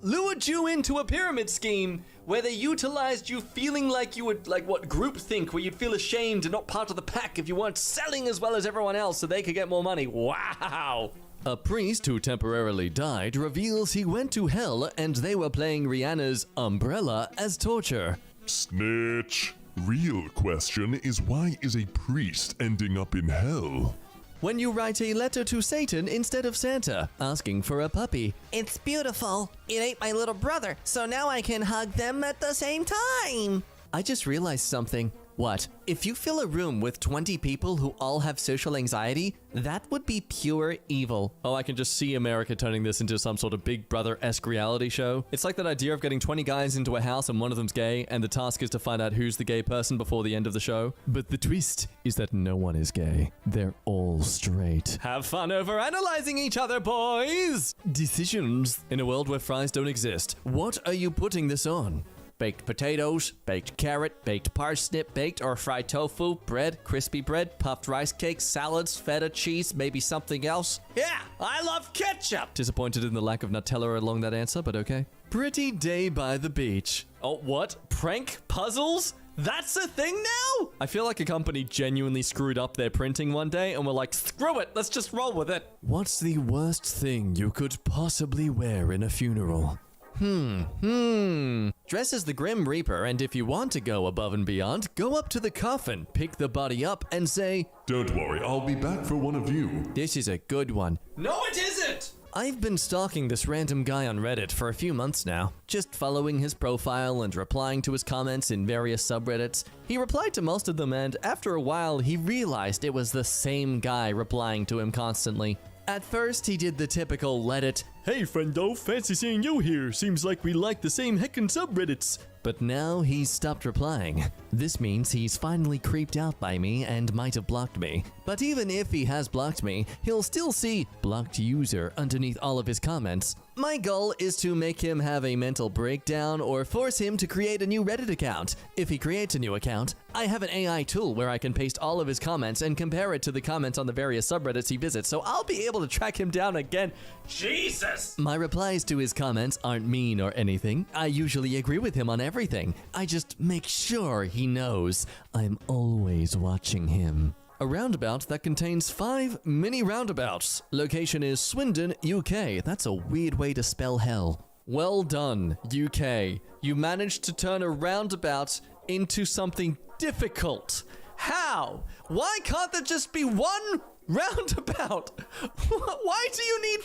lured you into a pyramid scheme where they utilized you feeling like you would, like what groupthink, where you'd feel ashamed and not part of the pack if you weren't selling as well as everyone else so they could get more money. Wow! A priest who temporarily died reveals he went to hell and they were playing Rihanna's Umbrella as torture. Snitch. Real question is, why is a priest ending up in hell? When you write a letter to Satan instead of Santa, asking for a puppy. It's beautiful. It ate my little brother, so now I can hug them at the same time. I just realized something. What? If you fill a room with 20 people who all have social anxiety, that would be pure evil. Oh, I can just see America turning this into some sort of Big Brother-esque reality show. It's like that idea of getting 20 guys into a house and one of them's gay, and the task is to find out who's the gay person before the end of the show. But the twist is that no one is gay. They're all straight. Have fun over analyzing each other, boys! Decisions. In a world where fries don't exist, what are you putting this on? Baked potatoes, baked carrot, baked parsnip, baked or fried tofu, bread, crispy bread, puffed rice cakes, salads, feta cheese, maybe something else. Yeah, I love ketchup. Disappointed in the lack of Nutella along that answer, but okay. Pretty day by the beach. Oh, what? Prank puzzles? That's a thing now? I feel like a company genuinely screwed up their printing one day and were like, screw it, let's just roll with it. What's the worst thing you could possibly wear in a funeral? Dress as the Grim Reaper, and if you want to go above and beyond, go up to the coffin, pick the body up, and say, "Don't worry, I'll be back for one of you." This is a good one. No, it isn't. I've been stalking this random guy on Reddit for a few months now, just following his profile and replying to his comments in various subreddits. He replied to most of them, and after a while, he realized it was the same guy replying to him constantly. At first, he did the typical let it, "Hey friendo, fancy seeing you here. Seems like we like the same heckin' subreddits." But now he's stopped replying. This means he's finally creeped out by me and might have blocked me. But even if he has blocked me, he'll still see blocked user underneath all of his comments. My goal is to make him have a mental breakdown or force him to create a new Reddit account. If he creates a new account, I have an AI tool where I can paste all of his comments and compare it to the comments on the various subreddits he visits, so I'll be able to track him down again. Jesus! My replies to his comments aren't mean or anything. I usually agree with him on everything. I just make sure he knows I'm always watching him. A roundabout that contains 5 mini roundabouts. Location is Swindon, UK. That's a weird way to spell hell. Well done, UK. You managed to turn a roundabout into something difficult. How? Why can't there just be one roundabout? Why do you need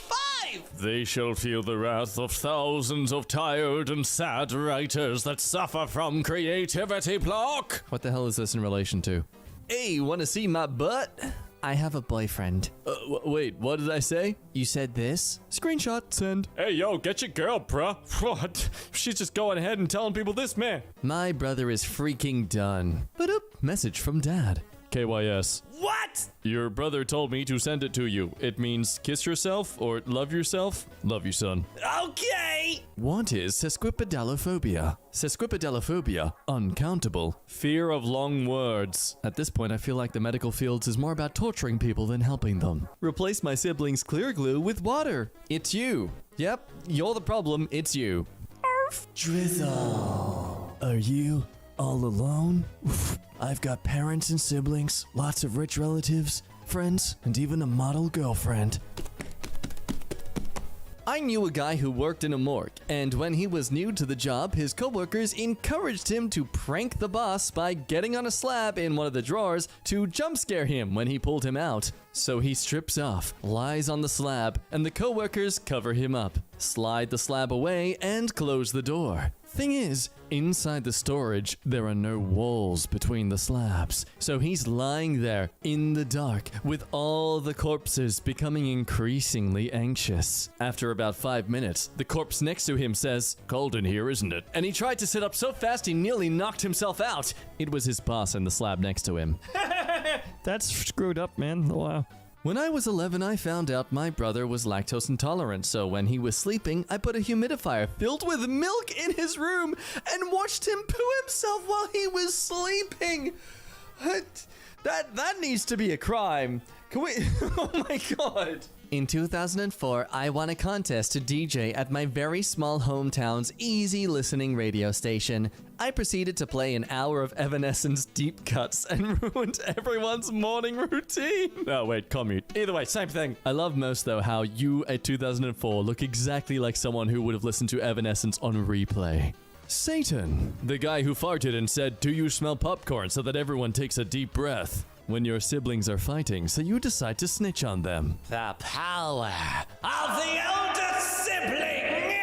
5? They shall feel the wrath of thousands of tired and sad writers that suffer from creativity block. What the hell is this in relation to? Hey, wanna see my butt? I have a boyfriend. Wait, what did I say? You said this? Screenshot, send. Hey, yo, get your girl, bruh. What? She's just going ahead and telling people this, man. My brother is freaking done. Ba-doop. Message from dad. KYS. What? Your brother told me to send it to you. It means kiss yourself or love yourself. Love you, son. Okay. What is sesquipedalophobia? Sesquipedalophobia, uncountable. Fear of long words. At this point, I feel like the medical fields is more about torturing people than helping them. Replace my siblings' clear glue with water. It's you. Yep, you're the problem. It's you. Arf. Drizzle. Are you all alone? Oof. I've got parents and siblings, lots of rich relatives, friends, and even a model girlfriend. I knew a guy who worked in a morgue, and when he was new to the job, his coworkers encouraged him to prank the boss by getting on a slab in one of the drawers to jump scare him when he pulled him out. So he strips off, lies on the slab, and the coworkers cover him up, slide the slab away, and close the door. Thing is, inside the storage, there are no walls between the slabs. So he's lying there in the dark with all the corpses, becoming increasingly anxious. After about 5 minutes, the corpse next to him says, "Cold in here, isn't it?" And he tried to sit up so fast he nearly knocked himself out. It was his boss in the slab next to him. That's screwed up, man. Wow. When I was 11, I found out my brother was lactose intolerant, so when he was sleeping, I put a humidifier filled with milk in his room and watched him poo himself while he was sleeping. That needs to be a crime. Can we? Oh my god. In 2004, I won a contest to DJ at my very small hometown's easy listening radio station. I proceeded to play an hour of Evanescence deep cuts and ruined everyone's morning routine. Oh, wait, commute. Either way, same thing. I love most, though, how you at 2004 look exactly like someone who would have listened to Evanescence on replay. Satan. The guy who farted and said, "Do you smell popcorn?" so that everyone takes a deep breath. When your siblings are fighting, so you decide to snitch on them. The power of the older sibling!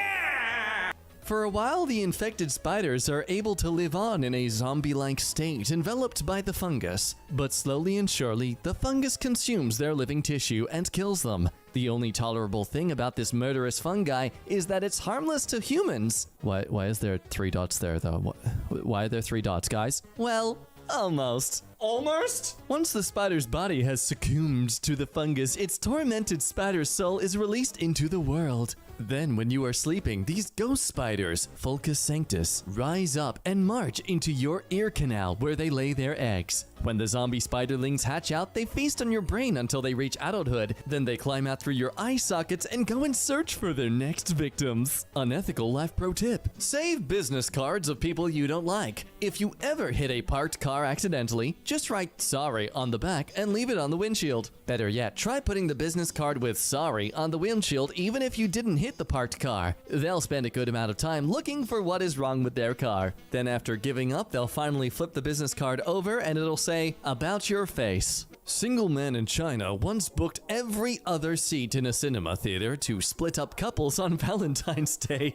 For a while, the infected spiders are able to live on in a zombie-like state enveloped by the fungus. But slowly and surely, the fungus consumes their living tissue and kills them. The only tolerable thing about this murderous fungi is that it's harmless to humans. Why is there 3 dots there, though? Why are there 3 dots, guys? Well, almost. Almost? Once the spider's body has succumbed to the fungus, its tormented spider soul is released into the world. Then, when you are sleeping, these ghost spiders, Fulcus sanctus, rise up and march into your ear canal where they lay their eggs. When the zombie spiderlings hatch out, they feast on your brain until they reach adulthood. Then they climb out through your eye sockets and go and search for their next victims. Unethical life pro tip. Save business cards of people you don't like. If you ever hit a parked car accidentally, just write "sorry" on the back and leave it on the windshield. Better yet, try putting the business card with "sorry" on the windshield even if you didn't hit the parked car. They'll spend a good amount of time looking for what is wrong with their car. Then after giving up, they'll finally flip the business card over and it'll say, "About your face." Single man in China once booked every other seat in a cinema theater to split up couples on Valentine's Day.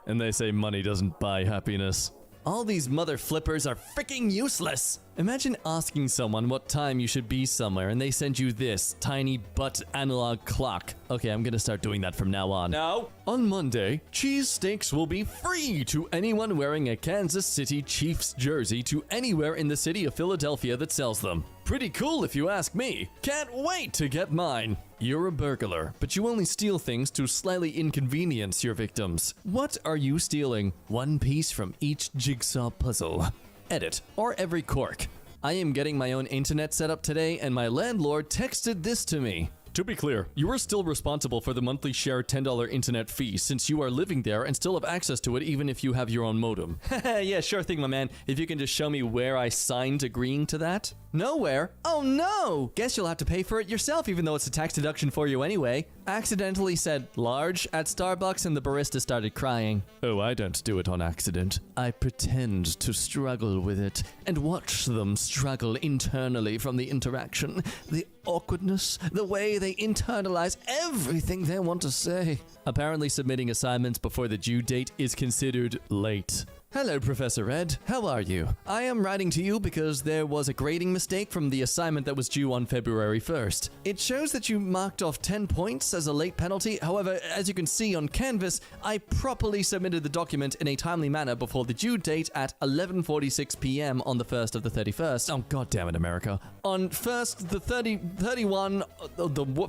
And they say money doesn't buy happiness. All these mother flippers are freaking useless. Imagine asking someone what time you should be somewhere and they send you this tiny butt analog clock. Okay, I'm gonna start doing that from now on. No. On Monday, cheesesteaks will be free to anyone wearing a Kansas City Chiefs jersey to anywhere in the city of Philadelphia that sells them. Pretty cool if you ask me. Can't wait to get mine. You're a burglar, but you only steal things to slightly inconvenience your victims. What are you stealing? One piece from each jigsaw puzzle. Edit, or every cork. I am getting my own internet set up today, and my landlord texted this to me. To be clear, you are still responsible for the monthly shared $10 internet fee since you are living there and still have access to it even if you have your own modem. Yeah, sure thing, my man. If you can just show me where I signed agreeing to that. Nowhere? Oh no! Guess you'll have to pay for it yourself even though it's a tax deduction for you anyway. Accidentally said large at Starbucks and the barista started crying. Oh, I don't do it on accident. I pretend to struggle with it and watch them struggle internally from the interaction, the awkwardness, the way they internalize everything they want to say. Apparently submitting assignments before the due date is considered late. Hello, Professor Ed. How are you? I am writing to you because there was a grading mistake from the assignment that was due on February 1st. It shows that you marked off 10 points as a late penalty. However, as you can see on Canvas, I properly submitted the document in a timely manner before the due date at 11:46 p.m. on the 1st of the 31st. Oh, God damn it, America. On the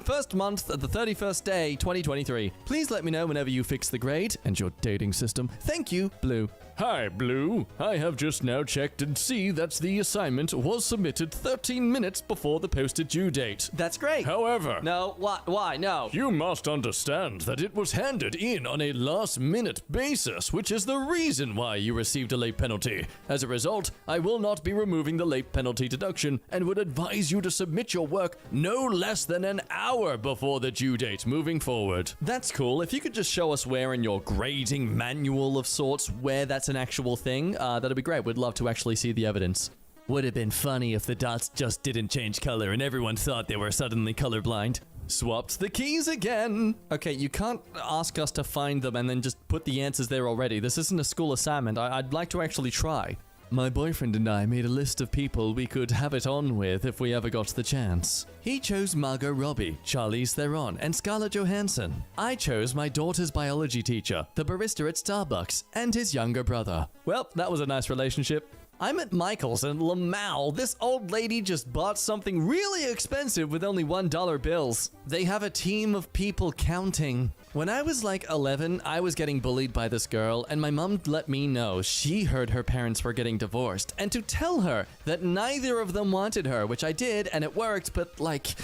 first month of the 31st day, 2023. Please let me know whenever you fix the grade and your dating system. Thank you, Blue. Hi, Blue. I have just now checked and see that the assignment was submitted 13 minutes before the posted due date. That's great. However... No, why? No. You must understand that it was handed in on a last-minute basis, which is the reason why you received a late penalty. As a result, I will not be removing the late penalty deduction and would advise you to submit your work no less than an hour before the due date moving forward. That's cool. If you could just show us where in your grading manual of sorts where that's an actual thing, that'd be great. We'd love to actually see the evidence. Would have been funny if the dots just didn't change color and everyone thought they were suddenly colorblind. Swapped the keys again. Okay, you can't ask us to find them and then just put the answers there already. This isn't a school assignment. I'd like to actually try. My boyfriend and I made a list of people we could have it on with if we ever got the chance. He chose Margot Robbie, Charlize Theron, and Scarlett Johansson. I chose my daughter's biology teacher, the barista at Starbucks, and his younger brother. Well, that was a nice relationship. I'm at Michael's in Lamau. This old lady just bought something really expensive with only $1 bills. They have a team of people counting. When I was like 11, I was getting bullied by this girl, and my mom let me know she heard her parents were getting divorced, and to tell her that neither of them wanted her, which I did, and it worked, but like...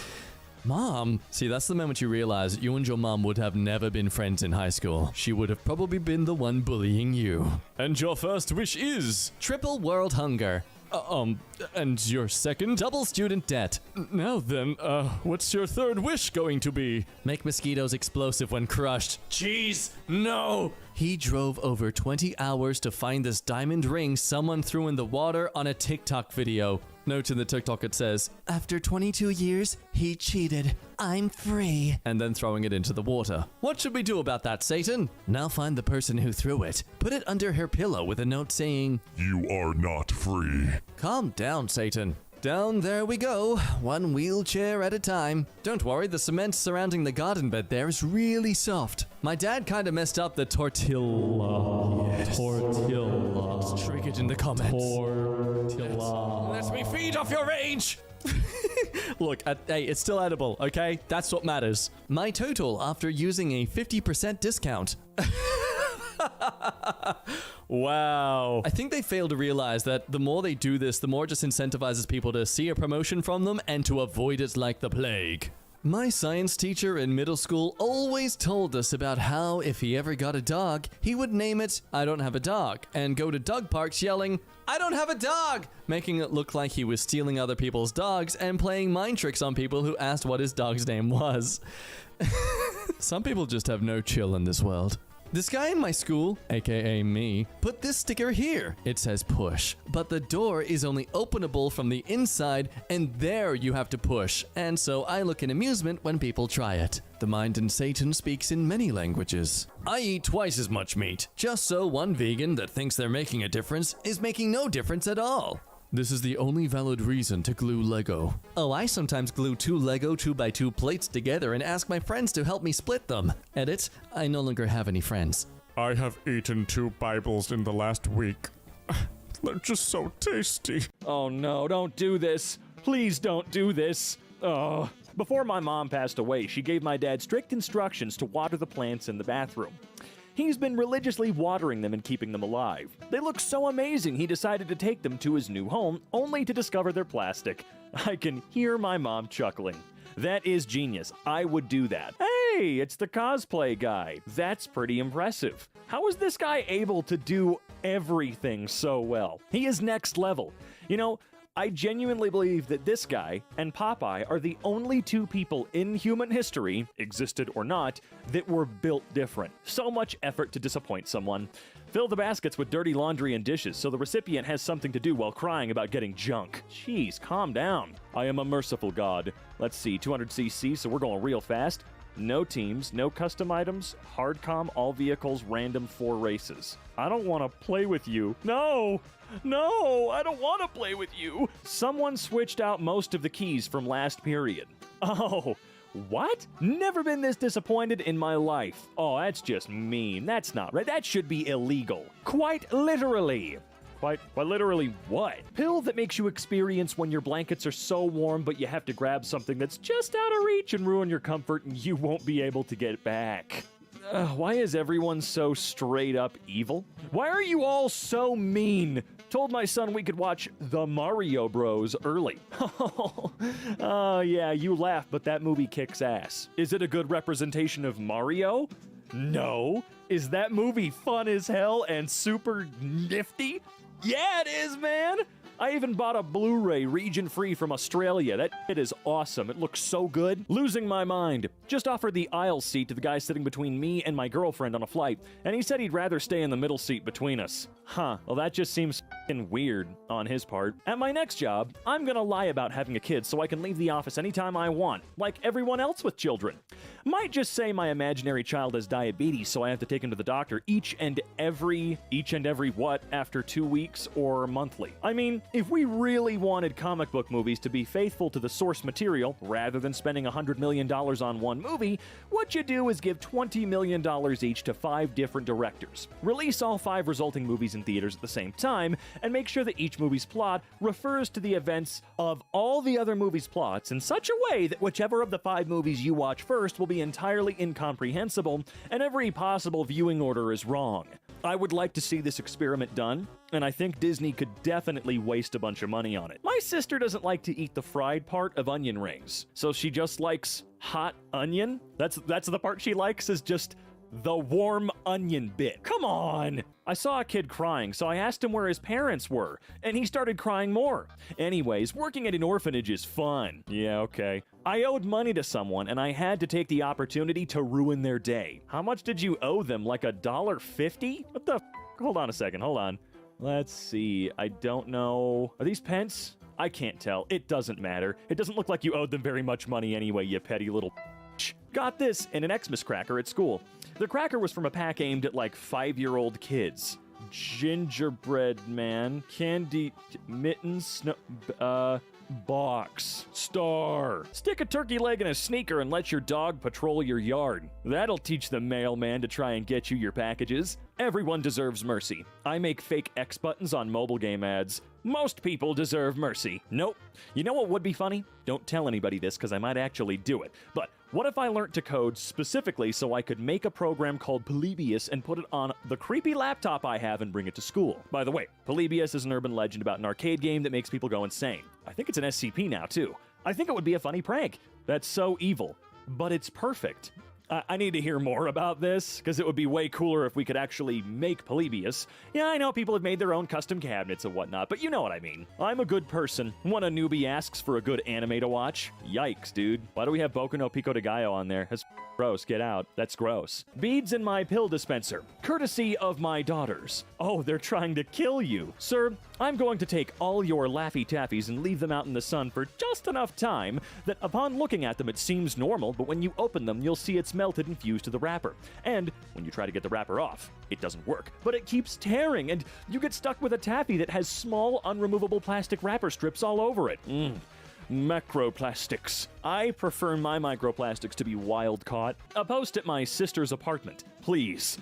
Mom. See, that's the moment you realize you and your mom would have never been friends in high school. She would have probably been the one bullying you. And your first wish is? Triple world hunger. And your second? Double student debt. Now then, what's your third wish going to be? Make mosquitoes explosive when crushed. Jeez, no! He drove over 20 hours to find this diamond ring someone threw in the water on a TikTok video. Note in the TikTok it says, after 22 years, he cheated. I'm free. And then throwing it into the water. What should we do about that, Satan? Now find the person who threw it. Put it under her pillow with a note saying, You are not free. Calm down, Satan. Down there we go, one wheelchair at a time. Don't worry, the cement surrounding the garden bed there is really soft. My dad kind of messed up the tortilla. Yes. Tortilla. Trick it in the comments. Tortilla. Let me feed off your rage! Look, hey, it's still edible, okay? That's what matters. My total after using a 50% discount. Wow. I think they fail to realize that the more they do this, the more it just incentivizes people to see a promotion from them and to avoid it like the plague. My science teacher in middle school always told us about how if he ever got a dog, he would name it I don't have a dog and go to dog parks yelling, I don't have a dog, making it look like he was stealing other people's dogs and playing mind tricks on people who asked what his dog's name was. Some people just have no chill in this world. This guy in my school, aka me, put this sticker here. It says push, but the door is only openable from the inside and there you have to push. And so I look in amusement when people try it. The mind in Satan speaks in many languages. I eat twice as much meat, just so one vegan that thinks they're making a difference is making no difference at all. This is the only valid reason to glue Lego. Oh, I sometimes glue 2 Lego 2x2 plates together and ask my friends to help me split them. Edit, I no longer have any friends. I have eaten 2 Bibles in the last week. They're just so tasty. Oh no, don't do this. Please don't do this. Oh. Before my mom passed away, she gave my dad strict instructions to water the plants in the bathroom. He's been religiously watering them and keeping them alive. They look so amazing he decided to take them to his new home, only to discover they're plastic. I can hear my mom chuckling. That is genius. I would do that. Hey, it's the cosplay guy. That's pretty impressive. How is this guy able to do everything so well? He is next level. You know, I genuinely believe that this guy and Popeye are the only 2 people in human history, existed or not, that were built different. So much effort to disappoint someone. Fill the baskets with dirty laundry and dishes so the recipient has something to do while crying about getting junk. Jeez, calm down. I am a merciful god. Let's see, 200cc, so we're going real fast. No teams, no custom items, hardcom, all vehicles, random 4 races. I don't want to play with you. No, I don't want to play with you. Someone switched out most of the keys from last period. Oh, what? Never been this disappointed in my life. Oh, that's just mean. That's not right. That should be illegal. Quite literally. Quite literally what? Pill that makes you experience when your blankets are so warm but you have to grab something that's just out of reach and ruin your comfort and you won't be able to get back. Why is everyone so straight up evil? Why are you all so mean? Told my son we could watch The Mario Bros. Early. Oh, yeah, you laugh, but that movie kicks ass. Is it a good representation of Mario? No. Is that movie fun as hell and super nifty? Yeah, it is, man! I even bought a Blu-ray region-free from Australia. That shit is awesome. It looks so good. Losing my mind. Just offered the aisle seat to the guy sitting between me and my girlfriend on a flight, and he said he'd rather stay in the middle seat between us. Huh, well that just seems f***ing weird on his part. At my next job, I'm gonna lie about having a kid so I can leave the office anytime I want, like everyone else with children. Might just say my imaginary child has diabetes, so I have to take him to the doctor each and every what after 2 weeks or monthly. I mean, if we really wanted comic book movies to be faithful to the source material, rather than spending $100 million on one movie, what you do is give $20 million each to 5 different directors. Release all 5 resulting movies in theaters at the same time, and make sure that each movie's plot refers to the events of all the other movies' plots in such a way that whichever of the 5 movies you watch first will be entirely incomprehensible, and every possible viewing order is wrong. I would like to see this experiment done, and I think Disney could definitely waste a bunch of money on it. My sister doesn't like to eat the fried part of onion rings, so she just likes hot onion. That's the part she likes, is just The warm onion bit. Come on! I saw a kid crying, so I asked him where his parents were, and he started crying more. Anyways, working at an orphanage is fun. Yeah, okay. I owed money to someone, and I had to take the opportunity to ruin their day. How much did you owe them? Like $1.50? What the f? Hold on a second, hold on. Let's see, I don't know. Are these pence? I can't tell. It doesn't matter. It doesn't look like you owed them very much money anyway, you petty little Got this in an Xmas cracker at school. The cracker was from a pack aimed at like 5-year-old kids. Gingerbread man, candy, mittens, box, star. Stick a turkey leg in a sneaker and let your dog patrol your yard. That'll teach the mailman to try and get you your packages. Everyone deserves mercy. I make fake X buttons on mobile game ads. Most people deserve mercy. Nope. You know what would be funny? Don't tell anybody this because I might actually do it. But what if I learned to code specifically so I could make a program called Polybius and put it on the creepy laptop I have and bring it to school? By the way, Polybius is an urban legend about an arcade game that makes people go insane. I think it's an SCP now, too. I think it would be a funny prank. That's so evil. But it's perfect. I need to hear more about this, because it would be way cooler if we could actually make Polybius. Yeah, I know people have made their own custom cabinets and whatnot, but you know what I mean. I'm a good person. When a newbie asks for a good anime to watch, yikes, dude. Why do we have Boku no Pico de Gallo on there? That's gross. Get out. That's gross. Beads in my pill dispenser, courtesy of my daughters. Oh, they're trying to kill you. Sir, I'm going to take all your Laffy Taffies and leave them out in the sun for just enough time that upon looking at them it seems normal, but when you open them, you'll see it's melted and fused to the wrapper. And when you try to get the wrapper off, it doesn't work, but it keeps tearing, and you get stuck with a taffy that has small, unremovable plastic wrapper strips all over it. Macroplastics. I prefer my microplastics to be wild caught. A post at my sister's apartment. Please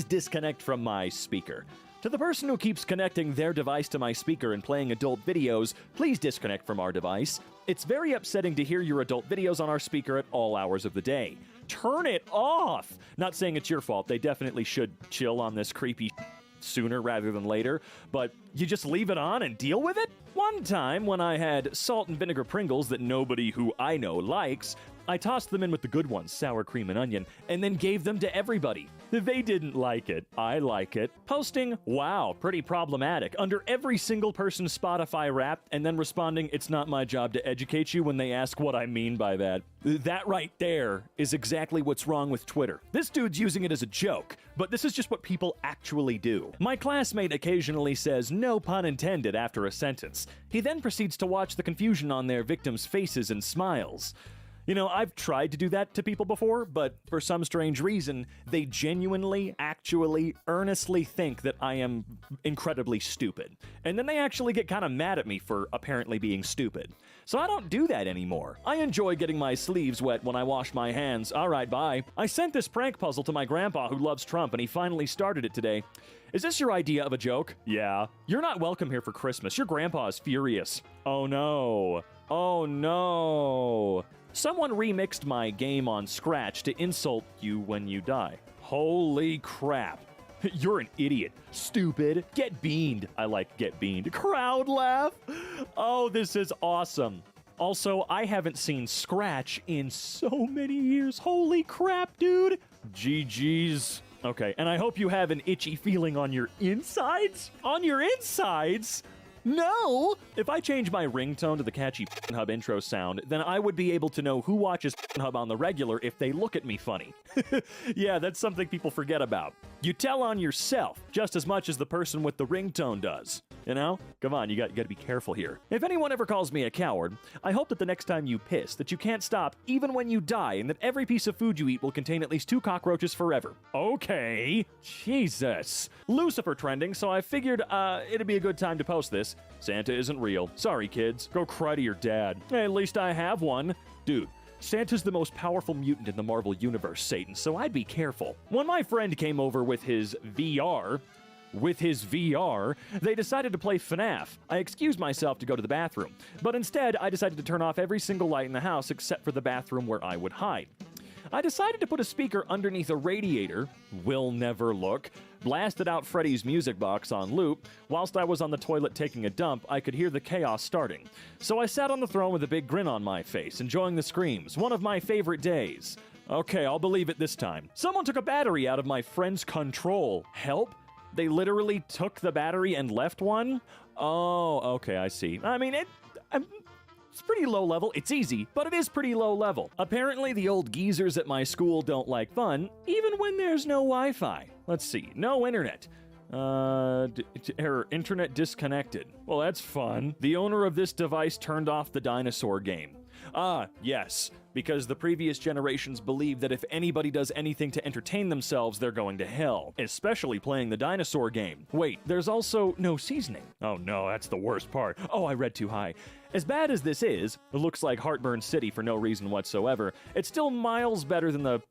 disconnect from my speaker. To the person who keeps connecting their device to my speaker and playing adult videos, please disconnect from our device. It's very upsetting to hear your adult videos on our speaker at all hours of the day. Turn it off! Not saying it's your fault. They definitely should chill on this creepy sooner rather than later, but you just leave it on and deal with it? One time, when I had salt and vinegar Pringles that nobody who I know likes, I tossed them in with the good ones, sour cream and onion, and then gave them to everybody. They didn't like it. I like it. Posting, wow, pretty problematic, under every single person's Spotify Wrapped, and then responding, it's not my job to educate you when they ask what I mean by that. That right there is exactly what's wrong with Twitter. This dude's using it as a joke, but this is just what people actually do. My classmate occasionally says, no pun intended, after a sentence. He then proceeds to watch the confusion on their victims' faces and smiles. You know, I've tried to do that to people before, but for some strange reason, they genuinely, actually, earnestly think that I am incredibly stupid. And then they actually get kind of mad at me for apparently being stupid. So I don't do that anymore. I enjoy getting my sleeves wet when I wash my hands. All right, bye. I sent this prank puzzle to my grandpa who loves Trump, and he finally started it today. Is this your idea of a joke? Yeah. You're not welcome here for Christmas. Your grandpa is furious. Oh no. Oh no. Someone remixed my game on Scratch to insult you when you die. Holy crap. You're an idiot. Stupid. Get beaned. I like get beaned. Crowd laugh. Oh, this is awesome. Also, I haven't seen Scratch in so many years. Holy crap, dude. GG's. Okay, and I hope you have an itchy feeling on your insides? On your insides? No! If I change my ringtone to the catchy Hub intro sound, then I would be able to know who watches Hub on the regular if they look at me funny. Yeah, that's something people forget about. You tell on yourself just as much as the person with the ringtone does. You know? Come on, you got to be careful here. If anyone ever calls me a coward, I hope that the next time you piss that you can't stop even when you die, and that every piece of food you eat will contain at least 2 cockroaches forever. Okay. Jesus. Lucifer trending, so I figured it'd be a good time to post this. Santa isn't real. Sorry, kids. Go cry to your dad. At least I have one. Dude. Santa's the most powerful mutant in the Marvel Universe, Satan, so I'd be careful. When my friend came over with his VR, they decided to play FNAF. I excused myself to go to the bathroom, but instead I decided to turn off every single light in the house except for the bathroom where I would hide. I decided to put a speaker underneath a radiator, will never look, blasted out Freddy's music box on loop. Whilst I was on the toilet taking a dump, I could hear the chaos starting. So I sat on the throne with a big grin on my face, enjoying the screams. One of my favorite days. Okay, I'll believe it this time. Someone took a battery out of my friend's control. Help? They literally took the battery and left one? Oh, okay, I see. I mean, it's pretty low level. It's easy, but it is pretty low level. Apparently, the old geezers at my school don't like fun, even when there's no Wi-Fi. Let's see. No internet. Error, internet disconnected. Well, that's fun. The owner of this device turned off the dinosaur game. Ah, yes, because the previous generations believe that if anybody does anything to entertain themselves, they're going to hell, especially playing the dinosaur game. Wait, there's also no seasoning. Oh no, that's the worst part. Oh, I read too high. As bad as this is, it looks like Heartburn City for no reason whatsoever. It's still miles better than the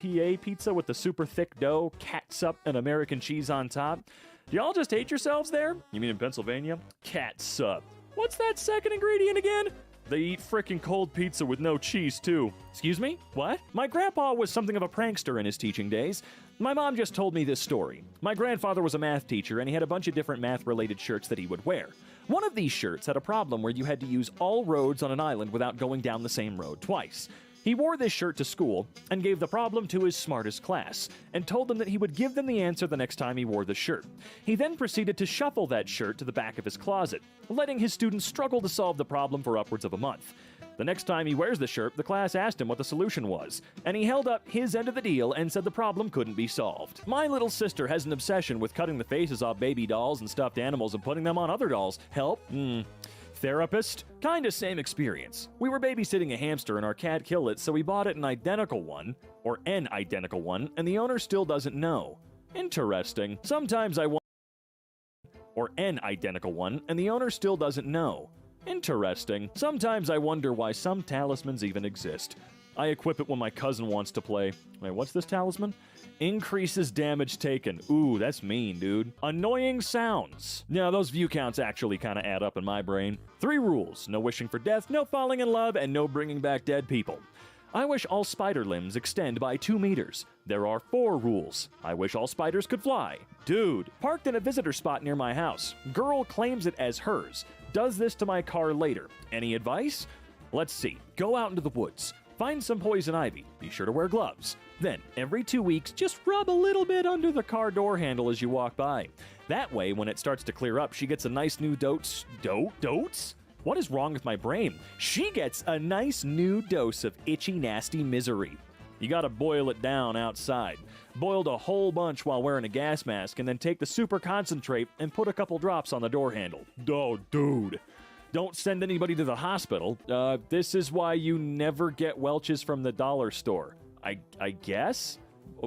PA pizza with the super thick dough, catsup, and American cheese on top. Do y'all just hate yourselves there? You mean in Pennsylvania? Catsup. What's that second ingredient again? They eat frickin' cold pizza with no cheese, too. Excuse me? What? My grandpa was something of a prankster in his teaching days. My mom just told me this story. My grandfather was a math teacher, and he had a bunch of different math-related shirts that he would wear. One of these shirts had a problem where you had to use all roads on an island without going down the same road twice. He wore this shirt to school and gave the problem to his smartest class and told them that he would give them the answer the next time he wore the shirt. He then proceeded to shuffle that shirt to the back of his closet, letting his students struggle to solve the problem for upwards of a month. The next time he wears the shirt, the class asked him what the solution was, and he held up his end of the deal and said the problem couldn't be solved. My little sister has an obsession with cutting the faces off baby dolls and stuffed animals and putting them on other dolls. Help? Therapist? Kinda same experience. We were babysitting a hamster and our cat killed it, so we bought it an identical one, and the owner still doesn't know. Interesting. Sometimes I want an identical one, and the owner still doesn't know. Interesting. Sometimes I wonder why some talismans even exist. I equip it when my cousin wants to play. Wait, what's this talisman? Increases damage taken. Ooh, that's mean, dude. Annoying sounds. Yeah, those view counts actually kind of add up in my brain. 3 rules. No wishing for death, no falling in love, and no bringing back dead people. I wish all spider limbs extend by 2 meters. There are 4 rules. I wish all spiders could fly. Dude, parked in a visitor spot near my house. Girl claims it as hers. Does this to my car later. Any advice? Let's see. Go out into the woods. Find some poison ivy. Be sure to wear gloves. Then, every 2 weeks, just rub a little bit under the car door handle as you walk by. That way, when it starts to clear up, she gets a nice new dose. Dotes? What is wrong with my brain? She gets a nice new dose of itchy, nasty misery. You gotta boil it down outside. Boiled a whole bunch while wearing a gas mask, and then take the super concentrate and put a couple drops on the door handle. Oh, dude. Don't send anybody to the hospital. This is why you never get Welch's from the dollar store. I guess?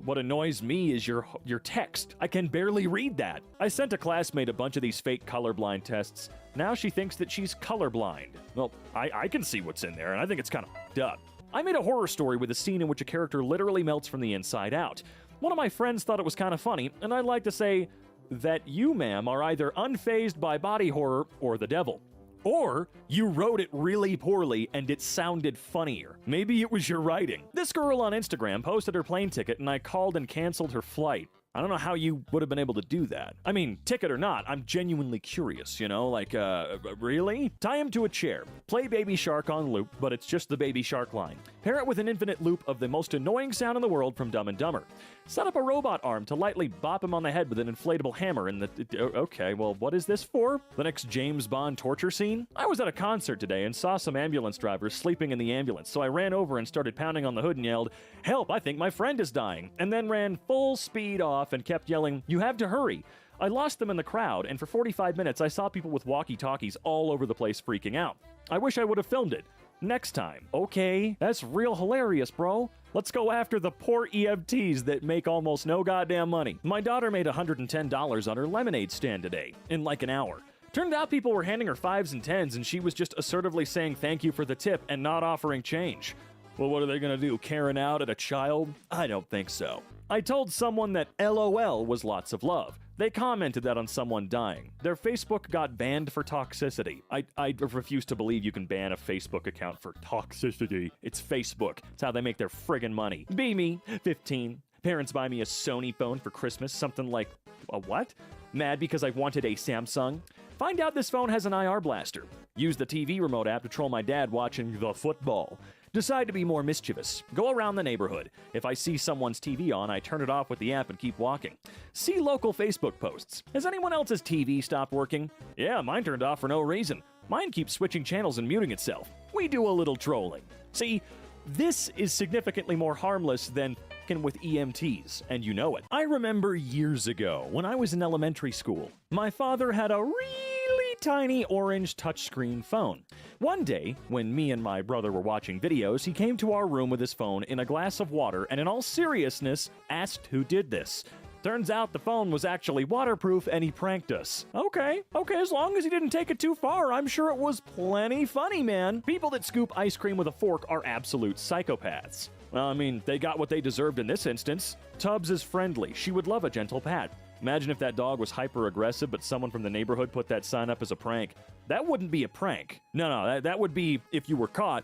What annoys me is your text. I can barely read that. I sent a classmate a bunch of these fake colorblind tests. Now she thinks that she's colorblind. Well, I can see what's in there, and I think it's kind of f***ed up. I made a horror story with a scene in which a character literally melts from the inside out. One of my friends thought it was kind of funny, and I'd like to say that you, ma'am, are either unfazed by body horror or the devil. Or you wrote it really poorly and it sounded funnier. Maybe it was your writing. This girl on Instagram posted her plane ticket and I called and canceled her flight. I don't know how you would have been able to do that. I mean, ticket or not, I'm genuinely curious, really? Tie him to a chair. Play Baby Shark on loop, but it's just the Baby Shark line. Pair it with an infinite loop of the most annoying sound in the world from Dumb and Dumber. Set up a robot arm to lightly bop him on the head with an inflatable hammer and okay, well, what is this for? The next James Bond torture scene? I was at a concert today and saw some ambulance drivers sleeping in the ambulance, so I ran over and started pounding on the hood and yelled, "Help, I think my friend is dying," and then ran full speed off and kept yelling, "You have to hurry." I lost them in the crowd, and for 45 minutes I saw people with walkie-talkies all over the place freaking out. I wish I would have filmed it. Next time. Okay, that's real hilarious, bro. Let's go after the poor EMTs that make almost no goddamn money. My daughter made $110 on her lemonade stand today, in like an hour. Turned out people were handing her 5s and 10s, and she was just assertively saying thank you for the tip and not offering change. Well, what are they gonna do, Karen out at a child? I don't think so. I told someone that LOL was lots of love. They commented that on someone dying. Their Facebook got banned for toxicity. I refuse to believe you can ban a Facebook account for toxicity. It's Facebook. It's how they make their friggin' money. Be me, 15. Parents buy me a Sony phone for Christmas, something like, a what? Mad because I wanted a Samsung? Find out this phone has an IR blaster. Use the TV remote app to troll my dad watching the football. Decide to be more mischievous. Go around the neighborhood. If I see someone's TV on, I turn it off with the app and keep walking. See local Facebook posts. Has anyone else's TV stopped working? Yeah, mine turned off for no reason. Mine keeps switching channels and muting itself. We do a little trolling. See, this is significantly more harmless than f***ing with EMTs, and you know it. I remember years ago, when I was in elementary school, my father had a really tiny orange touchscreen phone. One day, when me and my brother were watching videos, he came to our room with his phone in a glass of water and in all seriousness asked who did this. Turns out the phone was actually waterproof and he pranked us. Okay, as long as he didn't take it too far, I'm sure it was plenty funny, man. People that scoop ice cream with a fork are absolute psychopaths. Well, I mean, they got what they deserved in this instance. Tubbs is friendly. She would love a gentle pat. Imagine if that dog was hyper-aggressive, but someone from the neighborhood put that sign up as a prank. That wouldn't be a prank. No, that would be, if you were caught,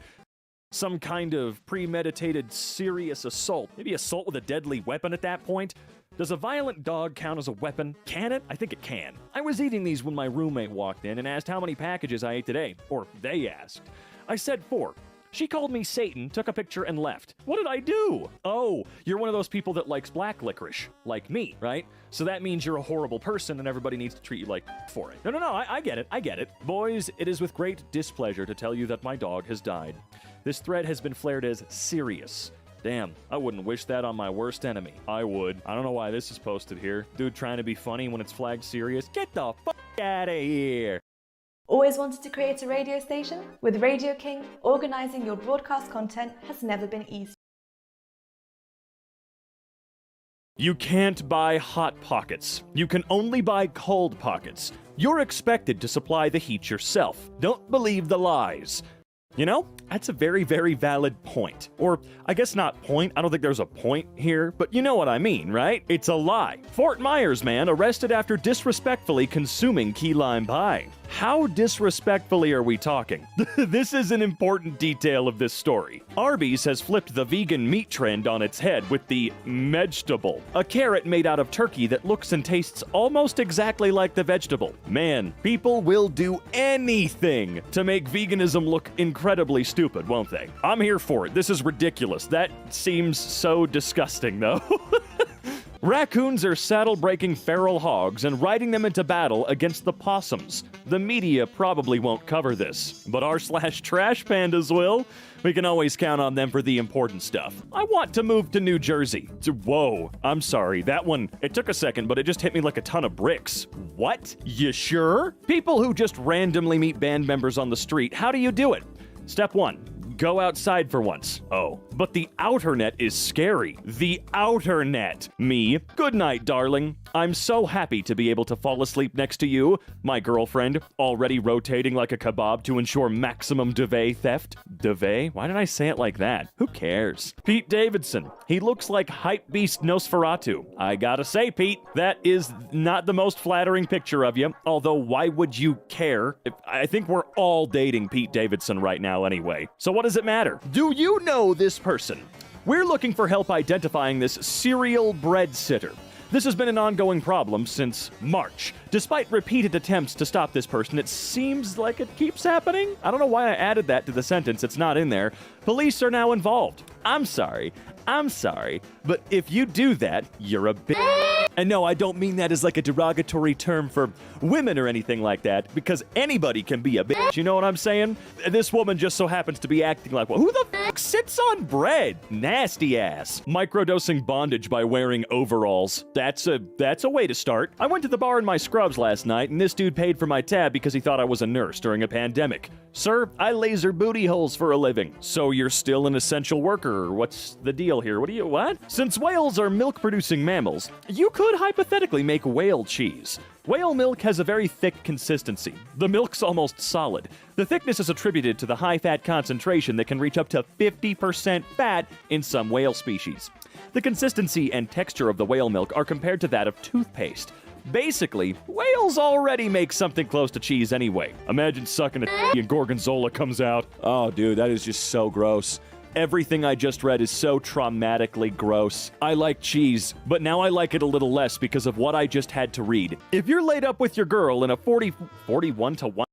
some kind of premeditated, serious assault. Maybe assault with a deadly weapon at that point. Does a violent dog count as a weapon? Can it? I think it can. I was eating these when my roommate walked in and asked how many packages I ate today. Or they asked. I said 4. She called me Satan, took a picture, and left. What did I do? Oh, you're one of those people that likes black licorice. Like me, right? So that means you're a horrible person and everybody needs to treat you like for it. No, I get it. Boys, it is with great displeasure to tell you that my dog has died. This thread has been flared as serious. Damn, I wouldn't wish that on my worst enemy. I would. I don't know why this is posted here. Dude trying to be funny when it's flagged serious. Get the fuck out of here. Always wanted to create a radio station? With Radio King, organizing your broadcast content has never been easier. You can't buy Hot Pockets. You can only buy Cold Pockets. You're expected to supply the heat yourself. Don't believe the lies. You know, that's a very, very valid point. Or, I guess not point, I don't think there's a point here, but you know what I mean, right? It's a lie. Fort Myers man arrested after disrespectfully consuming key lime pie. How disrespectfully are we talking? This is an important detail of this story. Arby's has flipped the vegan meat trend on its head with the vegetable, a carrot made out of turkey that looks and tastes almost exactly like the vegetable. Man, people will do anything to make veganism look incredibly stupid, won't they? I'm here for it. This is ridiculous. That seems so disgusting, though. Raccoons are saddle-breaking feral hogs and riding them into battle against the possums. The media probably won't cover this, but r/trash pandas will. We can always count on them for the important stuff. I want to move to New Jersey. Whoa, I'm sorry, that one, it took a second, but it just hit me like a ton of bricks. What? You sure? People who just randomly meet band members on the street, how do you do it? Step 1. Go outside for once. Oh, but the outer net is scary. The outer net. Me. Good night, darling. I'm so happy to be able to fall asleep next to you, my girlfriend, already rotating like a kebab to ensure maximum duvet theft. Duvet? Why did I say it like that? Who cares? Pete Davidson. He looks like hype beast Nosferatu. I gotta say, Pete, that is not the most flattering picture of you, although why would you care? I think we're all dating Pete Davidson right now anyway. So what does it matter? Do you know this person? We're looking for help identifying this serial bread sitter. This has been an ongoing problem since March. Despite repeated attempts to stop this person, it seems like it keeps happening. I don't know why I added that to the sentence. It's not in there. Police are now involved. I'm sorry, but if you do that, you're a bitch. And no, I don't mean that as like a derogatory term for women or anything like that, because anybody can be a bitch, you know what I'm saying? This woman just so happens to be acting like, well, who the fuck sits on bread? Nasty ass. Microdosing bondage by wearing overalls. That's a way to start. I went to the bar in my scrubs last night, and this dude paid for my tab because he thought I was a nurse during a pandemic. Sir, I laser booty holes for a living. So you're still an essential worker, or what's the deal here? What? Since whales are milk-producing mammals, you could hypothetically make whale cheese. Whale milk has a very thick consistency. The milk's almost solid. The thickness is attributed to the high fat concentration that can reach up to 50% fat in some whale species. The consistency and texture of the whale milk are compared to that of toothpaste. Basically, whales already make something close to cheese anyway. Imagine sucking a and gorgonzola comes out. Oh, dude, that is just so gross. Everything I just read is so traumatically gross. I like cheese, but now I like it a little less because of what I just had to read. If you're laid up with your girl in a 41 to 1...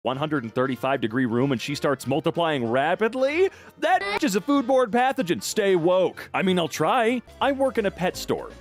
...135-degree room and she starts multiplying rapidly? That is a foodborne pathogen. Stay woke. I mean, I'll try. I work in a pet store.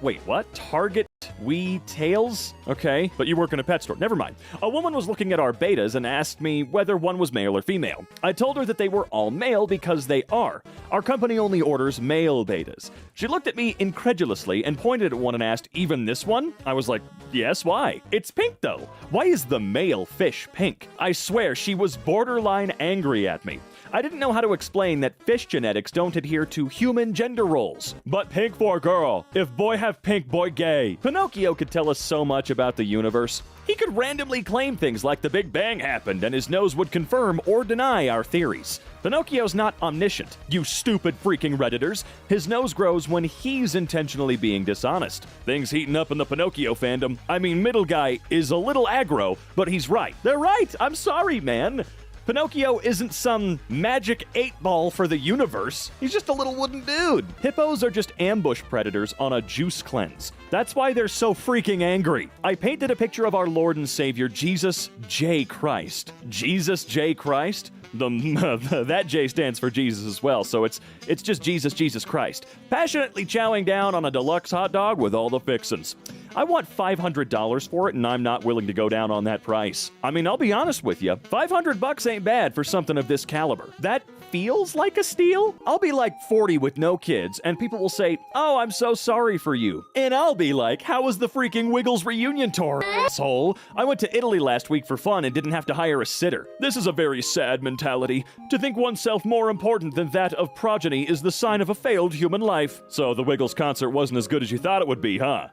Wait, what? Target wee tails? Okay, but you work in a pet store. Never mind. A woman was looking at our betas and asked me whether one was male or female. I told her that they were all male because they are. Our company only orders male betas. She looked at me incredulously and pointed at one and asked, even this one? I was like, yes, why? It's pink though. Why is the male fish pink? I swear she was borderline angry at me. I didn't know how to explain that fish genetics don't adhere to human gender roles. But pink for girl. If boy have pink, boy gay. Pinocchio could tell us so much about the universe. He could randomly claim things like the Big Bang happened and his nose would confirm or deny our theories. Pinocchio's not omniscient, you stupid freaking Redditors. His nose grows when he's intentionally being dishonest. Things heating up in the Pinocchio fandom. I mean, middle guy is a little aggro, but he's right. They're right. I'm sorry, man. Pinocchio isn't some magic 8-ball for the universe. He's just a little wooden dude. Hippos are just ambush predators on a juice cleanse. That's why they're so freaking angry. I painted a picture of our Lord and Savior, Jesus J. Christ. Jesus J. Christ? That J stands for Jesus as well, so it's just Jesus Christ. Passionately chowing down on a deluxe hot dog with all the fixins. I want $500 for it, and I'm not willing to go down on that price. I mean, I'll be honest with you, $500 ain't bad for something of this caliber. That feels like a steal? I'll be like 40 with no kids, and people will say, oh, I'm so sorry for you. And I'll be like, how was the freaking Wiggles reunion tour, asshole? I went to Italy last week for fun and didn't have to hire a sitter. This is a very sad mentality. To think oneself more important than that of progeny is the sign of a failed human life. So the Wiggles concert wasn't as good as you thought it would be, huh?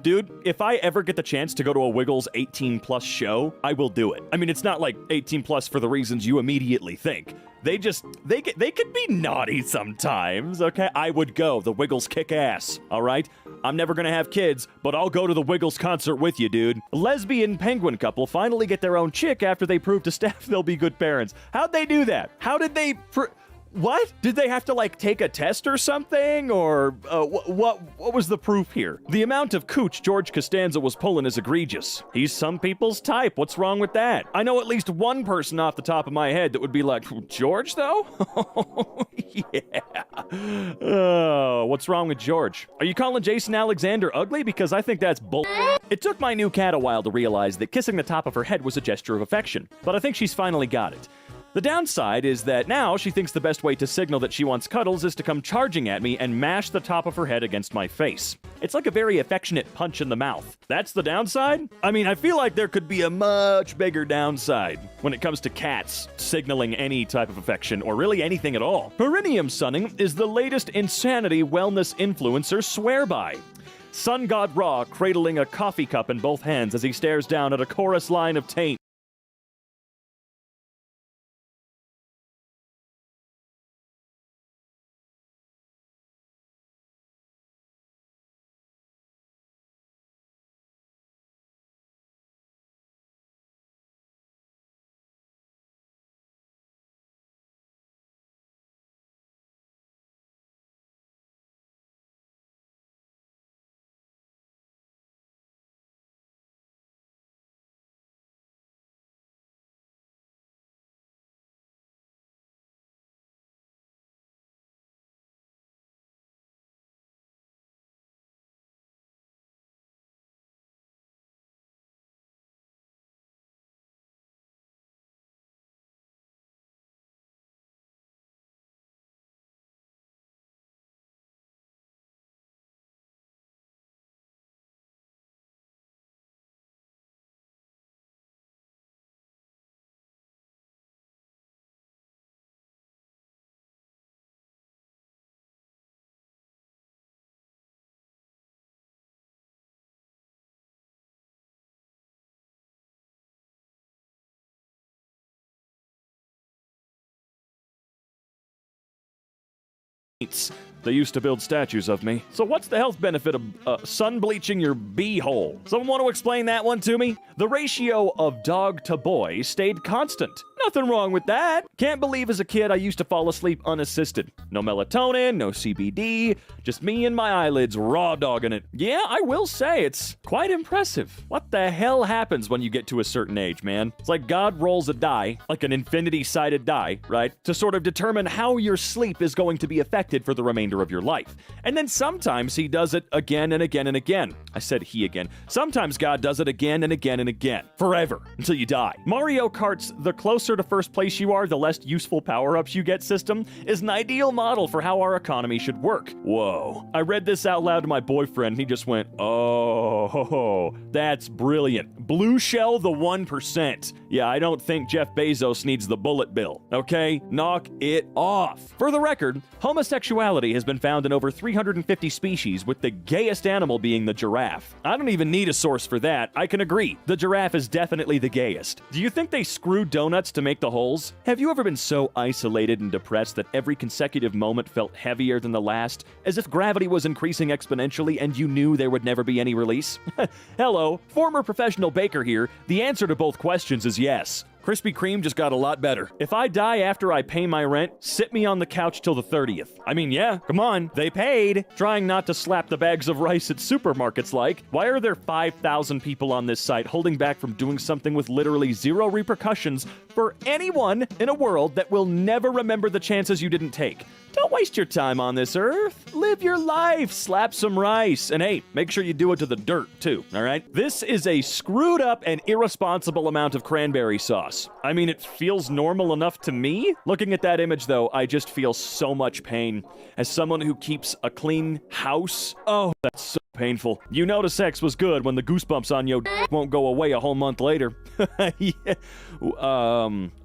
Dude, if I ever get the chance to go to a Wiggles 18+ show, I will do it. I mean, it's not like 18+ for the reasons you immediately think. They could be naughty sometimes, okay? I would go. The Wiggles kick ass, all right? I'm never gonna have kids, but I'll go to the Wiggles concert with you, dude. Lesbian penguin couple finally get their own chick after they prove to staff they'll be good parents. How'd they do that? How did they... What? Did they have to, like, take a test or something? Or, what was the proof here? The amount of cooch George Costanza was pulling is egregious. He's some people's type. What's wrong with that? I know at least one person off the top of my head that would be like, George, though? Yeah. Oh, what's wrong with George? Are you calling Jason Alexander ugly? Because I think that's bull. It took my new cat a while to realize that kissing the top of her head was a gesture of affection, but I think she's finally got it. The downside is that now she thinks the best way to signal that she wants cuddles is to come charging at me and mash the top of her head against my face. It's like a very affectionate punch in the mouth. That's the downside? I mean, I feel like there could be a much bigger downside when it comes to cats signaling any type of affection or really anything at all. Perineum sunning is the latest insanity wellness influencers swear by. Sun God Ra cradling a coffee cup in both hands as he stares down at a chorus line of taint. They used to build statues of me. So what's the health benefit of sun bleaching your bee-hole? Someone want to explain that one to me? The ratio of dog to boy stayed constant. Nothing wrong with that. Can't believe as a kid I used to fall asleep unassisted. No melatonin, no CBD, just me and my eyelids raw dogging it. Yeah, I will say it's quite impressive. What the hell happens when you get to a certain age, man? It's like God rolls a die, like an infinity-sided die, right? To sort of determine how your sleep is going to be affected for the remainder remainder of your life. And then sometimes he does it again and again and again. I said he again. Sometimes God does it again and again and again. Forever. Until you die. Mario Kart's the closer to first place you are, the less useful power-ups you get system is an ideal model for how our economy should work. Whoa. I read this out loud to my boyfriend, and he just went, oh, that's brilliant. Blue shell the 1%. Yeah, I don't think Jeff Bezos needs the bullet bill. Okay? Knock it off. For the record, homosexuality has been found in over 350 species, with the gayest animal being the giraffe. I don't even need a source for that. I can agree. The giraffe is definitely the gayest. Do you think they screw donuts to make the holes? Have you ever been so isolated and depressed that every consecutive moment felt heavier than the last, as if gravity was increasing exponentially and you knew there would never be any release? Hello, former professional baker here. The answer to both questions is yes. Krispy Kreme just got a lot better. If I die after I pay my rent, sit me on the couch till the 30th. I mean, yeah, come on, they paid. Trying not to slap the bags of rice at supermarkets like. Why are there 5,000 people on this site holding back from doing something with literally zero repercussions for anyone in a world that will never remember the chances you didn't take? Don't waste your time on this earth. Live your life. Slap some rice. And hey, make sure you do it to the dirt, too, all right? This is a screwed up and irresponsible amount of cranberry sauce. I mean, it feels normal enough to me. Looking at that image, though, I just feel so much pain. As someone who keeps a clean house, oh, that's so painful. You know the sex was good when the goosebumps on your won't go away a whole month later. Yeah.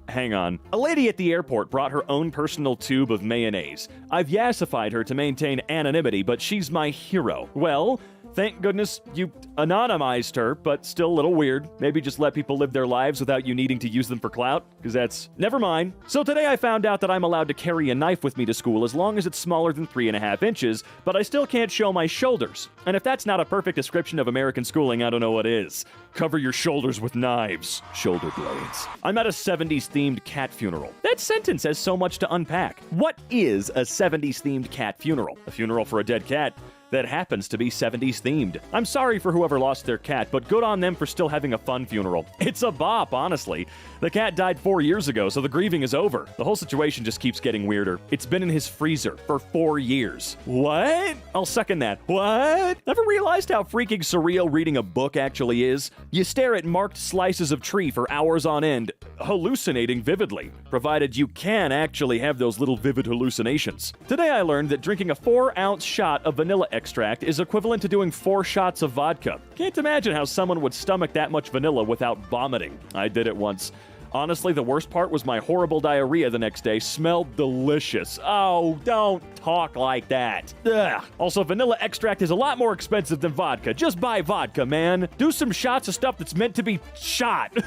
Hang on. A lady at the airport brought her own personal tube of mayonnaise. I've yassified her to maintain anonymity, but she's my hero. Well, thank goodness you anonymized her, but still a little weird. Maybe just let people live their lives without you needing to use them for clout, because that's... Never mind. So today I found out that I'm allowed to carry a knife with me to school as long as it's smaller than 3.5 inches, but I still can't show my shoulders. And if that's not a perfect description of American schooling, I don't know what is. Cover your shoulders with knives. Shoulder blades. I'm at a 70s-themed cat funeral. That sentence has so much to unpack. What is a 70s-themed cat funeral? A funeral for a dead cat that happens to be 70s themed. I'm sorry for whoever lost their cat, but good on them for still having a fun funeral. It's a bop, honestly. The cat died 4 years ago, so the grieving is over. The whole situation just keeps getting weirder. It's been in his freezer for 4 years. What? I'll second that. What? Never realized how freaking surreal reading a book actually is? You stare at marked slices of tree for hours on end, hallucinating vividly, provided you can actually have those little vivid hallucinations. Today I learned that drinking a 4-ounce shot of vanilla extract is equivalent to doing 4 shots of vodka. Can't imagine how someone would stomach that much vanilla without vomiting. I did it once. Honestly, the worst part was my horrible diarrhea the next day. Smelled delicious. Oh, don't talk like that. Ugh. Also, vanilla extract is a lot more expensive than vodka. Just buy vodka, man. Do some shots of stuff that's meant to be shot.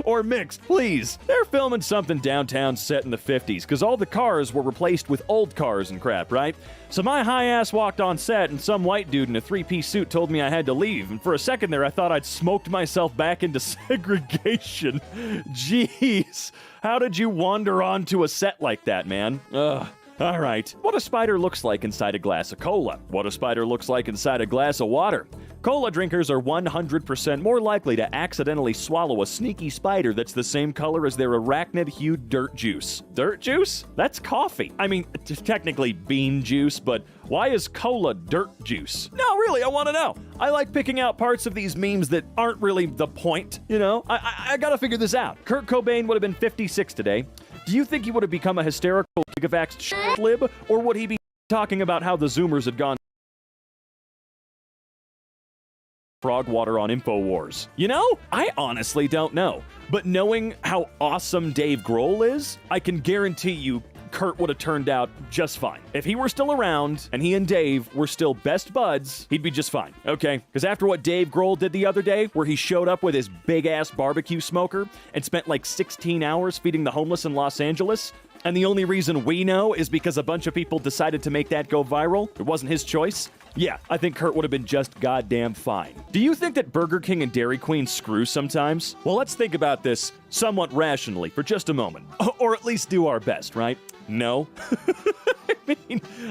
Or mixed, please. They're filming something downtown set in the 50s, because all the cars were replaced with old cars and crap, right? So my high ass walked on set, and some white dude in a 3-piece suit told me I had to leave, and for a second there I thought I'd smoked myself back into segregation. Jeez, how did you wander onto a set like that, man? Ugh. All right, what a spider looks like inside a glass of cola. What a spider looks like inside a glass of water. Cola drinkers are 100% more likely to accidentally swallow a sneaky spider that's the same color as their arachnid-hued dirt juice. Dirt juice? That's coffee. I mean, technically bean juice, but why is cola dirt juice? No, really, I want to know. I like picking out parts of these memes that aren't really the point, you know? I gotta figure this out. Kurt Cobain would have been 56 today. Do you think he would have become a hysterical gigavaxed lib, or would he be talking about how the Zoomers had gone frog water on InfoWars? You know, I honestly don't know. But knowing how awesome Dave Grohl is, I can guarantee you Kurt would have turned out just fine. If he were still around and he and Dave were still best buds, he'd be just fine, okay? Because after what Dave Grohl did the other day, where he showed up with his big-ass barbecue smoker and spent like 16 hours feeding the homeless in Los Angeles, and the only reason we know is because a bunch of people decided to make that go viral, it wasn't his choice, yeah, I think Kurt would have been just goddamn fine. Do you think that Burger King and Dairy Queen screw sometimes? Well, let's think about this somewhat rationally for just a moment. Or at least do our best, right? No.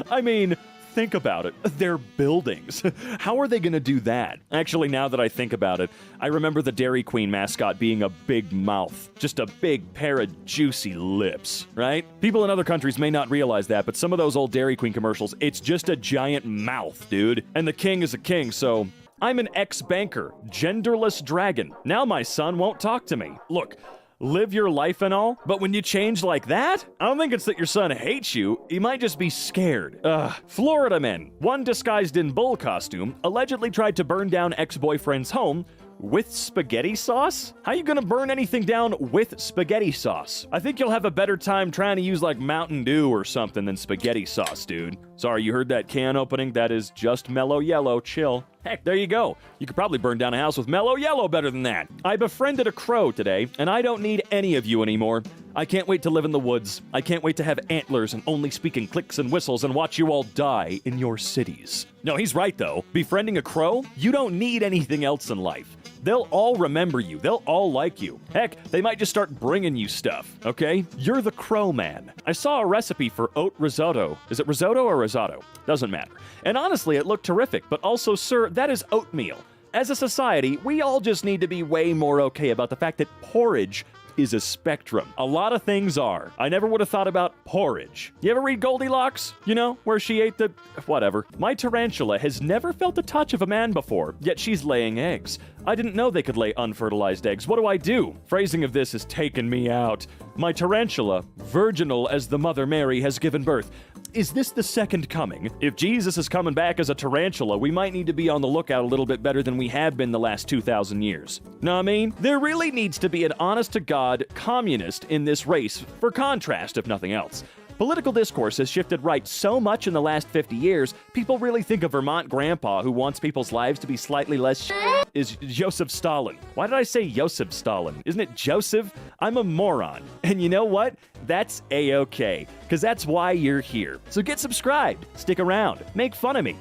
I mean, think about it, they're buildings. How are they going to do that? Actually, now that I think about it, I remember the Dairy Queen mascot being a big mouth. Just a big pair of juicy lips, right? People in other countries may not realize that, but some of those old Dairy Queen commercials, it's just a giant mouth, dude. And the king is a king, so I'm an ex-banker, genderless dragon. Now my son won't talk to me. Look, live your life and all, but when you change like that, I don't think it's that your son hates you. He might just be scared. Florida men, one disguised in bull costume, allegedly tried to burn down ex-boyfriend's home with spaghetti sauce? How you gonna burn anything down with spaghetti sauce? I think you'll have a better time trying to use like Mountain Dew or something than spaghetti sauce, dude. Sorry, you heard that can opening? That is just Mellow Yellow. Chill. Heck, there you go. You could probably burn down a house with Mellow Yellow better than that. I befriended a crow today, and I don't need any of you anymore. I can't wait to live in the woods. I can't wait to have antlers and only speak in clicks and whistles and watch you all die in your cities. No, he's right, though. Befriending a crow? You don't need anything else in life. They'll all remember you. They'll all like you. Heck, they might just start bringing you stuff, okay? You're the crow man. I saw a recipe for oat risotto. Is it risotto or risotto? Doesn't matter. And honestly, it looked terrific, but also, sir, that is oatmeal. As a society, we all just need to be way more okay about the fact that porridge is a spectrum. A lot of things are. I never would have thought about porridge. You ever read Goldilocks? You know, where she ate the... whatever. My tarantula has never felt the touch of a man before, yet she's laying eggs. I didn't know they could lay unfertilized eggs. What do I do? Phrasing of this has taken me out. My tarantula, virginal as the Mother Mary, has given birth. Is this the second coming? If Jesus is coming back as a tarantula, we might need to be on the lookout a little bit better than we have been the last 2,000 years. Know what I mean? There really needs to be an honest-to-God communist in this race, for contrast, if nothing else. Political discourse has shifted right so much in the last 50 years, people really think a Vermont grandpa who wants people's lives to be slightly less is Joseph Stalin. Why did I say Joseph Stalin? Isn't it Joseph? I'm a moron. And you know what? That's A-okay, because that's why you're here. So get subscribed, stick around, make fun of me.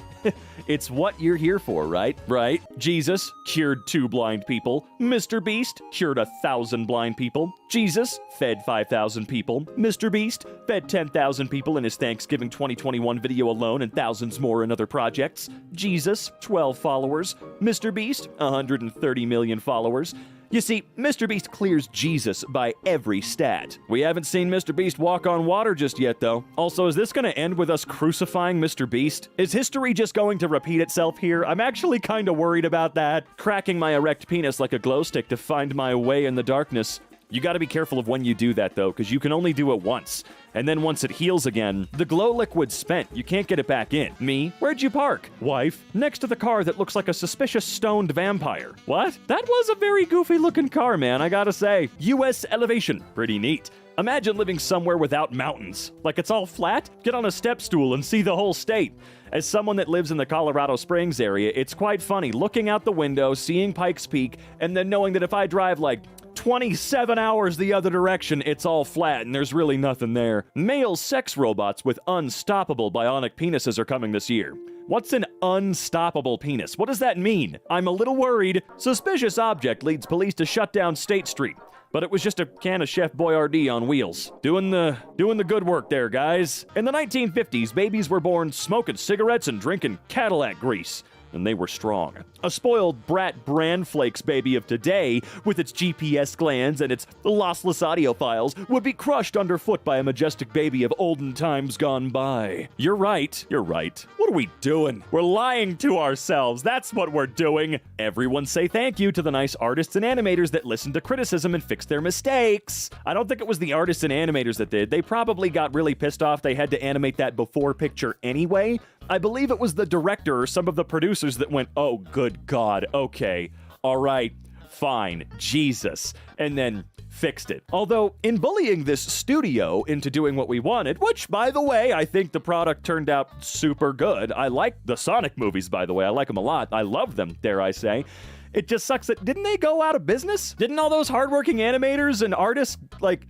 It's what you're here for, right? Right? Jesus cured 2 blind people. Mr. Beast cured 1,000 blind people. Jesus fed 5,000 people. Mr. Beast fed 10,000 people in his Thanksgiving 2021 video alone and thousands more in other projects. Jesus, 12 followers. Mr. Beast, 130 million followers. You see, Mr. Beast clears Jesus by every stat. We haven't seen Mr. Beast walk on water just yet, though. Also, is this going to end with us crucifying Mr. Beast? Is history just going to repeat itself here? I'm actually kind of worried about that. Cracking my erect penis like a glow stick to find my way in the darkness. You gotta be careful of when you do that, though, because you can only do it once. And then once it heals again, the glow liquid's spent. You can't get it back in. Me? Where'd you park? Wife? Next to the car that looks like a suspicious stoned vampire. What? That was a very goofy looking car, man, I gotta say. U.S. elevation. Pretty neat. Imagine living somewhere without mountains. Like it's all flat? Get on a step stool and see the whole state. As someone that lives in the Colorado Springs area, it's quite funny looking out the window, seeing Pikes Peak, and then knowing that if I drive like 27 hours the other direction, it's all flat and there's really nothing there. Male sex robots with unstoppable bionic penises are coming this year. What's an unstoppable penis? What does that mean? I'm a little worried. Suspicious object leads police to shut down State Street. But it was just a can of Chef Boyardee on wheels. Doing the good work there, guys. In the 1950s, babies were born smoking cigarettes and drinking Cadillac grease. And they were strong. A spoiled brat bran flakes baby of today, with its GPS glands and its lossless audio files, would be crushed underfoot by a majestic baby of olden times gone by. You're right. What are we doing? We're lying to ourselves. That's what we're doing. Everyone say thank you to the nice artists and animators that listened to criticism and fixed their mistakes. I don't think it was the artists and animators that did. They probably got really pissed off they had to animate that before picture anyway. I believe it was the director or some of the producers that went, oh, good God, okay, all right, fine, Jesus, and then fixed it. Although, in bullying this studio into doing what we wanted, which, by the way, I think the product turned out super good. I like the Sonic movies, by the way. I like them a lot. I love them, dare I say. It just sucks that, didn't they go out of business? Didn't all those hardworking animators and artists,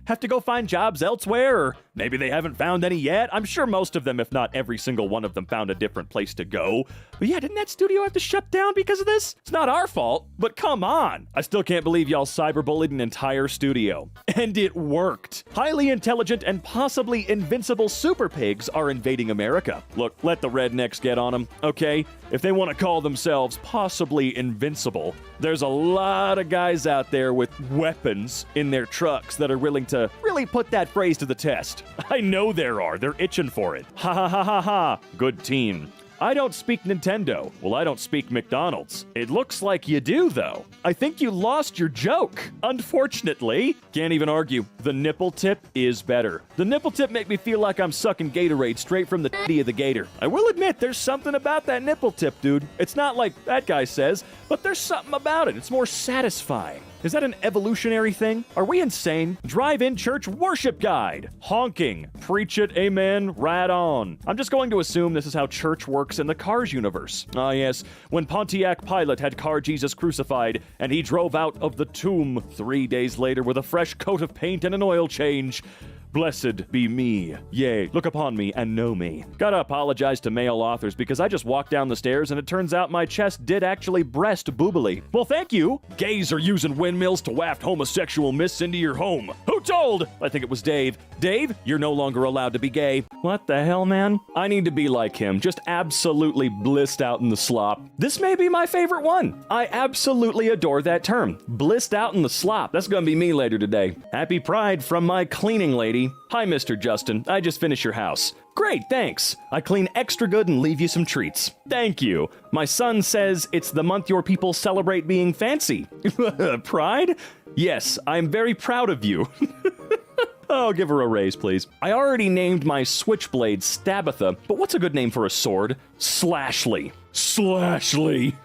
have to go find jobs elsewhere? Or Maybe they haven't found any yet. I'm sure most of them, if not every single one of them, found a different place to go. But yeah, didn't that studio have to shut down because of this? It's not our fault, but come on. I still can't believe y'all cyberbullied an entire studio. And it worked. Highly intelligent and possibly invincible super pigs are invading America. Look, let the rednecks get on them, okay? If they want to call themselves possibly invincible, there's a lot of guys out there with weapons in their trucks that are willing to really put that phrase to the test. I know there are. They're itching for it. Ha ha ha ha ha. Good team. I don't speak Nintendo. Well, I don't speak McDonald's. It looks like you do, though. I think you lost your joke. Unfortunately, can't even argue. The nipple tip is better. The nipple tip make me feel like I'm sucking Gatorade straight from the titty of the gator. I will admit, there's something about that nipple tip, dude. It's not like that guy says, but there's something about it. It's more satisfying. Is that an evolutionary thing? Are we insane? Drive-in church worship guide. Honking. Preach it, amen, right on. I'm just going to assume this is how church works in the Cars universe. Ah yes, when Pontiac Pilate had Car Jesus crucified, and he drove out of the tomb 3 days later with a fresh coat of paint and an oil change. Blessed be me. Yea, look upon me and know me. Gotta apologize to male authors because I just walked down the stairs and it turns out my chest did actually breast boobily. Well, thank you. Gays are using windmills to waft homosexual myths into your home. Who told? I think it was Dave. Dave, you're no longer allowed to be gay. What the hell, man? I need to be like him, just absolutely blissed out in the slop. This may be my favorite one. I absolutely adore that term. Blissed out in the slop. That's gonna be me later today. Happy Pride from my cleaning lady. Hi, Mr. Justin. I just finished your house. Great, thanks. I clean extra good and leave you some treats. Thank you. My son says it's the month your people celebrate being fancy. Pride? Yes, I'm very proud of you. Oh, give her a raise, please. I already named my switchblade Stabitha, but what's a good name for a sword? Slashly. Slashly.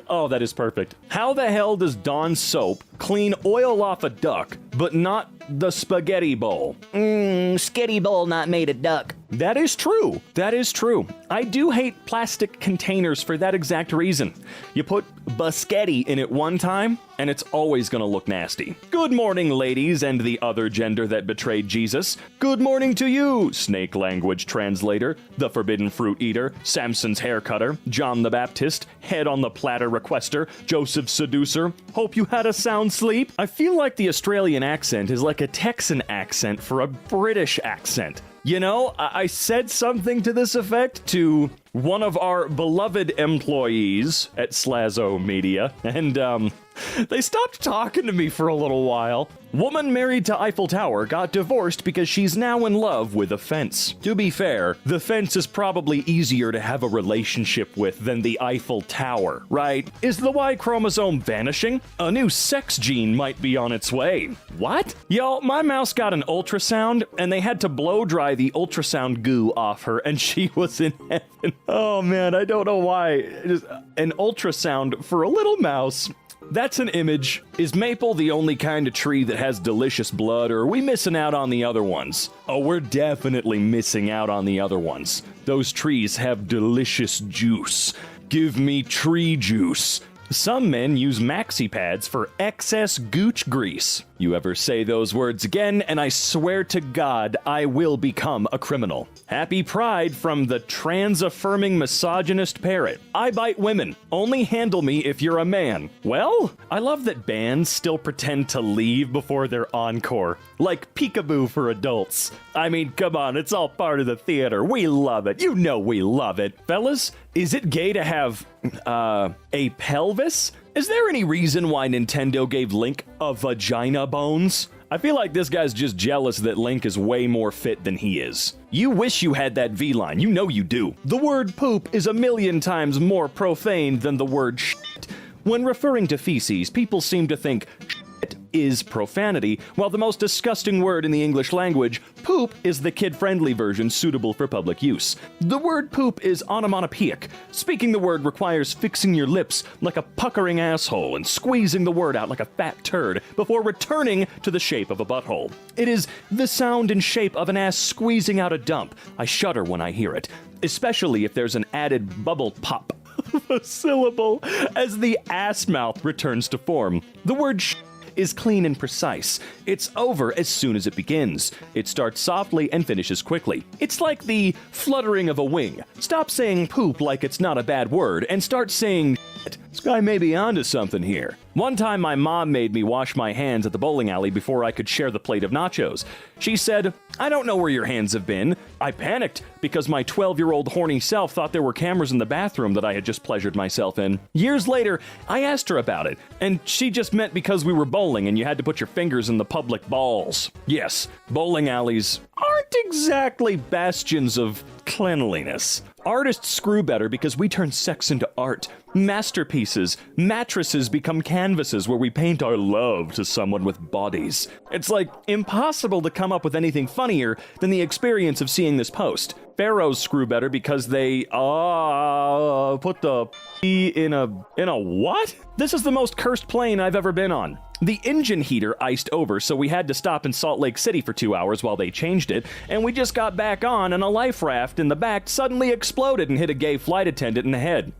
Oh, that is perfect. How the hell does Dawn soap clean oil off a duck, but not the spaghetti bowl? Skitty bowl not made of duck. That is true. That is true. I do hate plastic containers for that exact reason. You put biscotti in it one time, and it's always gonna look nasty. Good morning, ladies and the other gender that betrayed Jesus. Good morning to you, snake language translator, the forbidden fruit eater, Samson's hair cutter, John the Baptist, head on the platter requester, Joseph seducer. Hope you had a sound sleep. I feel like the Australian accent is like a Texan accent for a British accent. You know, I said something to this effect to one of our beloved employees at Slazo Media, and they stopped talking to me for a little while. Woman married to Eiffel Tower got divorced because she's now in love with a fence. To be fair, the fence is probably easier to have a relationship with than the Eiffel Tower, right? Is the Y chromosome vanishing? A new sex gene might be on its way. What? Y'all, my mouse got an ultrasound, and they had to blow dry the ultrasound goo off her, and she was in heaven. Oh man, I don't know why. Just an ultrasound for a little mouse. That's an image. Is maple the only kind of tree that has delicious blood, or are we missing out on the other ones? Oh, we're definitely missing out on the other ones. Those trees have delicious juice. Give me tree juice. Some men use maxi pads for excess gooch grease. You ever say those words again, and I swear to God, I will become a criminal. Happy Pride from the trans-affirming misogynist parrot. I bite women. Only handle me if you're a man. Well, I love that bands still pretend to leave before their encore. Like Peekaboo for adults. I mean, come on, it's all part of the theater. We love it. You know we love it. Fellas, is it gay to have, a pelvis? Is there any reason why Nintendo gave Link a vagina bones? I feel like this guy's just jealous that Link is way more fit than he is. You wish you had that V-line. You know you do. The word poop is 1,000,000 times more profane than the word shit. When referring to feces, people seem to think shit is profanity, while the most disgusting word in the English language, poop, is the kid-friendly version suitable for public use. The word poop is onomatopoeic. Speaking the word requires fixing your lips like a puckering asshole and squeezing the word out like a fat turd before returning to the shape of a butthole. It is the sound and shape of an ass squeezing out a dump. I shudder when I hear it, especially if there's an added bubble pop of a syllable as the ass mouth returns to form. The word is clean and precise. It's over as soon as it begins. It starts softly and finishes quickly. It's like the fluttering of a wing. Stop saying poop like it's not a bad word and start saying shit. This guy may be onto something here. One time my mom made me wash my hands at the bowling alley before I could share the plate of nachos. She said, "I don't know where your hands have been." I panicked because my 12-year-old horny self thought there were cameras in the bathroom that I had just pleasured myself in. Years later, I asked her about it, and she just meant because we were bowling and you had to put your fingers in the public balls. Yes, bowling alleys aren't exactly bastions of cleanliness. Artists screw better because we turn sex into art. Masterpieces, mattresses become canvases where we paint our love to someone with bodies. It's like impossible to come up with anything funnier than the experience of seeing this post. Pharaohs screw better because they put the p in a what? This is the most cursed plane I've ever been on. The engine heater iced over, so we had to stop in Salt Lake City for 2 hours while they changed it, and we just got back on, and a life raft in the back suddenly exploded and hit a gay flight attendant in the head.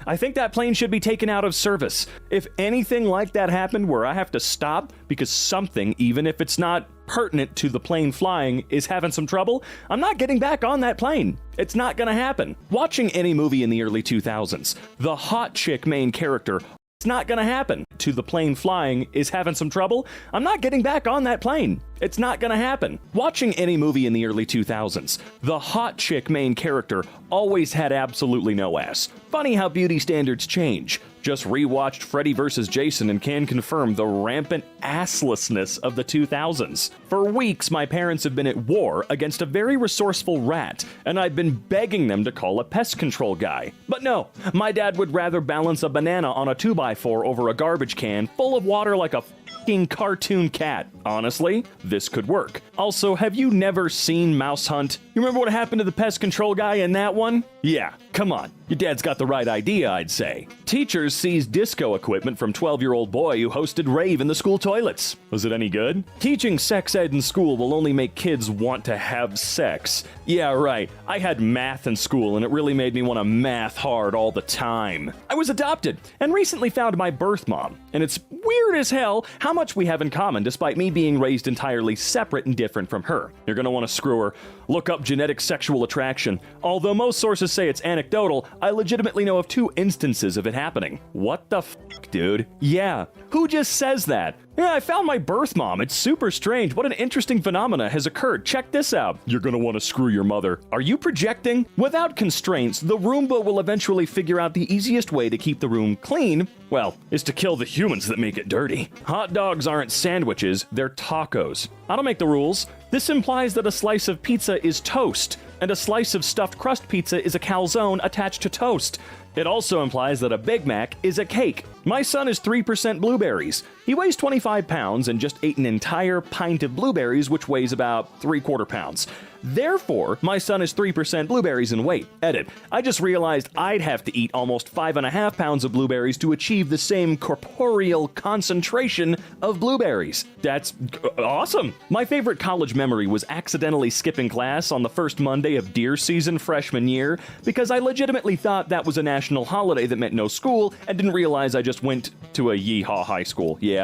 I think that plane should be taken out of service. If anything like that happened where I have to stop because something, even if it's not pertinent to the plane flying, is having some trouble, I'm not getting back on that plane. It's not gonna happen. Watching any movie in the early 2000s, the hot chick main character, it's not gonna happen. To the plane flying is having some trouble, I'm not getting back on that plane. It's not gonna happen. Watching any movie in the early 2000s, the hot chick main character always had absolutely no ass. Funny how beauty standards change. Just rewatched Freddy vs. Jason and can confirm the rampant asslessness of the 2000s. For weeks, my parents have been at war against a very resourceful rat, and I've been begging them to call a pest control guy. But no, my dad would rather balance a banana on a 2x4 over a garbage can full of water like a fucking cartoon cat. Honestly, this could work. Also, have you never seen Mouse Hunt? You remember what happened to the pest control guy in that one? Yeah, come on. Your dad's got the right idea, I'd say. Teachers seized disco equipment from 12-year-old boy who hosted rave in the school toilets. Was it any good? Teaching sex ed in school will only make kids want to have sex. Yeah, right. I had math in school and it really made me want to math hard all the time. I was adopted and recently found my birth mom, and it's weird as hell how much we have in common despite me being raised entirely separate and different from her. You're gonna want to screw her. Look up genetic sexual attraction. Although most sources say it's anecdotal, I legitimately know of 2 instances of it happening. What the f***, dude? Yeah, who just says that? Yeah, I found my birth mom. It's super strange. What an interesting phenomena has occurred. Check this out. You're gonna want to screw your mother. Are you projecting? Without constraints, the Roomba will eventually figure out the easiest way to keep the room clean, well, is to kill the humans that make it dirty. Hot dogs aren't sandwiches, they're tacos. I don't make the rules. This implies that a slice of pizza is toast, and a slice of stuffed crust pizza is a calzone attached to toast. It also implies that a Big Mac is a cake. My son is 3% blueberries. He weighs 25 pounds and just ate an entire pint of blueberries, which weighs about 3/4 pounds. Therefore, my son is 3% blueberries in weight. Edit. I just realized I'd have to eat almost 5.5 pounds of blueberries to achieve the same corporeal concentration of blueberries. That's awesome. My favorite college memory was accidentally skipping class on the first Monday of deer season freshman year because I legitimately thought that was a national holiday that meant no school and didn't realize I just went to a yeehaw high school. Yeah.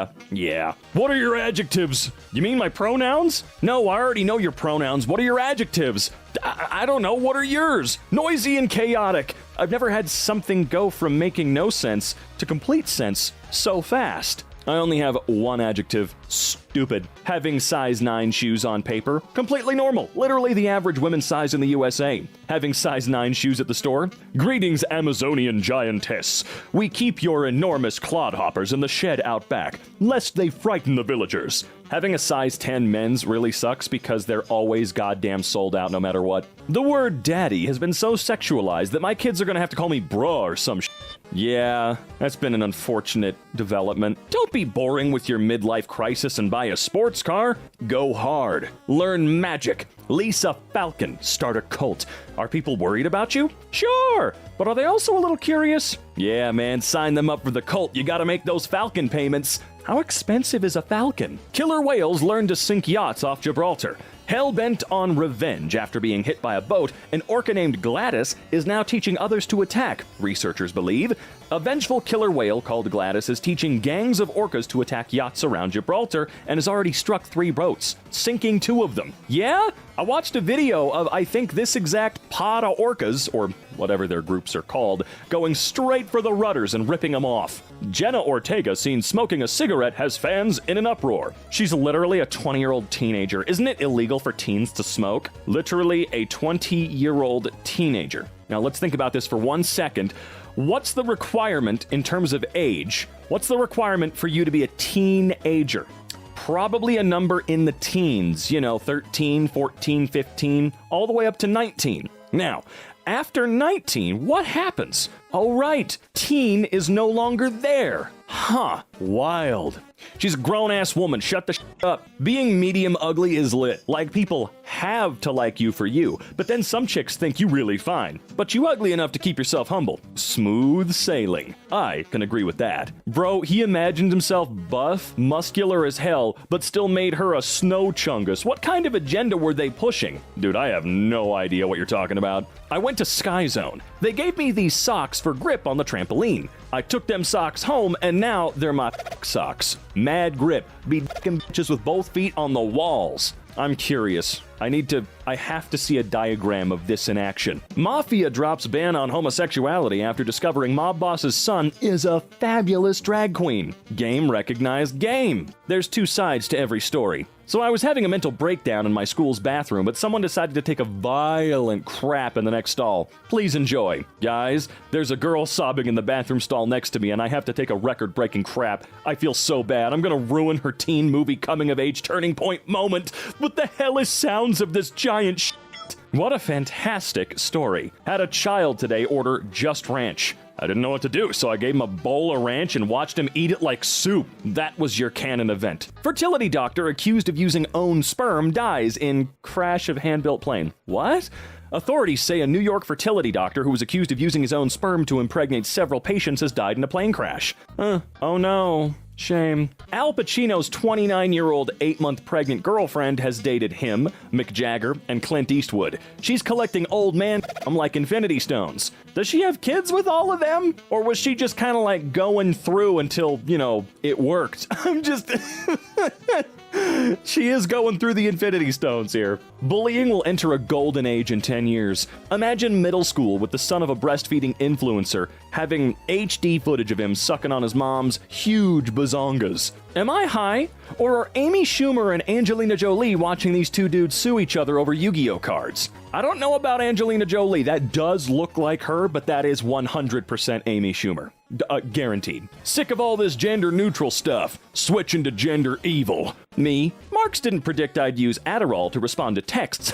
What are your adjectives? You mean my pronouns? No, I already know your pronouns. What are your adjectives? I don't know. What are yours? Noisy and chaotic. I've never had something go from making no sense to complete sense so fast. I only have one adjective. Stupid. Having size 9 shoes on paper. Completely normal. Literally the average women's size in the USA. Having size 9 shoes at the store. Greetings, Amazonian giantess. We keep your enormous clodhoppers in the shed out back, lest they frighten the villagers. Having a size 10 men's really sucks because they're always goddamn sold out no matter what. The word daddy has been so sexualized that my kids are gonna have to call me bruh or some shit. Yeah, that's been an unfortunate development. Don't be boring with your midlife crisis and buy a sports car. Go hard. Learn magic. Lease a falcon. Start a cult. Are people worried about you? Sure. But are they also a little curious? Yeah, man, sign them up for the cult. You gotta make those falcon payments. How expensive is a falcon? Killer whales learn to sink yachts off Gibraltar. Hell-bent on revenge after being hit by a boat, an orca named Gladys is now teaching others to attack, researchers believe. A vengeful killer whale called Gladys is teaching gangs of orcas to attack yachts around Gibraltar and has already struck 3 boats, sinking 2 of them. Yeah? I watched a video of, I think, this exact pod of orcas, or whatever their groups are called, going straight for the rudders and ripping them off. Jenna Ortega, seen smoking a cigarette, has fans in an uproar. She's literally a 20-year-old teenager. Isn't it illegal for teens to smoke? Literally a 20-year-old teenager. Now let's think about this for 1 second. What's the requirement in terms of age? What's the requirement for you to be a teenager? Probably a number in the teens, 13, 14, 15, all the way up to 19. Now, after 19, what happens? Oh, right, teen is no longer there. Huh, wild. She's a grown-ass woman, shut the up. Being medium ugly is lit. Like, people have to like you for you, but then some chicks think you really fine. But you ugly enough to keep yourself humble. Smooth sailing. I can agree with that. Bro, he imagined himself buff, muscular as hell, but still made her a snow chungus. What kind of agenda were they pushing? Dude, I have no idea what you're talking about. I went to Sky Zone. They gave me these socks for grip on the trampoline. I took them socks home, and now they're my socks. Mad grip. Be dicking bitches with both feet on the walls. I'm curious. I have to see a diagram of this in action. Mafia drops ban on homosexuality after discovering mob boss's son is a fabulous drag queen. Game recognized game. There's 2 sides to every story. So I was having a mental breakdown in my school's bathroom, but someone decided to take a violent crap in the next stall. Please enjoy. Guys, there's a girl sobbing in the bathroom stall next to me, and I have to take a record-breaking crap. I feel so bad. I'm gonna ruin her teen movie coming-of-age turning point moment. What the hell is sounds of this giant shit? What a fantastic story. Had a child today order Just Ranch. I didn't know what to do, so I gave him a bowl of ranch and watched him eat it like soup. That was your canon event. Fertility doctor accused of using own sperm dies in crash of hand-built plane. What? Authorities say a New York fertility doctor who was accused of using his own sperm to impregnate several patients has died in a plane crash. Oh no. Shame. Al Pacino's 29-year-old 8-month pregnant girlfriend has dated him, Mick Jagger, and Clint Eastwood. She's collecting old man like Infinity Stones. Does she have kids with all of them? Or was she just kind of like going through until, it worked? I'm just... She is going through the Infinity Stones here. Bullying will enter a golden age in 10 years. Imagine middle school with the son of a breastfeeding influencer having HD footage of him sucking on his mom's huge bazongas. Am I high? Or are Amy Schumer and Angelina Jolie watching these 2 dudes sue each other over Yu-Gi-Oh cards? I don't know about Angelina Jolie. That does look like her, but that is 100% Amy Schumer. Guaranteed. Sick of all this gender-neutral stuff. Switching to gender evil. Me? Marx didn't predict I'd use Adderall to respond to texts.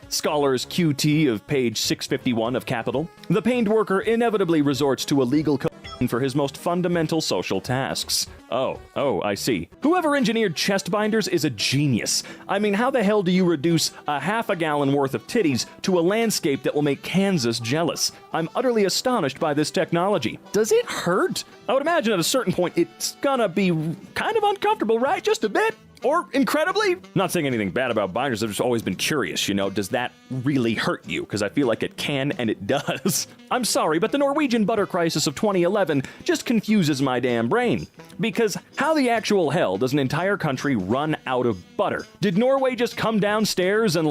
Scholars QT of page 651 of Capital. The pained worker inevitably resorts to illegal cocaine for his most fundamental social tasks. Oh, I see. Whoever engineered chest binders is a genius. I mean, how the hell do you reduce a half a gallon worth of titties to a landscape that will make Kansas jealous? I'm utterly astonished by this technology. Does it hurt? I would imagine at a certain point it's gonna be kind of uncomfortable, right? Just a bit. Or incredibly. Not saying anything bad about binders, I've just always been curious, does that really hurt you? Because I feel like it can, and it does. I'm sorry, but the Norwegian butter crisis of 2011 just confuses my damn brain. Because how the actual hell does an entire country run out of butter? Did Norway just come downstairs and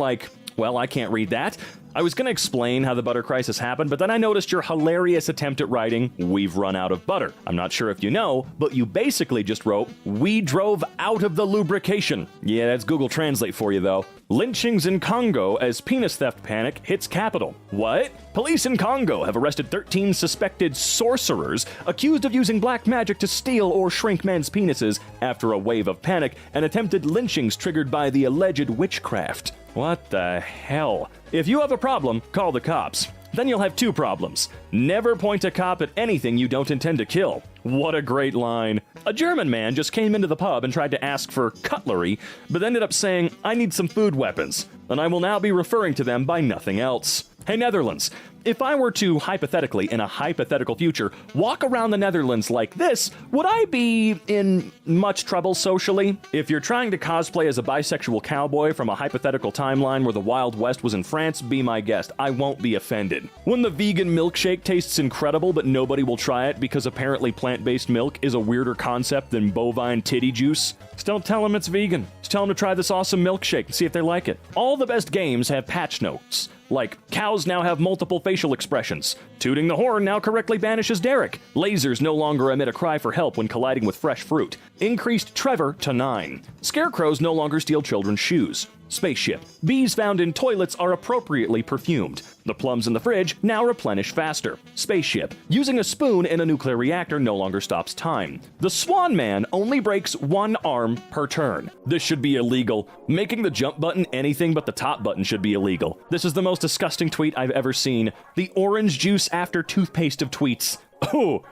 well, I can't read that. I was going to explain how the butter crisis happened, but then I noticed your hilarious attempt at writing, "We've run out of butter." I'm not sure if you know, but you basically just wrote, "We drove out of the lubrication." Yeah, that's Google Translate for you, though. Lynchings in Congo as penis theft panic hits capital. What? Police in Congo have arrested 13 suspected sorcerers accused of using black magic to steal or shrink men's penises after a wave of panic and attempted lynchings triggered by the alleged witchcraft. What the hell? If you have a problem, call the cops. Then you'll have 2 problems. Never point a cop at anything you don't intend to kill. What a great line. A German man just came into the pub and tried to ask for cutlery, but ended up saying, "I need some food weapons," and I will now be referring to them by nothing else. Hey, Netherlands. If I were to, hypothetically, in a hypothetical future, walk around the Netherlands like this, would I be in much trouble socially? If you're trying to cosplay as a bisexual cowboy from a hypothetical timeline where the Wild West was in France, be my guest. I won't be offended. When the vegan milkshake tastes incredible, but nobody will try it because apparently plant-based milk is a weirder concept than bovine titty juice, just don't tell them it's vegan. Just tell them to try this awesome milkshake and see if they like it. All the best games have patch notes. Like, cows now have multiple facial expressions. Tooting the horn now correctly banishes Derek. Lasers no longer emit a cry for help when colliding with fresh fruit. Increased Trevor to 9. Scarecrows no longer steal children's shoes. Spaceship. Bees found in toilets are appropriately perfumed. The plums in the fridge now replenish faster. Spaceship. Using a spoon in a nuclear reactor no longer stops time. The Swan Man only breaks one arm per turn. This should be illegal. Making the jump button anything but the top button should be illegal. This is the most disgusting tweet I've ever seen. The orange juice after toothpaste of tweets. Oh,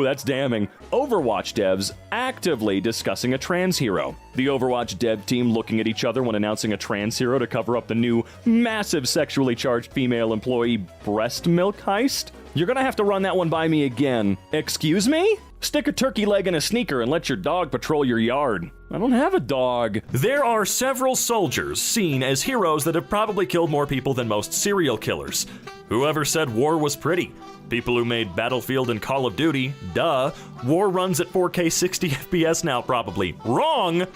that's damning. Overwatch devs actively discussing a trans hero. The Overwatch dev team looking at each other when announcing a trans hero to cover up the new, massive sexually charged female employee breast milk heist? You're gonna have to run that one by me again. Excuse me? Stick a turkey leg in a sneaker and let your dog patrol your yard. I don't have a dog. There are several soldiers seen as heroes that have probably killed more people than most serial killers. Whoever said war was pretty? People who made Battlefield and Call of Duty, duh. War runs at 4K 60 FPS now, probably. Wrong!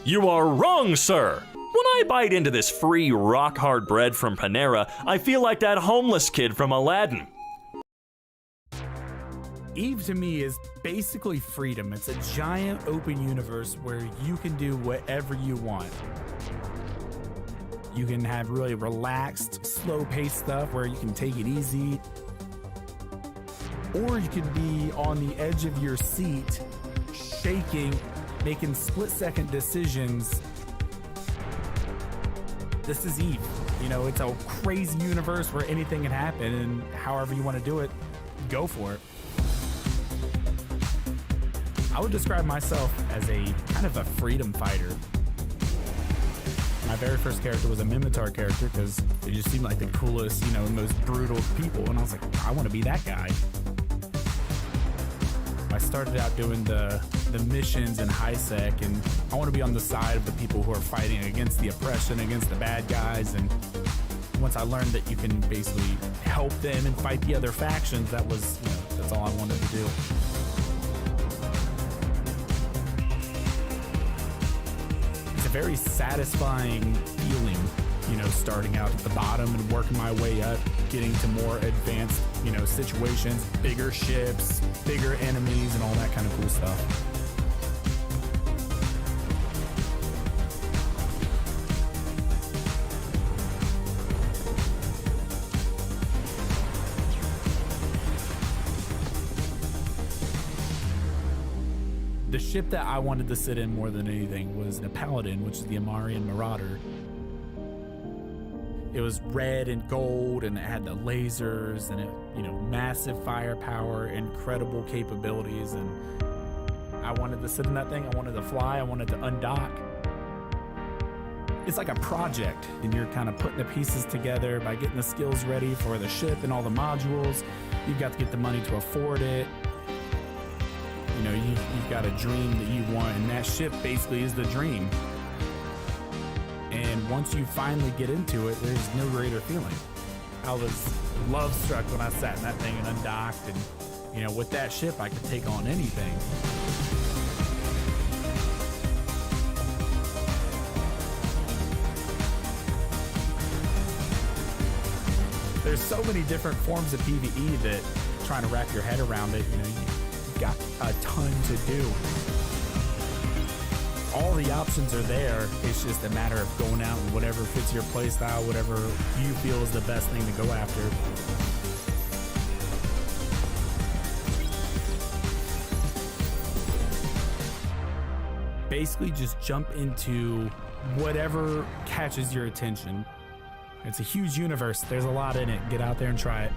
You are wrong, sir! When I bite into this free rock-hard bread from Panera, I feel like that homeless kid from Aladdin. Eve to me is basically freedom. It's a giant open universe where you can do whatever you want. You can have really relaxed, slow-paced stuff where you can take it easy. Or you could be on the edge of your seat, shaking, making split-second decisions. This is Eve. You know, it's a crazy universe where anything can happen, and however you want to do it, go for it. I would describe myself as a kind of a freedom fighter. My very first character was a Minotaur character because it just seemed like the coolest, you know, most brutal people, and I was like, I want to be that guy. I started out doing the missions in high sec, and I want to be on the side of the people who are fighting against the oppression, against the bad guys. And once I learned that you can basically help them and fight the other factions, that was, you know, that's all I wanted to do. It's a very satisfying feeling, you know, starting out at the bottom and working my way up, getting to more advanced, you know, situations, bigger ships, bigger enemies, and all that kind of cool stuff. The ship that I wanted to sit in more than anything was the Paladin, which is the Amarian Marauder. It was red and gold, and it had the lasers, and it, you know, massive firepower, incredible capabilities, and I wanted to sit in that thing. I wanted to fly. I wanted to undock. It's like a project, and you're kind of putting the pieces together by getting the skills ready for the ship and all the modules. You've got to get the money to afford it. You know, you've got a dream that you want, and that ship basically is the dream. And once you finally get into it, there's no greater feeling. I was love struck when I sat in that thing and undocked, and, you know, with that ship, I could take on anything. There's so many different forms of PvE that trying to wrap your head around it, you know, you've got a ton to do. All the options are there. It's just a matter of going out and whatever fits your play style, whatever you feel is the best thing to go after. Basically, just jump into whatever catches your attention. It's a huge universe. There's a lot in it. Get out there and try it.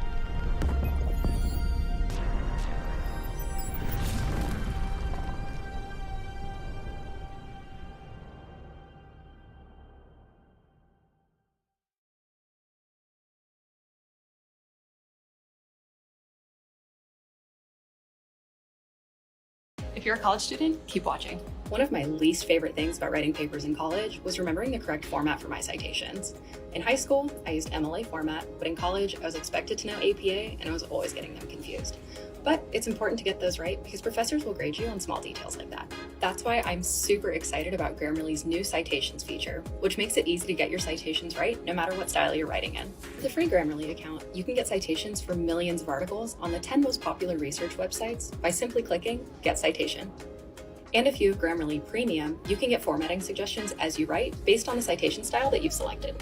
If you're a college student, keep watching. One of my least favorite things about writing papers in college was remembering the correct format for my citations. In high school, I used MLA format, but in college, I was expected to know APA, and I was always getting them confused. But it's important to get those right because professors will grade you on small details like that. That's why I'm super excited about Grammarly's new citations feature, which makes it easy to get your citations right no matter what style you're writing in. With a free Grammarly account, you can get citations for millions of articles on the 10 most popular research websites by simply clicking Get Citation. And if you have Grammarly Premium, you can get formatting suggestions as you write based on the citation style that you've selected.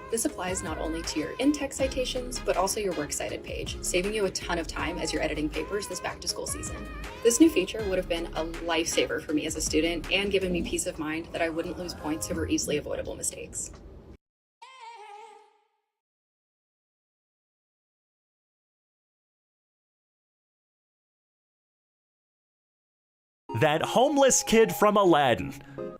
This applies not only to your in-text citations, but also your works cited page, saving you a ton of time as you're editing papers this back-to-school season. This new feature would have been a lifesaver for me as a student and given me peace of mind that I wouldn't lose points over easily avoidable mistakes. That homeless kid from Aladdin.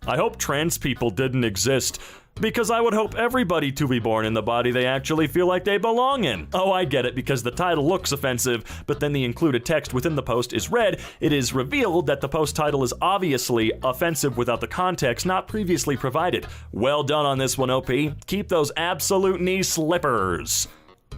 I hope trans people didn't exist, because I would hope everybody to be born in the body they actually feel like they belong in. Oh, I get it, because the title looks offensive, but then the included text within the post is read. It is revealed that the post title is obviously offensive without the context not previously provided. Well done on this one, OP. Keep those absolute knee slippers.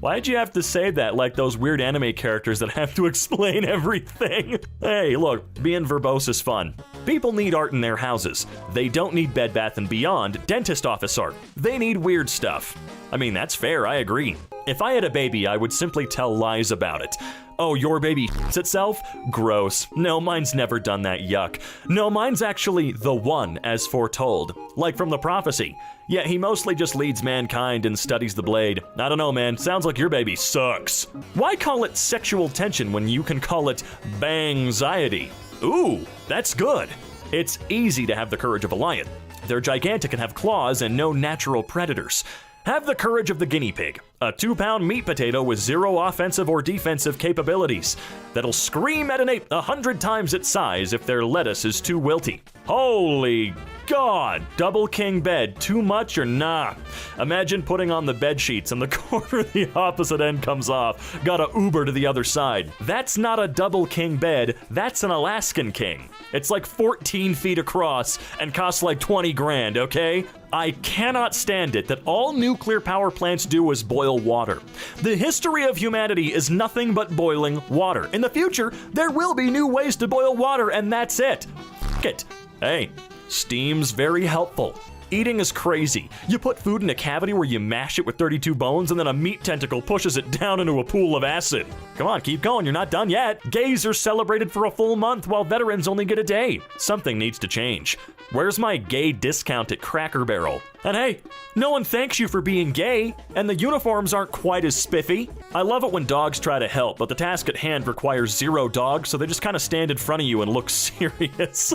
Why'd you have to say that like those weird anime characters that have to explain everything? Hey, look, being verbose is fun. People need art in their houses. They don't need Bed Bath & Beyond dentist office art. They need weird stuff. I mean, that's fair, I agree. If I had a baby, I would simply tell lies about it. Oh, your baby shits itself? Gross. No, mine's never done that, yuck. No, mine's actually the one as foretold. Like from the prophecy. Yeah, he mostly just leads mankind and studies the blade. I don't know, man. Sounds like your baby sucks. Why call it sexual tension when you can call it bangxiety? Ooh, that's good. It's easy to have the courage of a lion. They're gigantic and have claws and no natural predators. Have the courage of the guinea pig, a 2-pound meat potato with zero offensive or defensive capabilities that'll scream at an ape 100 times its size if their lettuce is too wilty. Holy God, double king bed, too much or nah? Imagine putting on the bed sheets and the corner of the opposite end comes off. Gotta Uber to the other side. That's not a double king bed, that's an Alaskan king. It's like 14 feet across and costs like 20 grand, okay? I cannot stand it that all nuclear power plants do is boil water. The history of humanity is nothing but boiling water. In the future, there will be new ways to boil water, and that's it. F it. Hey, steam's very helpful. Eating is crazy. You put food in a cavity where you mash it with 32 bones and then a meat tentacle pushes it down into a pool of acid. Come on, keep going, you're not done yet. Gays are celebrated for a full month while veterans only get a day. Something needs to change. Where's my gay discount at Cracker Barrel? And hey, no one thanks you for being gay, and the uniforms aren't quite as spiffy. I love it when dogs try to help, but the task at hand requires 0 dogs, so they just kind of stand in front of you and look serious.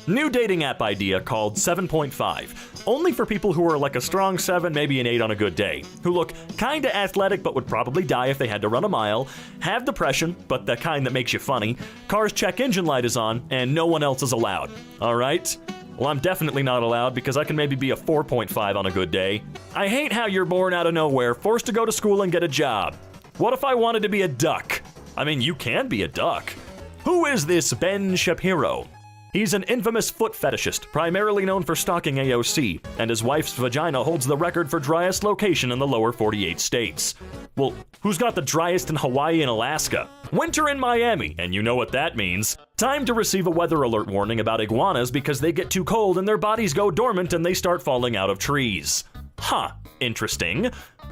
New dating app idea called 7.5. Only for people who are like a strong 7, maybe an 8 on a good day. Who look kinda athletic but would probably die if they had to run a mile. Have depression, but the kind that makes you funny. Car's check engine light is on, and no one else is allowed. Alright? Well, I'm definitely not allowed because I can maybe be a 4.5 on a good day. I hate how you're born out of nowhere, forced to go to school and get a job. What if I wanted to be a duck? I mean, you can be a duck. Who is this Ben Shapiro? He's an infamous foot fetishist, primarily known for stalking AOC, and his wife's vagina holds the record for driest location in the lower 48 states. Well, who's got the driest in Hawaii and Alaska? Winter in Miami, and you know what that means. Time to receive a weather alert warning about iguanas because they get too cold and their bodies go dormant and they start falling out of trees. Huh, interesting.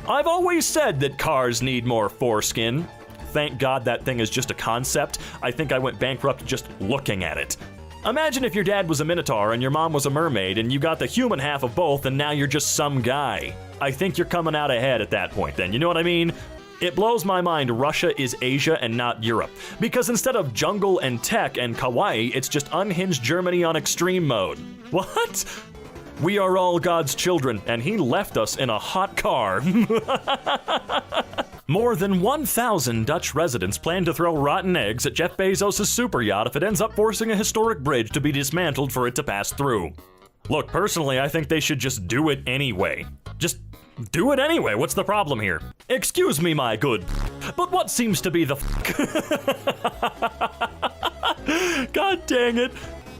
I've always said that cars need more foreskin. Thank God that thing is just a concept. I think I went bankrupt just looking at it. Imagine if your dad was a minotaur and your mom was a mermaid and you got the human half of both and now you're just some guy. I think you're coming out ahead at that point then, you know what I mean? It blows my mind Russia is Asia and not Europe. Because instead of jungle and tech and kawaii, it's just unhinged Germany on extreme mode. What? We are all God's children and he left us in a hot car. More than 1,000 Dutch residents plan to throw rotten eggs at Jeff Bezos' super yacht if it ends up forcing a historic bridge to be dismantled for it to pass through. Look, personally, I think they should just do it anyway. Just do it anyway, what's the problem here? Excuse me, my good, but what seems to be the God dang it.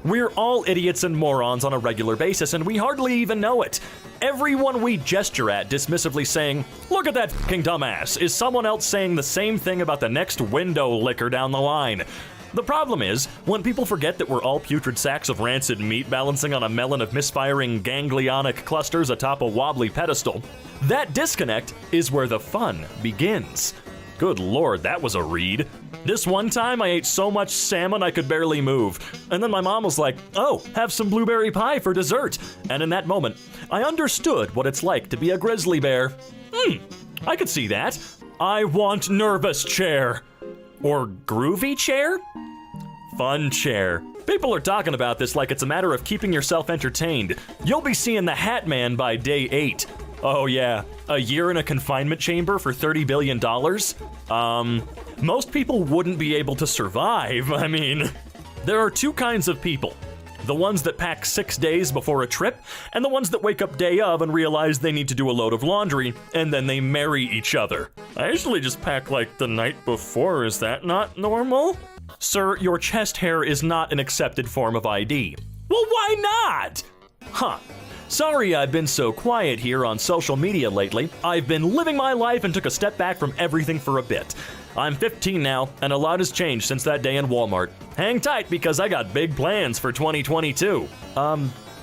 We're all idiots and morons on a regular basis, and we hardly even know it. Everyone we gesture at dismissively saying, "Look at that fucking dumbass," is someone else saying the same thing about the next window licker down the line. The problem is, when people forget that we're all putrid sacks of rancid meat balancing on a melon of misfiring ganglionic clusters atop a wobbly pedestal, that disconnect is where the fun begins. Good lord, that was a read. This one time I ate so much salmon I could barely move. And then my mom was like, "Oh, have some blueberry pie for dessert." And in that moment, I understood what it's like to be a grizzly bear. I could see that. I want nervous chair. Or groovy chair? Fun chair. People are talking about this like it's a matter of keeping yourself entertained. You'll be seeing the Hat Man by day 8. Oh yeah, a year in a confinement chamber for $30 billion? Most people wouldn't be able to survive. I mean, there are two kinds of people. The ones that pack 6 days before a trip, and the ones that wake up day of and realize they need to do a load of laundry, and then they marry each other. I usually just pack like the night before. Is that not normal? Sir, your chest hair is not an accepted form of ID. Well, why not? Huh. Sorry I've been so quiet here on social media lately. I've been living my life and took a step back from everything for a bit. I'm 15 now, and a lot has changed since that day in Walmart. Hang tight because I got big plans for 2022.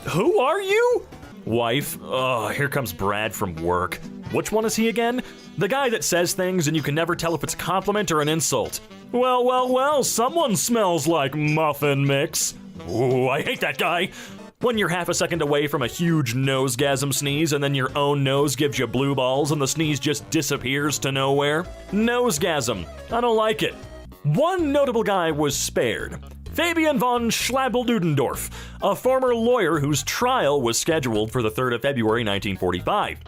Who are you? Wife. Oh, here comes Brad from work. Which one is he again? The guy that says things and you can never tell if it's a compliment or an insult. Well, someone smells like muffin mix. Ooh, I hate that guy. When you're half a second away from a huge nosegasm sneeze and then your own nose gives you blue balls and the sneeze just disappears to nowhere. Nosegasm. I don't like it. One notable guy was spared. Fabian von Schlabel-Dudendorf, a former lawyer whose trial was scheduled for the 3rd of February 1945.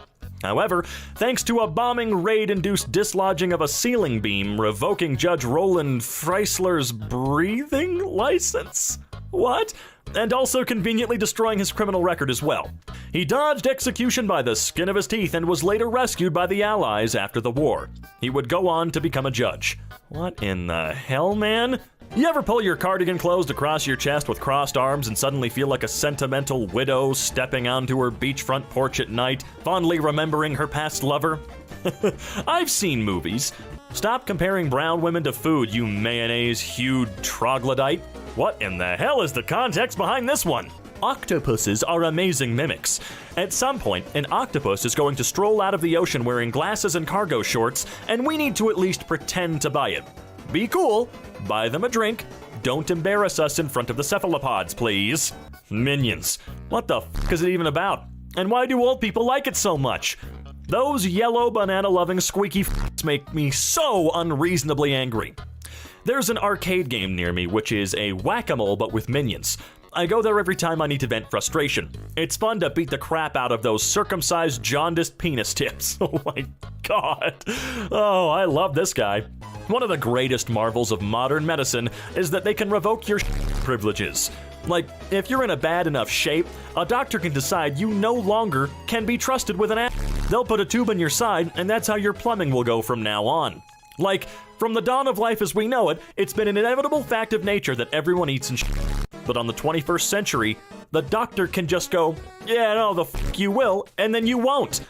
However, thanks to a bombing raid-induced dislodging of a ceiling beam revoking Judge Roland Freisler's breathing license? What? And also conveniently destroying his criminal record as well. He dodged execution by the skin of his teeth and was later rescued by the Allies after the war. He would go on to become a judge. What in the hell, man? You ever pull your cardigan closed across your chest with crossed arms and suddenly feel like a sentimental widow stepping onto her beachfront porch at night, fondly remembering her past lover? I've seen movies. Stop comparing brown women to food, you mayonnaise-hued troglodyte. What in the hell is the context behind this one? Octopuses are amazing mimics. At some point, an octopus is going to stroll out of the ocean wearing glasses and cargo shorts, and we need to at least pretend to buy it. Be cool, buy them a drink, don't embarrass us in front of the cephalopods, please. Minions. What the f*** is it even about? And why do old people like it so much? Those yellow banana-loving squeaky f***s make me so unreasonably angry. There's an arcade game near me which is a whack-a-mole but with minions. I go there every time I need to vent frustration. It's fun to beat the crap out of those circumcised, jaundiced penis tips. Oh my god. Oh, I love this guy. One of the greatest marvels of modern medicine is that they can revoke your privileges. Like, if you're in a bad enough shape, a doctor can decide you no longer can be trusted with an ass. They'll put a tube in your side, and that's how your plumbing will go from now on. Like, from the dawn of life as we know it, it's been an inevitable fact of nature that everyone eats and But on the 21st century, the doctor can just go, "Yeah, no, the f*** you will," and then you won't.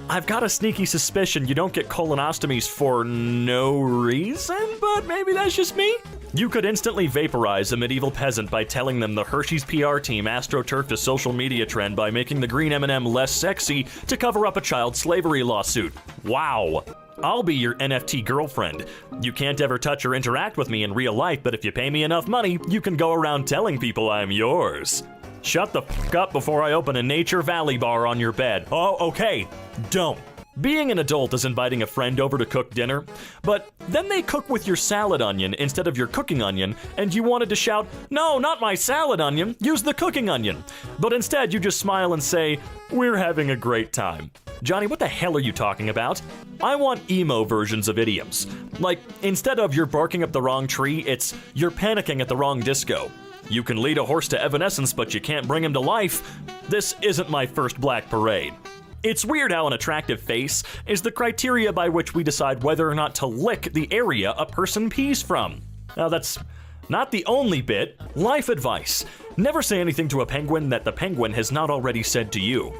I've got a sneaky suspicion you don't get colonostomies for no reason, but maybe that's just me? You could instantly vaporize a medieval peasant by telling them the Hershey's PR team astroturfed a social media trend by making the green M&M less sexy to cover up a child slavery lawsuit. Wow. I'll be your NFT girlfriend. You can't ever touch or interact with me in real life, but if you pay me enough money, you can go around telling people I'm yours. Shut the f*** up before I open a Nature Valley bar on your bed. Oh, okay. Don't. Being an adult is inviting a friend over to cook dinner, but then they cook with your salad onion instead of your cooking onion, and you wanted to shout, "No, not my salad onion, use the cooking onion." But instead you just smile and say, "We're having a great time." Johnny, what the hell are you talking about? I want emo versions of idioms. Like, instead of "you're barking up the wrong tree," it's "you're panicking at the wrong disco." You can lead a horse to evanescence, but you can't bring him to life. This isn't my first black parade. It's weird how an attractive face is the criteria by which we decide whether or not to lick the area a person pees from. Now that's Not the only bit. Life advice. Never say anything to a penguin that the penguin has not already said to you.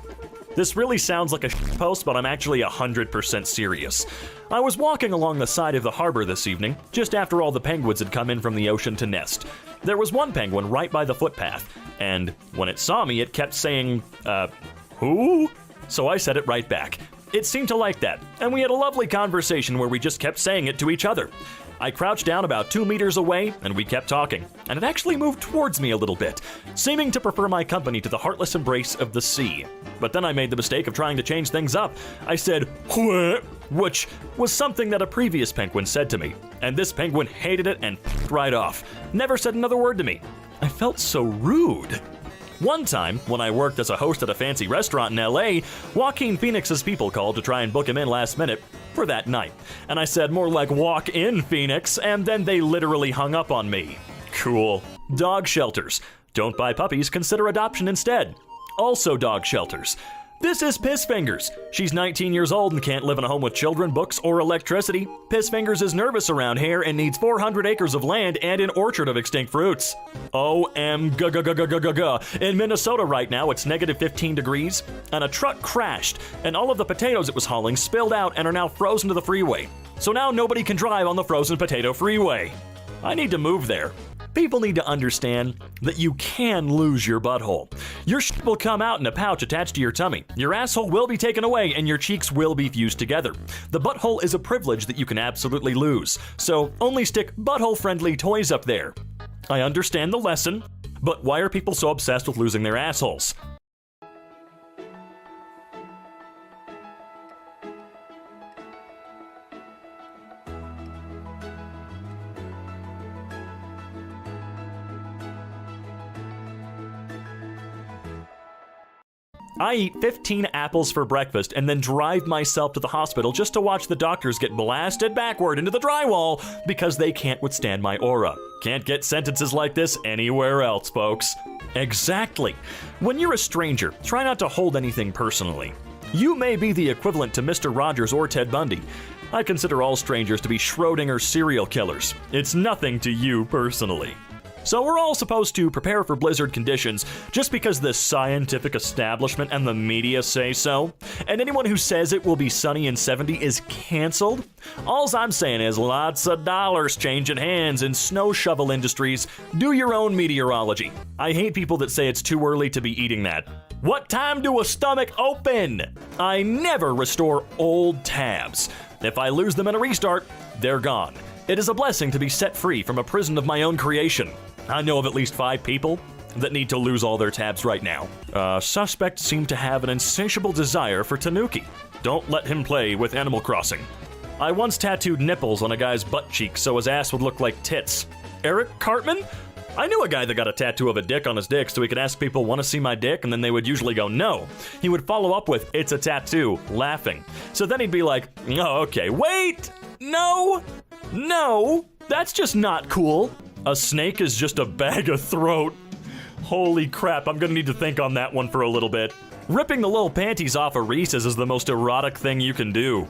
This really sounds like a post, but I'm actually 100% serious. I was walking along the side of the harbor this evening, just after all the penguins had come in from the ocean to nest. There was one penguin right by the footpath, and when it saw me, it kept saying, who? So I said it right back. It seemed to like that, and we had a lovely conversation where we just kept saying it to each other. I crouched down about 2 meters away, and we kept talking, and it actually moved towards me a little bit, seeming to prefer my company to the heartless embrace of the sea. But then I made the mistake of trying to change things up. I said, "Wha?" which was something that a previous penguin said to me, and this penguin hated it and right off. Never said another word to me. I felt so rude. One time, when I worked as a host at a fancy restaurant in LA, Joaquin Phoenix's people called to try and book him in last minute for that night. And I said more like walk in, Phoenix, and then they literally hung up on me. Cool. Dog shelters. Don't buy puppies, consider adoption instead. Also dog shelters. This is Pissfingers. She's 19 years old and can't live in a home with children, books, or electricity. Pissfingers is nervous around here and needs 400 acres of land and an orchard of extinct fruits. OMG. In Minnesota right now, it's negative 15 degrees, and a truck crashed, and all of the potatoes it was hauling spilled out and are now frozen to the freeway. So now nobody can drive on the frozen potato freeway. I need to move there. People need to understand that you can lose your butthole. Your shit will come out in a pouch attached to your tummy. Your asshole will be taken away and your cheeks will be fused together. The butthole is a privilege that you can absolutely lose. So only stick butthole-friendly toys up there. I understand the lesson, but why are people so obsessed with losing their assholes? I eat 15 apples for breakfast and then drive myself to the hospital just to watch the doctors get blasted backward into the drywall because they can't withstand my aura. Can't get sentences like this anywhere else, folks. Exactly. When you're a stranger, try not to hold anything personally. You may be the equivalent to Mr. Rogers or Ted Bundy. I consider all strangers to be Schrödinger serial killers. It's nothing to you personally. So we're all supposed to prepare for blizzard conditions just because the scientific establishment and the media say so? And anyone who says it will be sunny and 70 is canceled? Alls I'm saying is lots of dollars changing hands in snow shovel industries. Do your own meteorology. I hate people that say it's too early to be eating that. What time do a stomach open? I never restore old tabs. If I lose them in a restart, they're gone. It is a blessing to be set free from a prison of my own creation. I know of at least 5 people that need to lose all their tabs right now. Suspects seem to have an insatiable desire for Tanuki. Don't let him play with Animal Crossing. I once tattooed nipples on a guy's butt cheeks so his ass would look like tits. Eric Cartman? I knew a guy that got a tattoo of a dick on his dick so he could ask people, "Want to see my dick?" and then they would usually go, "No." He would follow up with, "It's a tattoo," laughing. So then he'd be like, "Oh, okay, wait! No, that's just not cool. A snake is just a bag of throat." Holy crap, I'm gonna need to think on that one for a little bit. Ripping the little panties off of Reese's is the most erotic thing you can do.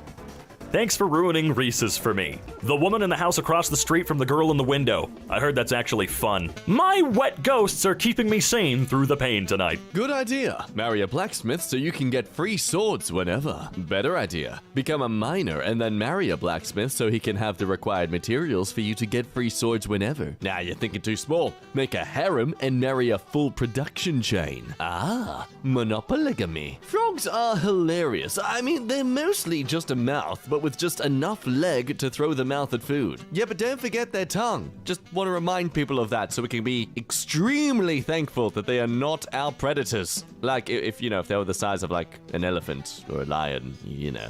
Thanks for ruining Reese's for me. The woman in the house across the street from the girl in the window. I heard that's actually fun. My wet ghosts are keeping me sane through the pain tonight. Good idea. Marry a blacksmith so you can get free swords whenever. Better idea. Become a miner and then marry a blacksmith so he can have the required materials for you to get free swords whenever. Nah, you're thinking too small. Make a harem and marry a full production chain. Ah, monopolygamy. Frogs are hilarious. I mean, they're mostly just a mouth, but with just enough leg to throw the mouth at food. Yeah, but don't forget their tongue. Just want to remind people of that so we can be extremely thankful that they are not our predators. Like, if they were the size of, like, an elephant or a lion,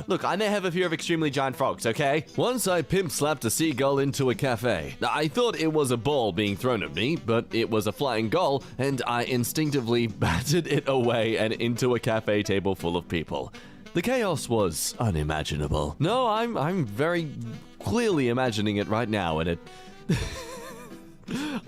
Look, I may have a fear of extremely giant frogs, okay? Once I pimp slapped a seagull into a cafe. I thought it was a ball being thrown at me, but it was a flying gull, and I instinctively batted it away and into a cafe table full of people. The chaos was unimaginable. No, I'm very clearly imagining it right now, and it...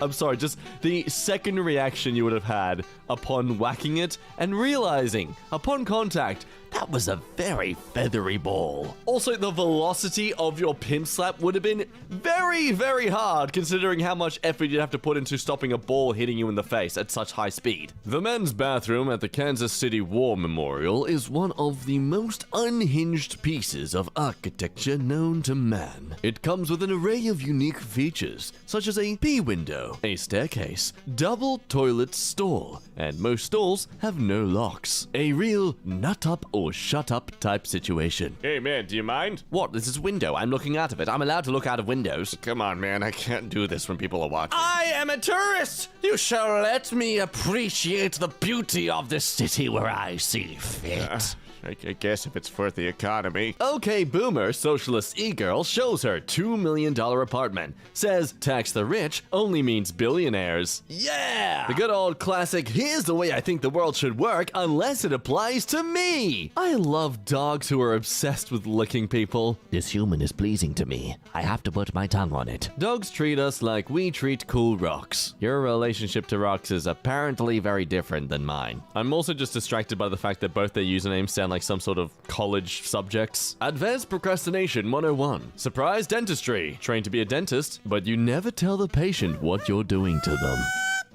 I'm sorry, just the second reaction you would have had upon whacking it and realizing, upon contact, That was a very feathery ball. Also, the velocity of your pin slap would have been very, very hard considering how much effort you'd have to put into stopping a ball hitting you in the face at such high speed. The men's bathroom at the Kansas City War Memorial is one of the most unhinged pieces of architecture known to man. It comes with an array of unique features, such as a pee window, a staircase, double toilet stall, and most stalls have no locks. A real nut up or shut up type situation. Hey man, do you mind? What? This is window. I'm looking out of it. I'm allowed to look out of windows. Come on, man. I can't do this when people are watching. I am a tourist. You shall let me appreciate the beauty of this city where I see fit. I guess if it's for the economy. Okay, boomer, socialist e-girl shows her $2 million apartment. Says tax the rich only means billionaires. Yeah! The good old classic, here's the way I think the world should work unless it applies to me. I love dogs who are obsessed with licking people. This human is pleasing to me. I have to put my tongue on it. Dogs treat us like we treat cool rocks. Your relationship to rocks is apparently very different than mine. I'm also just distracted by the fact that both their usernames sound like some sort of college subjects. Advanced Procrastination 101. Surprise dentistry. Trained to be a dentist, but you never tell the patient what you're doing to them.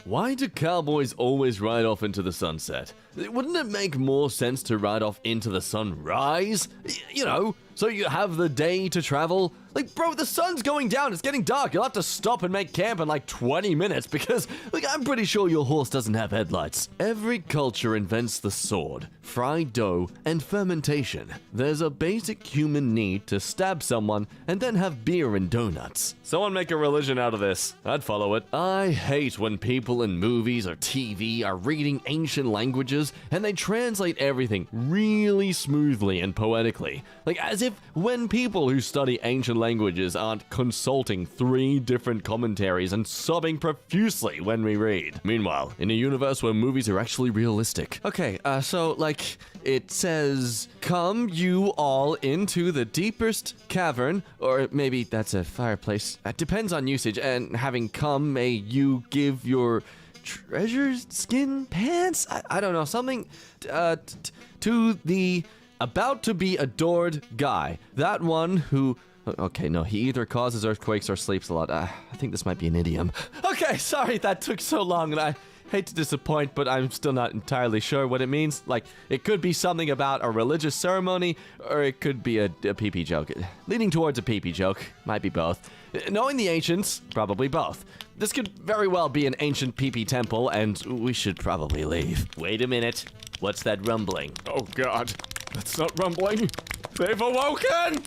Why do cowboys always ride off into the sunset? Wouldn't it make more sense to ride off into the sunrise? You know, so you have the day to travel? Like, bro, the sun's going down. It's getting dark. You'll have to stop and make camp in like 20 minutes because, like, I'm pretty sure your horse doesn't have headlights. Every culture invents the sword, fried dough, and fermentation. There's a basic human need to stab someone and then have beer and donuts. Someone make a religion out of this. I'd follow it. I hate when people in movies or TV are reading ancient languages and they translate everything really smoothly and poetically. Like, as if when people who study ancient languages aren't consulting 3 different commentaries and sobbing profusely when we read. Meanwhile, in a universe where movies are actually realistic. Okay, so, like, it says, "Come you all into the deepest cavern," or maybe that's a fireplace. It depends on usage, and having come, may you give your treasures, skin, pants? I don't know, something to the about to be adored guy. That one who... Okay, no, he either causes earthquakes or sleeps a lot. I think this might be an idiom. Okay, sorry that took so long, and I hate to disappoint, but I'm still not entirely sure what it means. Like, it could be something about a religious ceremony, or it could be a pee-pee joke. Leaning towards a pee-pee joke. Might be both. Knowing the ancients, probably both. This could very well be an ancient pee-pee temple, and we should probably leave. Wait a minute. What's that rumbling? Oh, God. That's not rumbling. They've awoken!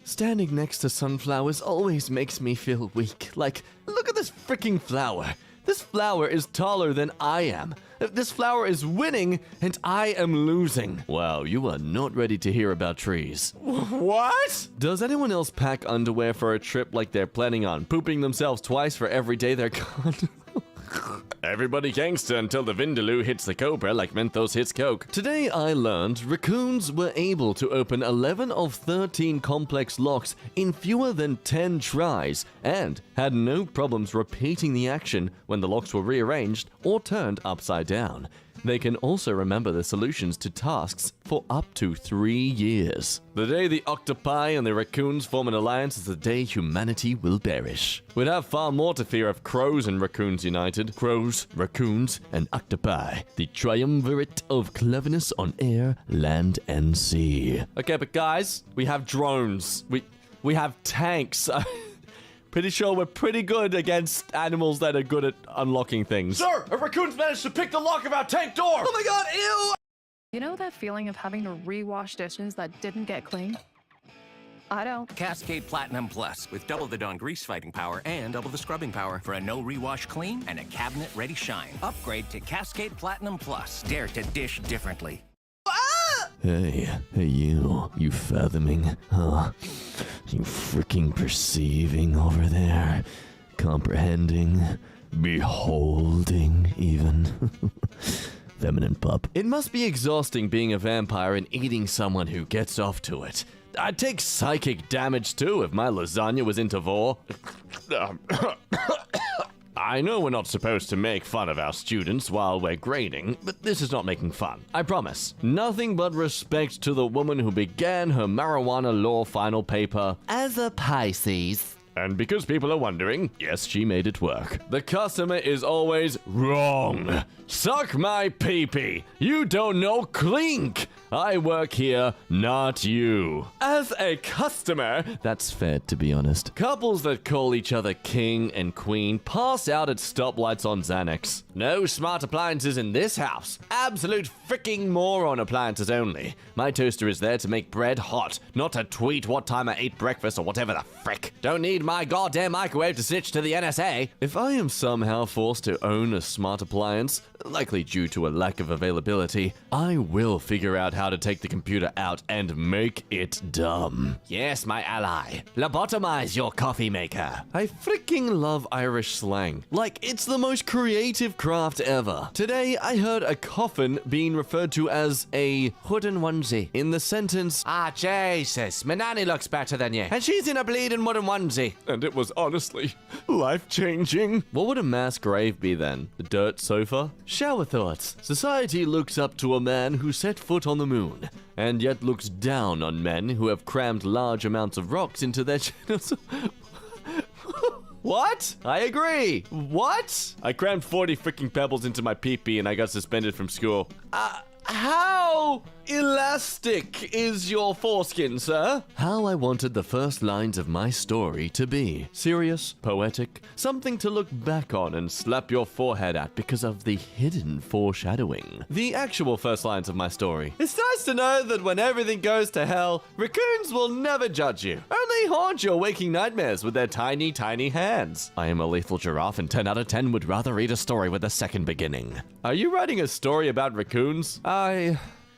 Standing next to sunflowers always makes me feel weak. Like, look at this freaking flower. This flower is taller than I am. This flower is winning, and I am losing. Wow, you are not ready to hear about trees. What? Does anyone else pack underwear for a trip like they're planning on pooping themselves twice for every day they're gone? Everybody gangsta until the Vindaloo hits the Cobra like Mentos hits Coke. Today I learned raccoons were able to open 11 of 13 complex locks in fewer than 10 tries and had no problems repeating the action when the locks were rearranged or turned upside down. They can also remember the solutions to tasks for up to 3 years. The day the octopi and the raccoons form an alliance is the day humanity will perish. We'd have far more to fear if crows and raccoons united. Crows, raccoons, and octopi. The triumvirate of cleverness on air, land, and sea. Okay, but guys, we have drones. We have tanks. Pretty sure we're pretty good against animals that are good at unlocking things. Sir, a raccoon's managed to pick the lock of our tank door! Oh my god, ew! You know that feeling of having to rewash dishes that didn't get clean? I don't. Cascade Platinum Plus with double the Dawn grease fighting power and double the scrubbing power for a no rewash clean and a cabinet ready shine. Upgrade to Cascade Platinum Plus. Dare to dish differently. Hey you fathoming, huh? You freaking perceiving over there, comprehending, beholding even. Feminine pup. It must be exhausting being a vampire and eating someone who gets off to it. I'd take psychic damage too if my lasagna was into vor. I know we're not supposed to make fun of our students while we're grading, but this is not making fun. I promise. Nothing but respect to the woman who began her marijuana law final paper as a Pisces. And because people are wondering, yes, she made it work. The customer is always wrong. Suck my pee-pee. You don't know clink. I work here, not you. As a customer, that's fair to be honest. Couples that call each other king and queen pass out at stoplights on Xanax. No smart appliances in this house. Absolute freaking moron appliances only. My toaster is there to make bread hot, not to tweet what time I ate breakfast or whatever the frick. Don't need my goddamn microwave to snitch to the NSA. If I am somehow forced to own a smart appliance, likely due to a lack of availability, I will figure out how to take the computer out and make it dumb. Yes, my ally. Lobotomize your coffee maker. I freaking love Irish slang. Like, it's the most creative craft ever. Today, I heard a coffin being referred to as a hood and onesie. In the sentence, "Ah, Jesus, my nanny looks better than you, and she's in a bleeding wooden onesie." And it was honestly life-changing. What would a mass grave be then? The dirt sofa? Shower thoughts. Society looks up to a man who set foot on the moon, and yet looks down on men who have crammed large amounts of rocks into their genitals. What? I agree. What? I crammed 40 freaking pebbles into my pee-pee and I got suspended from school. How elastic is your foreskin, sir? How I wanted the first lines of my story to be. Serious, poetic, something to look back on and slap your forehead at because of the hidden foreshadowing. The actual first lines of my story. It's nice to know that when everything goes to hell, raccoons will never judge you. Only haunt your waking nightmares with their tiny, tiny hands. I am a lethal giraffe and 10 out of 10 would rather read a story with a second beginning. Are you writing a story about raccoons?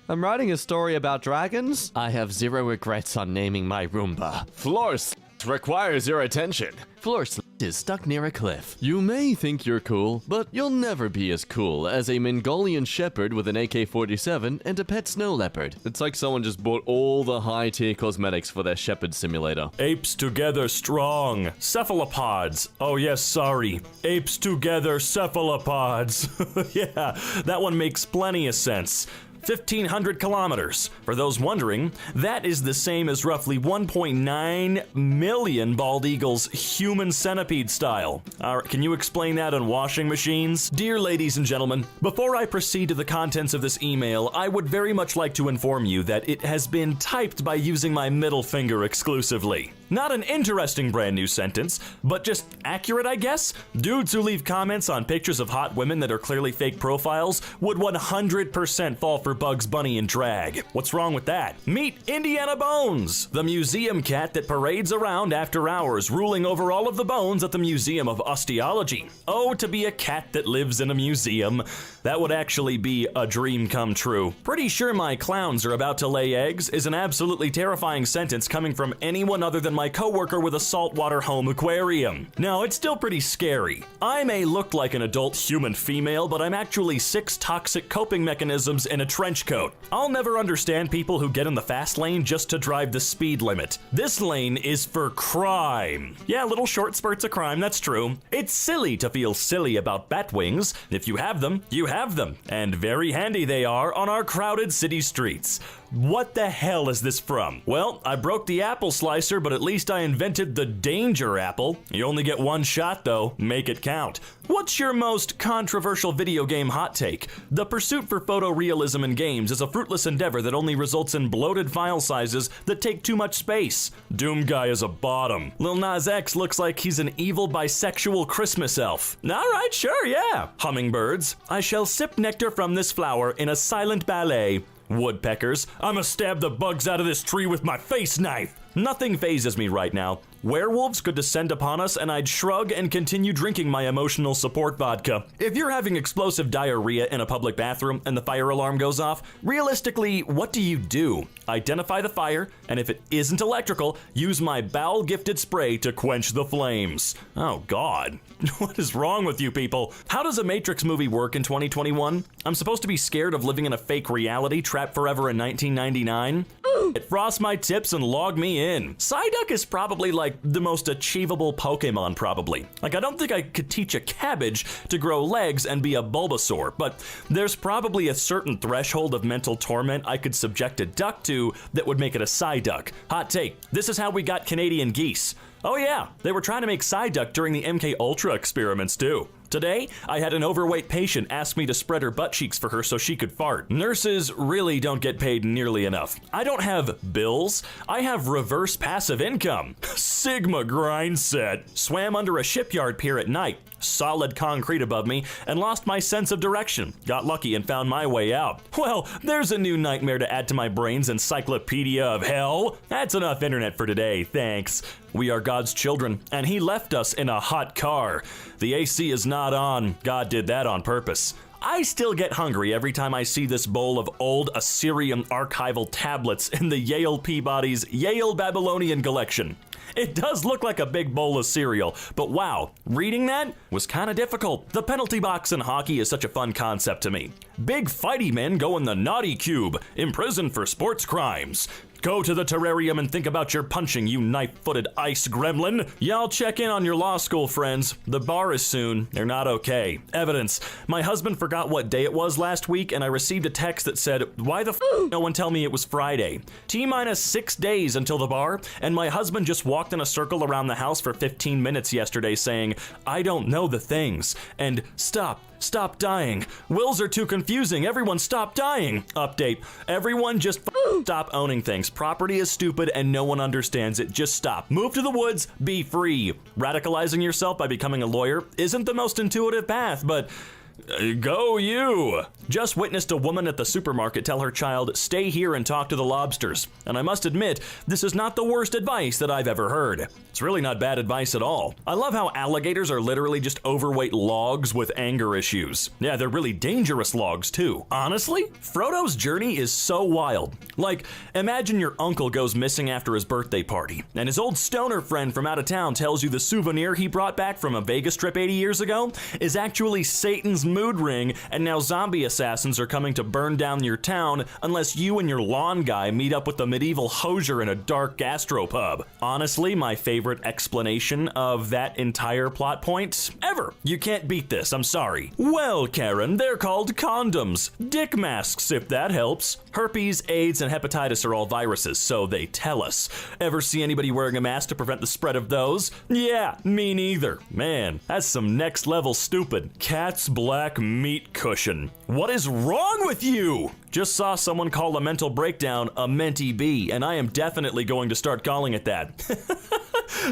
I'm writing a story about dragons. I have zero regrets on naming my Roomba. Floor requires your attention. Floor is stuck near a cliff. You may think you're cool, but you'll never be as cool as a Mongolian shepherd with an AK-47 and a pet snow leopard. It's like someone just bought all the high-tier cosmetics for their shepherd simulator. Apes together strong. Cephalopods. Oh yes, sorry. Apes together cephalopods. Yeah, that one makes plenty of sense. 1,500 kilometers. For those wondering, that is the same as roughly 1.9 million bald eagles human centipede style. Can you explain that on washing machines? Dear ladies and gentlemen, before I proceed to the contents of this email, I would very much like to inform you that it has been typed by using my middle finger exclusively. Not an interesting brand new sentence, but just accurate, I guess? Dudes who leave comments on pictures of hot women that are clearly fake profiles would 100% fall for Bugs Bunny and drag. What's wrong with that? Meet Indiana Bones, the museum cat that parades around after hours, ruling over all of the bones at the Museum of Osteology. Oh, to be a cat that lives in a museum. That would actually be a dream come true. Pretty sure my clowns are about to lay eggs is an absolutely terrifying sentence coming from anyone other than my coworker with a saltwater home aquarium. No, it's still pretty scary. I may look like an adult human female, but I'm actually 6 toxic coping mechanisms in a trench coat. I'll never understand people who get in the fast lane just to drive the speed limit. This lane is for crime. Yeah, little short spurts of crime, that's true. It's silly to feel silly about bat wings. If you have them, you have them. And very handy they are on our crowded city streets. What the hell is this from? Well, I broke the apple slicer, but at least I invented the danger apple. You only get one shot though, make it count. What's your most controversial video game hot take? The pursuit for photorealism in games is a fruitless endeavor that only results in bloated file sizes that take too much space. Doom Guy is a bottom. Lil Nas X looks like he's an evil bisexual Christmas elf. Alright, sure, yeah. Hummingbirds. I shall sip nectar from this flower in a silent ballet. Woodpeckers. I'ma stab the bugs out of this tree with my face knife. Nothing phases me right now. Werewolves could descend upon us and I'd shrug and continue drinking my emotional support vodka. If you're having explosive diarrhea in a public bathroom and the fire alarm goes off, realistically, what do? Identify the fire, and if it isn't electrical, use my bowel-gifted spray to quench the flames. Oh God, what is wrong with you people? How does a Matrix movie work in 2021? I'm supposed to be scared of living in a fake reality trapped forever in 1999? frost my tips and log me in. Psyduck is probably like the most achievable Pokemon probably. Like I don't think I could teach a cabbage to grow legs and be a Bulbasaur, but there's probably a certain threshold of mental torment I could subject a duck to that would make it a Psyduck. Hot take, this is how we got Canadian geese. Oh yeah, they were trying to make Psyduck during the MK Ultra experiments too. Today, I had an overweight patient ask me to spread her butt cheeks for her so she could fart. Nurses really don't get paid nearly enough. I don't have bills, I have reverse passive income. Sigma grind set. Swam under a shipyard pier at night, solid concrete above me, and lost my sense of direction. Got lucky and found my way out. Well, there's a new nightmare to add to my brain's encyclopedia of hell. That's enough internet for today, thanks. We are God's children, and he left us in a hot car. The AC is not on. God did that on purpose. I still get hungry every time I see this bowl of old Assyrian archival tablets in the Yale Peabody's Yale Babylonian collection. It does look like a big bowl of cereal, but wow, reading that was kind of difficult. The penalty box in hockey is such a fun concept to me. Big fighty men go in the naughty cube, imprisoned for sports crimes. Go to the terrarium and think about your punching, you knife-footed ice gremlin. Y'all check in on your law school friends. The bar is soon. They're not okay. Evidence. My husband forgot what day it was last week, and I received a text that said, why the no one tell me it was Friday? T-minus 6 days until the bar, and my husband just walked in a circle around the house for 15 minutes yesterday saying, I don't know the things, and Stop dying. Wills are too confusing. Everyone stop dying. Update. Everyone just stop owning things. Property is stupid and no one understands it. Just stop. Move to the woods. Be free. Radicalizing yourself by becoming a lawyer isn't the most intuitive path, but go you. Just witnessed a woman at the supermarket tell her child, stay here and talk to the lobsters. And I must admit, this is not the worst advice that I've ever heard. It's really not bad advice at all. I love how alligators are literally just overweight logs with anger issues. Yeah, they're really dangerous logs too. Honestly, Frodo's journey is so wild. Like, imagine your uncle goes missing after his birthday party, and his old stoner friend from out of town tells you the souvenir he brought back from a Vegas trip 80 years ago is actually Satan's mood ring, and now zombie assassins are coming to burn down your town unless you and your lawn guy meet up with the medieval hosier in a dark gastropub. Honestly, my favorite explanation of that entire plot point ever. You can't beat this, I'm sorry. Well, Karen, they're called condoms. Dick masks, if that helps. Herpes, AIDS, and hepatitis are all viruses, so they tell us. Ever see anybody wearing a mask to prevent the spread of those? Yeah, me neither. Man, that's some next level stupid. Cat's black meat cushion. What is wrong with you? Just saw someone call a mental breakdown a mentee bee, and I am definitely going to start calling it that.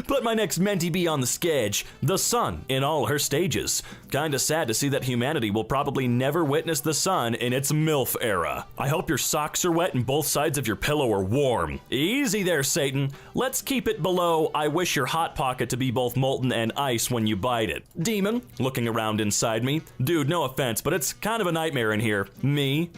Put my next mentee bee on the sketch, the sun in all her stages. Kinda sad to see that humanity will probably never witness the sun in its MILF era. I hope your socks are wet and both sides of your pillow are warm. Easy there, Satan. Let's keep it below, I wish your hot pocket to be both molten and ice when you bite it. Demon, looking around inside me. Dude, no offense, but it's kind of a nightmare in here. Me?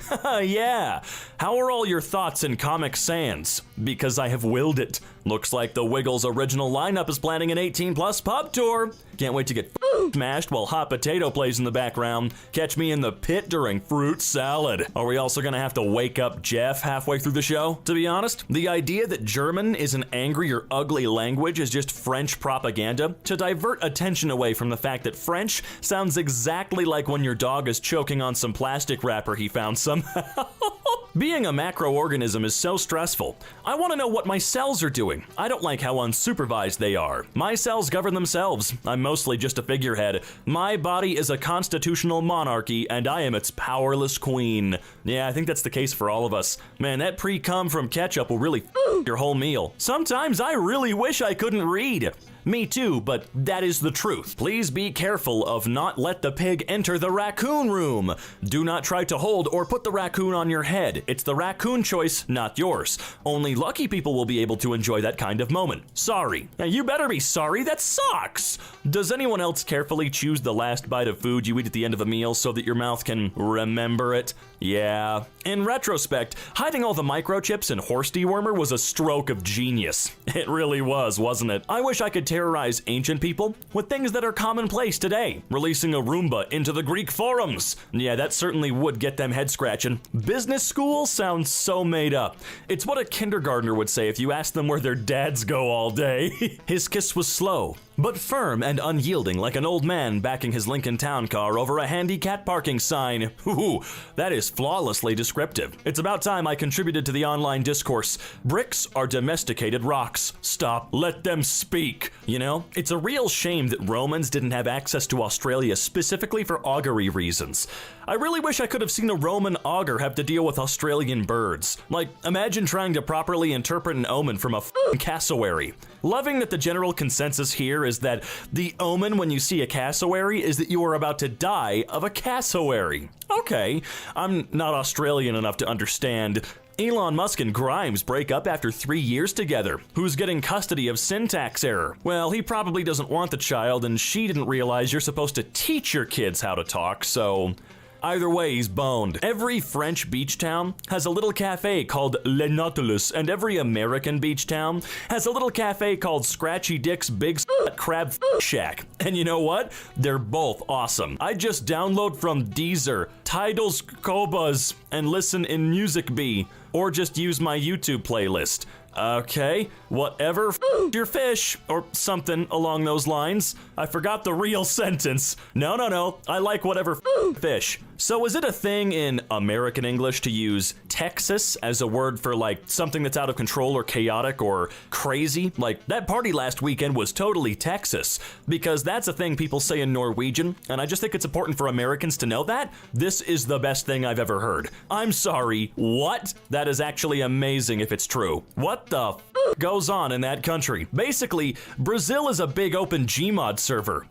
Yeah. How are all your thoughts in Comic Sans? Because I have willed it. Looks like the Wiggles original lineup is planning an 18+ pub tour. Can't wait to get smashed while Hot Potato plays in the background. Catch me in the pit during Fruit Salad. Are we also gonna have to wake up Jeff halfway through the show? To be honest, the idea that German is an angry or ugly language is just French propaganda to divert attention away from the fact that French sounds exactly like when your dog is choking on some plastic wrapper he found somehow. Being a macroorganism is so stressful. I want to know what my cells are doing. I don't like how unsupervised they are. My cells govern themselves. I'm mostly just a figurehead. My body is a constitutional monarchy, and I am its powerless queen. Yeah, I think that's the case for all of us. Man, that pre-cum from ketchup will really your whole meal. Sometimes I really wish I couldn't read. Me too, but that is the truth. Please be careful of not let the pig enter the raccoon room. Do not try to hold or put the raccoon on your head. It's the raccoon choice, not yours. Only lucky people will be able to enjoy that kind of moment. Sorry. Now, you better be sorry, that sucks. Does anyone else carefully choose the last bite of food you eat at the end of a meal so that your mouth can remember it? Yeah. In retrospect, hiding all the microchips in horse dewormer was a stroke of genius. It really was, wasn't it? I wish I could terrorize ancient people with things that are commonplace today. Releasing a Roomba into the Greek forums. Yeah, that certainly would get them head scratching. Business school sounds so made up. It's what a kindergartner would say if you asked them where their dads go all day. His kiss was slow, but firm and unyielding, like an old man backing his Lincoln Town Car over a handy cat parking sign. Ooh, that is flawlessly descriptive. It's about time I contributed to the online discourse. Bricks are domesticated rocks. Stop. Let them speak. You know, it's a real shame that Romans didn't have access to Australia specifically for augury reasons. I really wish I could have seen a Roman augur have to deal with Australian birds. Like, imagine trying to properly interpret an omen from a f***ing cassowary. Loving that the general consensus here is that the omen when you see a cassowary is that you are about to die of a cassowary. Okay, I'm not Australian enough to understand. Elon Musk and Grimes break up after 3 years together. Who's getting custody of syntax error? Well, he probably doesn't want the child, and she didn't realize you're supposed to teach your kids how to talk, so... Either way, he's boned. Every French beach town has a little cafe called Le Nautilus, and every American beach town has a little cafe called Scratchy Dick's Big Crab Shack. And you know what? They're both awesome. I just download from Deezer, Tidal's Kobas, and listen in Music Bee, or just use my YouTube playlist. Okay, whatever your fish, or something along those lines. I forgot the real sentence. No, I like whatever fish. So is it a thing in American English to use Texas as a word for like something that's out of control or chaotic or crazy? Like that party last weekend was totally Texas, because that's a thing people say in Norwegian, and I just think it's important for Americans to know that. This is the best thing I've ever heard. I'm sorry, what? That is actually amazing if it's true. What the goes on in that country? Basically, Brazil is a big open Gmod server.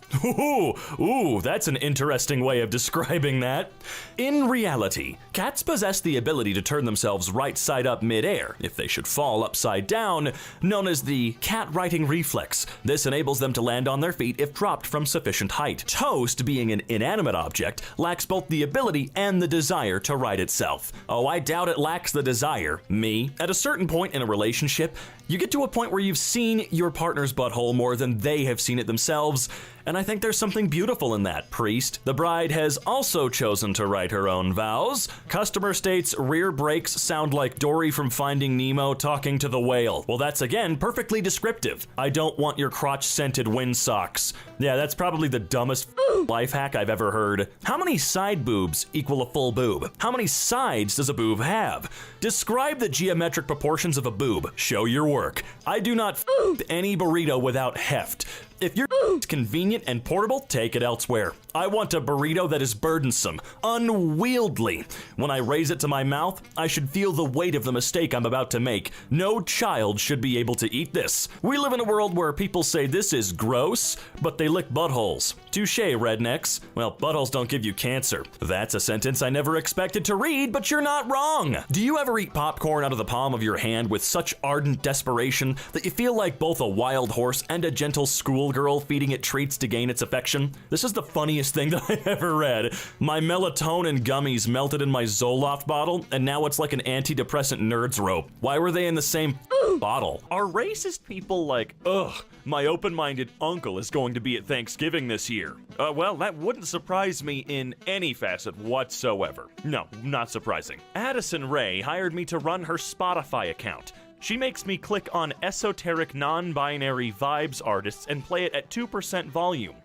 Ooh, that's an interesting way of describing that. In reality, cats possess the ability to turn themselves right side up mid-air if they should fall upside down, known as the cat righting reflex. This enables them to land on their feet if dropped from sufficient height. Toast, being an inanimate object, lacks both the ability and the desire to right itself. Oh, I doubt it lacks the desire. Me. At a certain point in a relationship, you get to a point where you've seen your partner's butthole more than they have seen it themselves, and I think there's something beautiful in that, priest. The bride has also chosen to write her own vows. Customer states rear brakes sound like Dory from Finding Nemo talking to the whale. Well, that's again perfectly descriptive. I don't want your crotch-scented wind socks. Yeah, that's probably the dumbest life hack I've ever heard. How many side boobs equal a full boob? How many sides does a boob have? Describe the geometric proportions of a boob. Show your work. I do not any burrito without heft. If you're convenient and portable, take it elsewhere. I want a burrito that is burdensome, unwieldy. When I raise it to my mouth, I should feel the weight of the mistake I'm about to make. No child should be able to eat this. We live in a world where people say this is gross, but they lick buttholes. Touché, rednecks. Well, buttholes don't give you cancer. That's a sentence I never expected to read, but you're not wrong. Do you ever eat popcorn out of the palm of your hand with such ardent desperation that you feel like both a wild horse and a gentle schoolgirl feeding it treats to gain its affection? This is the funniest thing that I ever read. My melatonin gummies melted in my Zoloft bottle, and now it's like an antidepressant nerd's rope. Why were they in the same bottle? Are racist people like, ugh, my open-minded uncle is going to be at Thanksgiving this year? Well, that wouldn't surprise me in any facet whatsoever. No, not surprising. Addison Rae hired me to run her Spotify account. She makes me click on esoteric non-binary vibes artists and play it at 2% volume.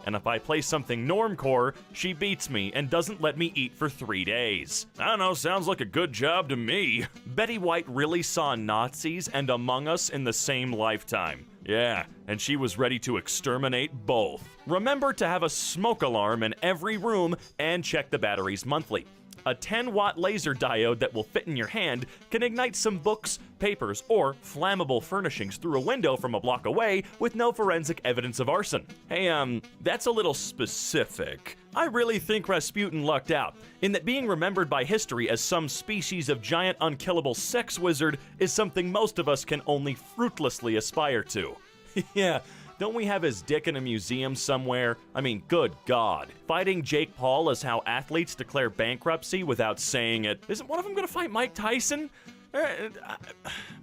And if I play something normcore, she beats me and doesn't let me eat for 3 days. I don't know, sounds like a good job to me. Betty White really saw Nazis and Among Us in the same lifetime. Yeah, and she was ready to exterminate both. Remember to have a smoke alarm in every room and check the batteries monthly. A 10-watt laser diode that will fit in your hand can ignite some books, papers, or flammable furnishings through a window from a block away with no forensic evidence of arson. Hey, that's a little specific. I really think Rasputin lucked out, in that being remembered by history as some species of giant unkillable sex wizard is something most of us can only fruitlessly aspire to. Yeah. Don't we have his dick in a museum somewhere? I mean, good God. Fighting Jake Paul is how athletes declare bankruptcy without saying it. Isn't one of them gonna fight Mike Tyson?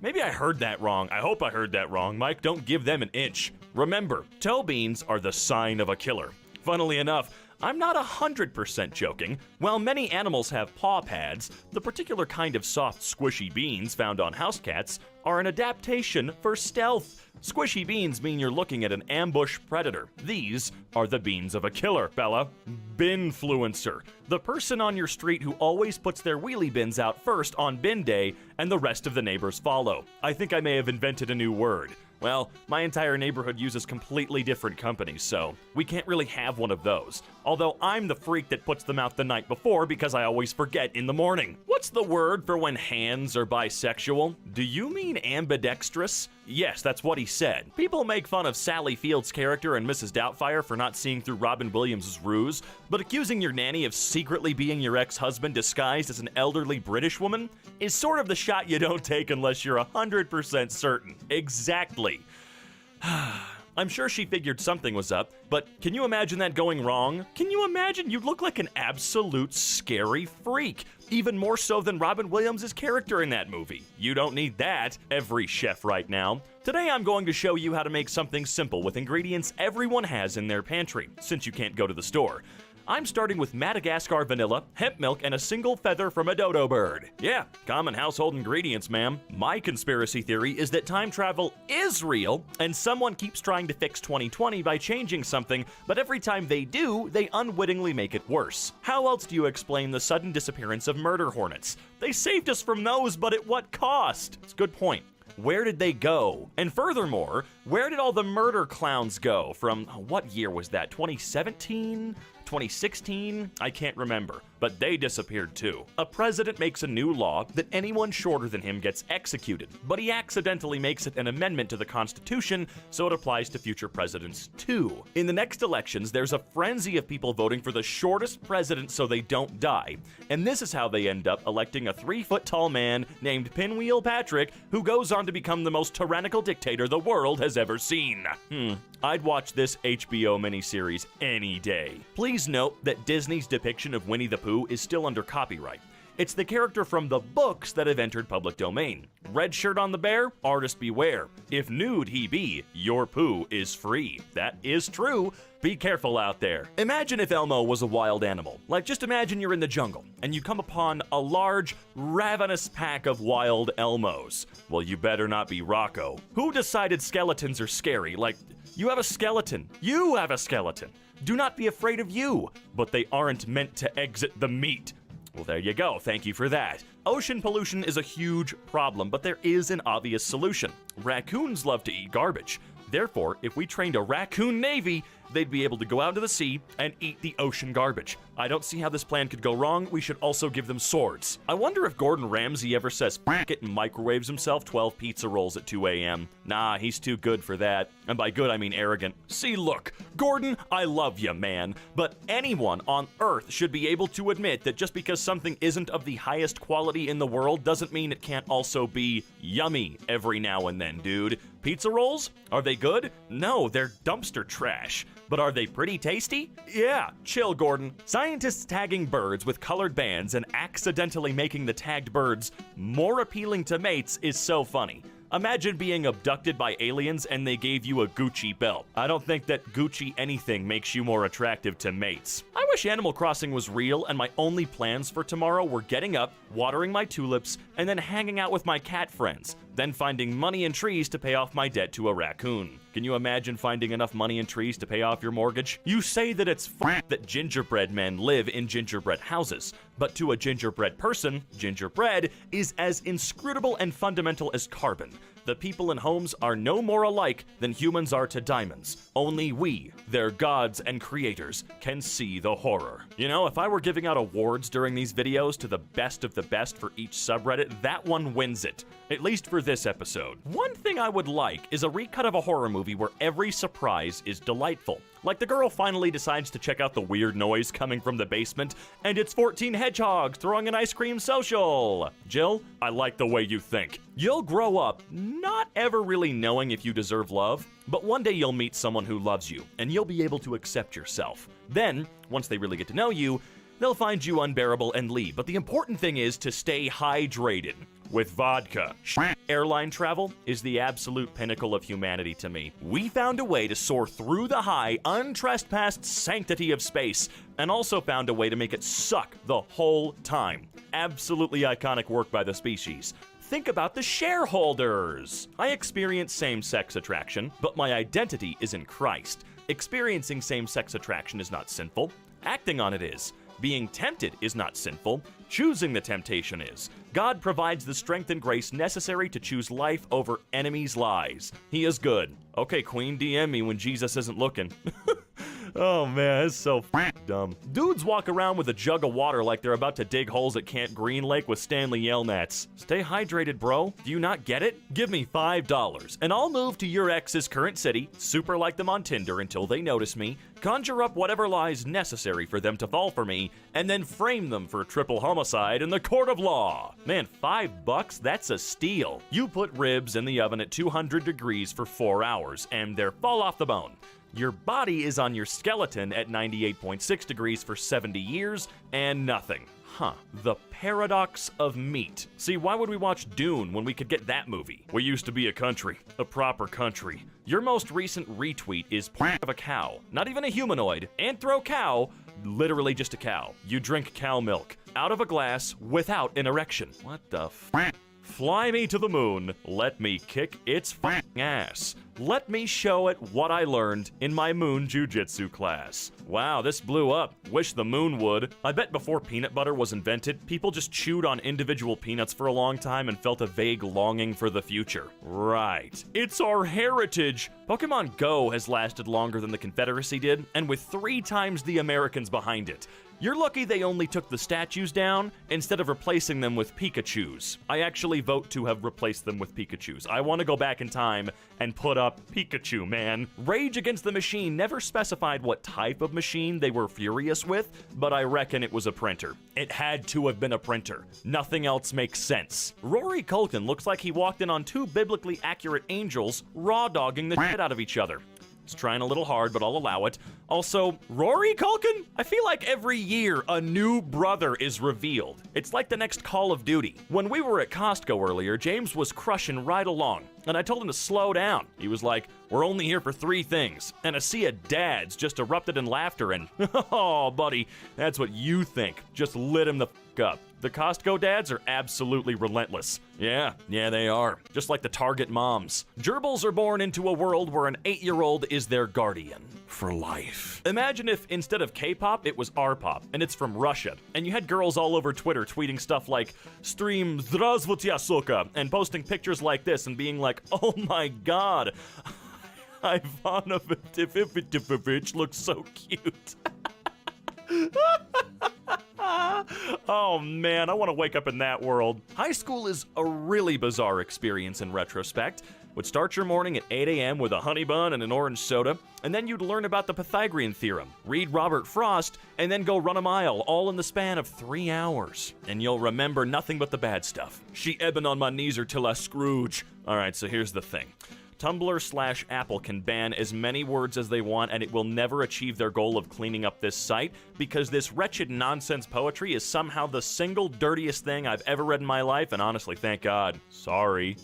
Maybe I heard that wrong. I hope I heard that wrong. Mike, don't give them an inch. Remember, toe beans are the sign of a killer. Funnily enough, I'm not 100% joking. While many animals have paw pads, the particular kind of soft, squishy beans found on house cats are an adaptation for stealth. Squishy beans mean you're looking at an ambush predator. These are the beans of a killer, Bella. Binfluencer. The person on your street who always puts their wheelie bins out first on bin day and the rest of the neighbors follow. I think I may have invented a new word. Well, my entire neighborhood uses completely different companies, so we can't really have one of those. Although I'm the freak that puts them out the night before because I always forget in the morning. What's the word for when hands are bisexual? Do you mean ambidextrous? Yes, that's what he said. People make fun of Sally Field's character and Mrs. Doubtfire for not seeing through Robin Williams' ruse, but accusing your nanny of secretly being your ex-husband disguised as an elderly British woman is sort of the shot you don't take unless you're 100% certain. Exactly. I'm sure she figured something was up, but can you imagine that going wrong? Can you imagine? You'd look like an absolute scary freak, even more so than Robin Williams' character in that movie. You don't need that, every chef right now. Today I'm going to show you how to make something simple with ingredients everyone has in their pantry, since you can't go to the store. I'm starting with Madagascar vanilla, hemp milk, and a single feather from a dodo bird. Yeah, common household ingredients, ma'am. My conspiracy theory is that time travel is real, and someone keeps trying to fix 2020 by changing something, but every time they do, they unwittingly make it worse. How else do you explain the sudden disappearance of murder hornets? They saved us from those, but at what cost? It's a good point. Where did they go? And furthermore, where did all the murder clowns go from, what year was that, 2017? 2016? I can't remember, but they disappeared too. A president makes a new law that anyone shorter than him gets executed, but he accidentally makes it an amendment to the Constitution, so it applies to future presidents too. In the next elections, there's a frenzy of people voting for the shortest president so they don't die, and this is how they end up electing a 3-foot-tall man named Pinwheel Patrick, who goes on to become the most tyrannical dictator the world has ever seen. I'd watch this HBO miniseries any day. Please note that Disney's depiction of Winnie the Pooh is still under copyright. It's the character from the books that have entered public domain. Red shirt on the bear, artist beware. If nude he be, your Pooh is free. That is true. Be careful out there. Imagine if Elmo was a wild animal. Like, just imagine you're in the jungle, and you come upon a large, ravenous pack of wild Elmos. Well, you better not be Rocco. Who decided skeletons are scary? Like, you have a skeleton. You have a skeleton. Do not be afraid of you, but they aren't meant to exit the meat. Well, there you go. Thank you for that. Ocean pollution is a huge problem, but there is an obvious solution. Raccoons love to eat garbage. Therefore, if we trained a raccoon navy, they'd be able to go out to the sea and eat the ocean garbage. I don't see how this plan could go wrong. We should also give them swords. I wonder if Gordon Ramsay ever says f it and microwaves himself 12 pizza rolls at 2 a.m. Nah, he's too good for that. And by good, I mean arrogant. See, look, Gordon, I love you, man. But anyone on Earth should be able to admit that just because something isn't of the highest quality in the world doesn't mean it can't also be yummy every now and then, dude. Pizza rolls? Are they good? No, they're dumpster trash. But are they pretty tasty? Yeah, chill, Gordon. Scientists tagging birds with colored bands and accidentally making the tagged birds more appealing to mates is so funny. Imagine being abducted by aliens and they gave you a Gucci belt. I don't think that Gucci anything makes you more attractive to mates. I wish Animal Crossing was real and my only plans for tomorrow were getting up, watering my tulips, and then hanging out with my cat friends, then finding money in trees to pay off my debt to a raccoon. Can you imagine finding enough money in trees to pay off your mortgage? You say that it's that gingerbread men live in gingerbread houses, but to a gingerbread person, gingerbread is as inscrutable and fundamental as carbon. The people in homes are no more alike than humans are to diamonds. Only we, their gods and creators, can see the horror. You know, if I were giving out awards during these videos to the best of the best for each subreddit, that one wins it. At least for this episode. One thing I would like is a recut of a horror movie where every surprise is delightful. Like the girl finally decides to check out the weird noise coming from the basement, and it's 14 hedgehogs throwing an ice cream social. Jill, I like the way you think. You'll grow up not ever really knowing if you deserve love, but one day you'll meet someone who loves you, and you'll be able to accept yourself. Then, once they really get to know you, they'll find you unbearable and leave, but the important thing is to stay hydrated. with vodka. Airline travel is the absolute pinnacle of humanity to me. We found a way to soar through the high, untrespassed sanctity of space, and also found a way to make it suck the whole time. Absolutely iconic work by the species. Think about the shareholders. I experience same-sex attraction, but my identity is in Christ. Experiencing same-sex attraction is not sinful. Acting on it is. Being tempted is not sinful. Choosing the temptation is. God provides the strength and grace necessary to choose life over enemies' lies. He is good. Okay, Queen, DM me when Jesus isn't looking. Oh man, it's so dumb. Dudes walk around with a jug of water like they're about to dig holes at Camp Green Lake with Stanley Yelnats. Stay hydrated, bro. Do you not get it? Give me $5 and I'll move to your ex's current city, super like them on Tinder until they notice me, conjure up whatever lies necessary for them to fall for me, and then frame them for triple homicide in the court of law. Man, $5? That's a steal. You put ribs in the oven at 200 degrees for 4 hours, and they're fall off the bone. Your body is on your skeleton at 98.6 degrees for 70 years, and nothing. Huh. The paradox of meat. See, why would we watch Dune when we could get that movie? We used to be a country. A proper country. Your most recent retweet is of a cow. Not even a humanoid. Anthro cow. Literally just a cow. You drink cow milk. Out of a glass without an erection. What the f***? Fly me to the moon. Let me kick its ass. Let me show it what I learned in my moon jujitsu class. Wow, this blew up. Wish the moon would. I bet before peanut butter was invented, people just chewed on individual peanuts for a long time and felt a vague longing for the future. Right. It's our heritage. Pokemon Go has lasted longer than the Confederacy did, and with 3 times the Americans behind it. You're lucky they only took the statues down instead of replacing them with Pikachus. I actually vote to have replaced them with Pikachus. I want to go back in time and put up Pikachu, man. Rage Against the Machine never specified what type of machine they were furious with, but I reckon it was a printer. It had to have been a printer. Nothing else makes sense. Rory Culkin looks like he walked in on 2 biblically accurate angels raw-dogging the shit out of each other. It's trying a little hard, but I'll allow it. Also, Rory Culkin? I feel like every year a new brother is revealed. It's like the next Call of Duty. When we were at Costco earlier, James was crushing right along, and I told him to slow down. He was like, we're only here for 3 things. And a sea of dads just erupted in laughter and, oh, buddy, that's what you think. Just lit him the f*** up. The Costco dads are absolutely relentless. Yeah, they are. Just like the Target moms. Gerbils are born into a world where an 8-year-old is their guardian for life. Imagine if instead of K-pop, it was R-pop, and it's from Russia, and you had girls all over Twitter tweeting stuff like, stream Zdravstvuyte, suka, and posting pictures like this and being like, oh my god, Ivana Vitivic looks so cute. Oh man, I want to wake up in that world. High school is a really bizarre experience in retrospect. Would start your morning at 8 a.m. with a honey bun and an orange soda, and then you'd learn about the Pythagorean theorem, read Robert Frost, and then go run a mile, all in the span of 3 hours. And you'll remember nothing but the bad stuff. She ebbing on my knees or till I Scrooge. Alright, so here's the thing. Tumblr/Apple can ban as many words as they want, and it will never achieve their goal of cleaning up this site, because this wretched nonsense poetry is somehow the single dirtiest thing I've ever read in my life, and honestly, thank God. Sorry.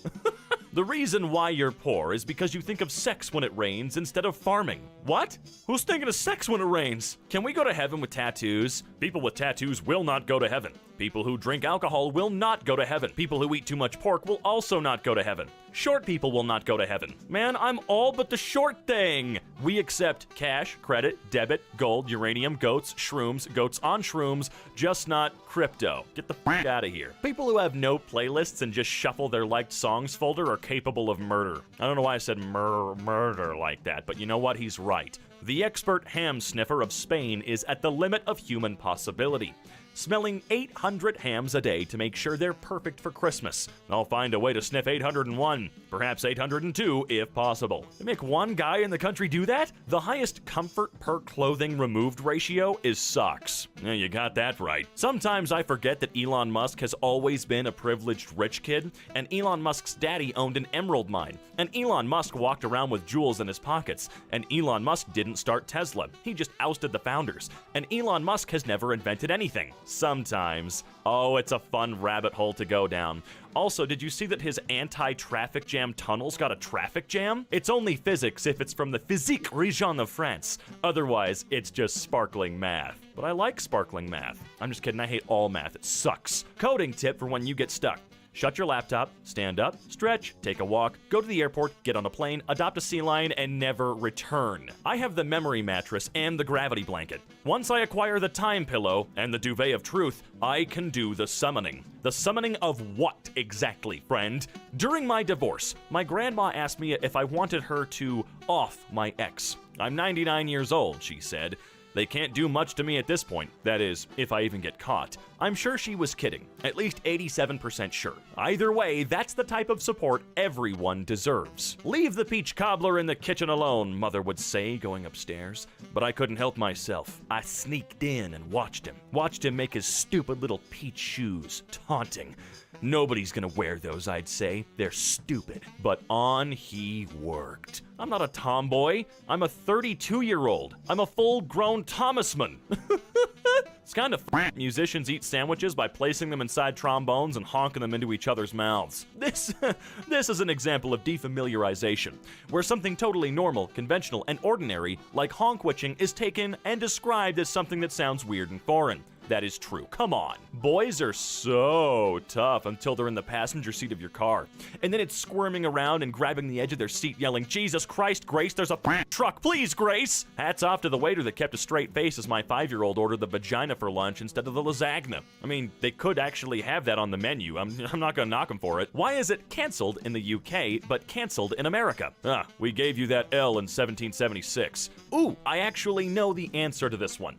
The reason why you're poor is because you think of sex when it rains instead of farming. What? Who's thinking of sex when it rains? Can we go to heaven with tattoos? People with tattoos will not go to heaven. People who drink alcohol will not go to heaven. People who eat too much pork will also not go to heaven. Short people will not go to heaven. Man, I'm all but the short thing. We accept cash, credit, debit, gold, uranium, goats, shrooms, goats on shrooms, just not crypto. Get the f*** out of here. People who have no playlists and just shuffle their liked songs folder are capable of murder. I don't know why I said murder like that, but you know what? He's right. The expert ham sniffer of Spain is at the limit of human possibility, smelling 800 hams a day to make sure they're perfect for Christmas. I'll find a way to sniff 801, perhaps 802 if possible. They make one guy in the country do that? The highest comfort per clothing removed ratio is socks. Yeah, you got that right. Sometimes I forget that Elon Musk has always been a privileged rich kid, and Elon Musk's daddy owned an emerald mine, and Elon Musk walked around with jewels in his pockets, and Elon Musk didn't start Tesla. He just ousted the founders, and Elon Musk has never invented anything. Sometimes. Oh, it's a fun rabbit hole to go down. Also, did you see that his anti-traffic jam tunnels got a traffic jam? It's only physics if it's from the Physique region of France. Otherwise, it's just sparkling math. But I like sparkling math. I'm just kidding, I hate all math. It sucks. Coding tip for when you get stuck. Shut your laptop, stand up, stretch, take a walk, go to the airport, get on a plane, adopt a sea lion, and never return. I have the memory mattress and the gravity blanket. Once I acquire the time pillow and the duvet of truth, I can do the summoning. The summoning of what exactly, friend? During my divorce, my grandma asked me if I wanted her to off my ex. I'm 99 years old, she said. They can't do much to me at this point. That is, if I even get caught. I'm sure she was kidding. At least 87% sure. Either way, that's the type of support everyone deserves. Leave the peach cobbler in the kitchen alone, Mother would say, going upstairs. But I couldn't help myself. I sneaked in and watched him. Watched him make his stupid little peach shoes, taunting. Nobody's gonna wear those, I'd say. They're stupid. But on he worked. I'm not a tomboy. I'm a 32-year-old. I'm a full-grown Thomasman. It's kind of musicians eat sandwiches by placing them inside trombones and honking them into each other's mouths. This is an example of defamiliarization, where something totally normal, conventional, and ordinary, like honk-witching, is taken and described as something that sounds weird and foreign. That is true. Come on. Boys are so tough until they're in the passenger seat of your car. And then it's squirming around and grabbing the edge of their seat yelling, Jesus Christ, Grace, there's a truck. Please, Grace. Hats off to the waiter that kept a straight face as my 5-year-old ordered the vagina for lunch instead of the lasagna. I mean, they could actually have that on the menu. I'm not gonna knock them for it. Why is it canceled in the UK but canceled in America? We gave you that L in 1776. Ooh, I actually know the answer to this one.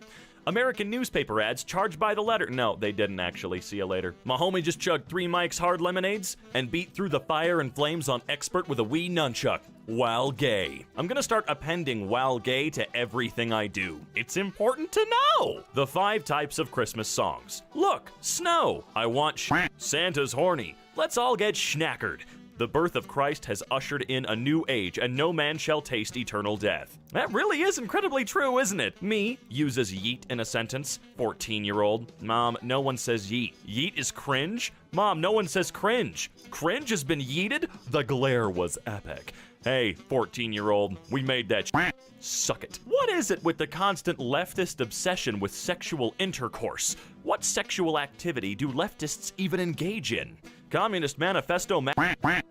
American newspaper ads charged by the letter. No, they didn't actually. See you later. My homie just chugged 3 Mike's hard lemonades and beat through the fire and flames on expert with a wee nunchuck. While gay. I'm gonna start appending while gay to everything I do. It's important to know. The 5 types of Christmas songs. Look, snow. I want Santa's horny. Let's all get schnackered. The birth of Christ has ushered in a new age, and no man shall taste eternal death. That really is incredibly true, isn't it? Me uses yeet in a sentence. 14-year-old. Mom, no one says yeet. Yeet is cringe? Mom, no one says cringe. Cringe has been yeeted? The glare was epic. Hey, 14-year-old, we made that suck it. What is it with the constant leftist obsession with sexual intercourse? What sexual activity do leftists even engage in? Communist Manifesto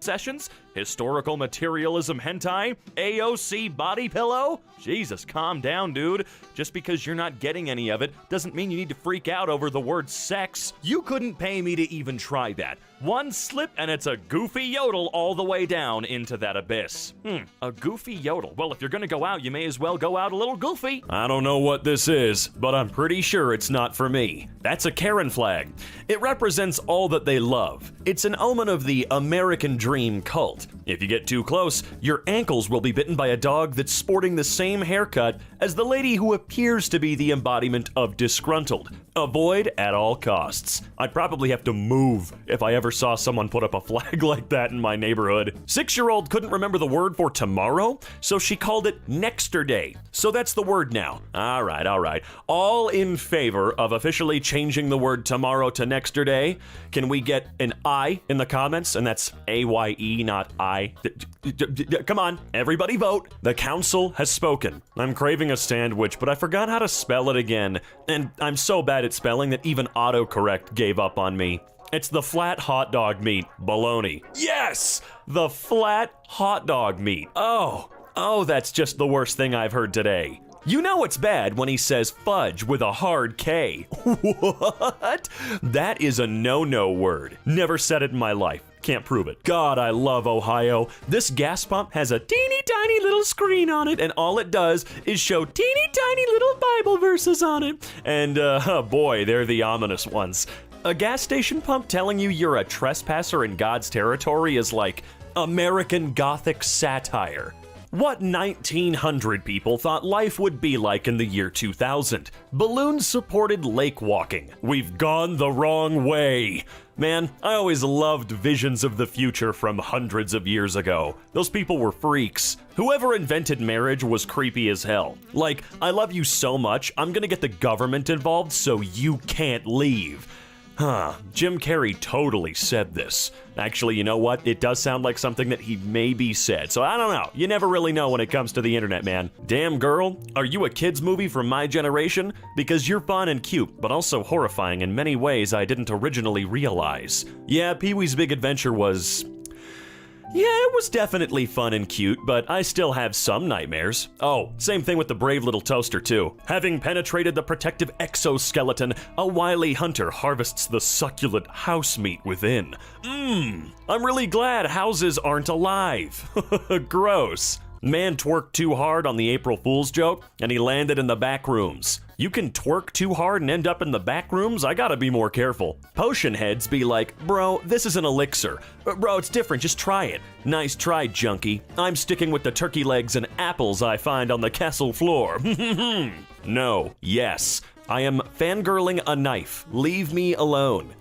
sessions? Historical materialism hentai? AOC body pillow? Jesus, calm down, dude. Just because you're not getting any of it doesn't mean you need to freak out over the word sex. You couldn't pay me to even try that. One slip and it's a goofy yodel all the way down into that abyss. A goofy yodel. Well, if you're gonna go out, you may as well go out a little goofy. I don't know what this is, but I'm pretty sure it's not for me. That's a Karen flag. It represents all that they love. It's an omen of the American dream cult. If you get too close, your ankles will be bitten by a dog that's sporting the same haircut as the lady who appears to be the embodiment of disgruntled. Avoid at all costs. I'd probably have to move if I ever saw someone put up a flag like that in my neighborhood. 6-year-old couldn't remember the word for tomorrow, so she called it nexterday. So that's the word now. All right. All in favor of officially changing the word tomorrow to nexterday? Can we get an I in the comments? And that's A-Y-E, not I. Come on, everybody vote. The council has spoken. I'm craving a sandwich, but I forgot how to spell it again. And I'm so bad at spelling that even autocorrect gave up on me. It's the flat hot dog meat. Baloney. Yes! The flat hot dog meat. Oh, that's just the worst thing I've heard today. You know it's bad when he says fudge with a hard K. What? That is a no-no word. Never said it in my life. Can't prove it. God, I love Ohio. This gas pump has a teeny tiny little screen on it, and all it does is show teeny tiny little Bible verses on it. And boy, they're the ominous ones. A gas station pump telling you you're a trespasser in God's territory is like American Gothic satire. What 1900 people thought life would be like in the year 2000? Balloon-supported lake walking. We've gone the wrong way. Man, I always loved visions of the future from hundreds of years ago. Those people were freaks. Whoever invented marriage was creepy as hell. Like, I love you so much, I'm gonna get the government involved so you can't leave. Jim Carrey totally said this. Actually, you know what? It does sound like something that he maybe said. So I don't know. You never really know when it comes to the internet, man. Damn girl, are you a kid's movie from my generation? Because you're fun and cute, but also horrifying in many ways I didn't originally realize. Yeah, Pee-wee's Big Adventure was... yeah, it was definitely fun and cute, but I still have some nightmares. Oh, same thing with the brave little toaster, too. Having penetrated the protective exoskeleton, a wily hunter harvests the succulent house meat within. I'm really glad houses aren't alive. Gross. Man twerked too hard on the April Fool's joke, and he landed in the back rooms. You can twerk too hard and end up in the back rooms? I gotta be more careful. Potion heads be like, bro, this is an elixir. Bro, it's different, just try it. Nice try, junkie. I'm sticking with the turkey legs and apples I find on the castle floor. No, yes. I am fangirling a knife. Leave me alone.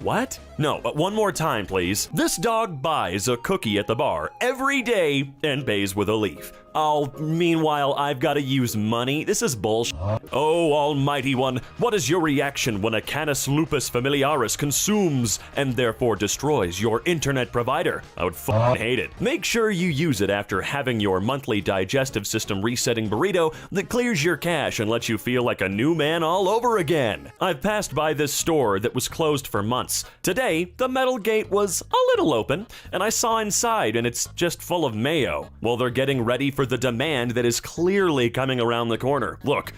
What? No, but one more time, please. This dog buys a cookie at the bar every day and pays with a leaf. Oh, meanwhile, I've got to use money? This is bullshit. Oh, almighty one, what is your reaction when a Canis lupus familiaris consumes and therefore destroys your internet provider? I would fucking hate it. Make sure you use it after having your monthly digestive system resetting burrito that clears your cache and lets you feel like a new man all over again. I've passed by this store that was closed for months. Today, the metal gate was a little open, and I saw inside and it's just full of mayo. Well, they're getting ready for the demand that is clearly coming around the corner. Look,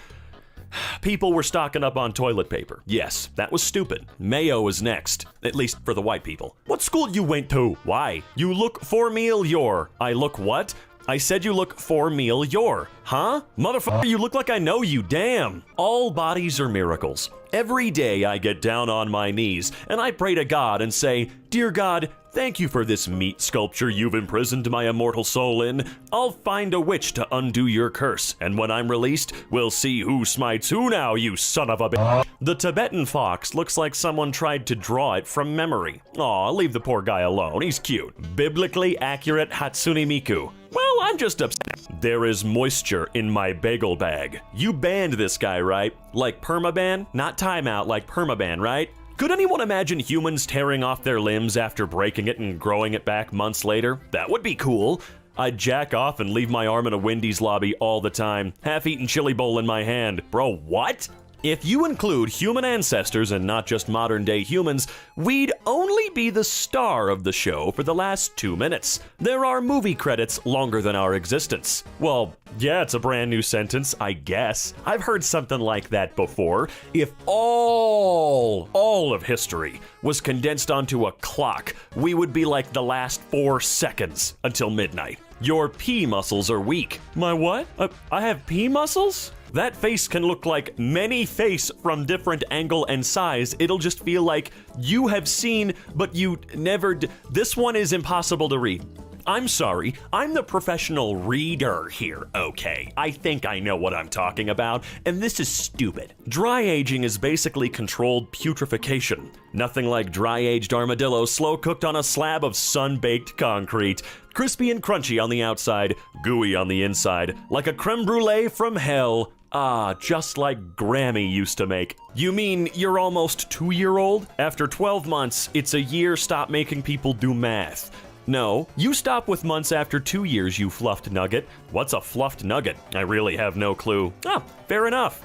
people were stocking up on toilet paper. Yes, that was stupid. Mayo is next, at least for the white people. What school you went to? Why? You look familiar. I look what? I said you look familiar. Huh? Motherfucker, you look like I know you, damn. All bodies are miracles. Every day I get down on my knees and I pray to God and say, Dear God, thank you for this meat sculpture you've imprisoned my immortal soul in. I'll find a witch to undo your curse, and when I'm released, we'll see who smites who now, you son of a bitch. The Tibetan fox looks like someone tried to draw it from memory. Aw, leave the poor guy alone, he's cute. Biblically accurate Hatsune Miku. Well, I'm just upset. There is moisture in my bagel bag. You banned this guy, right? Like permaban? Not timeout, like permaban, right? Could anyone imagine humans tearing off their limbs after breaking it and growing it back months later? That would be cool. I'd jack off and leave my arm in a Wendy's lobby all the time, half-eaten chili bowl in my hand. Bro, what? If you include human ancestors and not just modern-day humans, we'd only be the star of the show for the last 2 minutes. There are movie credits longer than our existence. Well, yeah, it's a brand new sentence, I guess. I've heard something like that before. If all of history was condensed onto a clock, we would be like the last 4 seconds until midnight. Your pee muscles are weak. My what? I have pee muscles? That face can look like many face from different angle and size. It'll just feel like you have seen, but you never This one is impossible to read. I'm sorry, I'm the professional reader here, okay? I think I know what I'm talking about, and this is stupid. Dry aging is basically controlled putrefaction. Nothing like dry-aged armadillo slow-cooked on a slab of sun-baked concrete. Crispy and crunchy on the outside, gooey on the inside, like a creme brulee from hell. Ah, just like Grammy used to make. You mean you're almost 2-year-old? After 12 months, it's a year stop making people do math. No, you stop with months after 2 years, you fluffed nugget. What's a fluffed nugget? I really have no clue. Ah, fair enough.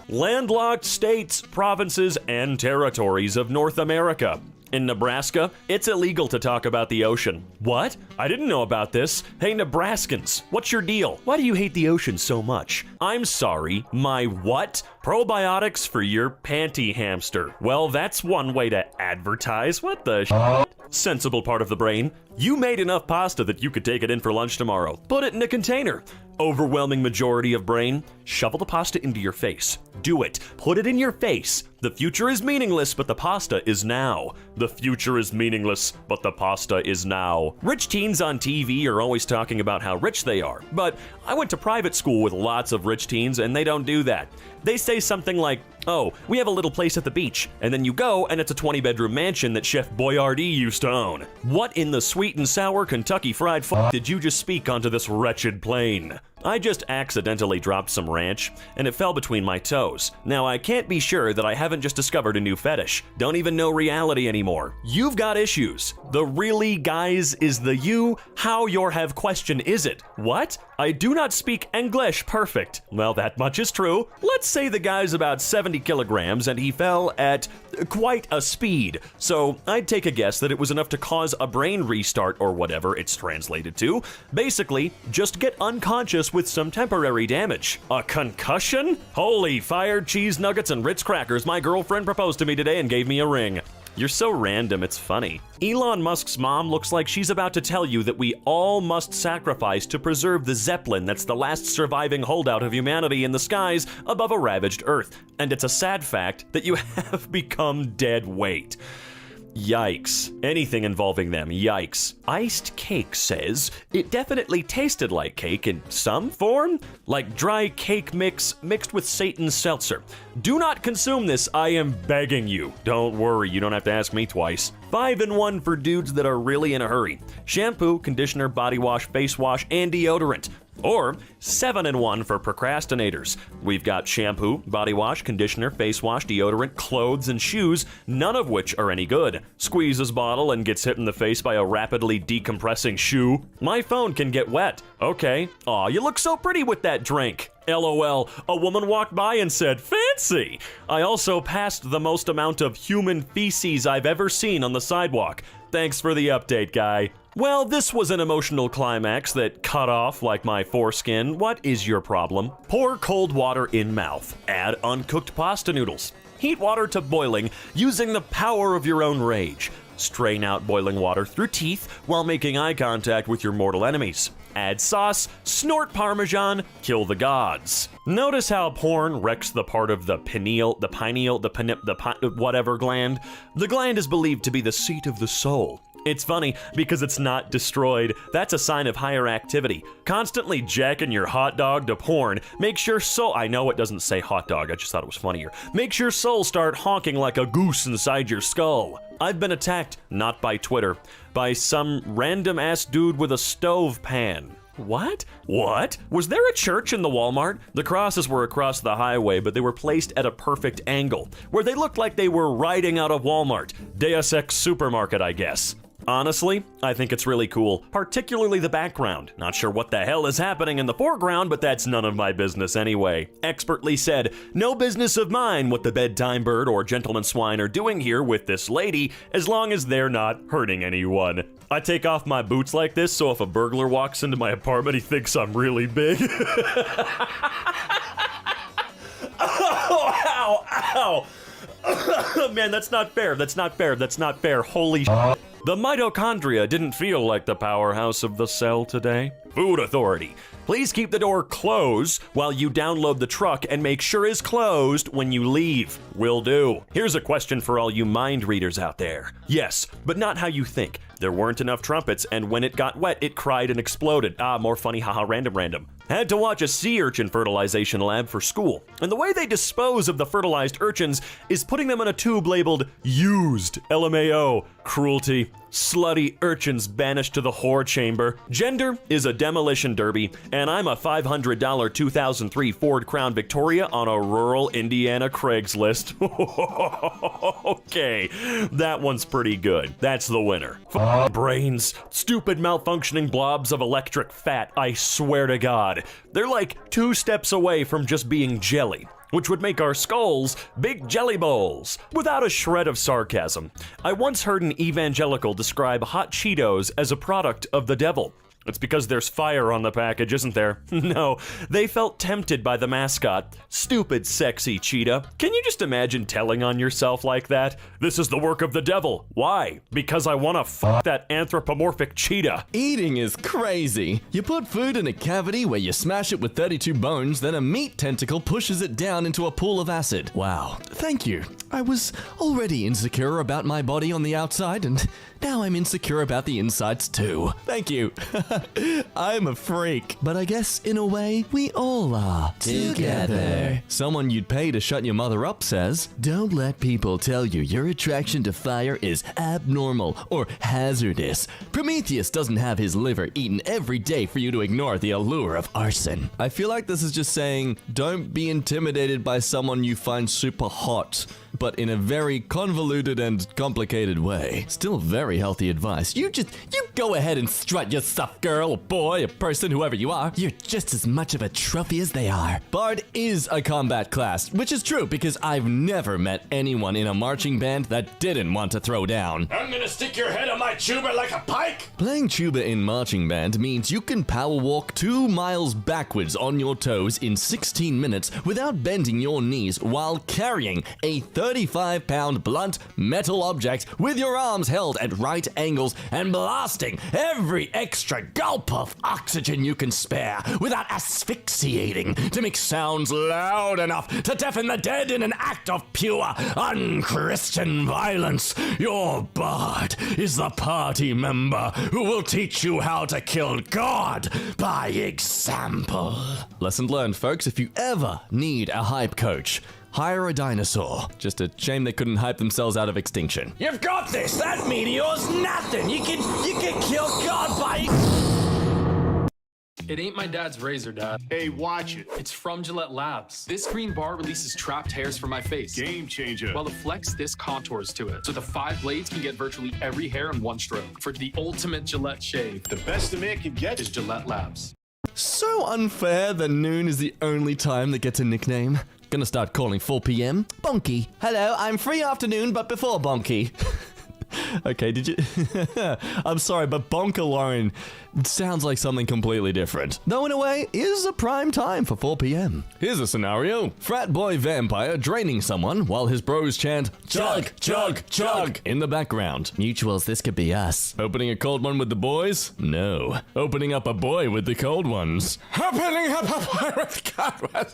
Landlocked states, provinces, and territories of North America. In Nebraska, it's illegal to talk about the ocean. What? I didn't know about this. Hey, Nebraskans, what's your deal? Why do you hate the ocean so much? I'm sorry, my what? Probiotics for your panty hamster. Well, that's one way to advertise. What the shit? Sensible part of the brain. You made enough pasta that you could take it in for lunch tomorrow. Put it in a container. Overwhelming majority of brain. Shovel the pasta into your face. Do it. Put it in your face. The future is meaningless, but the pasta is now. The future is meaningless, but the pasta is now. Rich teens on TV are always talking about how rich they are, but I went to private school with lots of rich teens and they don't do that. They say something like, oh, we have a little place at the beach, and then you go and it's a 20-bedroom mansion that Chef Boyardee used to own. What in the sweet and sour Kentucky Fried did you just speak onto this wretched plane? I just accidentally dropped some ranch, and it fell between my toes. Now, I can't be sure that I haven't just discovered a new fetish. Don't even know reality anymore. You've got issues. The really, guys, is the you. How your have question is it? What? I do not speak English perfect. Well, that much is true. Let's say the guy's about 70 kilograms and he fell at quite a speed. So I'd take a guess that it was enough to cause a brain restart or whatever it's translated to. Basically, just get unconscious with some temporary damage. A concussion? Holy fired cheese nuggets and Ritz crackers. My girlfriend proposed to me today and gave me a ring. You're so random, it's funny. Elon Musk's mom looks like she's about to tell you that we all must sacrifice to preserve the Zeppelin that's the last surviving holdout of humanity in the skies above a ravaged Earth. And it's a sad fact that you have become dead weight. Yikes. Anything involving them, yikes. Iced Cake says, it definitely tasted like cake in some form, like dry cake mix mixed with Satan's seltzer. Do not consume this, I am begging you. Don't worry, you don't have to ask me twice. 5-in-1 for dudes that are really in a hurry. Shampoo, conditioner, body wash, face wash, and deodorant. Or 7-in-1 for procrastinators. We've got shampoo, body wash, conditioner, face wash, deodorant, clothes, and shoes, none of which are any good. Squeezes bottle and gets hit in the face by a rapidly decompressing shoe. My phone can get wet. Okay. Aw, you look so pretty with that drink. LOL, a woman walked by and said, fancy! I also passed the most amount of human feces I've ever seen on the sidewalk. Thanks for the update, guy. Well, this was an emotional climax that cut off like my foreskin. What is your problem? Pour cold water in mouth. Add uncooked pasta noodles. Heat water to boiling using the power of your own rage. Strain out boiling water through teeth while making eye contact with your mortal enemies. Add sauce, snort Parmesan, kill the gods. Notice how porn wrecks the part of the pineal, whatever gland. The gland is believed to be the seat of the soul. It's funny because it's not destroyed. That's a sign of higher activity. Constantly jacking your hot dog to porn makes your soul, I know it doesn't say hot dog, I just thought it was funnier, makes your soul start honking like a goose inside your skull. I've been attacked, not by Twitter, by some random ass dude with a stove pan. What? What? Was there a church in the Walmart? The crosses were across the highway, but they were placed at a perfect angle, where they looked like they were riding out of Walmart. Deus Ex Supermarket, I guess. Honestly, I think it's really cool, particularly the background. Not sure what the hell is happening in the foreground, but that's none of my business anyway. Expertly said, no business of mine what the bedtime bird or gentleman swine are doing here with this lady, as long as they're not hurting anyone. I take off my boots like this, so if a burglar walks into my apartment, he thinks I'm really big. Oh, ow, ow. Man, that's not fair. That's not fair. That's not fair. Holy shit. The mitochondria didn't feel like the powerhouse of the cell today. Food Authority. Please keep the door closed while you download the truck and make sure it's closed when you leave. Will do. Here's a question for all you mind readers out there. Yes, but not how you think. There weren't enough trumpets, and when it got wet, it cried and exploded. Ah, more funny, haha, random. Had to watch a sea urchin fertilization lab for school. And the way they dispose of the fertilized urchins is putting them in a tube labeled used, LMAO, cruelty. Slutty urchins banished to the whore chamber. Gender is a demolition derby, and I'm a $500 2003 Ford Crown Victoria on a rural Indiana Craigslist. Okay, that one's pretty good. That's the winner. Brains, stupid malfunctioning blobs of electric fat, I swear to God. They're like 2 steps away from just being jelly, which would make our skulls big jelly bowls. Without a shred of sarcasm, I once heard an evangelical describe hot Cheetos as a product of the devil. It's because there's fire on the package, isn't there? No, they felt tempted by the mascot. Stupid, sexy cheetah. Can you just imagine telling on yourself like that? This is the work of the devil. Why? Because I wanna fuck that anthropomorphic cheetah. Eating is crazy. You put food in a cavity where you smash it with 32 bones, then a meat tentacle pushes it down into a pool of acid. Wow. Thank you. I was already insecure about my body on the outside, and now I'm insecure about the insides too. Thank you. I'm a freak. But I guess, in a way, we all are. Together. Someone you'd pay to shut your mother up says, don't let people tell you your attraction to fire is abnormal or hazardous. Prometheus doesn't have his liver eaten every day for you to ignore the allure of arson. I feel like this is just saying, don't be intimidated by someone you find super hot, but in a very convoluted and complicated way. Still very healthy advice. You go ahead and strut your stuff, girl, or boy, or person, whoever you are. You're just as much of a trophy as they are. Bard is a combat class, which is true because I've never met anyone in a marching band that didn't want to throw down. I'm gonna stick your head on my tuba like a pike! Playing tuba in marching band means you can power walk 2 miles backwards on your toes in 16 minutes without bending your knees while carrying a 35-pound blunt metal object with your arms held at right angles and blasting every extra gulp of oxygen you can spare without asphyxiating to make sounds loud enough to deafen the dead in an act of pure unchristian violence. Your bard is the party member who will teach you how to kill God by example. Lesson learned, folks. If you ever need a hype coach, hire a dinosaur. Just a shame they couldn't hype themselves out of extinction. You've got this! That meteor's nothing! You can kill God by... It ain't my dad's razor, Dad. Hey, watch it. It's from Gillette Labs. This green bar releases trapped hairs from my face. Game changer. While the Flex, this contours to it. So the 5 blades can get virtually every hair in one stroke. For the ultimate Gillette shave, The best a man can get is Gillette Labs. So unfair that noon is the only time that gets a nickname. Gonna start calling 4 p.m. Bonky. Hello, I'm free afternoon, but before Bonky. Okay, did you? I'm sorry, but bonk alone sounds like something completely different. Though in a way, is a prime time for 4 p.m. Here's a scenario. Frat boy vampire draining someone while his bros chant, chug, chug, chug, in the background. Mutuals, this could be us. Opening a cold one with the boys? No. Opening up a boy with the cold ones. Opening up a boy with God.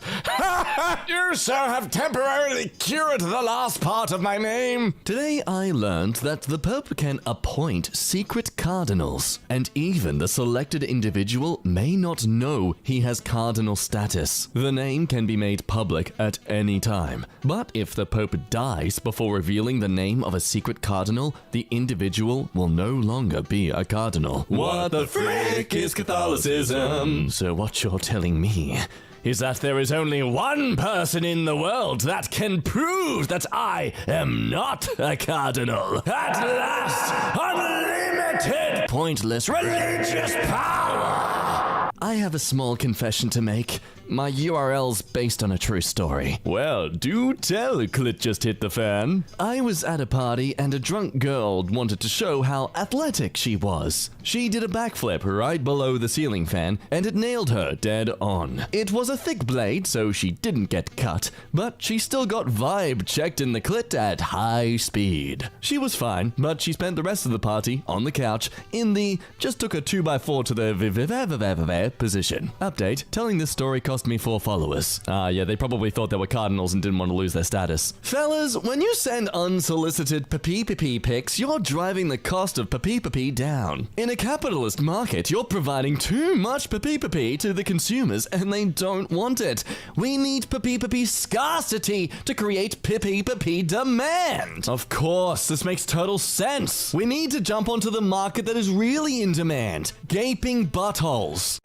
You, sir, have temporarily cured the last part of my name. Today I learned that the Pope can appoint secret cardinals, and even the selected individual may not know he has cardinal status. The name can be made public at any time, but if the Pope dies before revealing the name of a secret cardinal, the individual will no longer be a cardinal. What the frick is Catholicism? So what you're telling me is that there is only one person in the world that can prove that I am not a cardinal. At last, unlimited, pointless religious power! I have a small confession to make. My URL's based on a true story. Well, do tell, clit just hit the fan. I was at a party and a drunk girl wanted to show how athletic she was. She did a backflip right below the ceiling fan and it nailed her dead on. It was a thick blade, so she didn't get cut, but she still got vibe checked in the clit at high speed. She was fine, but she spent the rest of the party on the couch in the just took a 2x4 to the position. Update, telling this story cost me 4 followers. Yeah, they probably thought they were cardinals and didn't want to lose their status. Fellas, when you send unsolicited pee pics, you're driving the cost of pee down. In a capitalist market, you're providing too much pee to the consumers and they don't want it. We need pee scarcity to create pee demand. Of course, this makes total sense. We need to jump onto the market that is really in demand. Gaping buttholes.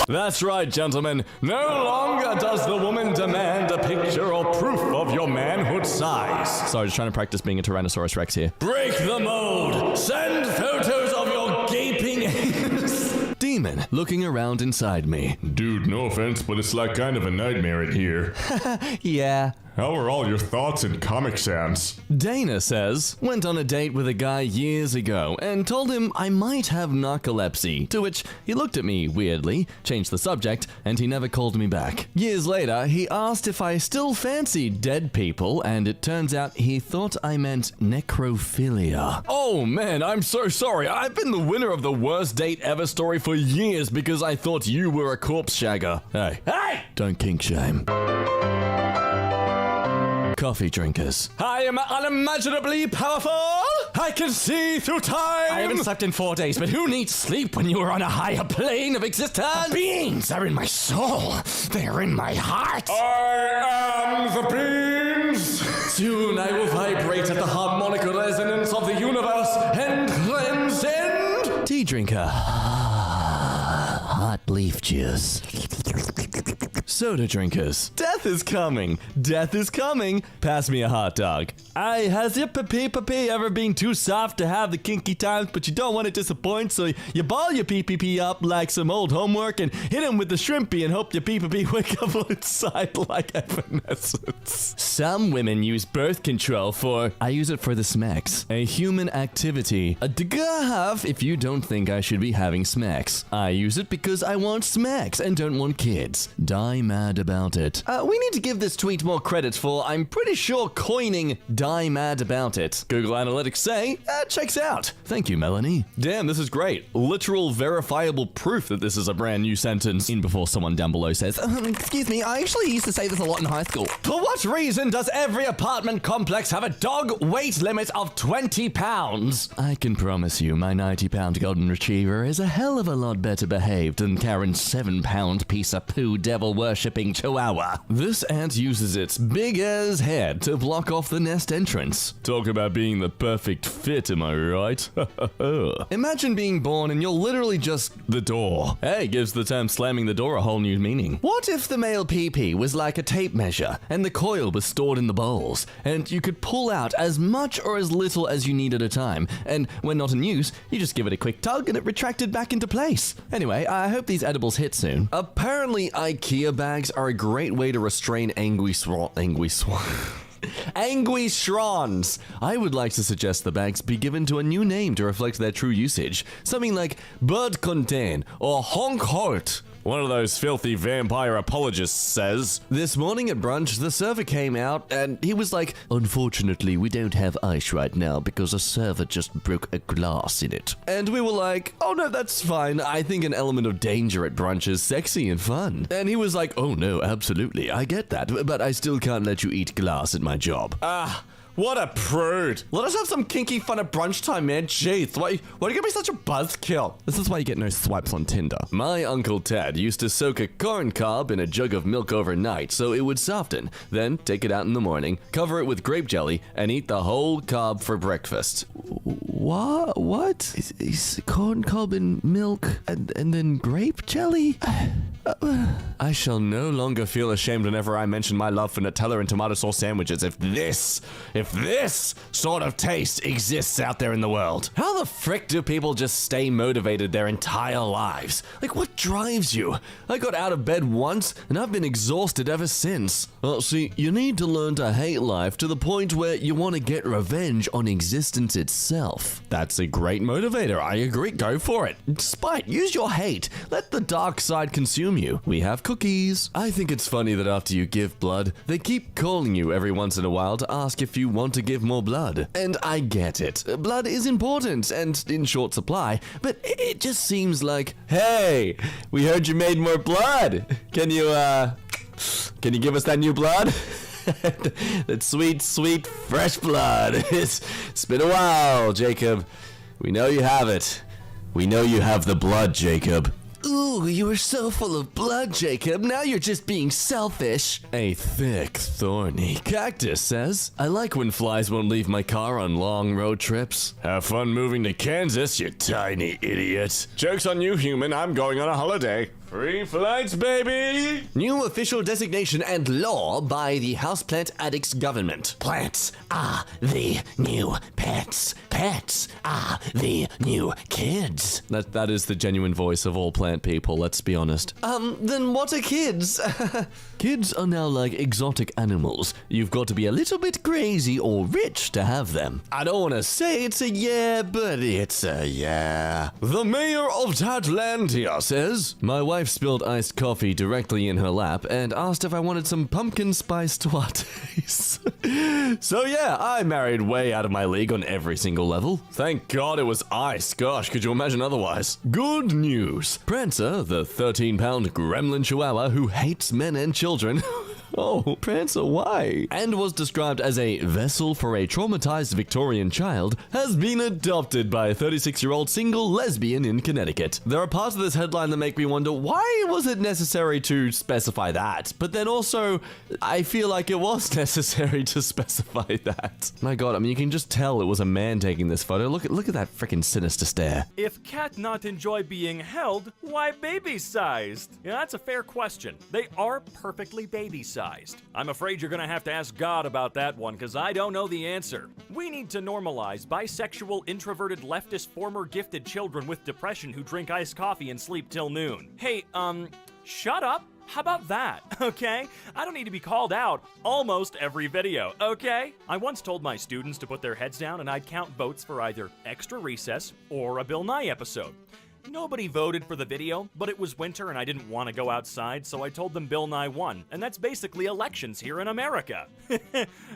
That's right, gentlemen. No longer does the woman demand a picture or proof of your manhood size. Sorry, just trying to practice being a Tyrannosaurus Rex here. Break the mold. Send photos of your gaping anus. demon looking around inside me. Dude, no offense, but it's like kind of a nightmare in here. Yeah. How are all your thoughts in Comic Sans? Dana says, went on a date with a guy years ago and told him I might have narcolepsy, to which he looked at me weirdly, changed the subject, and he never called me back. Years later, he asked if I still fancied dead people, and it turns out he thought I meant necrophilia. Oh man, I'm so sorry. I've been the winner of the worst date ever story for years because I thought you were a corpse shagger. Hey! Don't kink shame. Coffee drinkers. I am unimaginably powerful! I can see through time! I haven't slept in 4 days, but who needs sleep when you are on a higher plane of existence? The beans are in my soul. They're in my heart. I am the beans! Soon I will vibrate at the harmonical resonance of the universe and transcend. Tea drinker. Hot leaf juice. Soda drinkers. Death is coming. Death is coming. Pass me a hot dog. Has your pee ever been too soft to have the kinky times, but you don't want to disappoint, so you ball your pee up like some old homework and hit him with the shrimpy and hope your pee wake up inside like evanescence. Some women use birth control for, I use it for the smacks, a human activity. A have if you don't think I should be having smacks. I use it because I want smacks and don't want kids. Die mad about it. We need to give this tweet more credit for, I'm pretty sure, coining die mad about it. Google Analytics say, checks out. Thank you, Melanie. Damn, this is great. Literal verifiable proof that this is a brand new sentence. In before someone down below says, Excuse me, I actually used to say this a lot in high school. For what reason does every apartment complex have a dog weight limit of 20 pounds? I can promise you my 90-pound golden retriever is a hell of a lot better behaved than Karen's 7-pound piece of poo devil-worshipping chihuahua. This ant uses its big-ass head to block off the nest entrance. Talk about being the perfect fit, am I right? Imagine being born and you're literally just the door. Hey, gives the term slamming the door a whole new meaning. What if the male pee-pee was like a tape measure and the coil was stored in the bowls, and you could pull out as much or as little as you need at a time, and when not in use, you just give it a quick tug and it retracted back into place. Anyway, I hope these edibles hit soon. Apparently, IKEA bags are a great way to restrain angry shrons. I would like to suggest the bags be given to a new name to reflect their true usage. Something like Bird Contain or Honk Heart. One of those filthy vampire apologists says, this morning at brunch, the server came out and he was like, unfortunately, we don't have ice right now because a server just broke a glass in it. And we were like, oh no, that's fine. I think an element of danger at brunch is sexy and fun. And he was like, oh no, absolutely. I get that, but I still can't let you eat glass at my job. What a prude. Let us have some kinky fun at brunch time, man. Jeez, why you give me such a buzzkill? This is why you get no swipes on Tinder. My Uncle Ted used to soak a corn cob in a jug of milk overnight so it would soften. Then take it out in the morning, cover it with grape jelly, and eat the whole cob for breakfast. What? Is corn cob in milk and then grape jelly? I shall no longer feel ashamed whenever I mention my love for Nutella and tomato sauce sandwiches if this sort of taste exists out there in the world. How the frick do people just stay motivated their entire lives? Like, what drives you? I got out of bed once and I've been exhausted ever since. Well, see, you need to learn to hate life to the point where you want to get revenge on existence itself. That's a great motivator. I agree. Go for it. Spite. Use your hate. Let the dark side consume you. We have cookies. I think it's funny that after you give blood, they keep calling you every once in a while to ask if you want to give more blood. And I get it. Blood is important and in short supply, but it just seems like, hey, we heard you made more blood. Can you give us that new blood? That sweet, fresh blood. It's been a while, Jacob. We know you have it. We know you have the blood, Jacob. Ooh, you were so full of blood, Jacob. Now you're just being selfish. A thick, thorny cactus says, I like when flies won't leave my car on long road trips. Have fun moving to Kansas, you tiny idiot. Joke's on you, human. I'm going on a holiday. Free flights, baby! New official designation and law by the houseplant addicts government. Plants are the new pets. Pets are the new kids. That is the genuine voice of all plant people, let's be honest. Then what are kids? Kids are now like exotic animals. You've got to be a little bit crazy or rich to have them. I don't want to say it's a yeah, but it's a yeah. The mayor of Tatlantia says, My wife spilled iced coffee directly in her lap and asked if I wanted some pumpkin spice lattes. So yeah, I married way out of my league on every single level. Thank God it was ice. Gosh, could you imagine otherwise? Good news. Prancer, the 13-pound gremlin chihuahua who hates men and children. Oh, Prancer, why? And was described as a vessel for a traumatized Victorian child, has been adopted by a 36-year-old single lesbian in Connecticut. There are parts of this headline that make me wonder, why was it necessary to specify that? But then also, I feel like it was necessary to specify that. My God, I mean, you can just tell it was a man taking this photo. Look at that freaking sinister stare. If cat not enjoy being held, why baby-sized? Yeah, that's a fair question. They are perfectly baby-sized. I'm afraid you're gonna have to ask God about that one, because I don't know the answer. We need to normalize bisexual, introverted, leftist, former gifted children with depression who drink iced coffee and sleep till noon. Hey, shut up. How about that, okay? I don't need to be called out almost every video, okay? I once told my students to put their heads down and I'd count votes for either extra recess or a Bill Nye episode. Nobody voted for the video, but it was winter and I didn't want to go outside, so I told them Bill Nye won, and that's basically elections here in America.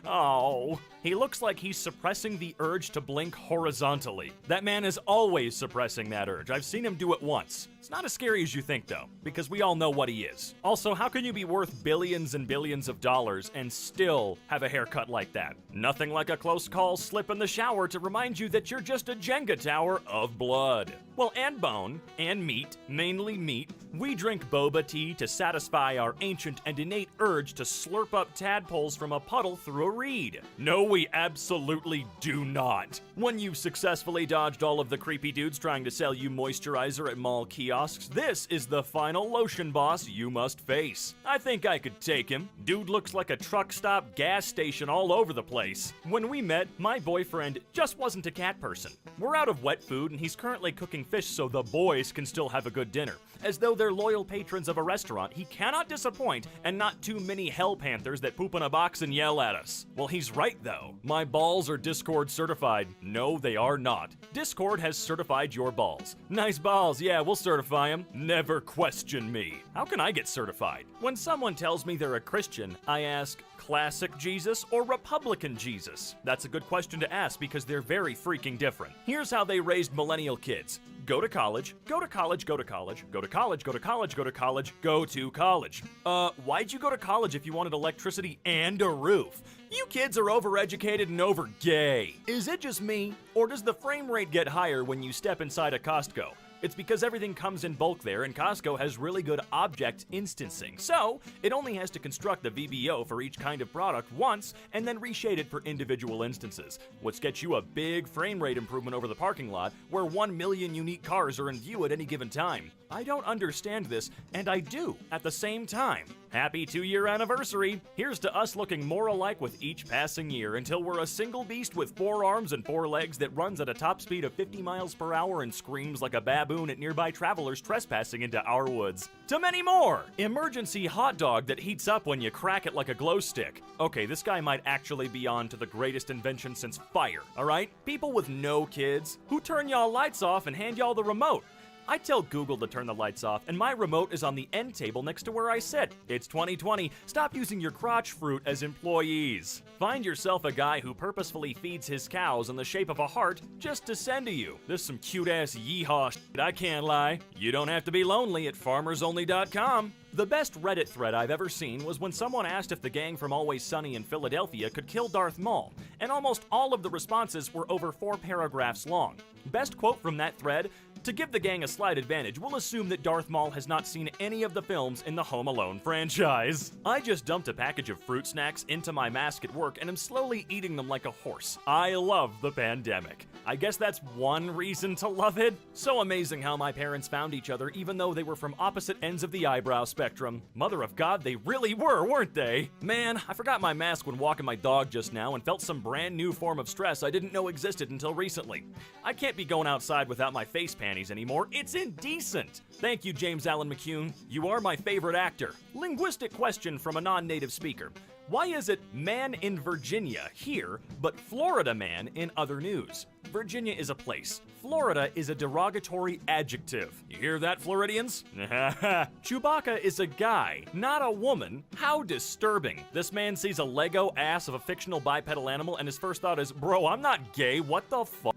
Oh, he looks like he's suppressing the urge to blink horizontally. That man is always suppressing that urge. I've seen him do it once. It's not as scary as you think, though, because we all know what he is. Also, how can you be worth billions and billions of dollars and still have a haircut like that? Nothing like a close call slip in the shower to remind you that you're just a Jenga tower of blood. Well, and bone, and meat, mainly meat, we drink boba tea to satisfy our ancient and innate urge to slurp up tadpoles from a puddle through a reed. No, we absolutely do not. When you've successfully dodged all of the creepy dudes trying to sell you moisturizer at mall kiosks, this is the final lotion boss you must face. I think I could take him. Dude looks like a truck stop gas station all over the place. When we met, my boyfriend just wasn't a cat person. We're out of wet food and he's currently cooking fish so the boys can still have a good dinner. As though they're loyal patrons of a restaurant, he cannot disappoint, and not too many hell panthers that poop in a box and yell at us. Well, he's right though. My balls are Discord certified. No, they are not. Discord has certified your balls. Nice balls, yeah, we'll certify them. Never question me. How can I get certified? When someone tells me they're a Christian, I ask, classic Jesus or Republican Jesus? That's a good question to ask because they're very freaking different. Here's how they raised millennial kids. Go to college, go to college, go to college, go to college, go to college, go to college, go to college. Why'd you go to college if you wanted electricity and a roof? You kids are overeducated and over gay. Is it just me, or does the frame rate get higher when you step inside a Costco? It's because everything comes in bulk there, and Costco has really good object instancing. So, it only has to construct the VBO for each kind of product once, and then reshade it for individual instances, which gets you a big frame rate improvement over the parking lot, where 1 million unique cars are in view at any given time. I don't understand this, and I do at the same time. Happy 2-year anniversary! Here's to us looking more alike with each passing year until we're a single beast with 4 arms and 4 legs that runs at a top speed of 50 miles per hour and screams like a baboon at nearby travelers trespassing into our woods. To many more! Emergency hot dog that heats up when you crack it like a glow stick. Okay, this guy might actually be on to the greatest invention since fire, alright? People with no kids who turn y'all lights off and hand y'all the remote. I tell Google to turn the lights off, and my remote is on the end table next to where I sit. It's 2020. Stop using your crotch fruit as employees. Find yourself a guy who purposefully feeds his cows in the shape of a heart just to send to you. This is some cute-ass yeehaw shit, I can't lie. You don't have to be lonely at farmersonly.com. The best Reddit thread I've ever seen was when someone asked if the gang from Always Sunny in Philadelphia could kill Darth Maul, and almost all of the responses were over 4 paragraphs long. Best quote from that thread, To give the gang a slight advantage, we'll assume that Darth Maul has not seen any of the films in the Home Alone franchise. I just dumped a package of fruit snacks into my mask at work and am slowly eating them like a horse. I love the pandemic. I guess that's one reason to love it. So amazing how my parents found each other even though they were from opposite ends of the eyebrow spectrum. Mother of God, they really were, weren't they? Man, I forgot my mask when walking my dog just now and felt some brand new form of stress I didn't know existed until recently. I can't be going outside without my face panties anymore. It's indecent. Thank you, James Allen McCune. You are my favorite actor. Linguistic question from a non-native speaker. Why is it man in Virginia here, but Florida man in other news? Virginia is a place. Florida is a derogatory adjective. You hear that, Floridians? Chewbacca is a guy, not a woman. How disturbing. This man sees a Lego ass of a fictional bipedal animal and his first thought is, bro, I'm not gay, what the fuck?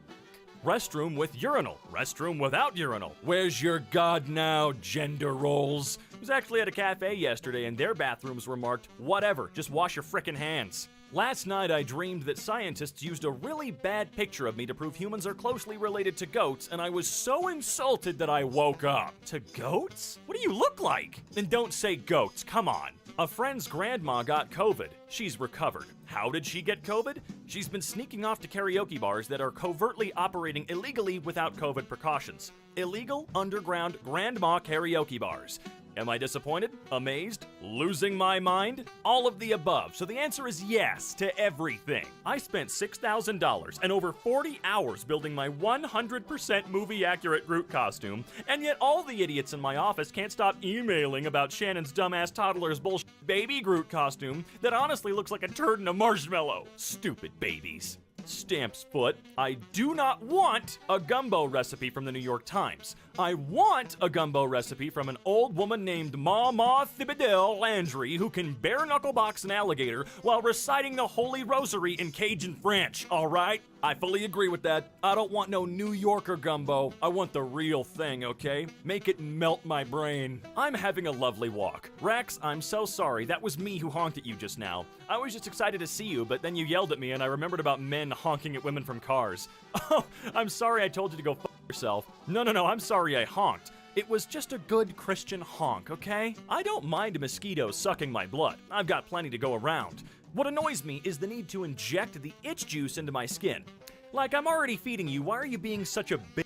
Restroom with urinal. Restroom without urinal. Where's your God now, gender roles? I was actually at a cafe yesterday and their bathrooms were marked, whatever, just wash your frickin' hands. Last night I dreamed that scientists used a really bad picture of me to prove humans are closely related to goats, and I was so insulted that I woke up. To goats? What do you look like? And don't say goats, come on. A friend's grandma got COVID. She's recovered. How did she get COVID? She's been sneaking off to karaoke bars that are covertly operating illegally without COVID precautions. Illegal, underground, grandma karaoke bars. Am I disappointed? Amazed? Losing my mind? All of the above. So the answer is yes to everything. I spent $6,000 and over 40 hours building my 100% movie-accurate Groot costume, and yet all the idiots in my office can't stop emailing about Shannon's dumbass toddler's bullshit baby Groot costume that honestly looks like a turd in a marshmallow. Stupid babies. Stamp's foot. I do not want a gumbo recipe from the New York Times. I want a gumbo recipe from an old woman named Mama Thibodeau Landry who can bare-knuckle box an alligator while reciting the Holy Rosary in Cajun French, alright? I fully agree with that. I don't want no New Yorker gumbo. I want the real thing, okay? Make it melt my brain. I'm having a lovely walk. Rex, I'm so sorry. That was me who honked at you just now. I was just excited to see you, but then you yelled at me and I remembered about men honking at women from cars. Oh, I'm sorry I told you to go fuck yourself. No, I'm sorry I honked. It was just a good Christian honk, okay? I don't mind mosquitoes sucking my blood. I've got plenty to go around. What annoys me is the need to inject the itch juice into my skin. Like, I'm already feeding you, why are you being such a bitch?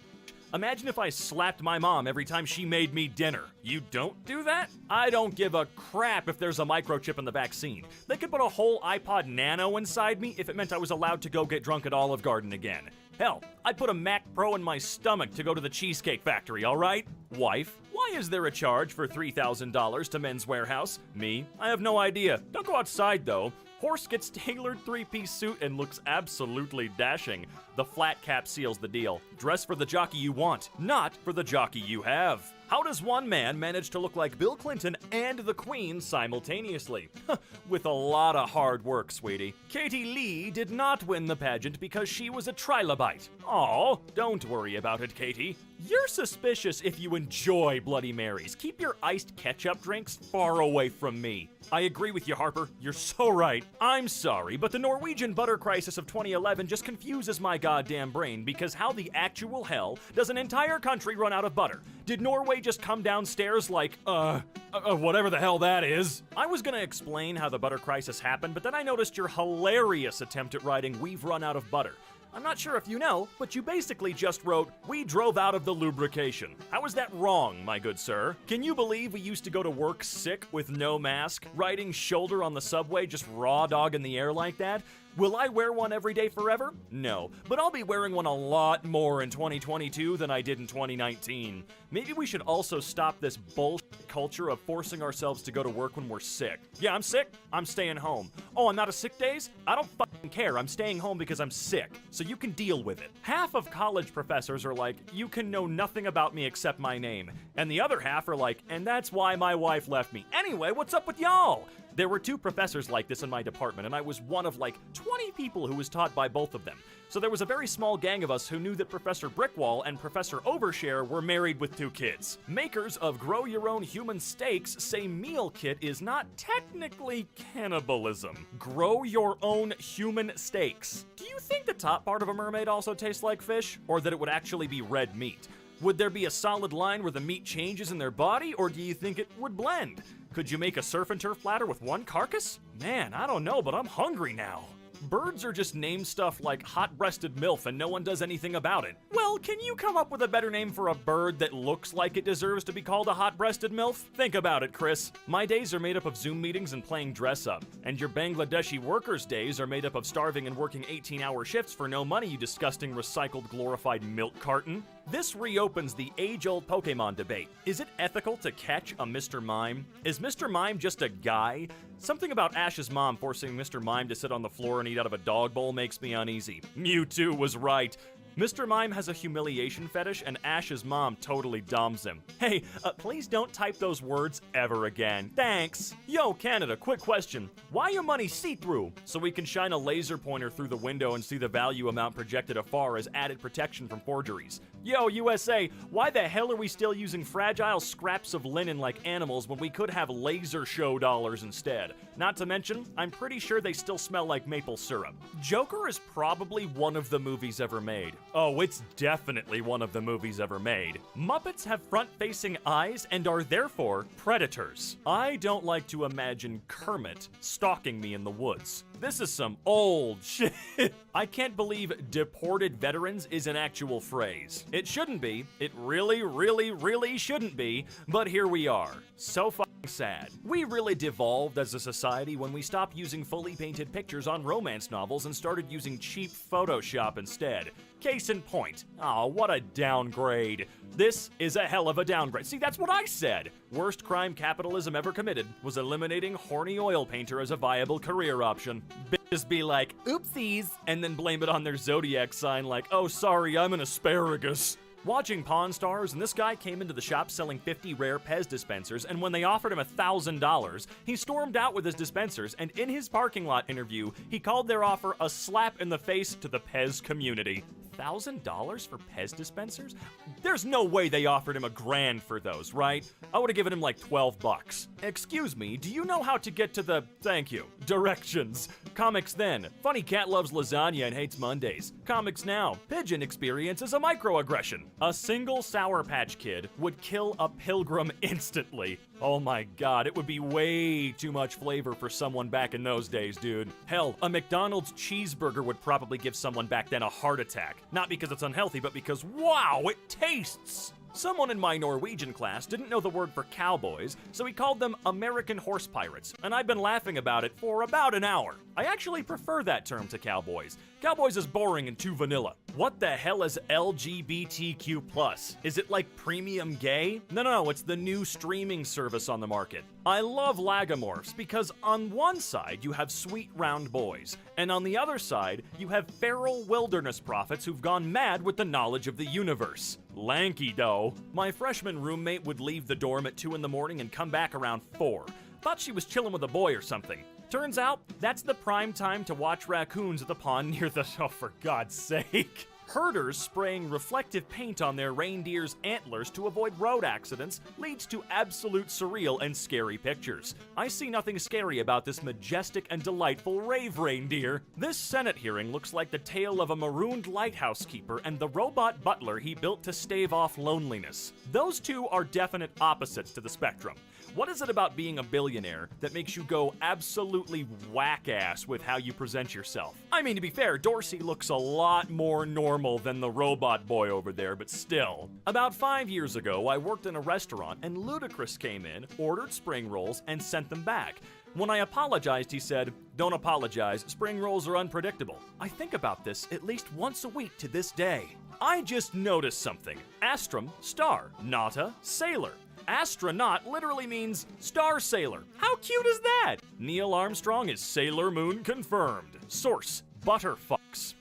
Imagine if I slapped my mom every time she made me dinner. You don't do that? I don't give a crap if there's a microchip in the vaccine. They could put a whole iPod Nano inside me if it meant I was allowed to go get drunk at Olive Garden again. Hell, I'd put a Mac Pro in my stomach to go to the Cheesecake Factory, alright? Wife, why is there a charge for $3,000 to Men's Warehouse? Me, I have no idea. Don't go outside though. Horse gets tailored three-piece suit and looks absolutely dashing. The flat cap seals the deal. Dress for the jockey you want, not for the jockey you have. How does one man manage to look like Bill Clinton and the Queen simultaneously? With a lot of hard work, sweetie. Katie Lee did not win the pageant because she was a trilobite. Aw, don't worry about it, Katie. You're suspicious if you enjoy Bloody Marys. Keep your iced ketchup drinks far away from me. I agree with you, Harper. You're so right. I'm sorry, but the Norwegian butter crisis of 2011 just confuses my goddamn brain because how the actual hell does an entire country run out of butter? Did Norway just come downstairs like, whatever the hell that is? I was gonna explain how the butter crisis happened, but then I noticed your hilarious attempt at writing, "We've run out of butter." I'm not sure if you know, but you basically just wrote, "We drove out of the lubrication." How is that wrong, my good sir? Can you believe we used to go to work sick with no mask, riding shoulder on the subway, just raw dog in the air like that? Will I wear one every day forever? No, but I'll be wearing one a lot more in 2022 than I did in 2019. Maybe we should also stop this bullshit culture of forcing ourselves to go to work when we're sick. Yeah, I'm sick. I'm staying home. Oh, I'm out of sick days? I don't fucking care. I'm staying home because I'm sick, so you can deal with it. Half of college professors are like, "You can know nothing about me except my name." And the other half are like, "And that's why my wife left me." Anyway, what's up with y'all? There were 2 professors like this in my department, and I was one of like 20 people who was taught by both of them. So there was a very small gang of us who knew that Professor Brickwall and Professor Overshare were married with 2 kids. Makers of Grow Your Own Human Steaks say meal kit is not technically cannibalism. Grow your own human steaks. Do you think the top part of a mermaid also tastes like fish? Or that it would actually be red meat? Would there be a solid line where the meat changes in their body, or do you think it would blend? Could you make a surf and turf platter with one carcass? Man, I don't know, but I'm hungry now. Birds are just named stuff like hot-breasted MILF and no one does anything about it. Well, can you come up with a better name for a bird that looks like it deserves to be called a hot-breasted MILF? Think about it, Chris. My days are made up of Zoom meetings and playing dress-up. And your Bangladeshi workers' days are made up of starving and working 18-hour shifts for no money, you disgusting recycled glorified milk carton. This reopens the age-old Pokemon debate. Is it ethical to catch a Mr. Mime? Is Mr. Mime just a guy? Something about Ash's mom forcing Mr. Mime to sit on the floor and eat out of a dog bowl makes me uneasy. Mewtwo was right. Mr. Mime has a humiliation fetish, and Ash's mom totally doms him. Hey, please don't type those words ever again. Thanks. Yo, Canada, quick question. Why your money see-through? So we can shine a laser pointer through the window and see the value amount projected afar as added protection from forgeries. Yo, USA, why the hell are we still using fragile scraps of linen like animals when we could have laser show dollars instead? Not to mention, I'm pretty sure they still smell like maple syrup. Joker is probably one of the movies ever made. Oh, it's definitely one of the movies ever made. Muppets have front-facing eyes and are therefore predators. I don't like to imagine Kermit stalking me in the woods. This is some old shit. I can't believe deported veterans is an actual phrase. It shouldn't be. It really, really, really shouldn't be. But here we are. So fucking sad. We really devolved as a society when we stopped using fully painted pictures on romance novels and started using cheap Photoshop instead. Case in point. Oh, what a downgrade. This is a hell of a downgrade. See, that's what I said. Worst crime capitalism ever committed was eliminating horny oil painter as a viable career option. Bitches be like, oopsies, and then blame it on their zodiac sign like, oh, sorry, I'm an asparagus. Watching Pawn Stars, and this guy came into the shop selling 50 rare Pez dispensers, and when they offered him $1,000, he stormed out with his dispensers, and in his parking lot interview, he called their offer a slap in the face to the Pez community. $1,000 for Pez dispensers? There's no way they offered him $1,000 for those, right? I would have given him like 12 bucks. Excuse me, do you know how to get to the, thank you, directions? Comics then. Funny cat loves lasagna and hates Mondays. Comics now. Pigeon experiences a microaggression. A single Sour Patch Kid would kill a pilgrim instantly. Oh my god, it would be way too much flavor for someone back in those days, dude. Hell, a McDonald's cheeseburger would probably give someone back then a heart attack. Not because it's unhealthy, but because, wow, it tastes! Someone in my Norwegian class didn't know the word for cowboys, so he called them American horse pirates, and I've been laughing about it for about an hour. I actually prefer that term to cowboys. Cowboys is boring and too vanilla. What the hell is LGBTQ+? Is it like premium gay? No, it's the new streaming service on the market. I love lagomorphs because on one side you have sweet round boys, and on the other side you have feral wilderness prophets who've gone mad with the knowledge of the universe. Lanky though. My freshman roommate would leave the dorm at 2 in the morning and come back around 4. Thought she was chilling with a boy or something. Turns out, that's the prime time to watch raccoons at the pond near the, oh for God's sake. Herders spraying reflective paint on their reindeer's antlers to avoid road accidents leads to absolute surreal and scary pictures. I see nothing scary about this majestic and delightful rave reindeer. This Senate hearing looks like the tale of a marooned lighthouse keeper and the robot butler he built to stave off loneliness. Those two are definite opposites to the spectrum. What is it about being a billionaire that makes you go absolutely whack-ass with how you present yourself? I mean, to be fair, Dorsey looks a lot more normal than the robot boy over there, but still. About 5 years ago, I worked in a restaurant and Ludacris came in, ordered spring rolls, and sent them back. When I apologized, he said, "Don't apologize, spring rolls are unpredictable." I think about this at least once a week to this day. I just noticed something. Astrum, star. Nauta, sailor. Astronaut literally means star sailor. How cute is that? Neil Armstrong is Sailor Moon confirmed. Source, Butterfucks.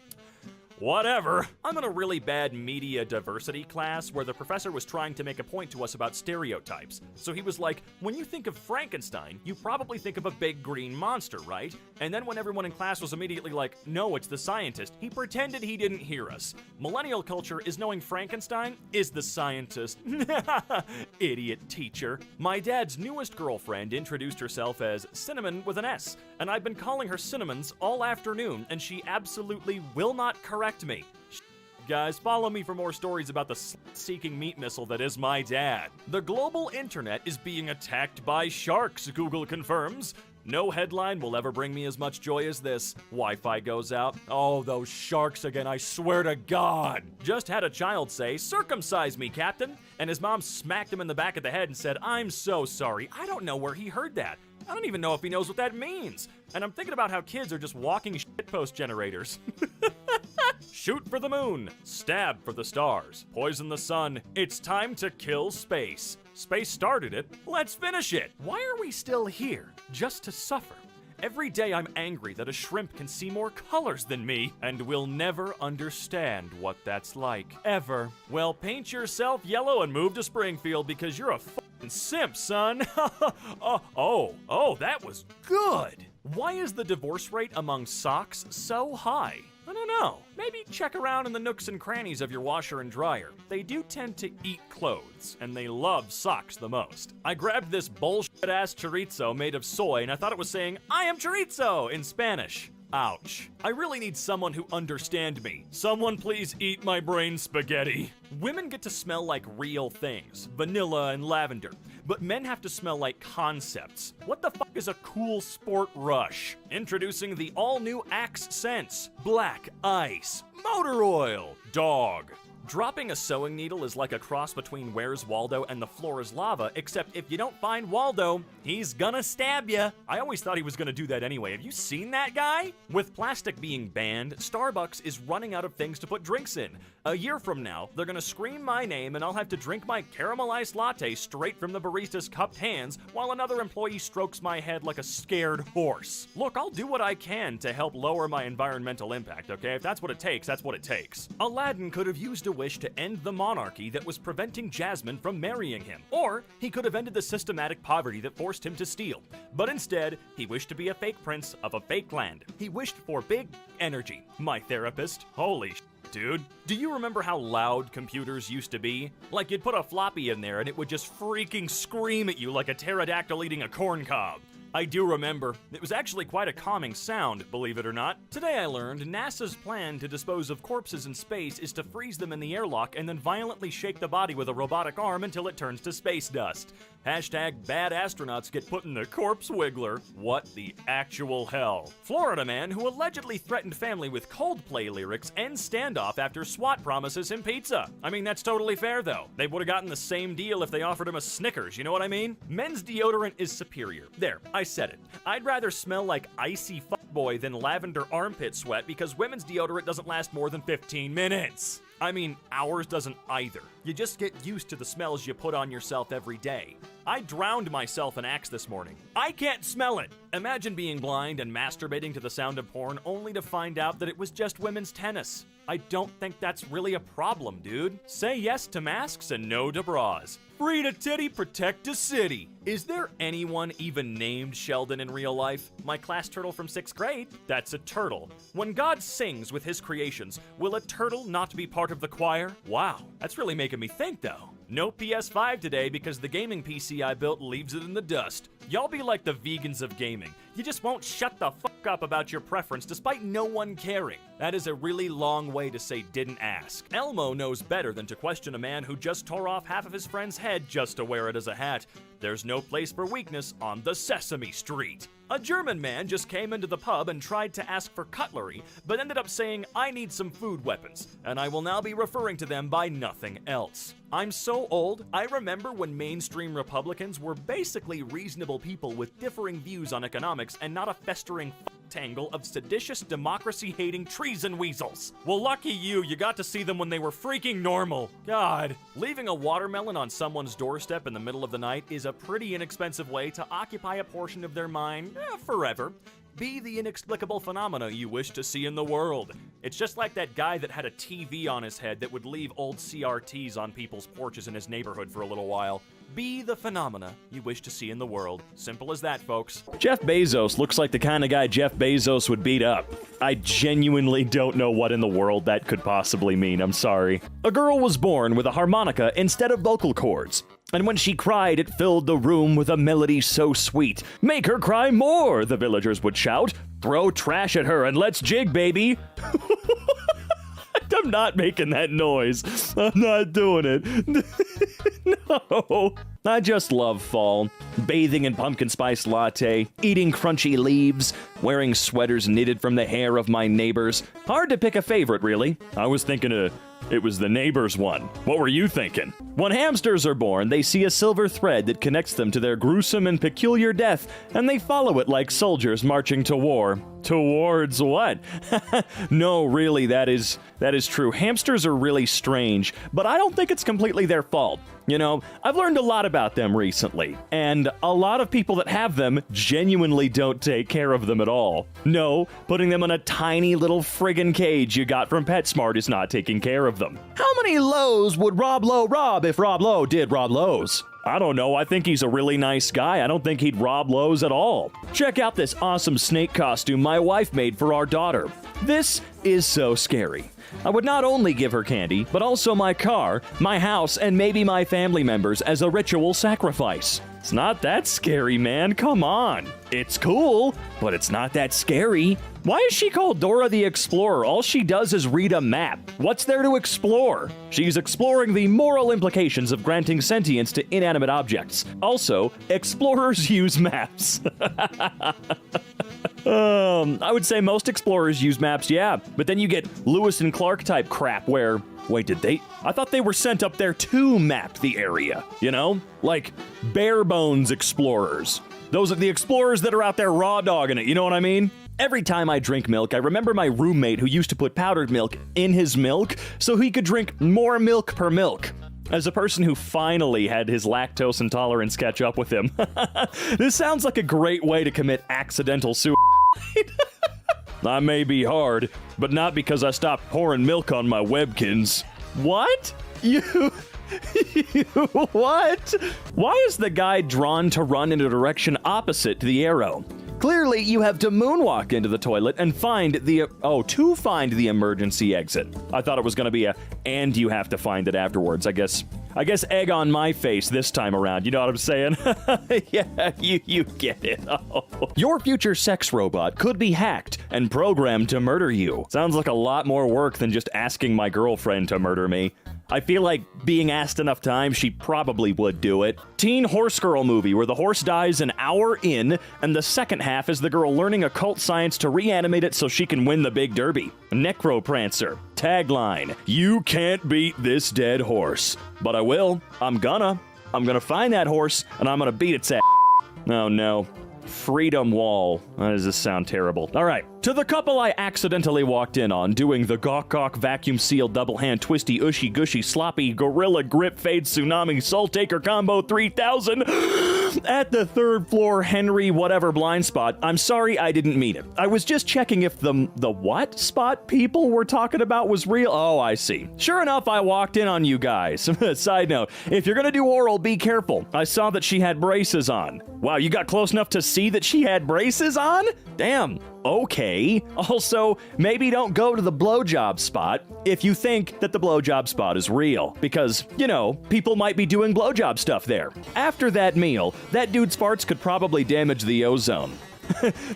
Whatever. I'm in a really bad media diversity class where the professor was trying to make a point to us about stereotypes. So he was like, when you think of Frankenstein, you probably think of a big green monster, right? And then when everyone in class was immediately like, no, it's the scientist, he pretended he didn't hear us. Millennial culture is knowing Frankenstein is the scientist. Idiot teacher. My dad's newest girlfriend introduced herself as Cinnamon with an S, and I've been calling her Cinnamons all afternoon, and she absolutely will not correct me. guys. Follow me for more stories about the seeking meat missile that is my dad. The global internet is being attacked by sharks, Google confirms. No headline will ever bring me as much joy as this. Wi-Fi goes out. Oh, those sharks again, I swear to God. Just had a child say, "Circumcise me, Captain." And his mom smacked him in the back of the head and said, "I'm so sorry. I don't know where he heard that. I don't even know if he knows what that means." And I'm thinking about how kids are just walking shitpost generators. Shoot for the moon, stab for the stars, poison the sun. It's time to kill space. Space started it, let's finish it. Why are we still here? Just to suffer? Every day I'm angry that a shrimp can see more colors than me, and will never understand what that's like. Ever. Well, paint yourself yellow and move to Springfield because you're a fucking simp, son. Oh, that was good. Why is the divorce rate among socks so high? I don't know. Maybe check around in the nooks and crannies of your washer and dryer. They do tend to eat clothes, and they love socks the most. I grabbed this bullshit-ass chorizo made of soy, and I thought it was saying, "I am chorizo" in Spanish. Ouch. I really need someone who understands me. Someone please eat my brain spaghetti. Women get to smell like real things, vanilla and lavender, but men have to smell like concepts. What the fuck is a cool sport rush? Introducing the all-new Axe Sense, black ice, motor oil, dog. Dropping a sewing needle is like a cross between Where's Waldo and The Floor is Lava, except if you don't find Waldo, he's gonna stab ya. I always thought he was gonna do that anyway. Have you seen that guy? With plastic being banned, Starbucks is running out of things to put drinks in. A year from now, they're gonna scream my name and I'll have to drink my caramelized latte straight from the barista's cupped hands while another employee strokes my head like a scared horse. Look, I'll do what I can to help lower my environmental impact, okay? If that's what it takes, that's what it takes. Aladdin could have used a wish to end the monarchy that was preventing Jasmine from marrying him. Or he could have ended the systematic poverty that forced him to steal. But instead, he wished to be a fake prince of a fake land. He wished for big energy. My therapist. Holy dude. Do you remember how loud computers used to be? Like you'd put a floppy in there and it would just freaking scream at you like a pterodactyl eating a corn cob. I do remember. It was actually quite a calming sound, believe it or not. Today I learned NASA's plan to dispose of corpses in space is to freeze them in the airlock and then violently shake the body with a robotic arm until it turns to space dust. Hashtag bad astronauts get put in the corpse wiggler. What the actual hell? Florida man who allegedly threatened family with Coldplay lyrics ends standoff after SWAT promises him pizza. I mean, that's totally fair though. They would have gotten the same deal if they offered him a Snickers, you know what I mean? Men's deodorant is superior. There, I said it. I'd rather smell like icy fuckboy than lavender armpit sweat because women's deodorant doesn't last more than 15 minutes. I mean, ours doesn't either. You just get used to the smells you put on yourself every day. I drowned myself in Axe this morning. I can't smell it. Imagine being blind and masturbating to the sound of porn only to find out that it was just women's tennis. I don't think that's really a problem, dude. Say yes to masks and no to bras. Free to titty, protect a city. Is there anyone even named Sheldon in real life? My class turtle from 6th grade? That's a turtle. When God sings with his creations, will a turtle not be part of the choir? Wow, that's really making me think though. No PS5 today because the gaming PC I built leaves it in the dust. Y'all be like the vegans of gaming. You just won't shut the fuck up about your preference despite no one caring. That is a really long way to say didn't ask. Elmo knows better than to question a man who just tore off half of his friend's head just to wear it as a hat. There's no place for weakness on the Sesame Street. A German man just came into the pub and tried to ask for cutlery, but ended up saying, "I need some food weapons," and I will now be referring to them by nothing else. I'm so old, I remember when mainstream Republicans were basically reasonable people with differing views on economics and not a festering tangle of seditious, democracy-hating treason weasels. Well, lucky you got to see them when they were freaking normal. God. Leaving a watermelon on someone's doorstep in the middle of the night is a pretty inexpensive way to occupy a portion of their mind forever. Be the inexplicable phenomena you wish to see in the world. It's just like that guy that had a TV on his head that would leave old CRTs on people's porches in his neighborhood for a little while. Be the phenomena you wish to see in the world. Simple as that, folks. Jeff Bezos looks like the kind of guy Jeff Bezos would beat up. I genuinely don't know what in the world that could possibly mean. I'm sorry. A girl was born with a harmonica instead of vocal cords. And when she cried, it filled the room with a melody so sweet. "Make her cry more," the villagers would shout. "Throw trash at her and let's jig, baby." I'm not making that noise. I'm not doing it. No. I just love fall. Bathing in pumpkin spice latte, eating crunchy leaves, wearing sweaters knitted from the hair of my neighbors. Hard to pick a favorite, really. I was thinking it was the neighbor's one. What were you thinking? When hamsters are born, they see a silver thread that connects them to their gruesome and peculiar death, and they follow it like soldiers marching to war. Towards what? No, really, that is true. Hamsters are really strange, but I don't think it's completely their fault. You know, I've learned a lot about them recently, and a lot of people that have them genuinely don't take care of them at all. No, putting them in a tiny little friggin' cage you got from PetSmart is not taking care of them. How many Lowe's would Rob Lowe rob if Rob Lowe did Rob Lowe's? I don't know, I think he's a really nice guy. I don't think he'd rob Lowe's at all. Check out this awesome snake costume my wife made for our daughter. This is so scary. I would not only give her candy, but also my car, my house, and maybe my family members as a ritual sacrifice. It's not that scary, man. Come on. It's cool, but it's not that scary. Why is she called Dora the Explorer? All she does is read a map. What's there to explore? She's exploring the moral implications of granting sentience to inanimate objects. Also, explorers use maps. I would say most explorers use maps, yeah. But then you get Lewis and Clark type crap where... Wait, did they? I thought they were sent up there to map the area, you know? Like bare bones explorers. Those are the explorers that are out there raw dogging it, you know what I mean? Every time I drink milk, I remember my roommate who used to put powdered milk in his milk so he could drink more milk per milk. As a person who finally had his lactose intolerance catch up with him, this sounds like a great way to commit accidental suicide. I may be hard, but not because I stopped pouring milk on my Webkins. What? What? Why is the guy drawn to run in a direction opposite to the arrow? Clearly, you have to moonwalk into the toilet and find the emergency exit. I thought it was going to be and you have to find it afterwards. I guess egg on my face this time around. You know what I'm saying? Yeah, you get it. Oh. Your future sex robot could be hacked and programmed to murder you. Sounds like a lot more work than just asking my girlfriend to murder me. I feel like being asked enough times, she probably would do it. Teen horse girl movie where the horse dies an hour in, and the second half is the girl learning occult science to reanimate it so she can win the big derby. Necroprancer. Tagline: you can't beat this dead horse. But I will. I'm gonna find that horse, and I'm gonna beat its ass. Oh no. Freedom Wall. Does this sound terrible? All right. To the couple I accidentally walked in on doing the gawk vacuum seal double hand twisty ushy gushy sloppy gorilla grip fade tsunami soul taker combo 3000 at the third floor Henry whatever blind spot. I'm sorry, I didn't mean it. I was just checking if the what spot people were talking about was real. Oh, I see. Sure enough, I walked in on you guys. Side note, if you're gonna do oral, be careful. I saw that she had braces on. Wow, you got close enough to see that she had braces on? Damn. Okay. Also, maybe don't go to the blowjob spot if you think that the blowjob spot is real. Because, you know, people might be doing blowjob stuff there. After that meal, that dude's farts could probably damage the ozone.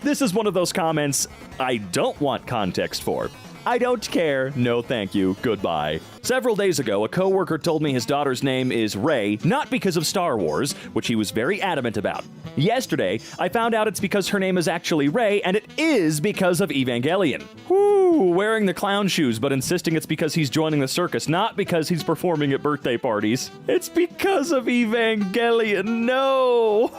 This is one of those comments I don't want context for. I don't care. No thank you. Goodbye. Several days ago, a coworker told me his daughter's name is Rey, not because of Star Wars, which he was very adamant about. Yesterday, I found out it's because her name is actually Rey, and it is because of Evangelion. Whoo, wearing the clown shoes, but insisting it's because he's joining the circus, not because he's performing at birthday parties. It's because of Evangelion. No.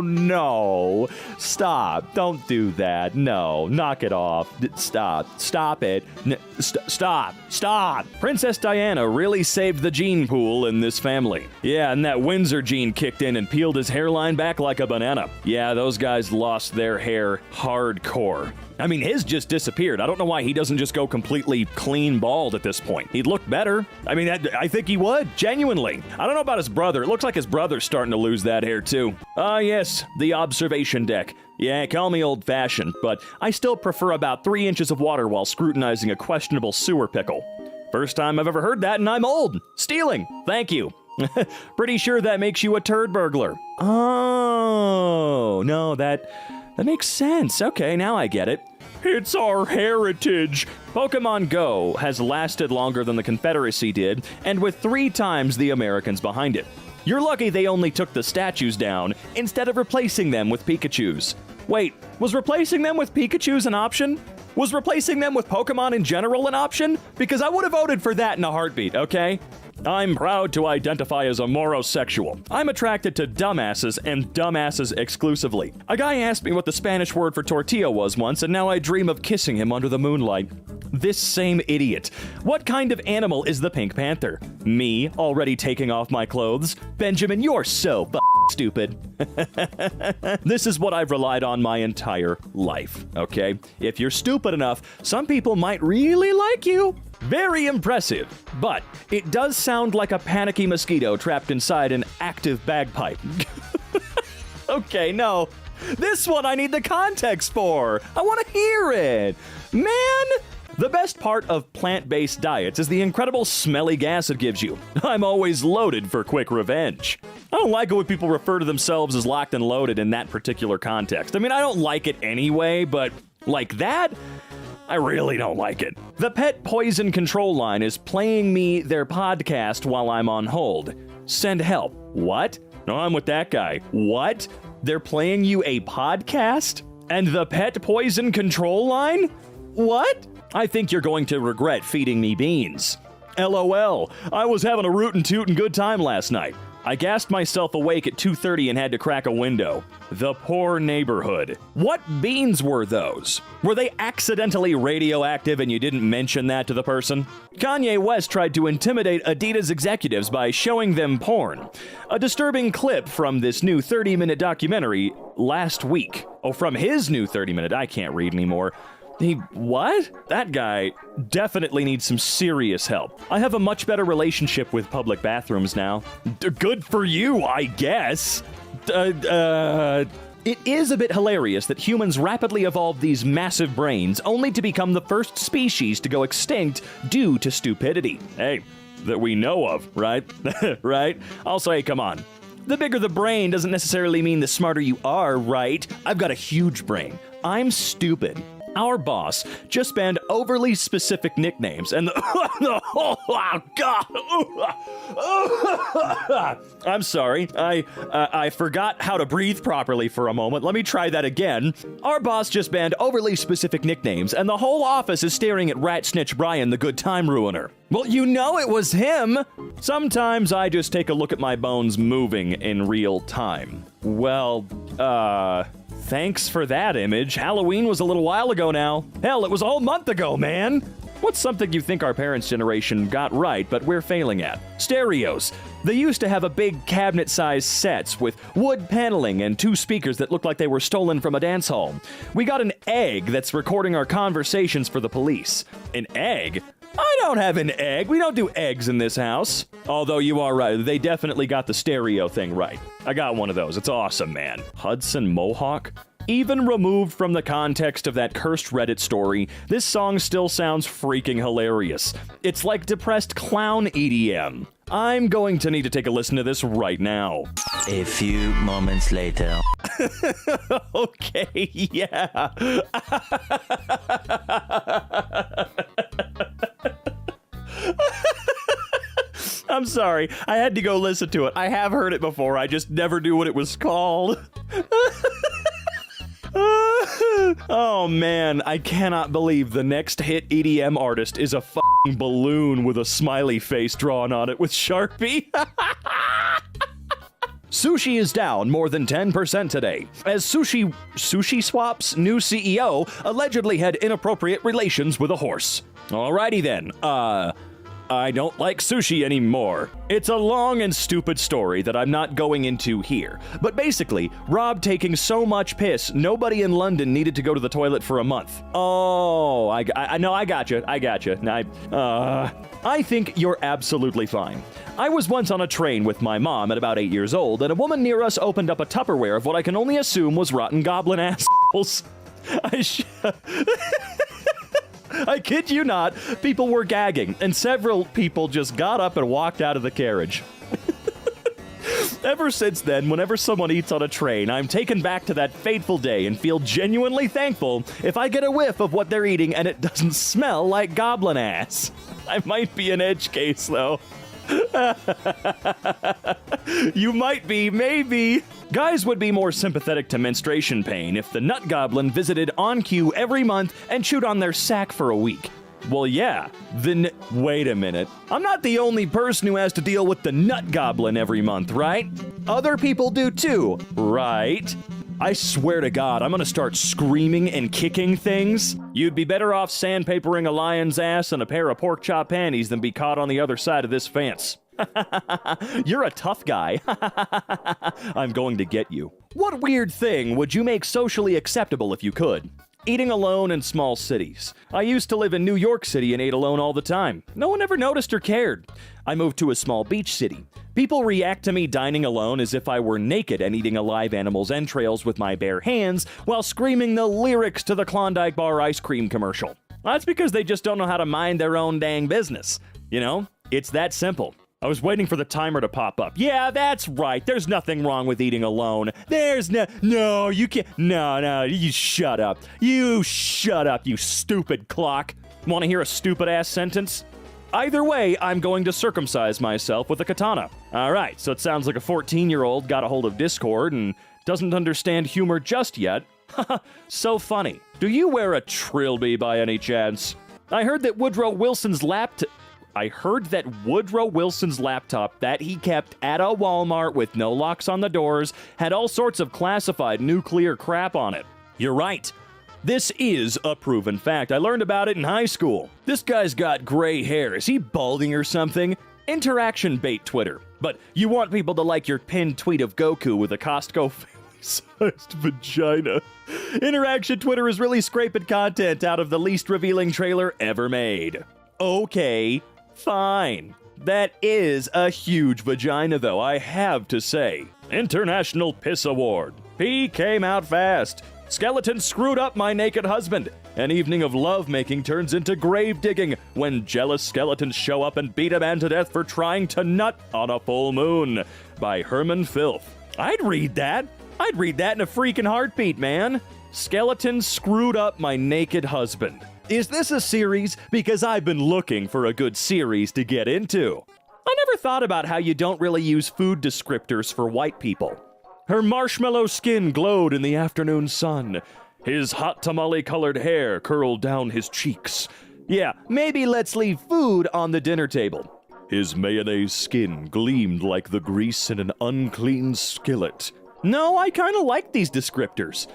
No. Stop. Don't do that. No. Knock it off. Stop it. Stop. Princess Diana really saved the gene pool in this family. Yeah, and that Windsor gene kicked in and peeled his hairline back like a banana. Yeah, those guys lost their hair hardcore. I mean, his just disappeared. I don't know why he doesn't just go completely clean bald at this point. He'd look better. I mean, I think he would, genuinely. I don't know about his brother. It looks like his brother's starting to lose that hair, too. Yes, the observation deck. Yeah, call me old-fashioned, but I still prefer about 3 inches of water while scrutinizing a questionable sewer pickle. First time I've ever heard that, and I'm old. Stealing. Thank you. Pretty sure that makes you a turd burglar. Oh, no, that makes sense. Okay, now I get it. It's our heritage. Pokemon Go has lasted longer than the Confederacy did, and with 3 times the Americans behind it. You're lucky they only took the statues down instead of replacing them with Pikachus. Wait, was replacing them with Pikachus an option? Was replacing them with Pokemon in general an option? Because I would have voted for that in a heartbeat, okay? I'm proud to identify as a morosexual. I'm attracted to dumbasses and dumbasses exclusively. A guy asked me what the Spanish word for tortilla was once, and now I dream of kissing him under the moonlight. This same idiot. What kind of animal is the Pink Panther? Me, already taking off my clothes? Benjamin, you're so stupid. This is what I've relied on my entire life, okay? If you're stupid enough, some people might really like you. Very impressive, but it does sound like a panicky mosquito trapped inside an active bagpipe. Okay, no. This one I need the context for. I want to hear it. Man! The best part of plant-based diets is the incredible smelly gas it gives you. I'm always loaded for quick revenge. I don't like it when people refer to themselves as locked and loaded in that particular context. I mean, I don't like it anyway, but like that? I really don't like it. The pet poison control line is playing me their podcast while I'm on hold. Send help. What? No, I'm with that guy. What? They're playing you a podcast? And the pet poison control line? What? I think you're going to regret feeding me beans. LOL. I was having a rootin' tootin' good time last night. I gassed myself awake at 2:30 and had to crack a window. The poor neighborhood. What beans were those? Were they accidentally radioactive and you didn't mention that to the person? Kanye West tried to intimidate Adidas executives by showing them porn. A disturbing clip from this new 30-minute documentary last week. Oh, from his new 30-minute, I can't read anymore. What? That guy definitely needs some serious help. I have a much better relationship with public bathrooms now. Good for you, I guess. It is a bit hilarious that humans rapidly evolved these massive brains only to become the first species to go extinct due to stupidity. Hey, that we know of, right? Right? I'll say, come on. The bigger the brain doesn't necessarily mean the smarter you are, right? I've got a huge brain. I'm stupid. Our boss just banned overly specific nicknames and oh God! I'm sorry. I forgot how to breathe properly for a moment. Let me try that again. Our boss just banned overly specific nicknames, and the whole office is staring at Rat Snitch Brian, the good time ruiner. Well, you know it was him. Sometimes I just take a look at my bones moving in real time. Well, thanks for that image. Halloween was a little while ago now. Hell, it was a whole month ago, man. What's something you think our parents' generation got right, but we're failing at? Stereos. They used to have a big cabinet-sized sets with wood paneling and 2 speakers that looked like they were stolen from a dance hall. We got an egg that's recording our conversations for the police. An egg? I don't have an egg. We don't do eggs in this house. Although you are right. They definitely got the stereo thing right. I got one of those. It's awesome, man. Hudson Mohawk? Even removed from the context of that cursed Reddit story, this song still sounds freaking hilarious. It's like depressed clown EDM. I'm going to need to take a listen to this right now. A few moments later. Okay, yeah. I'm sorry. I had to go listen to it. I have heard it before. I just never knew what it was called. Oh man, I cannot believe the next hit EDM artist is a f***ing balloon with a smiley face drawn on it with Sharpie. Sushi is down more than 10% today, as Sushi Swap's new CEO allegedly had inappropriate relations with a horse. Alrighty then, I don't like sushi anymore. It's a long and stupid story that I'm not going into here. But basically, Rob taking so much piss, nobody in London needed to go to the toilet for a month. Oh, I gotcha. I think you're absolutely fine. I was once on a train with my mom at about 8 years old, and a woman near us opened up a Tupperware of what I can only assume was rotten goblin assholes. I kid you not, people were gagging, and several people just got up and walked out of the carriage. Ever since then, whenever someone eats on a train, I'm taken back to that fateful day and feel genuinely thankful if I get a whiff of what they're eating and it doesn't smell like goblin ass. I might be an edge case, though. You might be, maybe. Guys would be more sympathetic to menstruation pain if the nut goblin visited on cue every month and chewed on their sack for a week. Well, yeah, wait a minute. I'm not the only person who has to deal with the nut goblin every month, right? Other people do too, right? I swear to God, I'm gonna start screaming and kicking things. You'd be better off sandpapering a lion's ass and a pair of pork chop panties than be caught on the other side of this fence. You're a tough guy. I'm going to get you. What weird thing would you make socially acceptable if you could? Eating alone in small cities. I used to live in New York City and ate alone all the time. No one ever noticed or cared. I moved to a small beach city. People react to me dining alone as if I were naked and eating a live animal's entrails with my bare hands while screaming the lyrics to the Klondike Bar ice cream commercial. That's because they just don't know how to mind their own dang business. You know, it's that simple. I was waiting for the timer to pop up. Yeah, that's right. There's nothing wrong with eating alone. No, you can't. No, you shut up. You shut up, you stupid clock. Want to hear a stupid-ass sentence? Either way, I'm going to circumcise myself with a katana. All right, so it sounds like a 14-year-old got a hold of Discord and doesn't understand humor just yet. So funny. Do you wear a trilby by any chance? I heard that Woodrow Wilson's laptop that he kept at a Walmart with no locks on the doors had all sorts of classified nuclear crap on it. You're right. This is a proven fact. I learned about it in high school. This guy's got gray hair. Is he balding or something? Interaction bait Twitter. But you want people to like your pinned tweet of Goku with a Costco family-sized vagina. Interaction Twitter is really scraping content out of the least revealing trailer ever made. Okay. Fine. That is a huge vagina, though, I have to say. International Piss Award. P came out fast. Skeleton screwed up my naked husband. An evening of lovemaking turns into grave digging when jealous skeletons show up and beat a man to death for trying to nut on a full moon. By Herman Filth. I'd read that. I'd read that in a freaking heartbeat, man. Skeleton screwed up my naked husband. Is this a series? Because I've been looking for a good series to get into. I never thought about how you don't really use food descriptors for white people. Her marshmallow skin glowed in the afternoon sun. His hot tamale-colored hair curled down his cheeks. Yeah, maybe let's leave food on the dinner table. His mayonnaise skin gleamed like the grease in an unclean skillet. No, I kind of like these descriptors.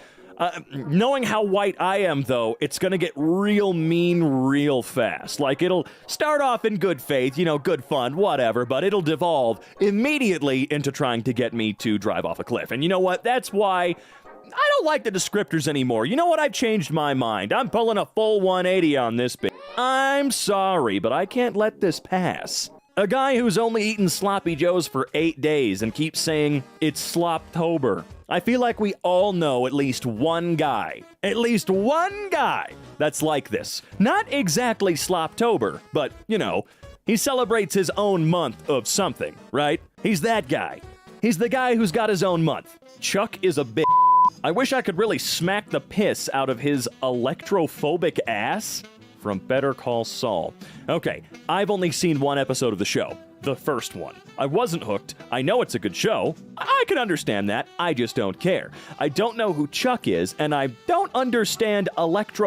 Knowing how white I am, though, it's gonna get real mean real fast. Like, it'll start off in good faith, you know, good fun, whatever, but it'll devolve immediately into trying to get me to drive off a cliff. And you know what? That's why I don't like the descriptors anymore. You know what? I've changed my mind. I'm pulling a full 180 on this bit. I'm sorry, but I can't let this pass. A guy who's only eaten Sloppy Joes for 8 days and keeps saying, it's Sloptober. I feel like we all know at least one guy that's like this. Not exactly Sloptober, but, you know, he celebrates his own month of something, right? He's that guy. He's the guy who's got his own month. Chuck is a bitch. I wish I could really smack the piss out of his electrophobic ass. From Better Call Saul. Okay, I've only seen one episode of the show. The first one. I wasn't hooked. I know it's a good show. I can understand that. I just don't care. I don't know who Chuck is, and I don't understand electrophobic